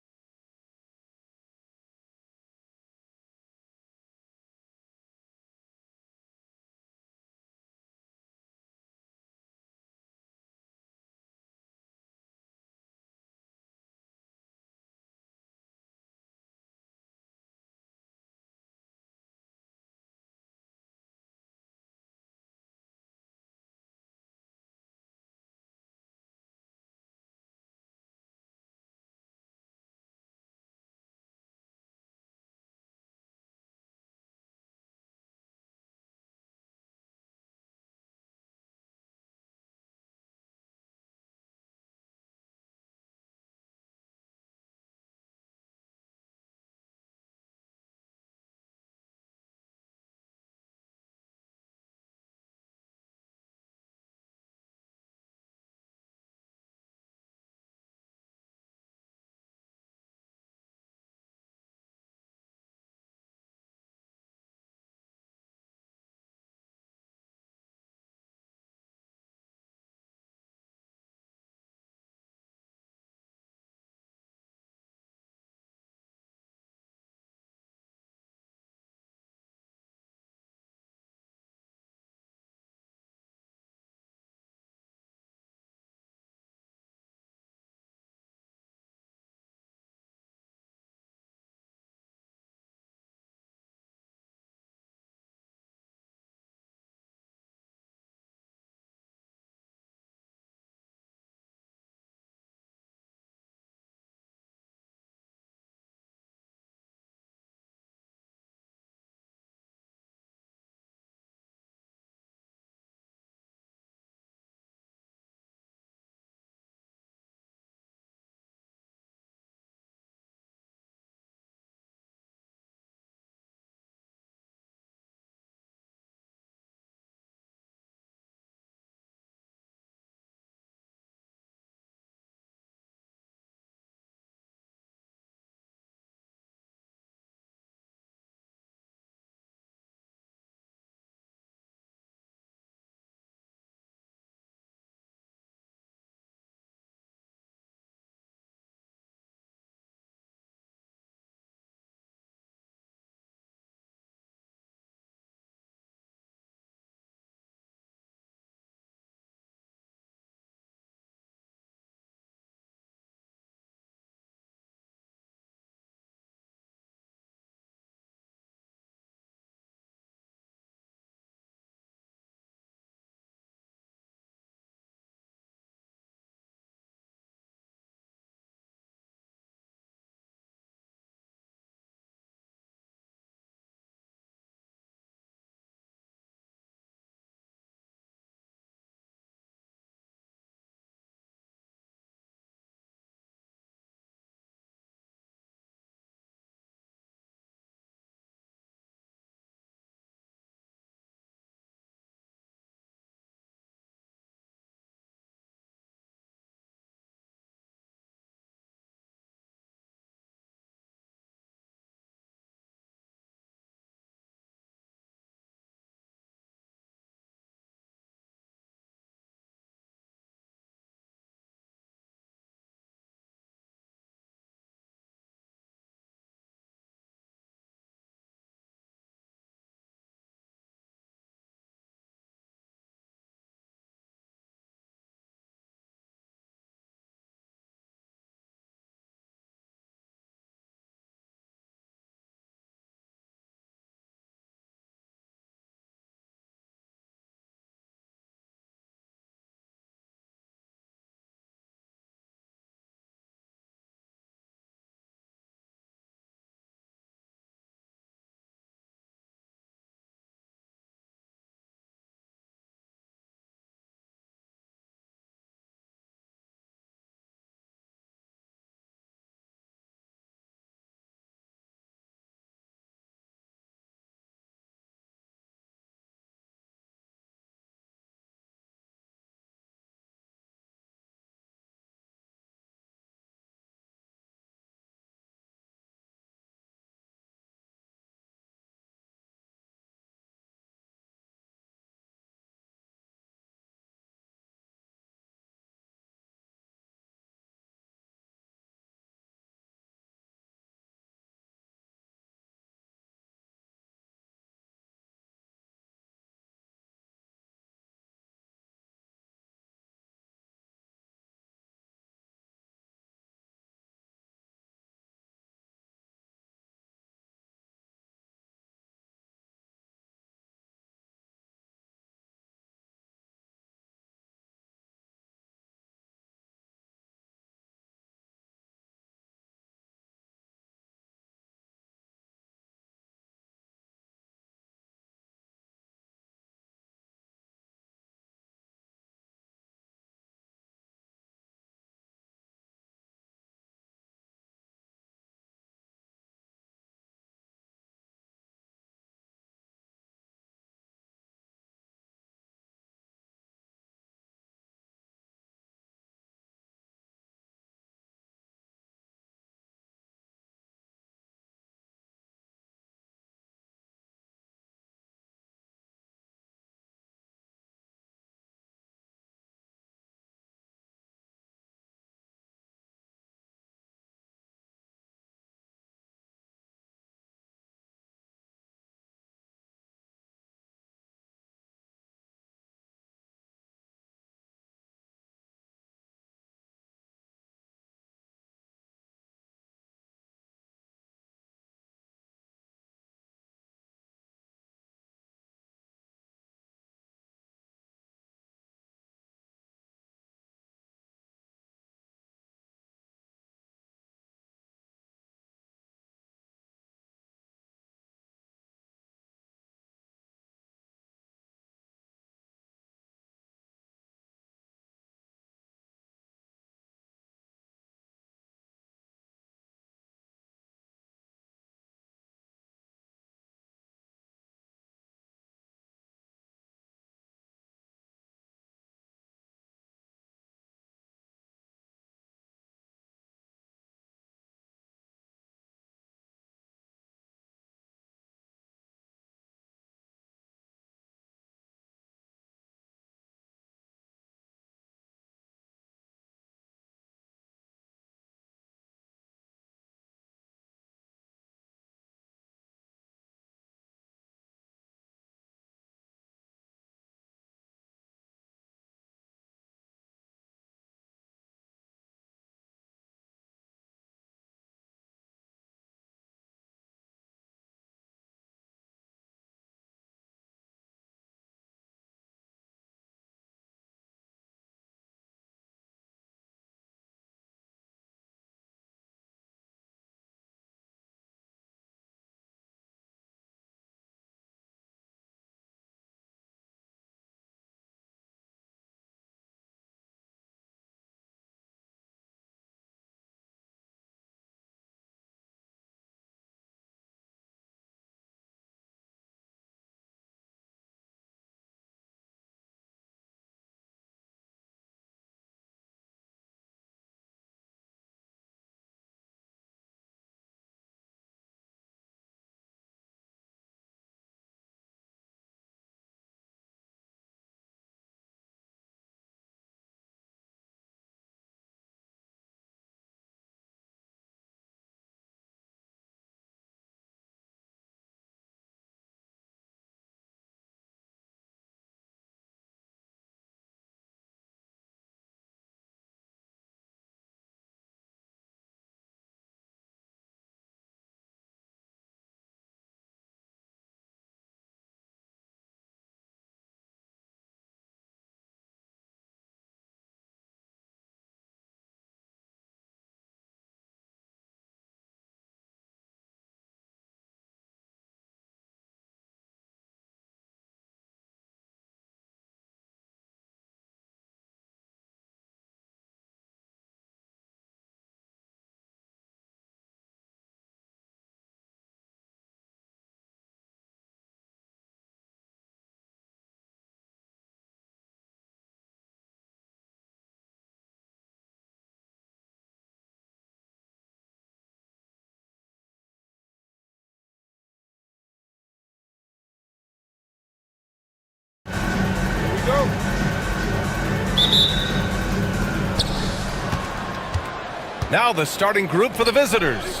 Speaker 1: Now the starting group for the visitors.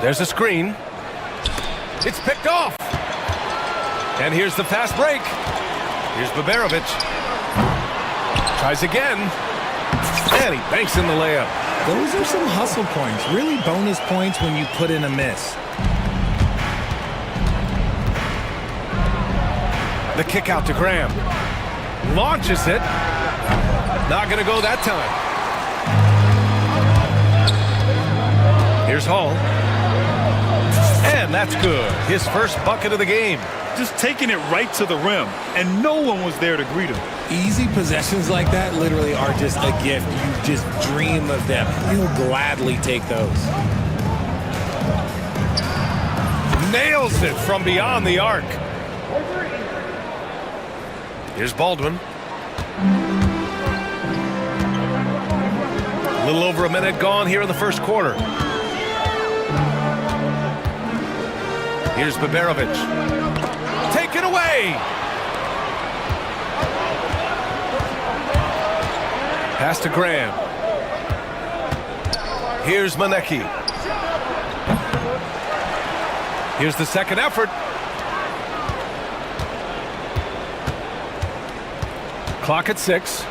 Speaker 1: There's a screen. It's picked off. And here's the fast break. Here's Baberovic. Tries again. And he banks in the layup.
Speaker 12: Those are some hustle points. Really bonus points when you put in a miss.
Speaker 1: The kick out to Graham. Launches it. Not going to go that time. Here's Hall. And that's good. His first bucket of the game.
Speaker 3: Just taking it right to the rim, and no one was there to greet him.
Speaker 12: Easy possessions like that literally are just a gift. You just dream of them. You'll gladly take those.
Speaker 1: Nails it from beyond the arc. Here's Baldwin. A little over a minute gone here in the first quarter. Here's Baberovic. Take it away! Pass to Graham. Here's Manecki. Here's the second effort. Clock at 6.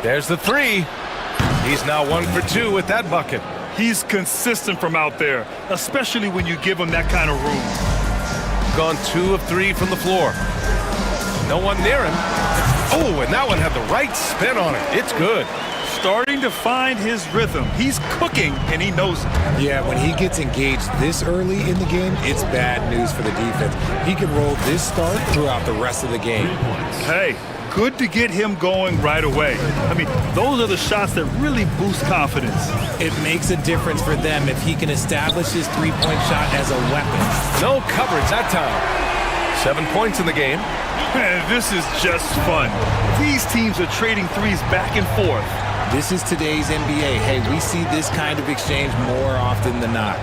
Speaker 1: There's the three. He's now 1 for 2 with that bucket.
Speaker 3: He's consistent from out there, especially when you give him that kind of room.
Speaker 1: Gone 2 of 3 from the floor. No one near him. Oh, and that one had the right spin on it. It's good.
Speaker 3: Starting to find his rhythm. He's cooking, and he knows it.
Speaker 12: Yeah, when he gets engaged this early in the game, it's bad news for the defense. He can roll this start throughout the rest of the game.
Speaker 3: Hey, good to get him going right away. I mean, those are the shots that really boost confidence.
Speaker 12: It makes a difference for them if he can establish his three-point shot as a weapon.
Speaker 1: No coverage that time. 7 points in the game.
Speaker 3: Man, this is just fun. These teams are trading threes back and forth.
Speaker 12: This is today's NBA. Hey, we see this kind of exchange more often than not.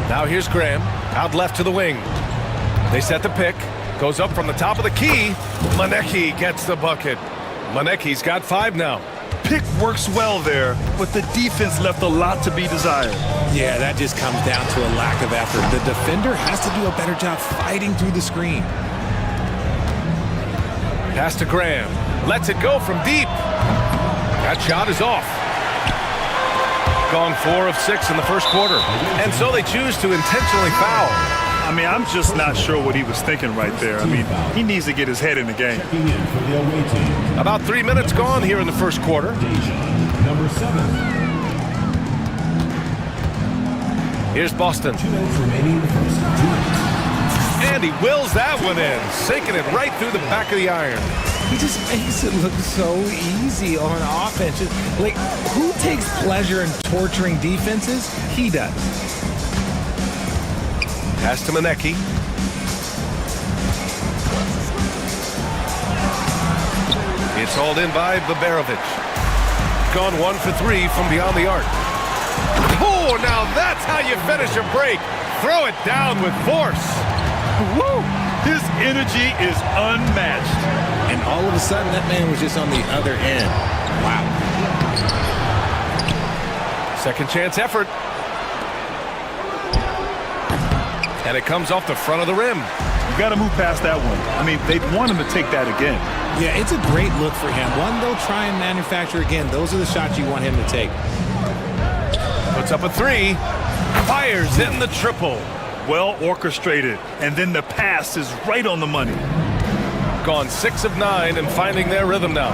Speaker 1: Now here's Graham, out left to the wing. They set the pick. Goes up from the top of the key. Manecki gets the bucket. Manecki's got 5 now.
Speaker 3: Pick works well there, but the defense left a lot to be desired.
Speaker 12: Yeah, that just comes down to a lack of effort. The defender has to do a better job fighting through the screen.
Speaker 1: Pass to Graham. Lets it go from deep. That shot is off. Gone 4 of 6 in the first quarter. And so they choose to intentionally foul.
Speaker 3: I mean, I'm just not sure what he was thinking right there. I mean, he needs to get his head in the game.
Speaker 1: About 3 minutes gone here in the first quarter.
Speaker 4: Number 7.
Speaker 1: Here's Boston.
Speaker 4: 2 minutes remaining in the first. 2 minutes.
Speaker 1: And he wills that one in, sinking it right through the back of the iron.
Speaker 12: He just makes it look so easy on offense. Like, who takes pleasure in torturing defenses? He does.
Speaker 1: Pass to Manecki. It's hauled in by Baberovic. Gone 1 for 3 from beyond the arc. Oh, now that's how you finish a break. Throw it down with force.
Speaker 3: Woo! His energy is unmatched.
Speaker 12: And all of a sudden, that man was just on the other end. Wow.
Speaker 1: Second chance effort. And it comes off the front of the rim.
Speaker 3: You got to move past that one. I mean, they'd want him to take that again.
Speaker 12: Yeah, it's a great look for him. One, they'll try and manufacture again. Those are the shots you want him to take.
Speaker 1: Puts up a 3. Fires in the triple.
Speaker 3: Well orchestrated. And then the pass is right on the money.
Speaker 1: Gone 6 of 9 and finding their rhythm now.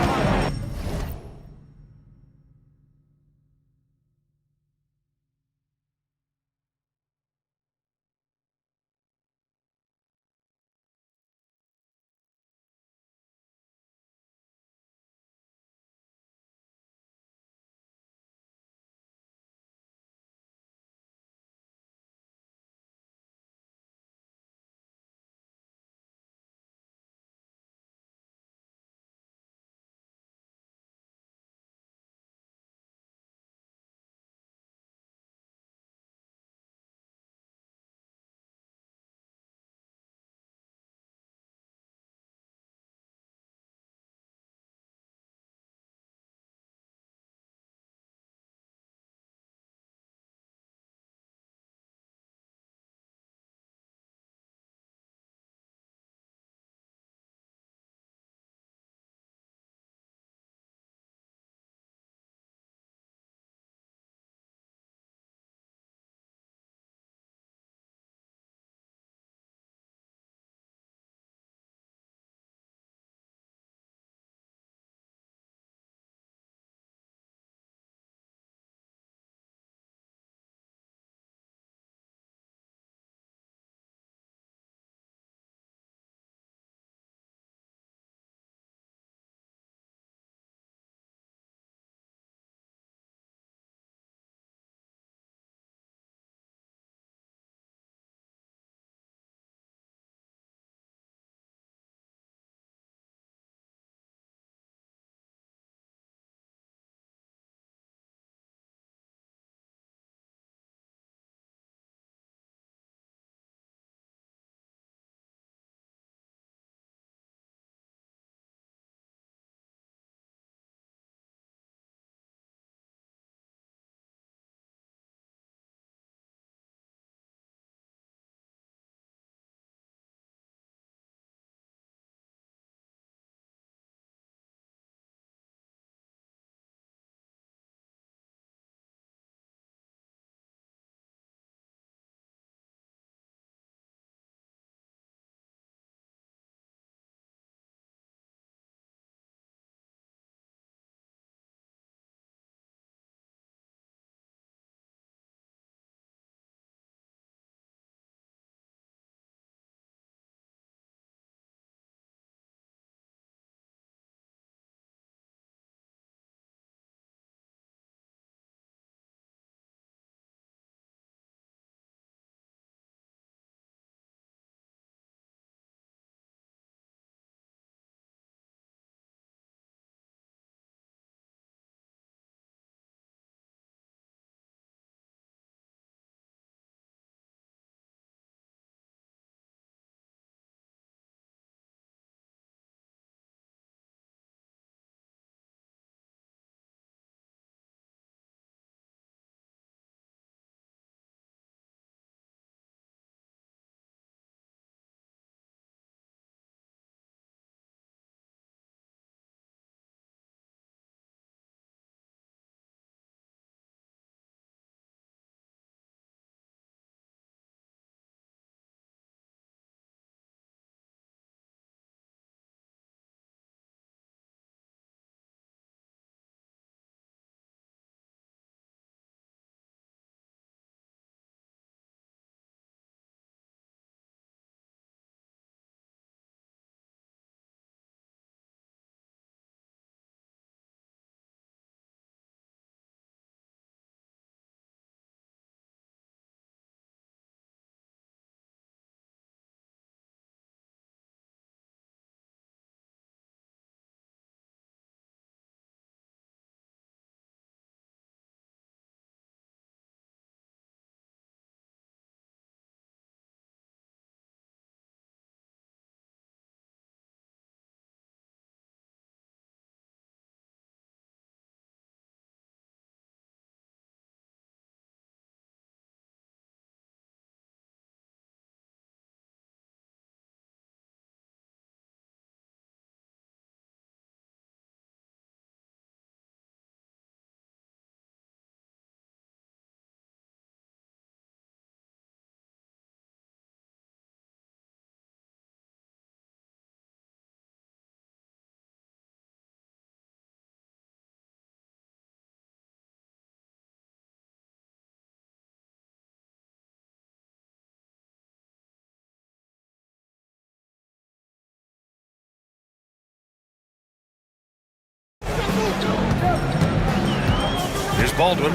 Speaker 1: Baldwin.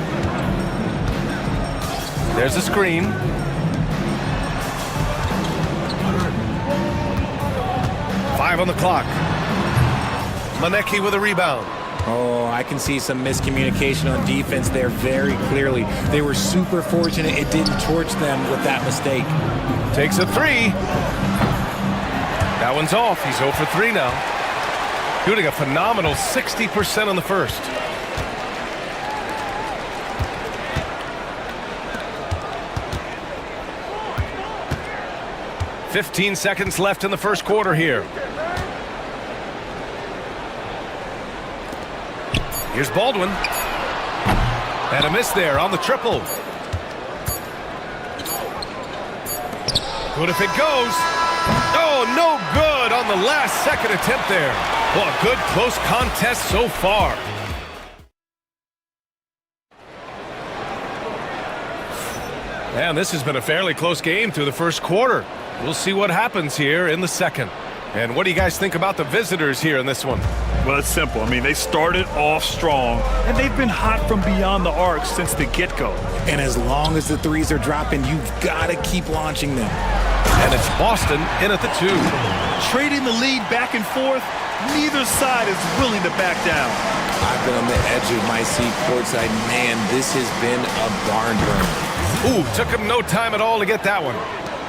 Speaker 1: There's a screen. Five on the clock. Maneki with a rebound.
Speaker 12: Oh, I can see some miscommunication on defense there very clearly. They were super fortunate it didn't torch them with that mistake.
Speaker 1: Takes a three. That one's off. He's 0 for 3 now. Shooting a phenomenal 60% on the first. "15 seconds left in the first quarter here. Here's Baldwin. And a miss there on the triple. Good if it goes. Oh, no good on the last second attempt there. Well, a good close contest so far. And this has been a fairly close game through the first quarter. We'll see what happens here in the second. And what do you guys think about the visitors here in this one?
Speaker 3: Well, it's simple. I mean, they started off strong, and they've been hot from beyond the arc since the get-go.
Speaker 12: And as long as the threes are dropping, you've got to keep launching them.
Speaker 1: And it's Boston in at the 2.
Speaker 3: Trading the lead back and forth, neither side is willing to back down.
Speaker 12: I've been on the edge of my seat courtside. Man, this has been a barn burner.
Speaker 1: Ooh, took him no time at all to get that one.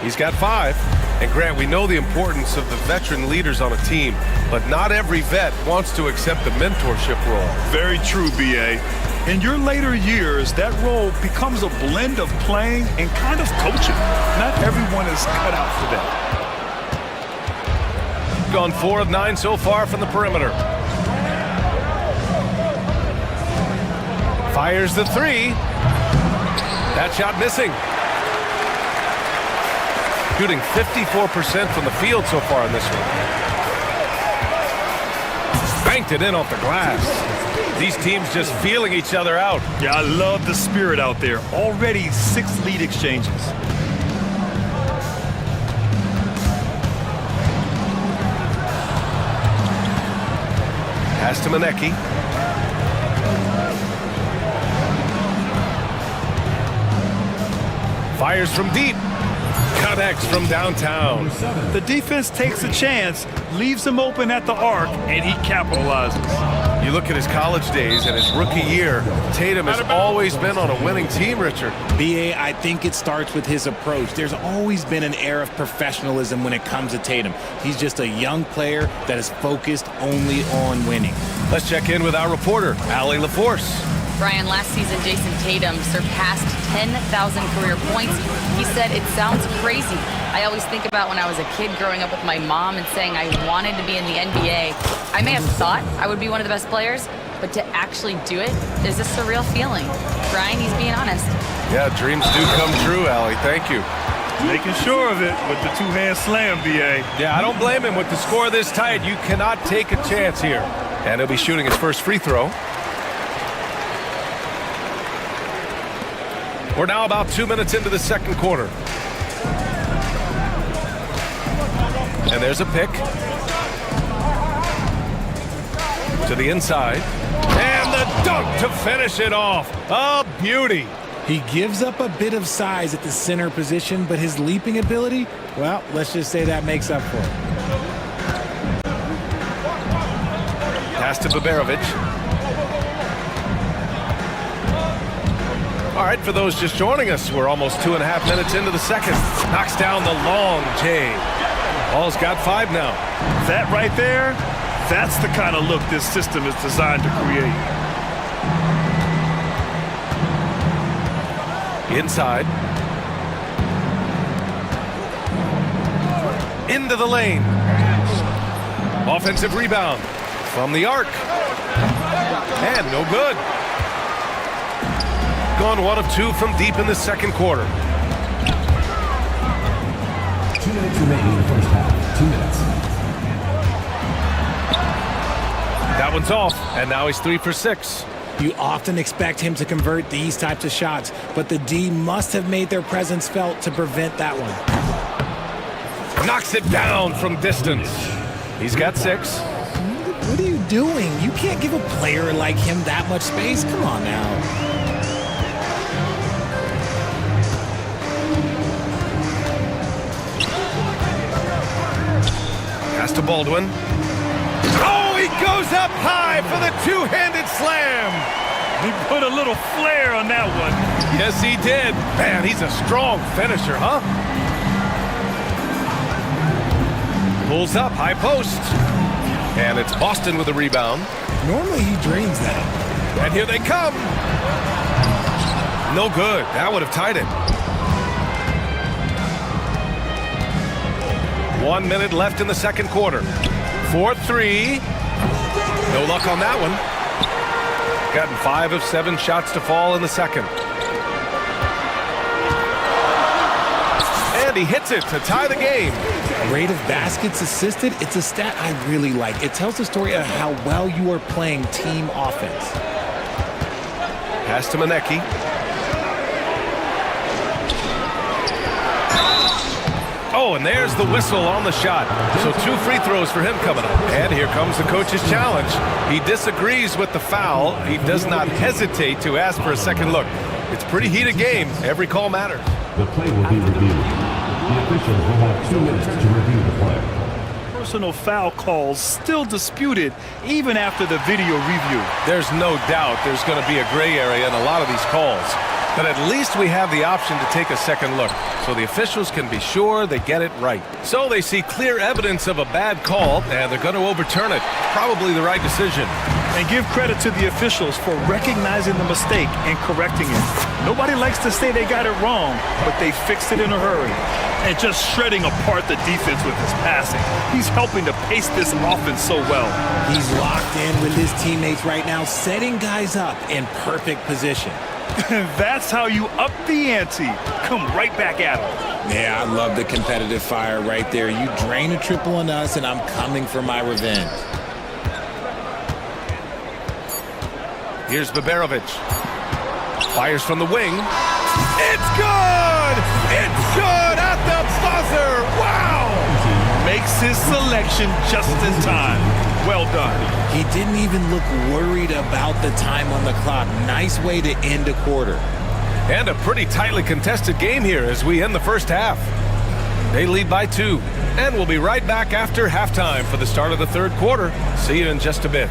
Speaker 1: He's got 5. And Grant, we know the importance of the veteran leaders on a team, but not every vet wants to accept the mentorship role.
Speaker 3: Very true, B.A. In your later years, that role becomes a blend of playing and kind of coaching. Not everyone is cut out for that.
Speaker 1: Gone 4 of 9 so far from the perimeter. Fires the 3. That shot missing. Shooting 54% from the field so far in this one. Banked it in off the glass. These teams just feeling each other out.
Speaker 3: Yeah, I love the spirit out there. Already 6 lead exchanges.
Speaker 1: Pass to Maneki. Fires from deep. Connects from downtown.
Speaker 3: The defense takes a chance, leaves him open at the arc, and he capitalizes.
Speaker 1: You look at his college days and his rookie year, Tatum has always been on a winning team, Richard.
Speaker 12: B.A., I think it starts with his approach. There's always been an air of professionalism when it comes to Tatum. He's just a young player that is focused only on winning.
Speaker 1: Let's check in with our reporter, Allie LaForce.
Speaker 5: Brian, last season, Jason Tatum surpassed 10,000 career points. He said, "It sounds crazy. I always think about when I was a kid growing up with my mom and saying I wanted to be in the NBA. I may have thought I would be one of the best players, but to actually do it is a surreal feeling." Brian, he's being honest.
Speaker 1: Yeah, dreams do come true, Allie. Thank you.
Speaker 3: Making sure of it with the two-hand slam, B.A.
Speaker 1: Yeah, I don't blame him. With the score this tight, you cannot take a chance here. And he'll be shooting his first free throw. We're now about 2 minutes into the second quarter. And there's a pick. To the inside. And the dunk to finish it off. A beauty.
Speaker 12: He gives up a bit of size at the center position, but his leaping ability, well, let's just say that makes up for it.
Speaker 1: Pass to Baberovic. All right, for those just joining us, we're almost 2.5 minutes into the second. Knocks down the long J. Ball's got 5 now.
Speaker 3: That right there, that's the kind of look this system is designed to create.
Speaker 1: Inside. Into the lane. Offensive rebound from the arc. And no good. Gone 1 of 2 from deep in the second quarter.
Speaker 4: 2 minutes remaining in the first half. 2 minutes.
Speaker 1: That one's off, and now he's 3 for 6.
Speaker 12: You often expect him to convert these types of shots, but the D must have made their presence felt to prevent that one.
Speaker 1: Knocks it down from distance. He's got 6.
Speaker 12: What are you doing? You can't give a player like him that much space. Come on now.
Speaker 1: to Baldwin. Oh, he goes up high for the two-handed slam.
Speaker 3: He put a little flair on that one.
Speaker 1: Yes, he did. Man, he's a strong finisher, huh? Pulls up, high post. And it's Boston with a rebound.
Speaker 12: Normally he drains that.
Speaker 1: And here they come. No good. That would have tied it. 1 minute left in the second quarter. 4-3. No luck on that one. Gotten 5 of 7 shots to fall in the second. And he hits it to tie the game.
Speaker 12: Rate of baskets assisted, it's a stat I really like. It tells the story of how well you are playing team offense.
Speaker 1: Pass to Manecki. Oh, and there's the whistle on the shot. So 2 free throws for him coming up. And here comes the coach's challenge. He disagrees with the foul. He does not hesitate to ask for a second look. It's a pretty heated game. Every call matters.
Speaker 4: The play will be reviewed. The officials will have 2 minutes to review the play.
Speaker 3: Personal foul calls still disputed even after the video review.
Speaker 1: There's no doubt there's going to be a gray area in a lot of these calls. But at least we have the option to take a second look, so the officials can be sure they get it right. So they see clear evidence of a bad call, and they're going to overturn it. Probably the right decision.
Speaker 3: And give credit to the officials for recognizing the mistake and correcting it. Nobody likes to say they got it wrong, but they fixed it in a hurry. And just shredding apart the defense with his passing. He's helping to pace this offense so well.
Speaker 12: He's locked in with his teammates right now, setting guys up in perfect position.
Speaker 3: That's how you up the ante. Come right back at him.
Speaker 12: Yeah, I love the competitive fire right there. You drain a triple on us, and I'm coming for my revenge.
Speaker 1: Here's Baberovic. Fires from the wing. It's good! It's good at the buzzer! Wow!
Speaker 3: Makes his selection just in time. Well done.
Speaker 12: He didn't even look worried about the time on the clock. Nice way to end a quarter.
Speaker 1: And a pretty tightly contested game here as we end the first half. They lead by 2. And we'll be right back after halftime for the start of the third quarter. See you in just a bit.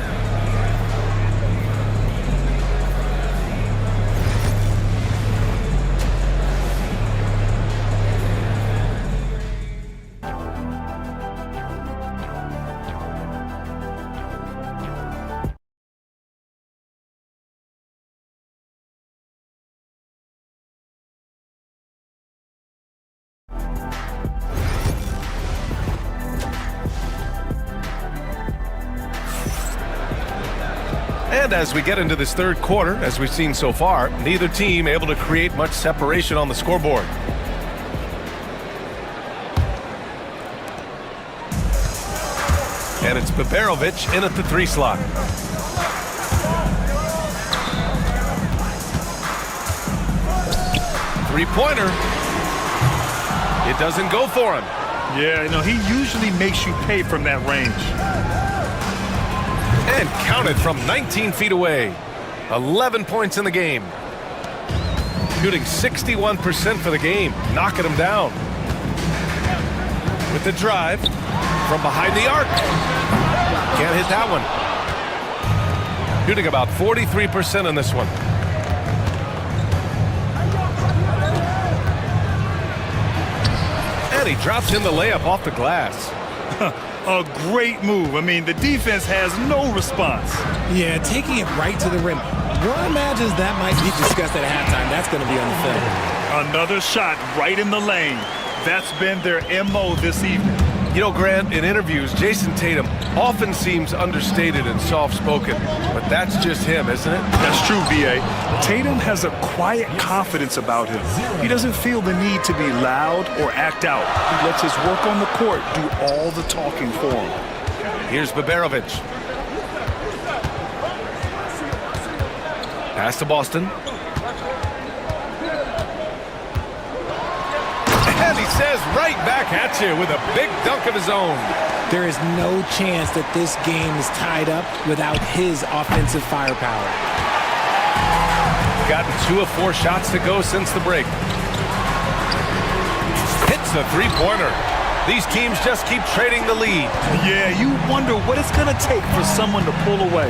Speaker 1: And as we get into this third quarter, as we've seen so far, neither team able to create much separation on the scoreboard. And it's Baberovic in at the 3 slot. Three-pointer. It doesn't go for him.
Speaker 3: Yeah, he usually makes you pay from that range.
Speaker 1: And counted from 19 feet away. 11 points in the game. Shooting 61% for the game. Knocking him down. With the drive from behind the arc. Can't hit that one. Shooting about 43% in this one. And he drops in the layup off the glass.
Speaker 3: A great move. I mean, the defense has no response.
Speaker 12: Yeah, taking it right to the rim. One imagines that might be discussed at halftime. That's going to be on the film.
Speaker 3: Another shot right in the lane. That's been their MO this evening.
Speaker 1: You know, Grant, in interviews, Jason Tatum often seems understated and soft-spoken, but that's just him, isn't it?
Speaker 3: That's true, B.A. Tatum has a quiet confidence about him. He doesn't feel the need to be loud or act out. He lets his work on the court do all the talking for him.
Speaker 1: Here's Baberovic. Pass to Boston. And he says right back at you with a big dunk of his own.
Speaker 12: There is no chance that this game is tied up without his offensive firepower.
Speaker 1: Gotten 2 of 4 shots to go since the break. Hits the three-pointer. These teams just keep trading the lead.
Speaker 3: Yeah, you wonder what it's going to take for someone to pull away.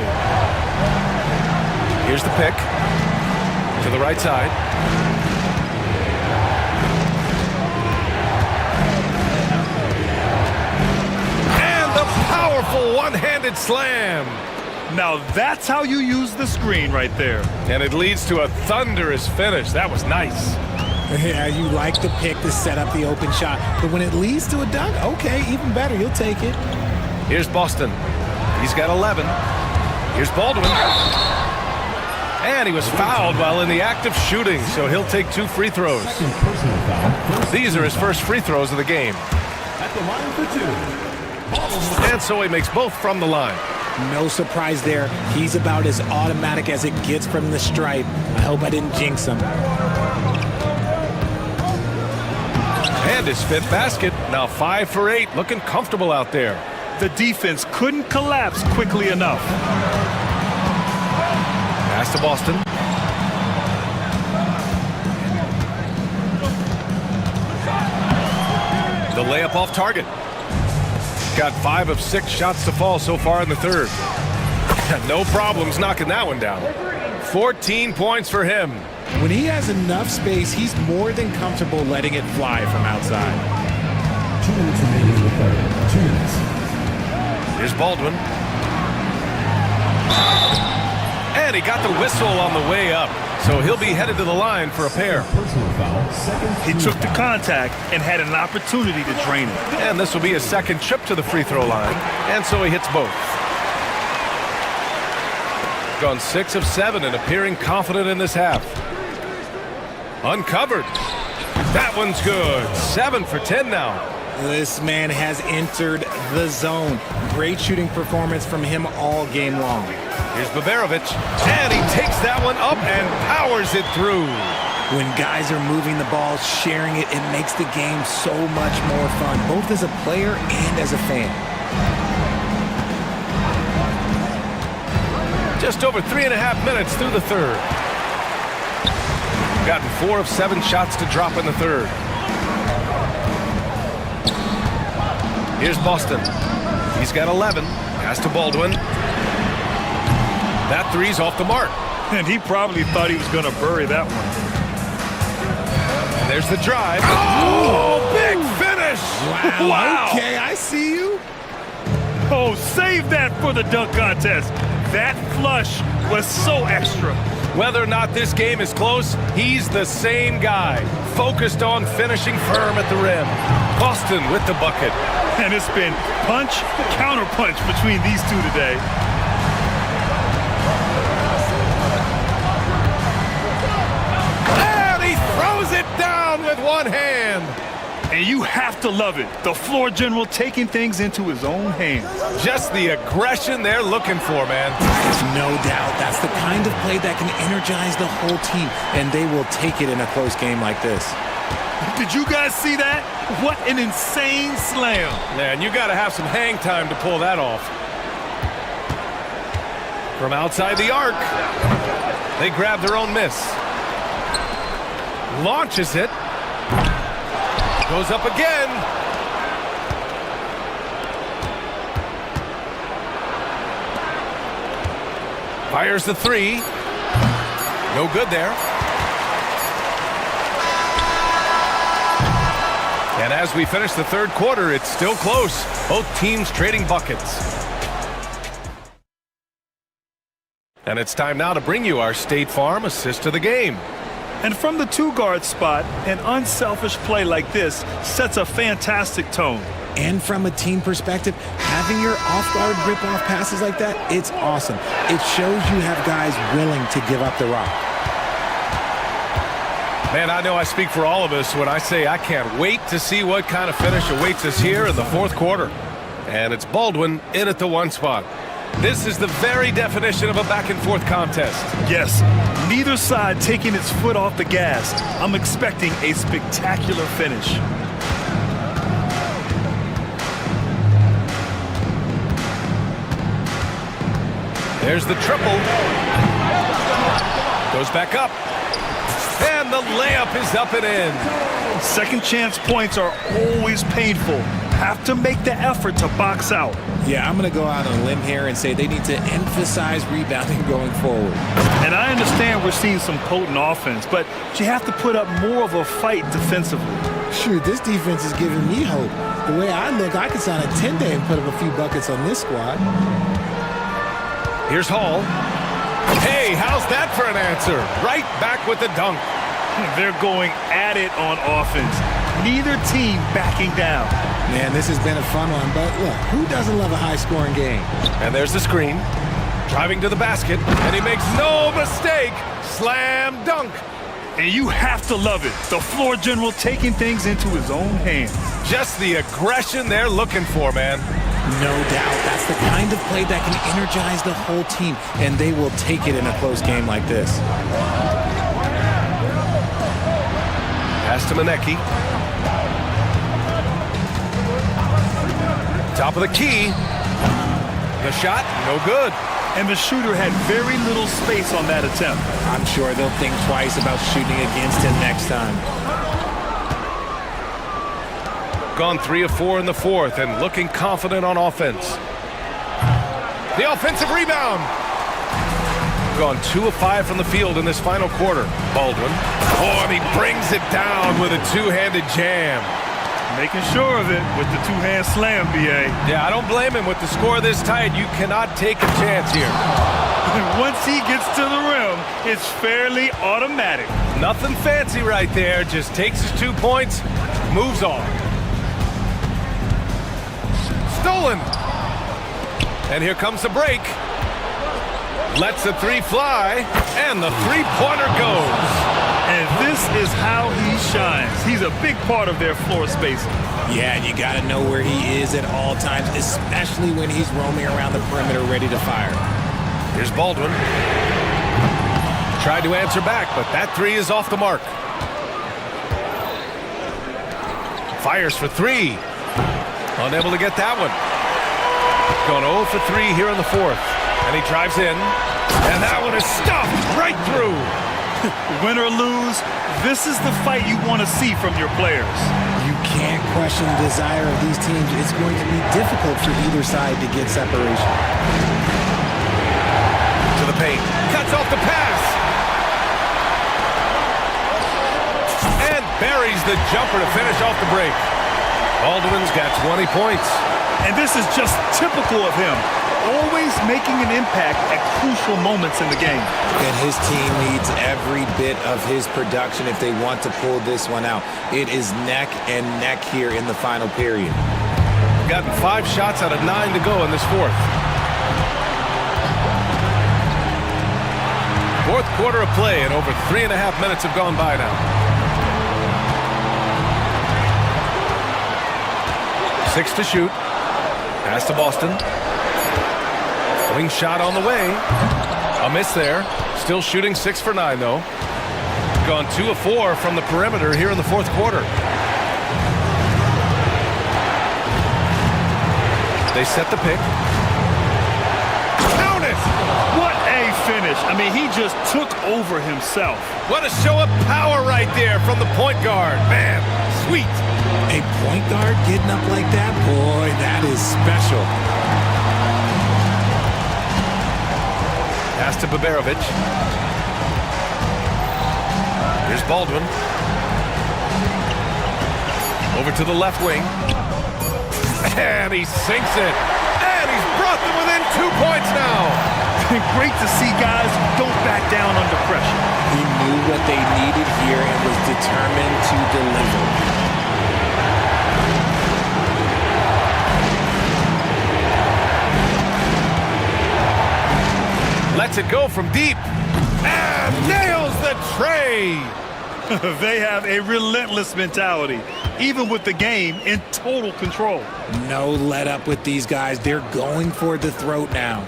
Speaker 1: Here's the pick. To the right side. And the powerful one-handed slam.
Speaker 3: Now that's how you use the screen right there.
Speaker 1: And it leads to a thunderous finish. That was nice.
Speaker 12: Yeah, you like the pick to set up the open shot, but when it leads to a dunk, okay, even better, you'll take it.
Speaker 1: Here's Boston. He's got 11. Here's Baldwin. And he was fouled while in the act of shooting, so he'll take 2 free throws. These are his first free throws of the game.
Speaker 4: At the line for 2.
Speaker 1: And so he makes both from the line.
Speaker 12: No surprise there. He's about as automatic as it gets from the stripe. I hope I didn't jinx him.
Speaker 1: And his 5th basket, now 5 for 8, looking comfortable out there.
Speaker 3: The defense couldn't collapse quickly enough.
Speaker 1: Pass to Boston. The layup off target. Got 5 of 6 shots to fall so far in the third. No problems knocking that one down. 14 points for him.
Speaker 12: When he has enough space, he's more than comfortable letting it fly from outside.
Speaker 4: 2 minutes remaining in the third. 2 minutes.
Speaker 1: Here's Baldwin. And he got the whistle on the way up, so he'll be headed to the line for a pair.
Speaker 4: Personal foul. Second.
Speaker 3: He took the contact and had an opportunity to drain it.
Speaker 1: And this will be his second trip to the free throw line, and so he hits both. Gone 6 of 7 and appearing confident in this half. Uncovered. That one's good. 7 for 10 now.
Speaker 12: This man has entered the zone. Great shooting performance from him all game long.
Speaker 1: Here's Babarovich, and he takes that one up and powers it through.
Speaker 12: When guys are moving the ball, sharing it, it makes the game so much more fun, both as a player and as a fan.
Speaker 1: Just over 3.5 minutes through the third. Gotten 4 of 7 shots to drop in the third. Here's Boston. He's got 11. Pass to Baldwin. That 3's off the mark.
Speaker 3: And he probably thought he was going to bury that one.
Speaker 1: And there's the drive. Oh, big finish!
Speaker 12: Wow. Okay, I see you.
Speaker 3: Oh, save that for the dunk contest. That flush was so extra.
Speaker 1: Whether or not this game is close, he's the same guy, focused on finishing firm at the rim. Boston with the bucket.
Speaker 3: And it's been punch, counter-punch between these two today.
Speaker 1: And he throws it down with one hand.
Speaker 3: And you have to love it. The floor general taking things into his own hands.
Speaker 1: Just the aggression they're looking for, man.
Speaker 12: No doubt. That's the kind of play that can energize the whole team, and they will take it in a close game like this.
Speaker 3: Did you guys see that? What an insane slam.
Speaker 1: Man, you got to have some hang time to pull that off. From outside the arc, they grab their own miss. Launches it. Goes up again. Fires the 3. No good there. And as we finish the third quarter, it's still close. Both teams trading buckets. And it's time now to bring you our State Farm assist of the game.
Speaker 3: And from the 2-guard spot, an unselfish play like this sets a fantastic tone.
Speaker 12: And from a team perspective, having your off-guard rip-off passes like that, it's awesome. It shows you have guys willing to give up the rock.
Speaker 1: Man, I know I speak for all of us when I say I can't wait to see what kind of finish awaits us here in the fourth quarter. And it's Baldwin in at the 1 spot. This is the very definition of a back-and-forth contest.
Speaker 3: Yes, neither side taking its foot off the gas. I'm expecting a spectacular finish.
Speaker 1: There's the triple. Goes back up. And the layup is up and in.
Speaker 3: Second chance points are always painful. have to make the effort to box out.
Speaker 12: Yeah, I'm going to go out on a limb here and say they need to emphasize rebounding going forward.
Speaker 3: And I understand we're seeing some potent offense, but you have to put up more of a fight defensively.
Speaker 12: Shoot, this defense is giving me hope. The way I look, I could sign a 10-day and put up a few buckets on this squad.
Speaker 1: Here's Hall. Hey, how's that for an answer? Right back with the dunk.
Speaker 3: They're going at it on offense. Neither team backing down.
Speaker 12: Man, this has been a fun one, but look, who doesn't love a high-scoring game?
Speaker 1: And there's the screen. Driving to the basket, and he makes no mistake. Slam dunk.
Speaker 3: And you have to love it. The floor general taking things into his own hands.
Speaker 1: Just the aggression they're looking for, man.
Speaker 12: No doubt. That's the kind of play that can energize the whole team, and they will take it in a close game like this.
Speaker 1: Pass to Manecki. Top of the key. The shot, no good.
Speaker 3: And the shooter had very little space on that attempt.
Speaker 12: I'm sure they'll think twice about shooting against him next time.
Speaker 1: Gone 3 of 4 in the fourth and looking confident on offense. The offensive rebound. Gone 2 of 5 from the field in this final quarter. Baldwin. Oh, and he brings it down with a two-handed jam.
Speaker 3: Making sure of it with the two-hand slam, B.A.
Speaker 1: Yeah, I don't blame him. With the score this tight, you cannot take a chance here.
Speaker 3: Once he gets to the rim, it's fairly automatic.
Speaker 1: Nothing fancy right there. Just takes his 2 points, moves on. Stolen. And here comes the break. Lets the three fly, and the three-pointer goes.
Speaker 3: And this is how he shines. He's a big part of their floor spacing.
Speaker 12: Yeah, and you got to know where he is at all times, especially when he's roaming around the perimeter ready to fire.
Speaker 1: Here's Baldwin. Tried to answer back, but that three is off the mark. Fires for three. Unable to get that one. Going 0 for 3 here in the fourth. And he drives in. And that one is stuffed right through.
Speaker 3: Win or lose, this is the fight you want to see from your players.
Speaker 12: You can't question the desire of these teams. It's going to be difficult for either side to get separation.
Speaker 1: To the paint. Cuts off the pass. And buries the jumper to finish off the break. Baldwin's got 20 points.
Speaker 3: And this is just typical of him. Always making an impact at crucial moments in the game.
Speaker 12: And his team needs every bit of his production if they want to pull this one out. It is neck and neck here in the final period.
Speaker 1: Gotten 5 shots out of 9 to go in this fourth. Fourth quarter of play, and over 3.5 minutes have gone by now. 6 to shoot. Pass to Boston. Wing shot on the way. A miss there. Still shooting 6 for 9, though. Gone 2 of 4 from the perimeter here in the fourth quarter. They set the pick. Count it!
Speaker 3: What a finish. I mean, he just took over himself.
Speaker 1: What a show of power right there from the point guard. Man, sweet.
Speaker 12: A point guard getting up like that? Boy, that is special.
Speaker 1: Pass to Baberovic. Here's Baldwin. Over to the left wing. And he sinks it. And he's brought them within 2 points now.
Speaker 3: Great to see guys who don't back down under pressure.
Speaker 12: He knew what they needed here and was determined to deliver.
Speaker 1: Lets it go from deep. And nails the tray.
Speaker 3: They have a relentless mentality, even with the game in total control.
Speaker 12: No let up with these guys. They're going for the throat now.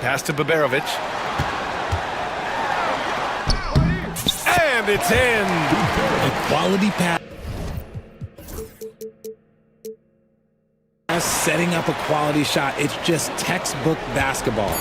Speaker 1: Pass to Baberovic. And it's in.
Speaker 12: A quality pass. Setting up a quality shot. It's just textbook basketball.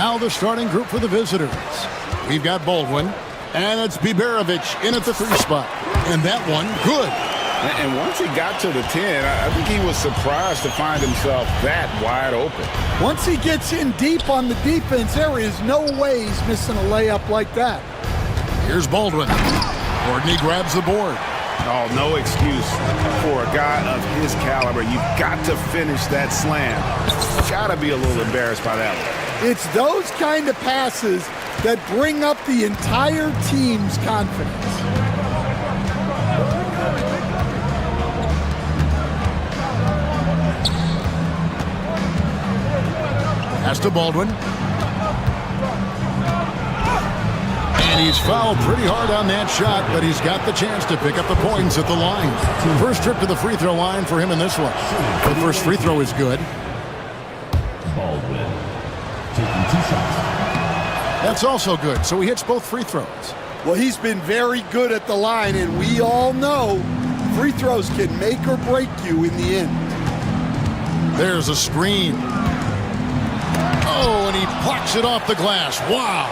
Speaker 6: Now the starting group for the visitors. We've got Baldwin, and it's Biberovic in at the 3 spot. And that one, good.
Speaker 9: And once he got to the 10, I think he was surprised to find himself that wide open.
Speaker 13: Once he gets in deep on the defense, there is no way he's missing a layup like that.
Speaker 6: Here's Baldwin. Courtney grabs the board.
Speaker 7: Oh, no excuse for a guy of his caliber. You've got to finish that slam. Got to be a little embarrassed by that one.
Speaker 13: It's those kind of passes that bring up the entire team's confidence.
Speaker 6: Pass to Baldwin. And he's fouled pretty hard on that shot, but he's got the chance to pick up the points at the line. First trip to the free throw line for him in this one. The first free throw is good.
Speaker 4: Baldwin taking 2 shots.
Speaker 6: That's also good, so he hits both free throws.
Speaker 13: Well, he's been very good at the line, and we all know free throws can make or break you in the end.
Speaker 6: There's a screen. Oh, and he plucks it off the glass. Wow.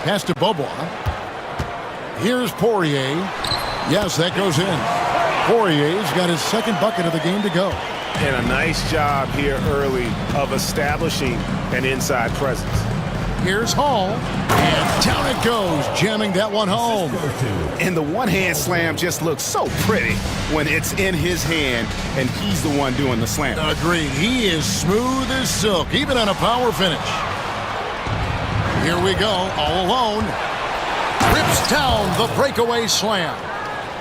Speaker 6: Pass to Bobois. Here's Poirier. Yes, that goes in. Poirier's got his second bucket of the game to go.
Speaker 7: And a nice job here early of establishing an inside presence.
Speaker 6: Here's Hall. And down it goes, jamming that one home.
Speaker 7: And the one-hand slam just looks so pretty when it's in his hand and he's the one doing the slam.
Speaker 6: Agreed. He is smooth as silk, even on a power finish. Here we go, all alone. Rips down the breakaway slam.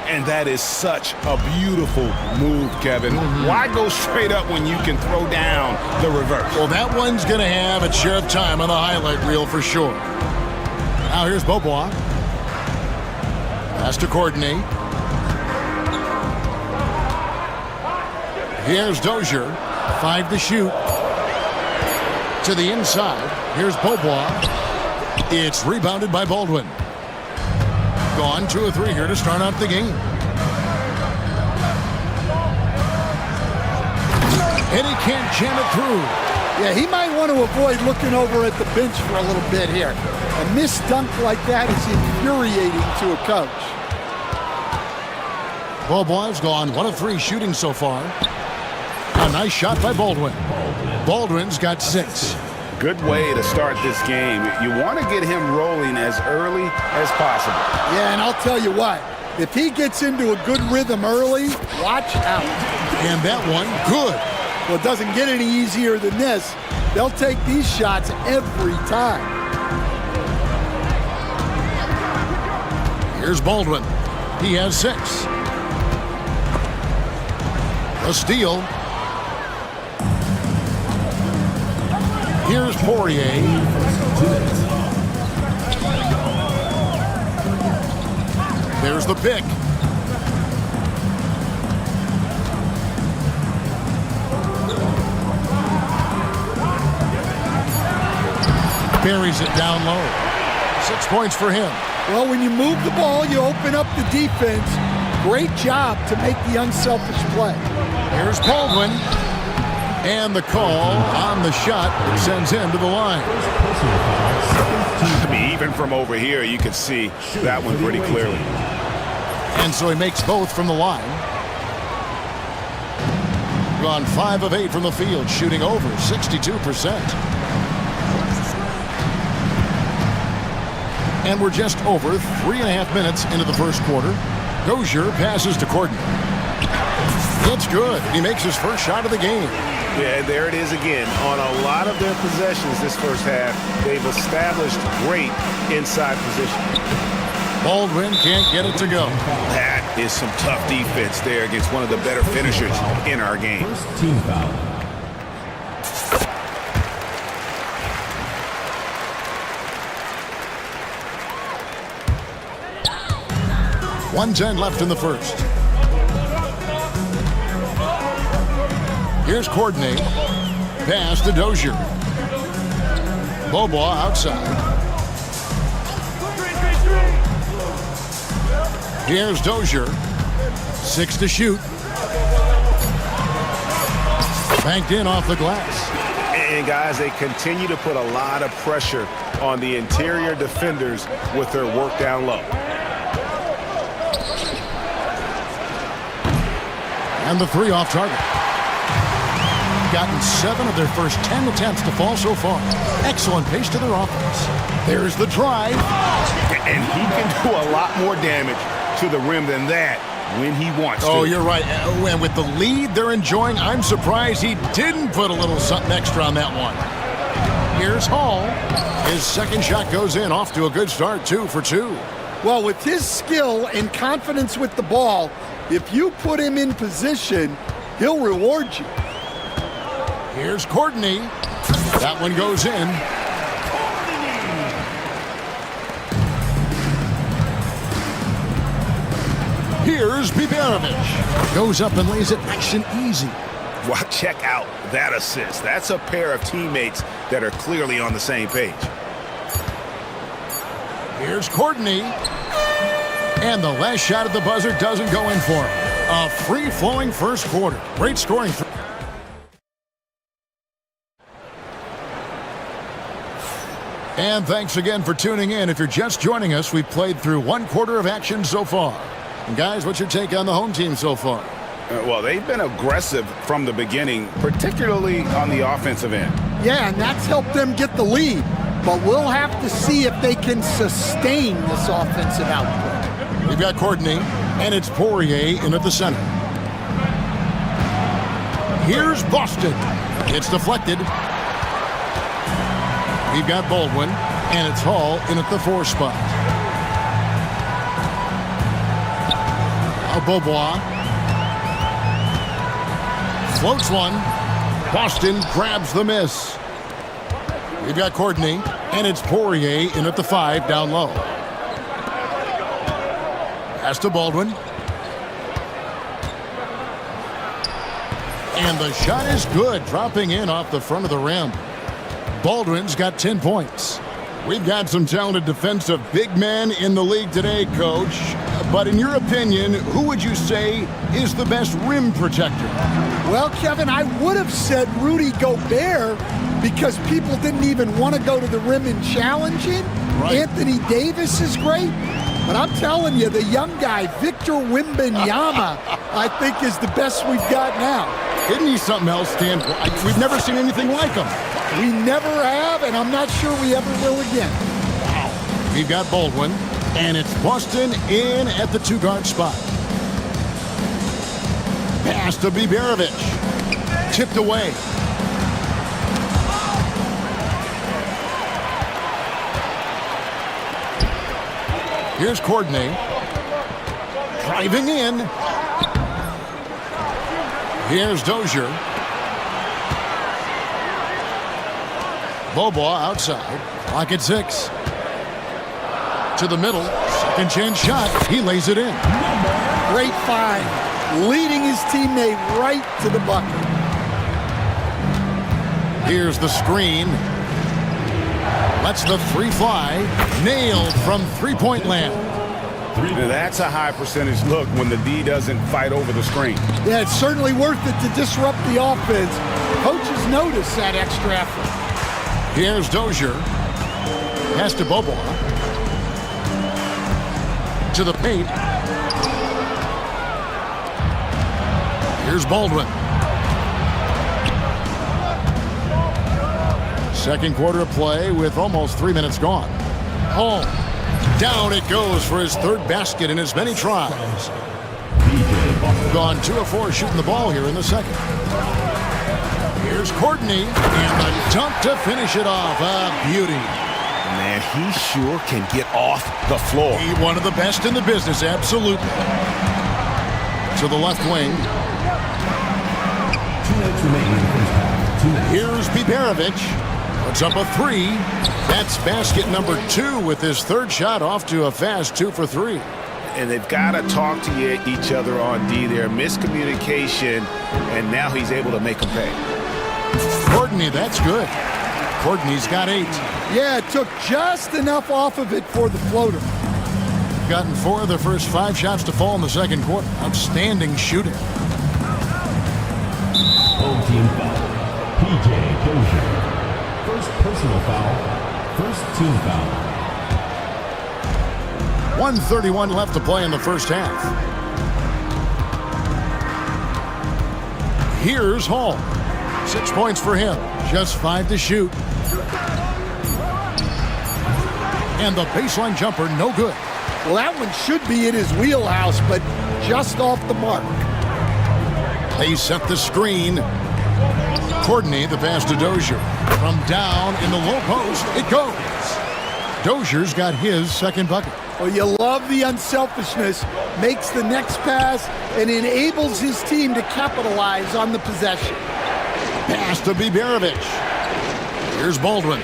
Speaker 7: And that is such a beautiful move, Kevin. Why go straight up when you can throw down the reverse?
Speaker 6: Well, that one's going to have its share of time on the highlight reel for sure. Now here's Bobois. Pass to Courtney. Here's Dozier. 5 to shoot. To the inside. Here's Bobois. It's rebounded by Baldwin. Gone 2 of 3 here to start out the game. And he can't jam it through.
Speaker 13: Yeah, he might want to avoid looking over at the bench for a little bit here. A missed dunk like that is infuriating to a coach.
Speaker 6: Bobois gone 1 of 3 shooting so far. A nice shot by Baldwin. Baldwin's got 6.
Speaker 7: Good way to start this game. You want to get him rolling as early as possible.
Speaker 13: Yeah, and I'll tell you what, if he gets into a good rhythm early, watch out.
Speaker 6: And that one, good.
Speaker 13: Well, it doesn't get any easier than this. They'll take these shots every time.
Speaker 6: Here's Baldwin. He has 6. A steal. Here's Poirier. There's the pick. Buries it down low. 6 points for him.
Speaker 13: Well, when you move the ball, you open up the defense. Great job to make the unselfish play.
Speaker 6: Here's Baldwin. And the call on the shot that sends him to the line.
Speaker 7: I mean, even from over here, you can see that one pretty clearly.
Speaker 6: And so he makes both from the line. Gone 5 of 8 from the field, shooting over 62%. And we're just over 3.5 minutes into the first quarter. Dozier passes to Courtney. It's good. He makes his first shot of the game.
Speaker 7: Yeah, there it is again. On a lot of their possessions this first half, they've established great inside position.
Speaker 6: Baldwin can't get it to go.
Speaker 7: That is some tough defense there against one of the better finishers in our game.
Speaker 4: First team foul.
Speaker 6: .110 left in the first. Here's Courtney. Pass to Dozier. Bobois outside. Here's Dozier. 6 to shoot. Banked in off the glass.
Speaker 7: And guys, they continue to put a lot of pressure on the interior defenders with their work down low.
Speaker 6: And the three off target. Gotten 7 of their first 10 attempts to fall so far. Excellent pace to their offense. There's the drive.
Speaker 7: And he can do a lot more damage to the rim than that when he wants to.
Speaker 6: Oh, you're right. And with the lead they're enjoying, I'm surprised he didn't put a little something extra on that one. Here's Hall. His second shot goes in, off to a good start, 2 for 2.
Speaker 13: Well, with his skill and confidence with the ball, if you put him in position, he'll reward you.
Speaker 6: Here's Courtney. That one goes in. Here's Biberovic. Goes up and lays it nice and easy.
Speaker 7: Well, check out that assist. That's a pair of teammates that are clearly on the same page.
Speaker 6: Here's Courtney. And the last shot at the buzzer doesn't go in for him. A free-flowing first quarter. Great scoring. And thanks again for tuning in. If you're just joining us, we've played through 1 quarter of action so far. And guys, what's your take on the home team so far?
Speaker 7: Well, they've been aggressive from the beginning, particularly on the offensive end.
Speaker 13: Yeah, and that's helped them get the lead. But we'll have to see if they can sustain this offensive output.
Speaker 6: We've got Courtney, and it's Poirier in at the center. Here's Boston. It's deflected. We've got Baldwin, and it's Hall in at the 4 spot. Beaubois floats one. Boston grabs the miss. We've got Courtney, and it's Poirier in at the 5 down low. Pass to Baldwin. And the shot is good, dropping in off the front of the rim. Baldwin's got 10 points. We've got some talented defensive big men in the league today, Coach. But in your opinion, who would you say is the best rim protector?
Speaker 13: Well, Kevin, I would have said Rudy Gobert because people didn't even want to go to the rim and challenge it. Right. Anthony Davis is great. But I'm telling you, the young guy, Victor Wembanyama, I think is the best we've got now.
Speaker 6: Isn't he something else, Stan? We've never seen anything like him.
Speaker 13: We never have, and I'm not sure we ever will again.
Speaker 6: Wow. We've got Baldwin, and it's Boston in at the 2-guard spot. Pass to Biberovic. Tipped away. Here's Courtney. Driving in. Here's Dozier. Beaubois outside. Clock at 6. To the middle. Second chance shot. He lays it in.
Speaker 13: Great find. Leading his teammate right to the bucket.
Speaker 6: Here's the screen. Lets the 3 fly. Nailed from three-point land.
Speaker 7: That's a high percentage look when the D doesn't fight over the screen.
Speaker 13: Yeah, it's certainly worth it to disrupt the offense. Coaches notice that extra effort.
Speaker 6: Here's Dozier. Pass to Beaubois. To the paint. Here's Baldwin. Second quarter of play with almost 3 minutes gone. Home. Down it goes for his 3rd basket in as many tries. Gone 2 of 4 shooting the ball here in the second. Here's Courtney, and the dunk to finish it off. A beauty.
Speaker 7: Man, he sure can get off the floor.
Speaker 6: He's one of the best in the business, absolutely. To the left wing.
Speaker 4: 2 minutes remaining in the first half.
Speaker 6: Here's Biberovic. Puts up a 3. That's basket number 2 with his 3rd shot off to a fast 2 for 3.
Speaker 7: And they've got to talk to each other on D there. Miscommunication, and now he's able to make them pay.
Speaker 6: Courtney, that's good. Courtney's got 8.
Speaker 13: Yeah, it took just enough off of it for the floater.
Speaker 6: Gotten 4 of their first 5 shots to fall in the second quarter. Outstanding shooting.
Speaker 4: Home team foul. PJ Dozier. First personal foul. First team foul.
Speaker 6: 1:31 left to play in the first half. Here's Hall. 6 points for him. Just 5 to shoot. And the baseline jumper, no good.
Speaker 13: Well, that one should be in his wheelhouse, but just off the mark.
Speaker 6: They set the screen. Coordinate the pass to Dozier. From down in the low post, it goes. Dozier's got his second bucket.
Speaker 13: Well, you love the unselfishness, makes the next pass, and enables his team to capitalize on the possession.
Speaker 6: Pass to Biberovic. Here's Baldwin.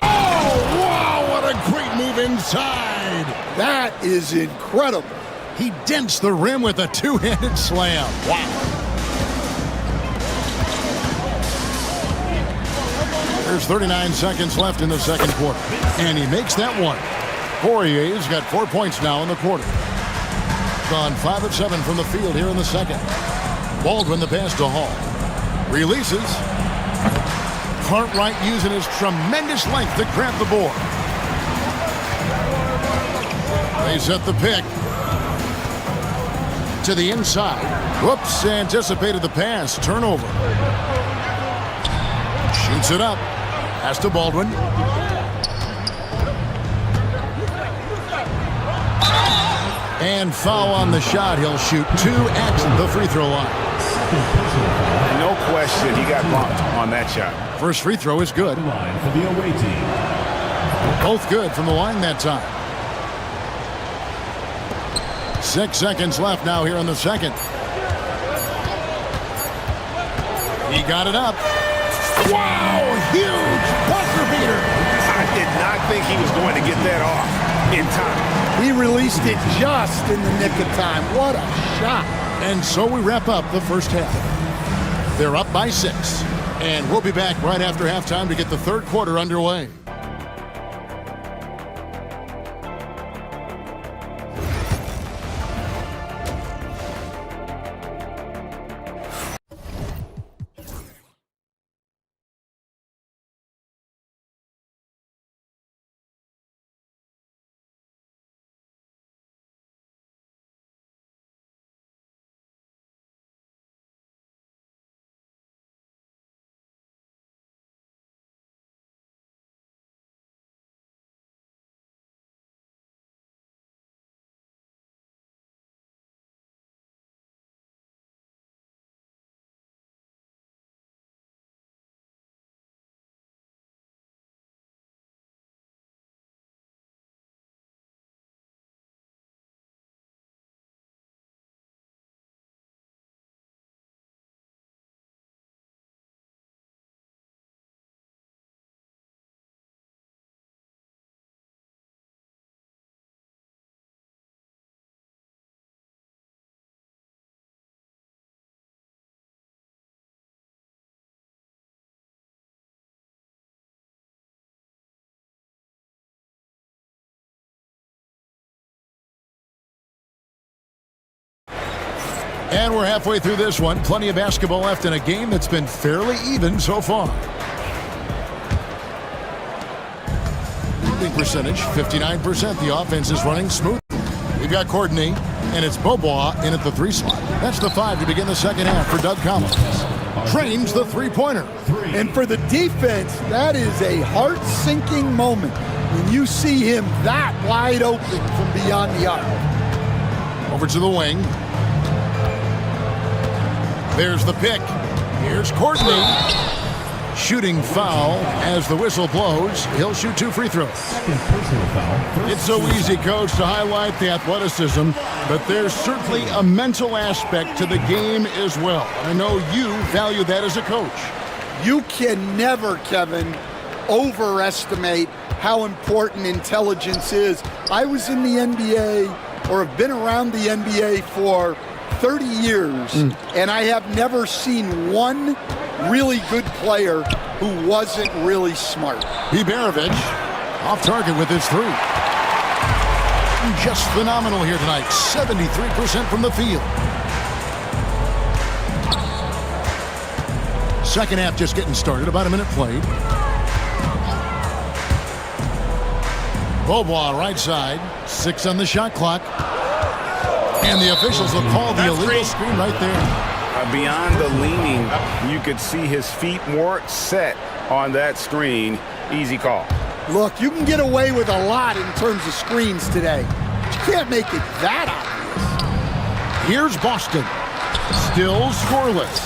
Speaker 6: Oh, wow, what a great move inside.
Speaker 13: That is incredible.
Speaker 6: He dents the rim with a two-handed slam. Wow. There's 39 seconds left in the second quarter. And he makes that one. Poirier's got 4 points now in the quarter. Gone 5 of 7 from the field here in the second. Baldwin the pass to Hall. Releases. Cartwright using his tremendous length to grab the board. They set the pick. To the inside. Whoops, anticipated the pass. Turnover. Shoots it up. Pass to Baldwin. And foul on the shot. He'll shoot 2 at the free throw line.
Speaker 7: No question, he got bumped on that shot.
Speaker 6: First free throw is good.
Speaker 4: Line for the away team.
Speaker 6: Both good from the line that time. 6 seconds left now here in the second. He got it up. Wow, huge buzzer beater.
Speaker 7: I did not think he was going to get that off in time.
Speaker 13: He released it just in the nick of time. What a shot.
Speaker 6: And so we wrap up the first half. They're up by 6. And we'll be back right after halftime to get the third quarter underway. And we're halfway through this one. Plenty of basketball left in a game that's been fairly even so far. Shooting percentage, 59%. The offense is running smooth. We've got Courtney, and it's Bobois in at the 3 slot. That's the 5 to begin the second half for Doug Collins. Trains the three-pointer.
Speaker 13: And for the defense, that is a heart-sinking moment when you see him that wide open from beyond the arc.
Speaker 6: Over to the wing. There's the pick. Here's Courtney. Shooting foul as the whistle blows. He'll shoot 2 free throws. It's so easy, Coach, to highlight the athleticism, but there's certainly a mental aspect to the game as well. I know you value that as a coach.
Speaker 13: You can never, Kevin, overestimate how important intelligence is. I was in the NBA, or have been around the NBA for 30 years, and I have never seen one really good player who wasn't really smart.
Speaker 6: Biberovic off target with his 3. Just phenomenal here tonight. 73% from the field. Second half just getting started. About a minute played. Beaubois right side. 6 on the shot clock. And the officials will call the illegal screen right there.
Speaker 9: Beyond the leaning, you could see his feet more set on that screen. Easy call.
Speaker 13: Look, you can get away with a lot in terms of screens today. But you can't make it that obvious.
Speaker 6: Here's Boston. Still scoreless.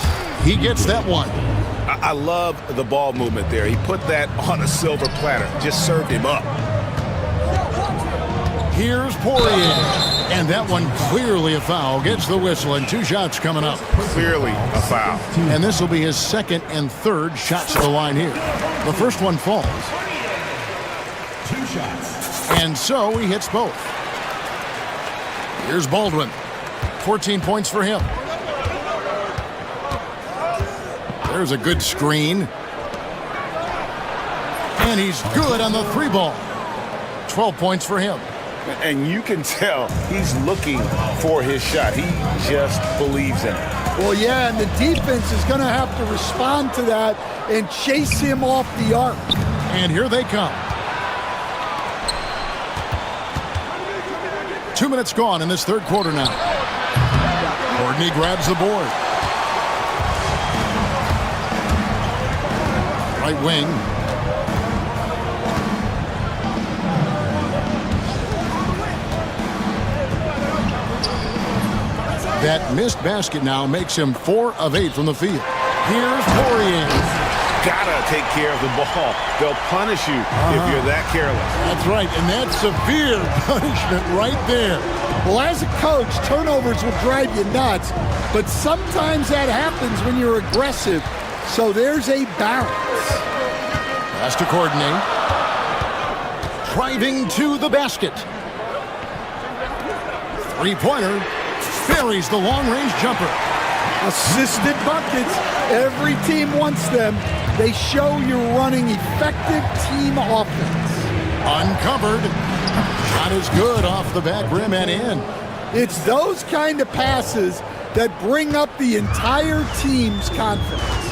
Speaker 6: He gets that one.
Speaker 7: I love the ball movement there. He put that on a silver platter. Just served him up.
Speaker 6: Here's Poirier. And that one clearly a foul. Gets the whistle and 2 shots coming up.
Speaker 7: Clearly a foul.
Speaker 6: And this will be his second and third shots to the line here. The first one falls.
Speaker 4: 2 shots.
Speaker 6: And so he hits both. Here's Baldwin. 14 points for him. There's a good screen. And he's good on the 3 ball. 12 points for him.
Speaker 9: And you can tell he's looking for his shot. He just believes in it.
Speaker 13: Well, yeah, and the defense is going to have to respond to that and chase him off the arc.
Speaker 6: And here they come. 2 minutes gone in this third quarter now. Courtney grabs the board. Right wing. That missed basket now makes him 4 of 8 from the field. Here's Poirier.
Speaker 7: Gotta take care of the ball. They'll punish you if you're that careless.
Speaker 6: That's right, and that's severe punishment right there.
Speaker 13: Well, as a coach, turnovers will drive you nuts, but sometimes that happens when you're aggressive. So there's a balance.
Speaker 6: Pass to Courtney. Driving to the basket. 3-pointer. Buries the long-range jumper.
Speaker 13: Assisted buckets. Every team wants them. They show you're running effective team offense.
Speaker 6: Uncovered. Shot is good off the back rim and in.
Speaker 13: It's those kind of passes that bring up the entire team's confidence.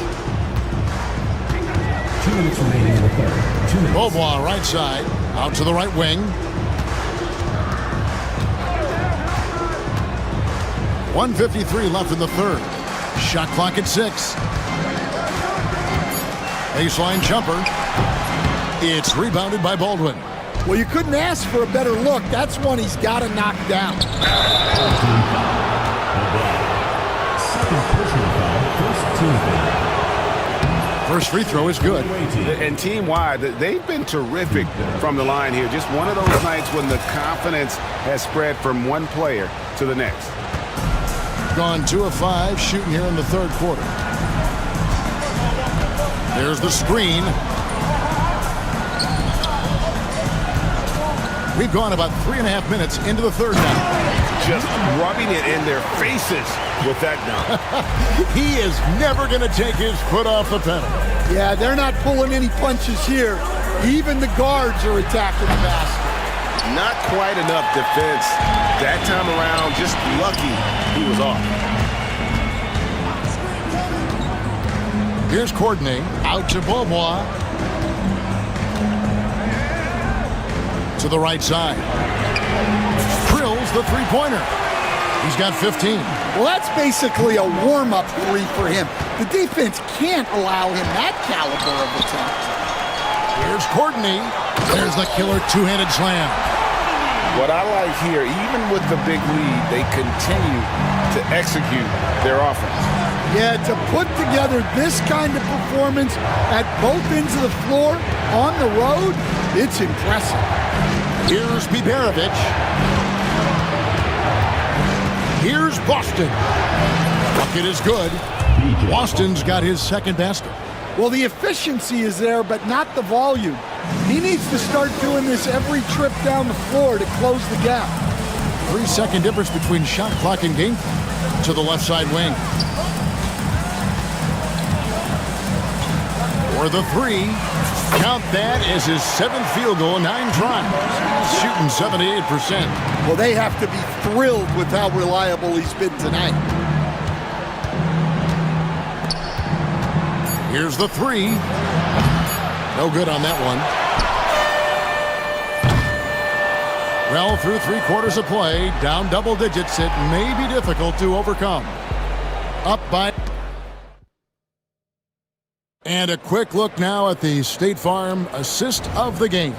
Speaker 4: 2 minutes remaining in the third. 2 minutes.
Speaker 6: Beaubois right side. Out to the right wing. 1:53 left in the third. Shot clock at 6. Baseline jumper. It's rebounded by Baldwin.
Speaker 13: Well, you couldn't ask for a better look. That's one he's got to knock down.
Speaker 4: Second personal foul. First team foul.
Speaker 6: First free throw is good.
Speaker 7: And team-wide, they've been terrific from the line here. Just one of those nights when the confidence has spread from one player to the next.
Speaker 6: Gone 2 of 5 shooting here in the third quarter. There's the screen. We've gone about 3.5 minutes into the third now.
Speaker 7: Just rubbing it in their faces with that dunk.
Speaker 6: He is never going to take his foot off the pedal.
Speaker 13: Yeah, they're not pulling any punches here. Even the guards are attacking the basket.
Speaker 7: Not quite enough defense. That time around, just lucky he was off.
Speaker 6: Here's Courtney. Out to Beaubois. To the right side. Drills the 3-pointer. He's got 15.
Speaker 13: Well, that's basically a warm-up 3 for him. The defense can't allow him that caliber of attempt.
Speaker 6: Here's Courtney. There's the killer 2-handed slam.
Speaker 9: What I like here, even with the big lead, they continue to execute their offense.
Speaker 13: Yeah, to put together this kind of performance at both ends of the floor on the road, it's impressive.
Speaker 6: Here's Biberovic. Here's Boston. Bucket is good. Boston's got his second basket.
Speaker 13: Well, the efficiency is there, but not the volume. He needs to start doing this every trip down the floor to close the gap.
Speaker 6: 3-second difference between shot clock and game clock. To the left side wing. For the 3. Count that as his 7th field goal in 9 tries. Shooting 78%.
Speaker 13: Well, they have to be thrilled with how reliable he's been tonight.
Speaker 6: Here's the three. No good on that one. Well, through 3/4 of play, down double digits, it may be difficult to overcome. Up by... And a quick look now at the State Farm assist of the game.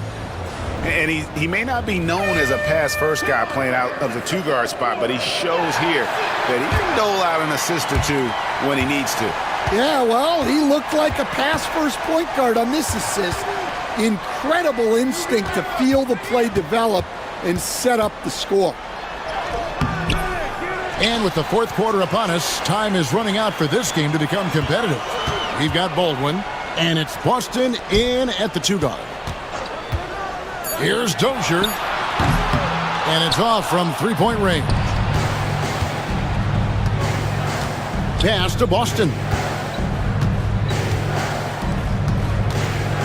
Speaker 7: And he may not be known as a pass-first guy playing out of the two-guard spot, but he shows here that he can dole out an assist or two when he needs to.
Speaker 13: Yeah, well, he looked like a pass-first point guard on this assist. Incredible instinct to feel the play develop and set up the score.
Speaker 6: And with the 4th quarter upon us, time is running out for this game to become competitive. We've got Baldwin, and it's Boston in at the 2-guard. Here's Dozier, and it's off from 3-point range. Pass to Boston.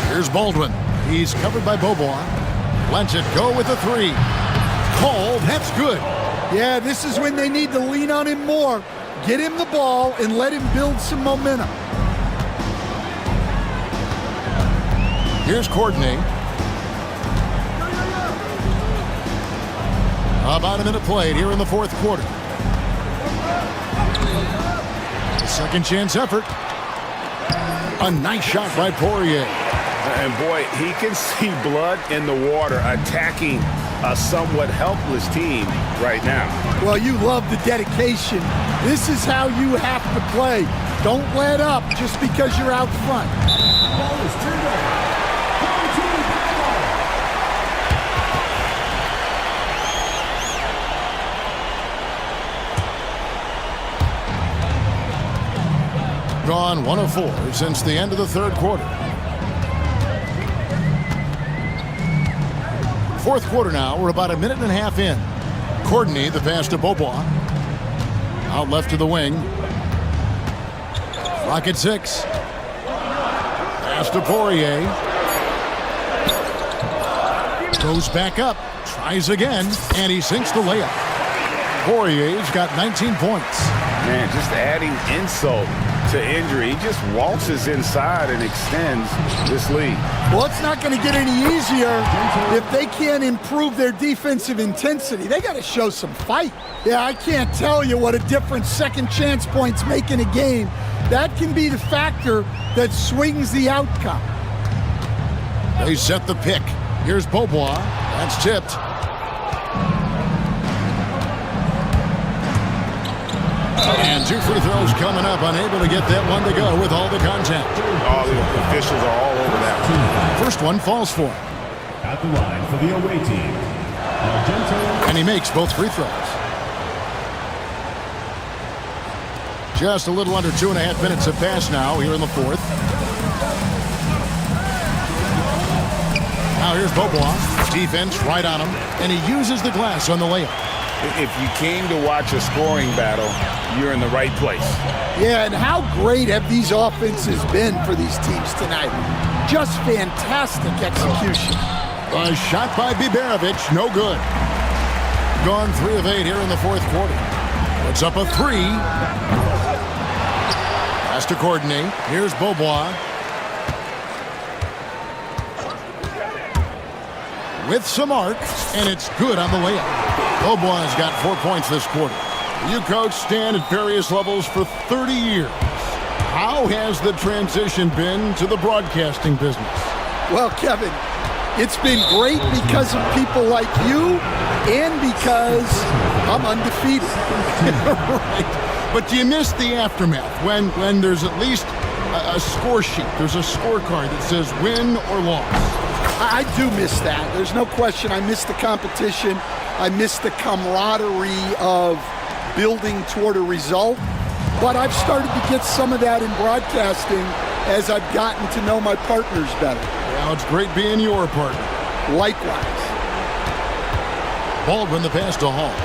Speaker 6: Here's Baldwin. He's covered by Beaubois. Lets it go with a 3. Called. That's good.
Speaker 13: Yeah, this is when they need to lean on him more. Get him the ball and let him build some momentum.
Speaker 6: Here's Courtney. About a minute played here in the 4th quarter. Second chance effort. A nice shot by Poirier.
Speaker 7: And boy, he can see blood in the water attacking a somewhat helpless team right now.
Speaker 13: Well, you love the dedication. This is how you have to play. Don't let up just because you're out front.
Speaker 4: Ball is turned over.
Speaker 6: Gone 1 of 4 since the end of the 3rd quarter. 4th quarter now. We're about a minute and a half in. Courtney, the pass to Beaubois. Out left to the wing. Clock at 6. Pass to Poirier. Goes back up. Tries again. And he sinks the layup. Poirier's got 19 points.
Speaker 7: Man, just adding insult to injury. He just waltzes inside and extends this lead.
Speaker 13: Well, it's not going to get any easier if they can't improve their defensive intensity. They got to show some fight. Yeah, I can't tell you what a difference second chance points make in a game. That can be the factor that swings the outcome.
Speaker 6: They set the pick. Here's Beaubois. That's tipped. And 2 free throws coming up, unable to get that one to go with all the contact.
Speaker 7: Oh, the officials are all over that.
Speaker 6: First one falls for him.
Speaker 4: At the line for the away team,
Speaker 6: and he makes both free throws. Just a little under 2.5 minutes have passed now here in the 4th. Now here's Beaubois. Defense right on him, and he uses the glass on the layup.
Speaker 7: If you came to watch a scoring battle, you're in the right place.
Speaker 13: Yeah, and how great have these offenses been for these teams tonight? Just fantastic execution.
Speaker 6: A shot by Biberovic, no good. Gone 3 of 8 here in the 4th quarter. Puts up a 3. Pass to Courtney. Here's Beaubois. With some arc, and it's good on the layup. Beaubois has got 4 points this quarter. You coach Stan at various levels for 30 years. How has the transition been to the broadcasting business?
Speaker 13: Well, Kevin, it's been great because of people like you and because I'm undefeated.
Speaker 6: Right. But do you miss the aftermath when there's at least a score sheet? There's a scorecard that says win or loss.
Speaker 13: I do miss that. There's no question. I miss the competition. I miss the camaraderie of building toward a result. But I've started to get some of that in broadcasting as I've gotten to know my partners better.
Speaker 6: Well, it's great being your partner.
Speaker 13: Likewise.
Speaker 6: Baldwin the pass to Hall.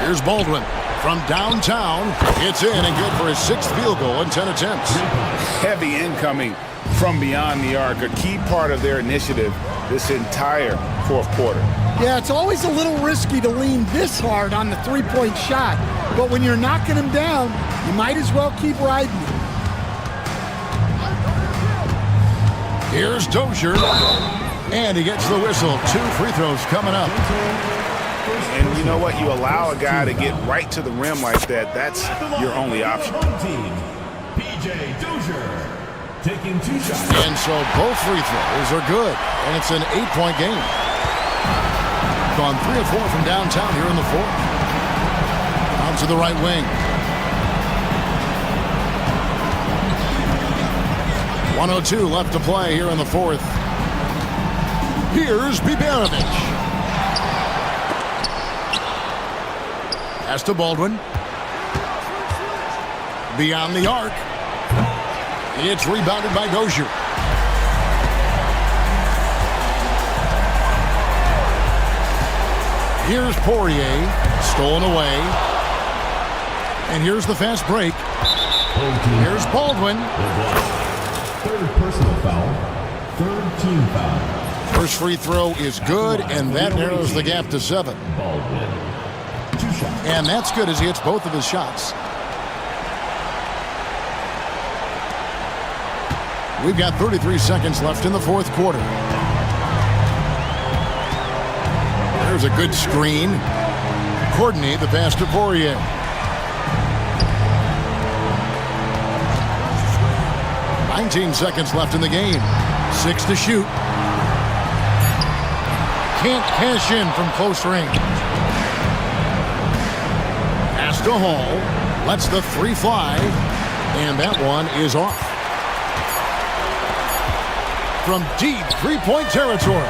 Speaker 6: Here's Baldwin from downtown. It's in and good for his 6th field goal in 10 attempts.
Speaker 7: Heavy incoming from beyond the arc, a key part of their initiative this entire 4th quarter.
Speaker 13: Yeah, it's always a little risky to lean this hard on the 3-point shot, but when you're knocking him down, you might as well keep riding him.
Speaker 6: Here's Dozier. And he gets the whistle. 2 free throws coming up.
Speaker 7: And you know what? You allow a guy to get right to the rim like that. That's your only option.
Speaker 4: Taking 2 shots.
Speaker 6: And so both free throws are good. And it's an 8-point game. Gone 3 of 4 from downtown here in the fourth. Out to the right wing. 1:02 left to play here in the fourth. Here's Biberovic. Pass to Baldwin. Beyond the arc. It's rebounded by Dozier. Here's Poirier. Stolen away. And here's the fast break. Here's Baldwin.
Speaker 4: Third personal foul. Third team foul.
Speaker 6: First free throw is good, and that narrows the gap to 7.
Speaker 4: Baldwin. 2 shots.
Speaker 6: And that's good as he hits both of his shots. We've got 33 seconds left in the fourth quarter. There's a good screen. Courtney, the pass to Poirier. "19 seconds left in the game. 6 to shoot. Can't cash in from close range. Pass to Hall. Lets the 3 fly. And that one is off. From deep 3-point territory.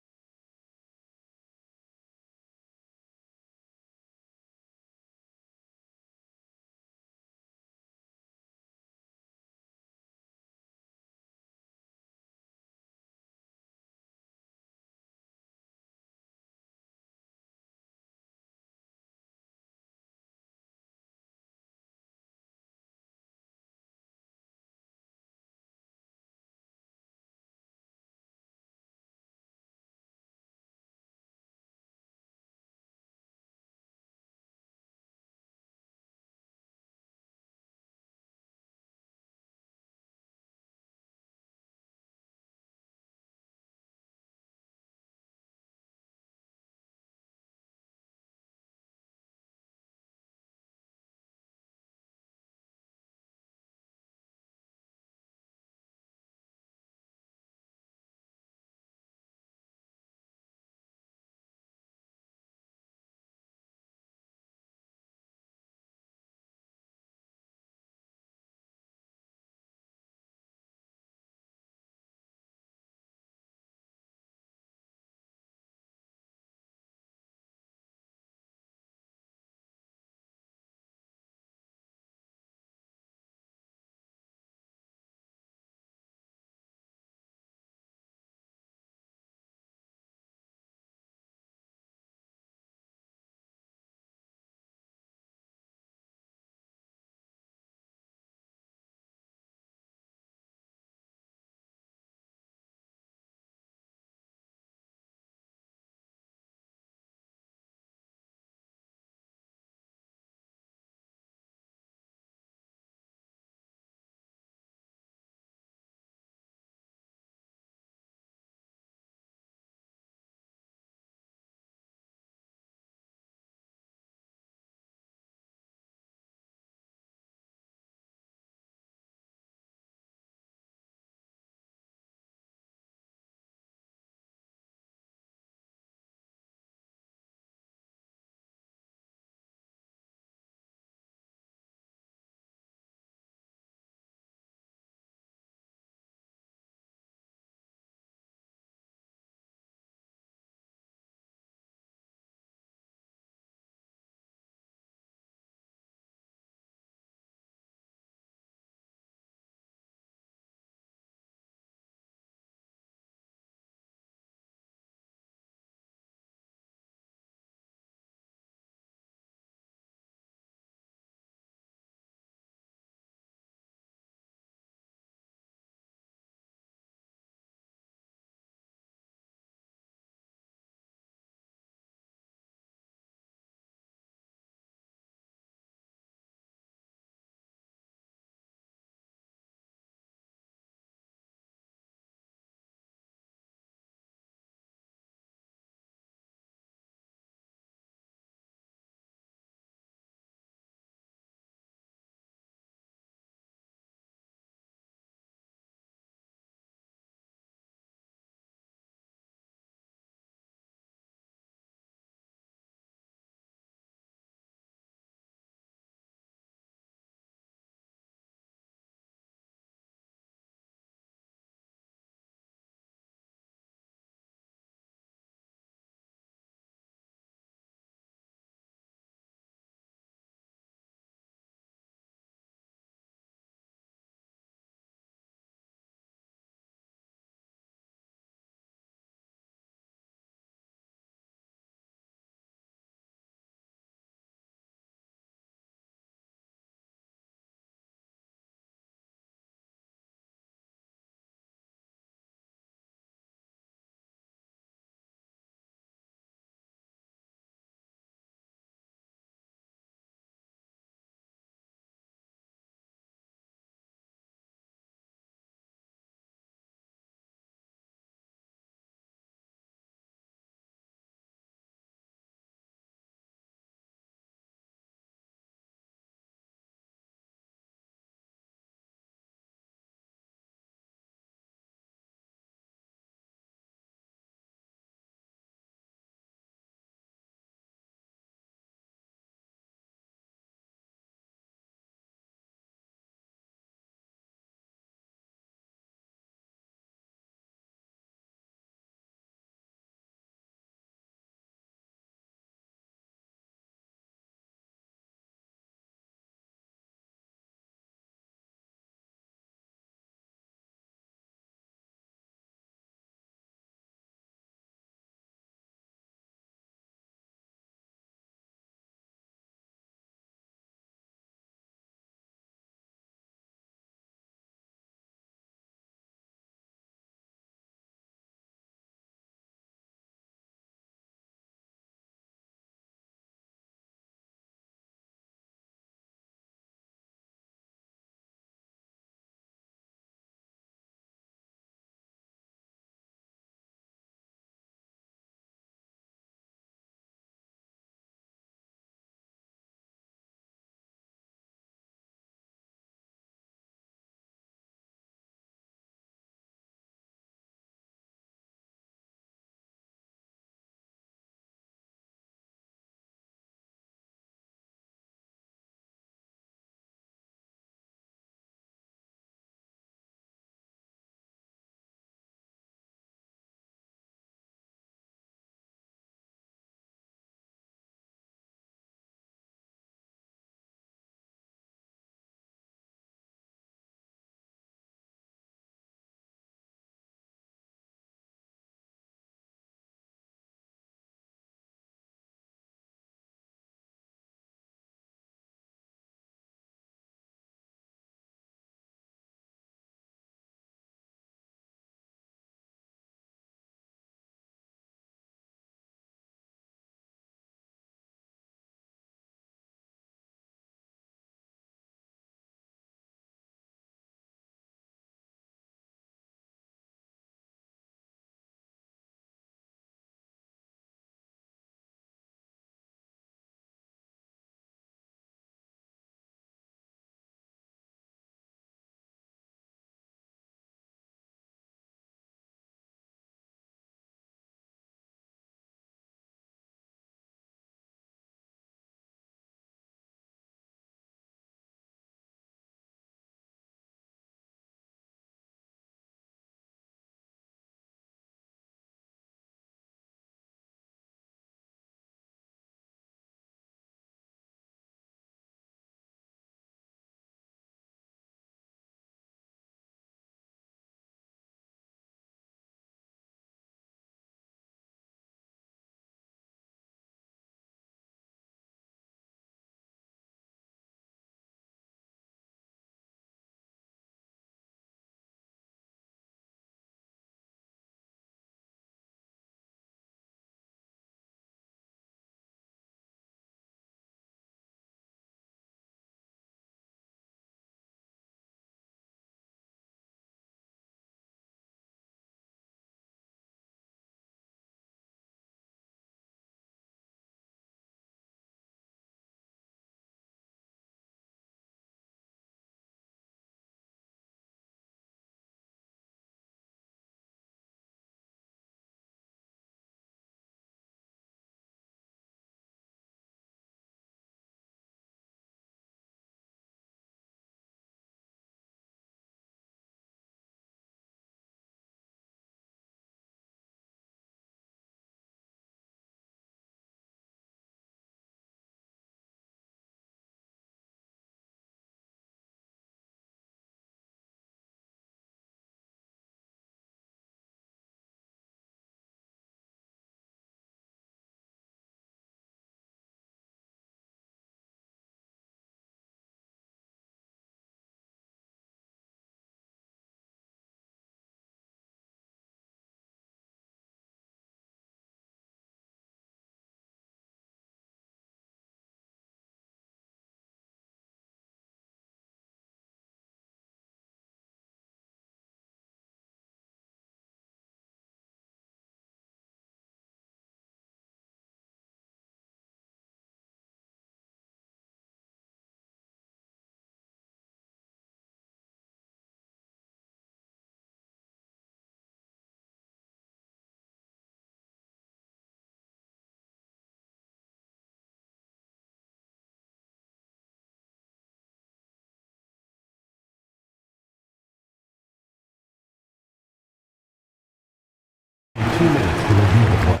Speaker 4: 60 minutes to review the play.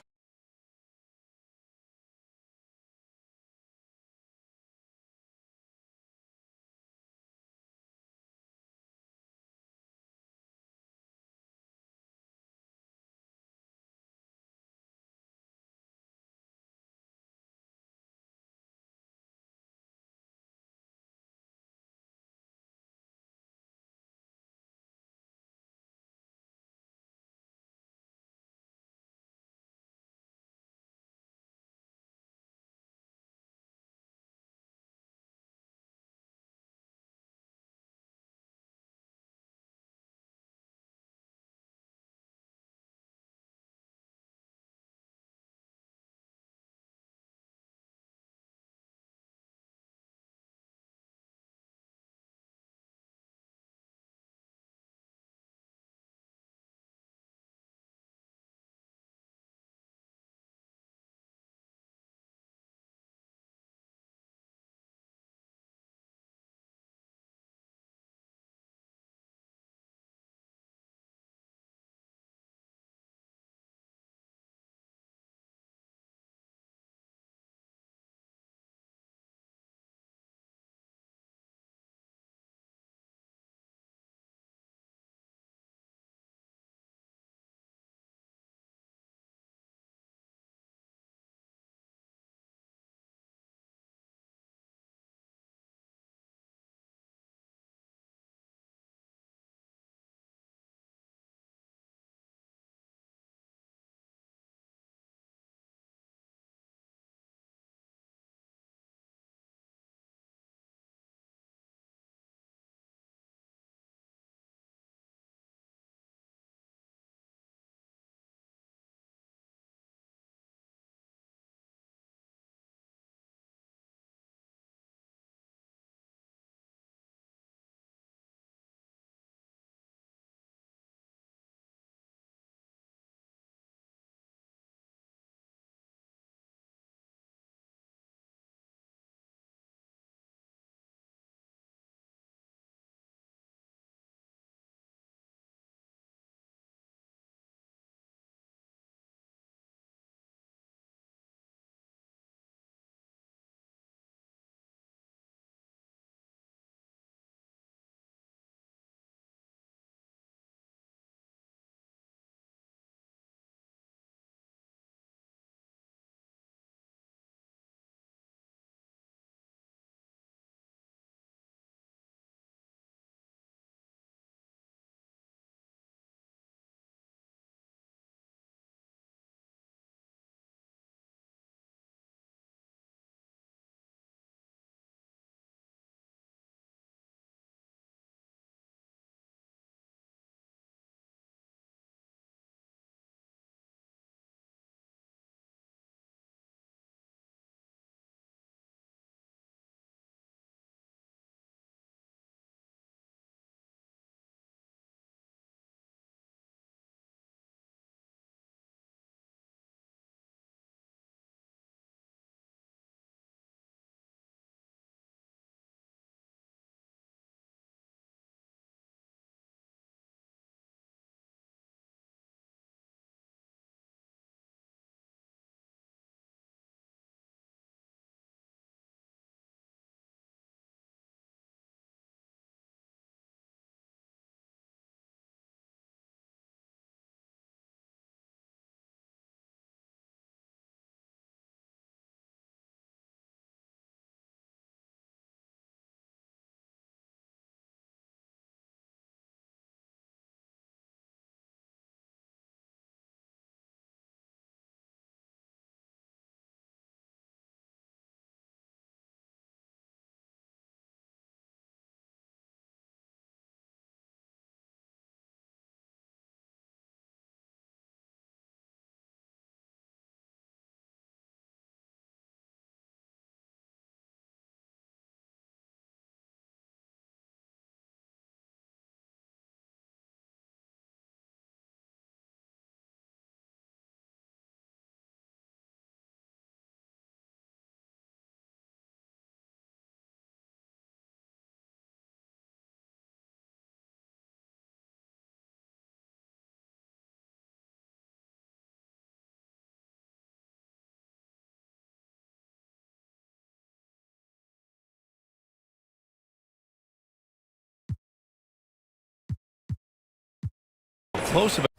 Speaker 1: close of it.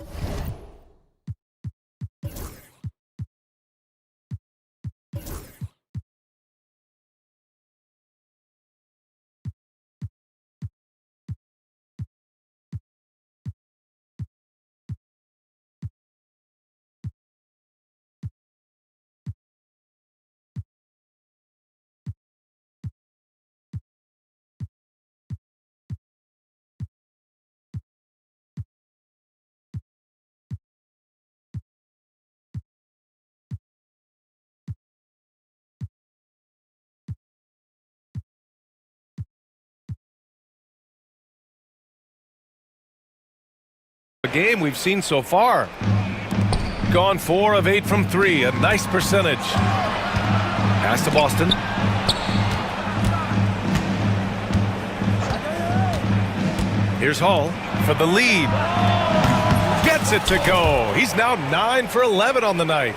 Speaker 1: Game we've seen so far. Gone 4 of 8 from 3, a nice percentage. Pass to Boston. Here's Hall for the lead. Gets it to go. He's now 9 for 11 on the night.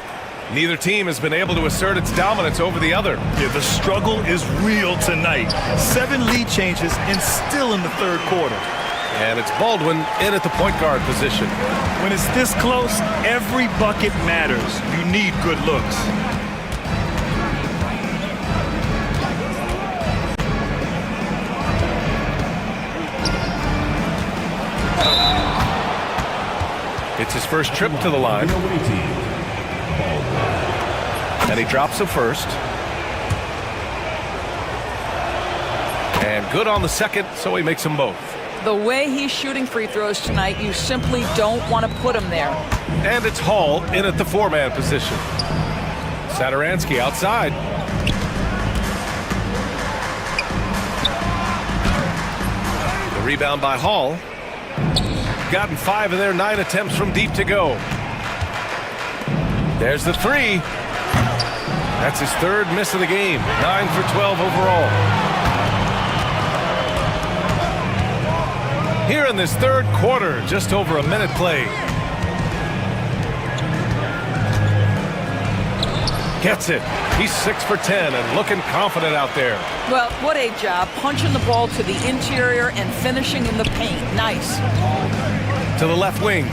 Speaker 1: Neither team has been able to assert its dominance over the other.
Speaker 3: Yeah, the struggle is real tonight. 7 lead changes and still in the third quarter.
Speaker 1: And it's Baldwin in at the point guard position.
Speaker 3: When it's this close, every bucket matters. You need good looks.
Speaker 1: It's his first trip to the line. And he drops the first. And good on the second, so he makes them both.
Speaker 2: The way he's shooting free throws tonight, you simply don't want to put him there.
Speaker 1: And it's Hall in at the 4-man position. Saturansky outside. The rebound by Hall. Gotten 5 of their 9 attempts from deep to go. There's the 3. That's his 3rd miss of the game. 9 for 12 overall. Here in this third quarter, just over a minute played. Gets it. He's 6 for 10 and looking confident out there.
Speaker 2: Well, what a job. Punching the ball to the interior and finishing in the paint. Nice.
Speaker 1: To the left wing.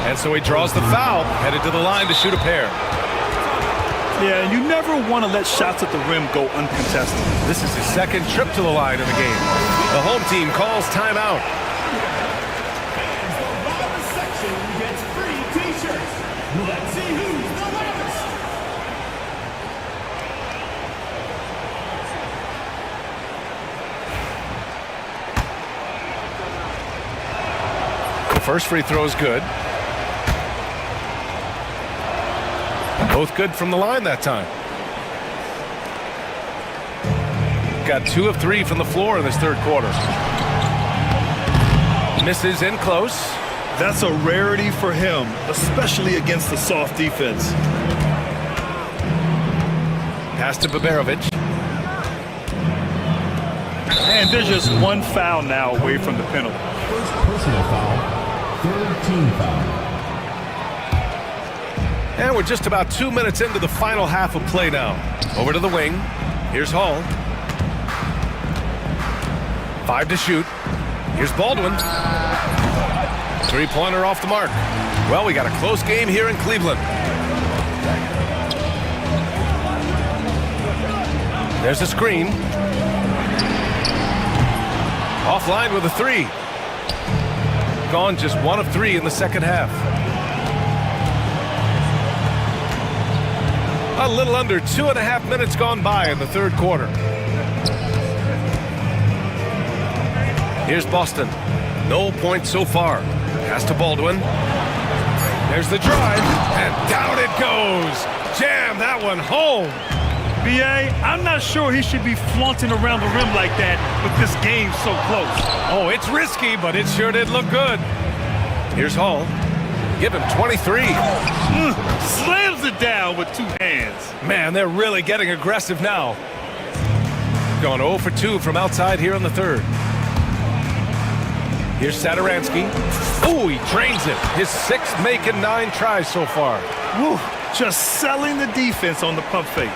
Speaker 1: And so he draws the foul, headed to the line to shoot a pair.
Speaker 3: Yeah, and you never want to let shots at the rim go uncontested.
Speaker 1: This is his 2nd trip to the line in the game. The home team calls timeout.
Speaker 4: Let's see who's the loudest.
Speaker 1: The first free throw is good. Both good from the line that time. Got 2 of 3 from the floor in this third quarter. Misses in close.
Speaker 3: That's a rarity for him, especially against the soft defense.
Speaker 1: Pass to Baberovic.
Speaker 3: And there's just 1 foul now away from the penalty.
Speaker 4: First personal foul, 3rd team foul.
Speaker 1: And we're just about 2 minutes into the final half of play now. Over to the wing. Here's Hall. 5 to shoot. Here's Baldwin. 3-pointer off the mark. Well, we got a close game here in Cleveland. There's a screen. Offline with a 3. Gone just 1 of 3 in the second half. A little under 2.5 minutes gone by in the third quarter. Here's Boston. No points so far. Pass to Baldwin. There's the drive, and down it goes. Jam that one home.
Speaker 3: B.A., I'm not sure he should be flaunting around the rim like that with this game so close.
Speaker 1: Oh, it's risky, but it sure did look good. Here's Hall. Give him 23.
Speaker 3: Slams it down with 2 hands.
Speaker 1: Man, they're really getting aggressive now. Going 0 for 2 from outside here in the third. Here's Saturansky. Oh, he drains it. His 6th make in 9 tries so far.
Speaker 3: Woo, just selling the defense on the pump fake.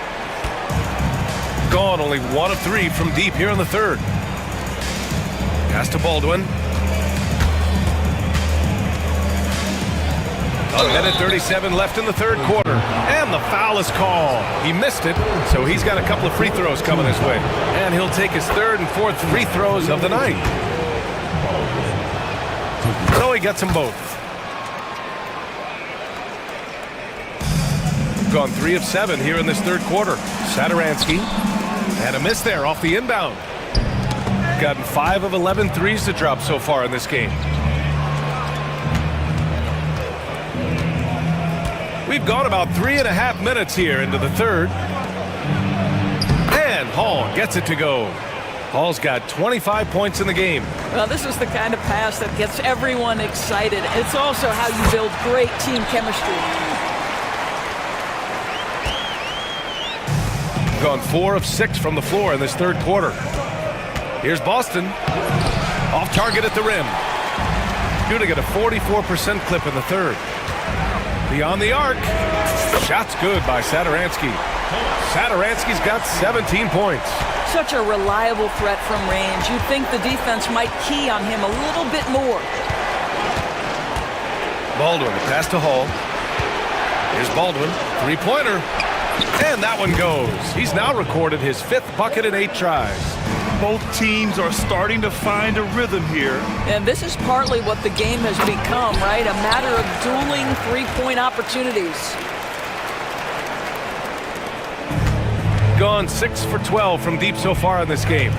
Speaker 1: Gone only 1 of 3 from deep here in the third. Pass to Baldwin. A minute 37 left in the third quarter. And the foul is called. He missed it, so he's got a couple of free throws coming his way. And he'll take his third and fourth free throws of the night. So he gets them both. Gone 3 of 7 here in this third quarter. Sadaransky. And a miss there off the inbound. Gotten 5 of 11 threes to drop so far in this game. We've gone about 3.5 minutes here into the third. And Hall gets it to go. Hall's got 25 points in the game.
Speaker 2: Well, this is the kind of pass that gets everyone excited. It's also how you build great team chemistry.
Speaker 1: Gone 4 of 6 from the floor in this third quarter. Here's Boston. Off target at the rim. Shooting at a 44% clip in the third. Beyond the arc. Shot's good by Sadaransky. Sadaransky's got 17 points.
Speaker 2: Such a reliable threat from range. You'd think the defense might key on him a little bit more.
Speaker 1: Baldwin, pass to Hall. Here's Baldwin, three-pointer. And that one goes. He's now recorded his 5th bucket in 8 tries.
Speaker 3: Both teams are starting to find a rhythm here.
Speaker 2: And this is partly what the game has become, right? A matter of dueling three-point opportunities.
Speaker 1: Gone 6 for 12 from deep so far in this game.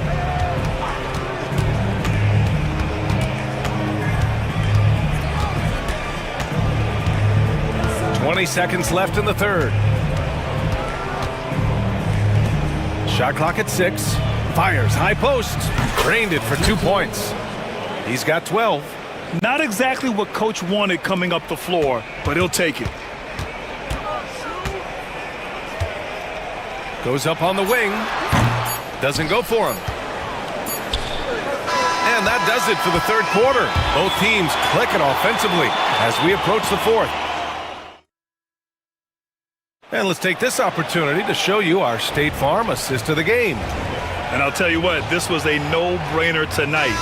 Speaker 1: "20 seconds left in the third. Shot clock at 6. Fires high post. Drained it for 2 points. He's got 12.
Speaker 3: Not exactly what coach wanted coming up the floor, but he'll take it.
Speaker 1: Goes up on the wing. Doesn't go for him. And that does it for the third quarter. Both teams clicking offensively as we approach the fourth. And let's take this opportunity to show you our State Farm assist of the game.
Speaker 3: And I'll tell you what, this was a no-brainer tonight.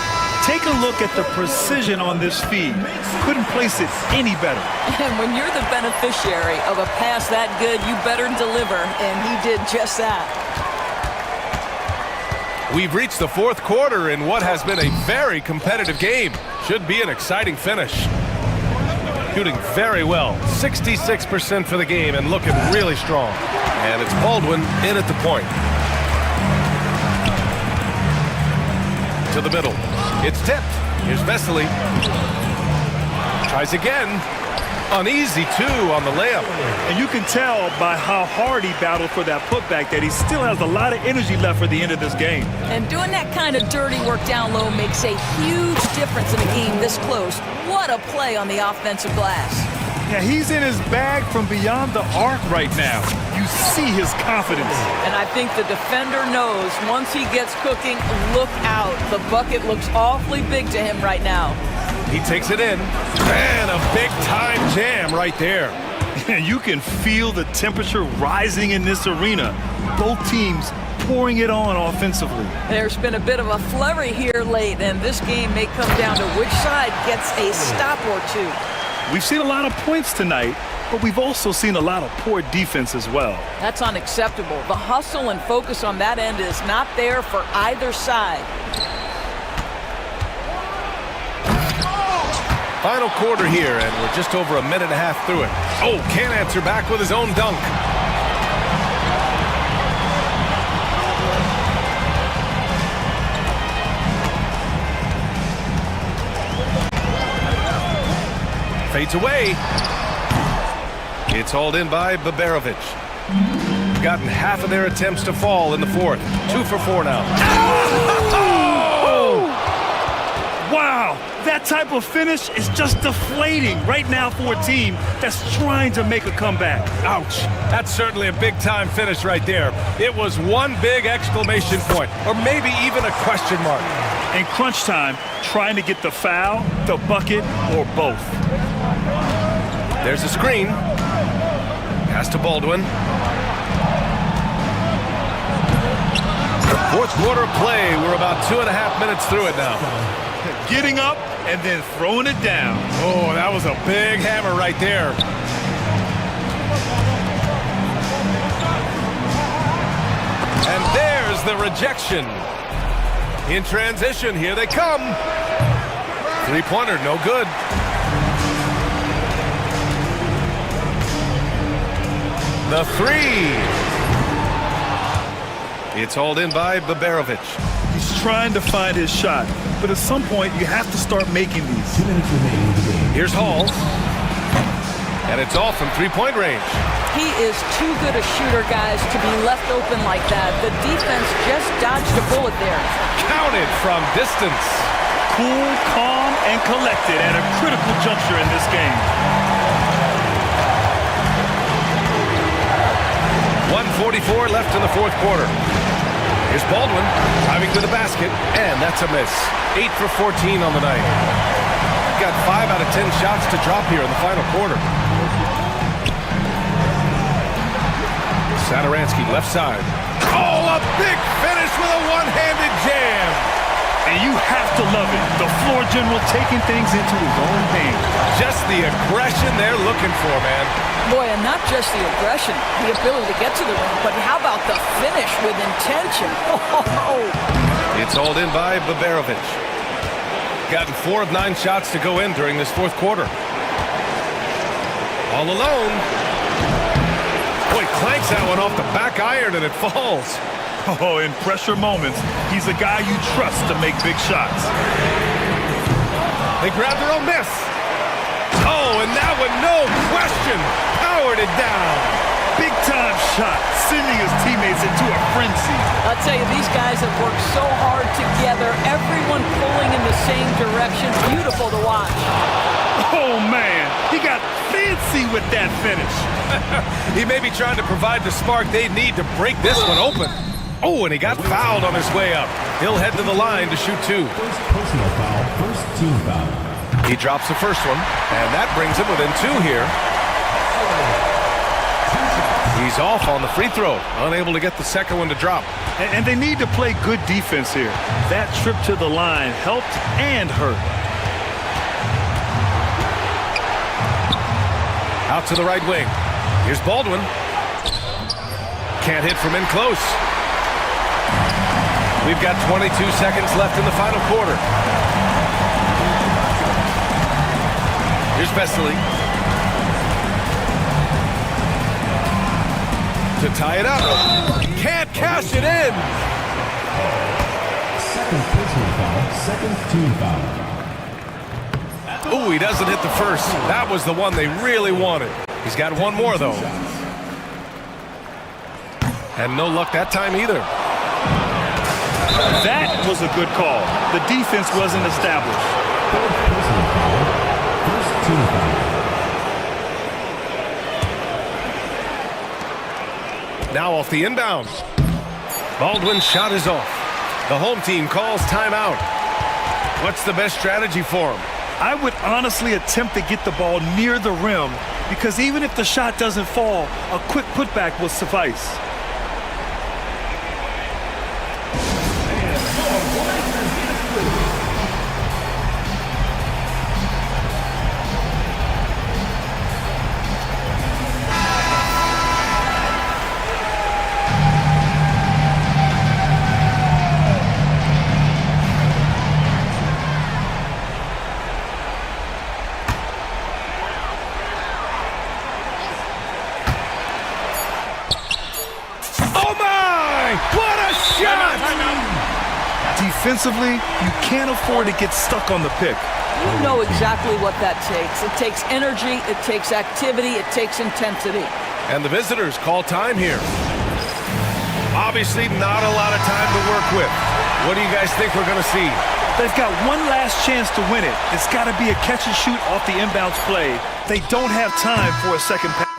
Speaker 3: Take a look at the precision on this feed. Couldn't place it any better.
Speaker 2: And when you're the beneficiary of a pass that good, you better deliver, and he did just that.
Speaker 1: We've reached the fourth quarter in what has been a very competitive game. Should be an exciting finish. Shooting very well, 66% for the game and looking really strong. And it's Baldwin in at the point. To the middle. It's tipped. Here's Vesely. Tries again. Uneasy, too, on the layup.
Speaker 3: And you can tell by how hard he battled for that putback that he still has a lot of energy left for the end of this game.
Speaker 2: And doing that kind of dirty work down low makes a huge difference in a game this close. What a play on the offensive glass.
Speaker 3: Yeah, he's in his bag from beyond the arc right now. You see his confidence.
Speaker 2: And I think the defender knows once he gets cooking, look out. The bucket looks awfully big to him right now.
Speaker 1: He takes it in. And a big-time jam right there.
Speaker 3: You can feel the temperature rising in this arena. Both teams pouring it on offensively.
Speaker 2: There's been a bit of a flurry here late, and this game may come down to which side gets a stop or two.
Speaker 3: We've seen a lot of points tonight, but we've also seen a lot of poor defense as well.
Speaker 2: That's unacceptable. The hustle and focus on that end is not there for either side.
Speaker 1: Final quarter here, and we're just over a minute and a half through it. Oh, can't answer back with his own dunk. Fades away. It's hauled in by Baberovic. Gotten half of their attempts to fall in the fourth. 2 for 4 now.
Speaker 3: Oh! Wow, that type of finish is just deflating right now for a team that's trying to make a comeback.
Speaker 1: Ouch. That's certainly a big-time finish right there. It was one big exclamation point, or maybe even a question mark.
Speaker 3: In crunch time, trying to get the foul, the bucket, or both.
Speaker 1: There's a screen. Pass to Baldwin. Fourth quarter of play. We're about 2.5 minutes through it now.
Speaker 3: Getting up and then throwing it down.
Speaker 1: Oh, that was a big hammer right there. And there's the rejection. In transition, here they come. Three-pointer, no good. The three. It's hauled in by Baberovic.
Speaker 3: He's trying to find his shot, but at some point you have to start making these.
Speaker 4: 2 minutes remaining in the game.
Speaker 1: Here's Hall. And it's off from three-point range.
Speaker 2: He is too good a shooter, guys, to be left open like that. The defense just dodged a bullet there.
Speaker 1: Counted from distance.
Speaker 3: Cool, calm, and collected at a critical juncture in this game.
Speaker 1: 1:44 left in the fourth quarter. Here's Baldwin driving to the basket, and that's a miss. 8 for 14 on the night. Got 5 out of 10 shots to drop here in the final quarter. Satoransky left side. Oh, a big finish with a one-handed jam.
Speaker 3: And you have to love it. The floor general taking things into his own hands.
Speaker 1: Just the aggression they're looking for, man.
Speaker 2: Boy, and not just the aggression, the ability to get to the rim, but how about the finish with intention? Oh.
Speaker 1: It's hauled in by Baberovic. Gotten 4 of 9 shots to go in during this fourth quarter. All alone. Boy, clanks that one off the back iron and it falls.
Speaker 3: Oh, in pressure moments, he's a guy you trust to make big shots.
Speaker 1: They grab their own miss. Oh, and that one, no question, powered it down.
Speaker 3: Big time shot, sending his teammates into a frenzy.
Speaker 2: I'll tell you, these guys have worked so hard together, everyone pulling in the same direction. Beautiful to watch.
Speaker 3: Oh, man, he got fancy with that finish.
Speaker 1: He may be trying to provide the spark they need to break this one open. Oh, and he got fouled on his way up. He'll head to the line to shoot 2.
Speaker 4: First personal foul, first team foul.
Speaker 1: He drops the first one, and that brings him within 2 here. He's off on the free throw, unable to get the second one to drop.
Speaker 3: And they need to play good defense here. That trip to the line helped and hurt.
Speaker 1: Out to the right wing. Here's Baldwin. Can't hit from in close. We've got 22 seconds left in the final quarter. Here's Vesely. To tie it up. Can't cash it in.
Speaker 4: Second personal foul, second team foul.
Speaker 1: Ooh, he doesn't hit the first. That was the one they really wanted. He's got one more, though. And no luck that time either.
Speaker 3: That was a good call. The defense wasn't established.
Speaker 4: Third personal foul, first team foul.
Speaker 1: Now off the inbound. Baldwin's shot is off. The home team calls timeout. What's the best strategy for him?
Speaker 3: I would honestly attempt to get the ball near the rim because even if the shot doesn't fall, a quick putback will suffice. Defensively, you can't afford to get stuck on the pick.
Speaker 2: You know exactly what that takes. It takes energy, it takes activity, it takes intensity.
Speaker 1: And the visitors call time here. Obviously not a lot of time to work with. What do you guys think we're going to see?
Speaker 3: They've got one last chance to win it. It's got to be a catch and shoot off the inbounds play. They don't have time for a second pass.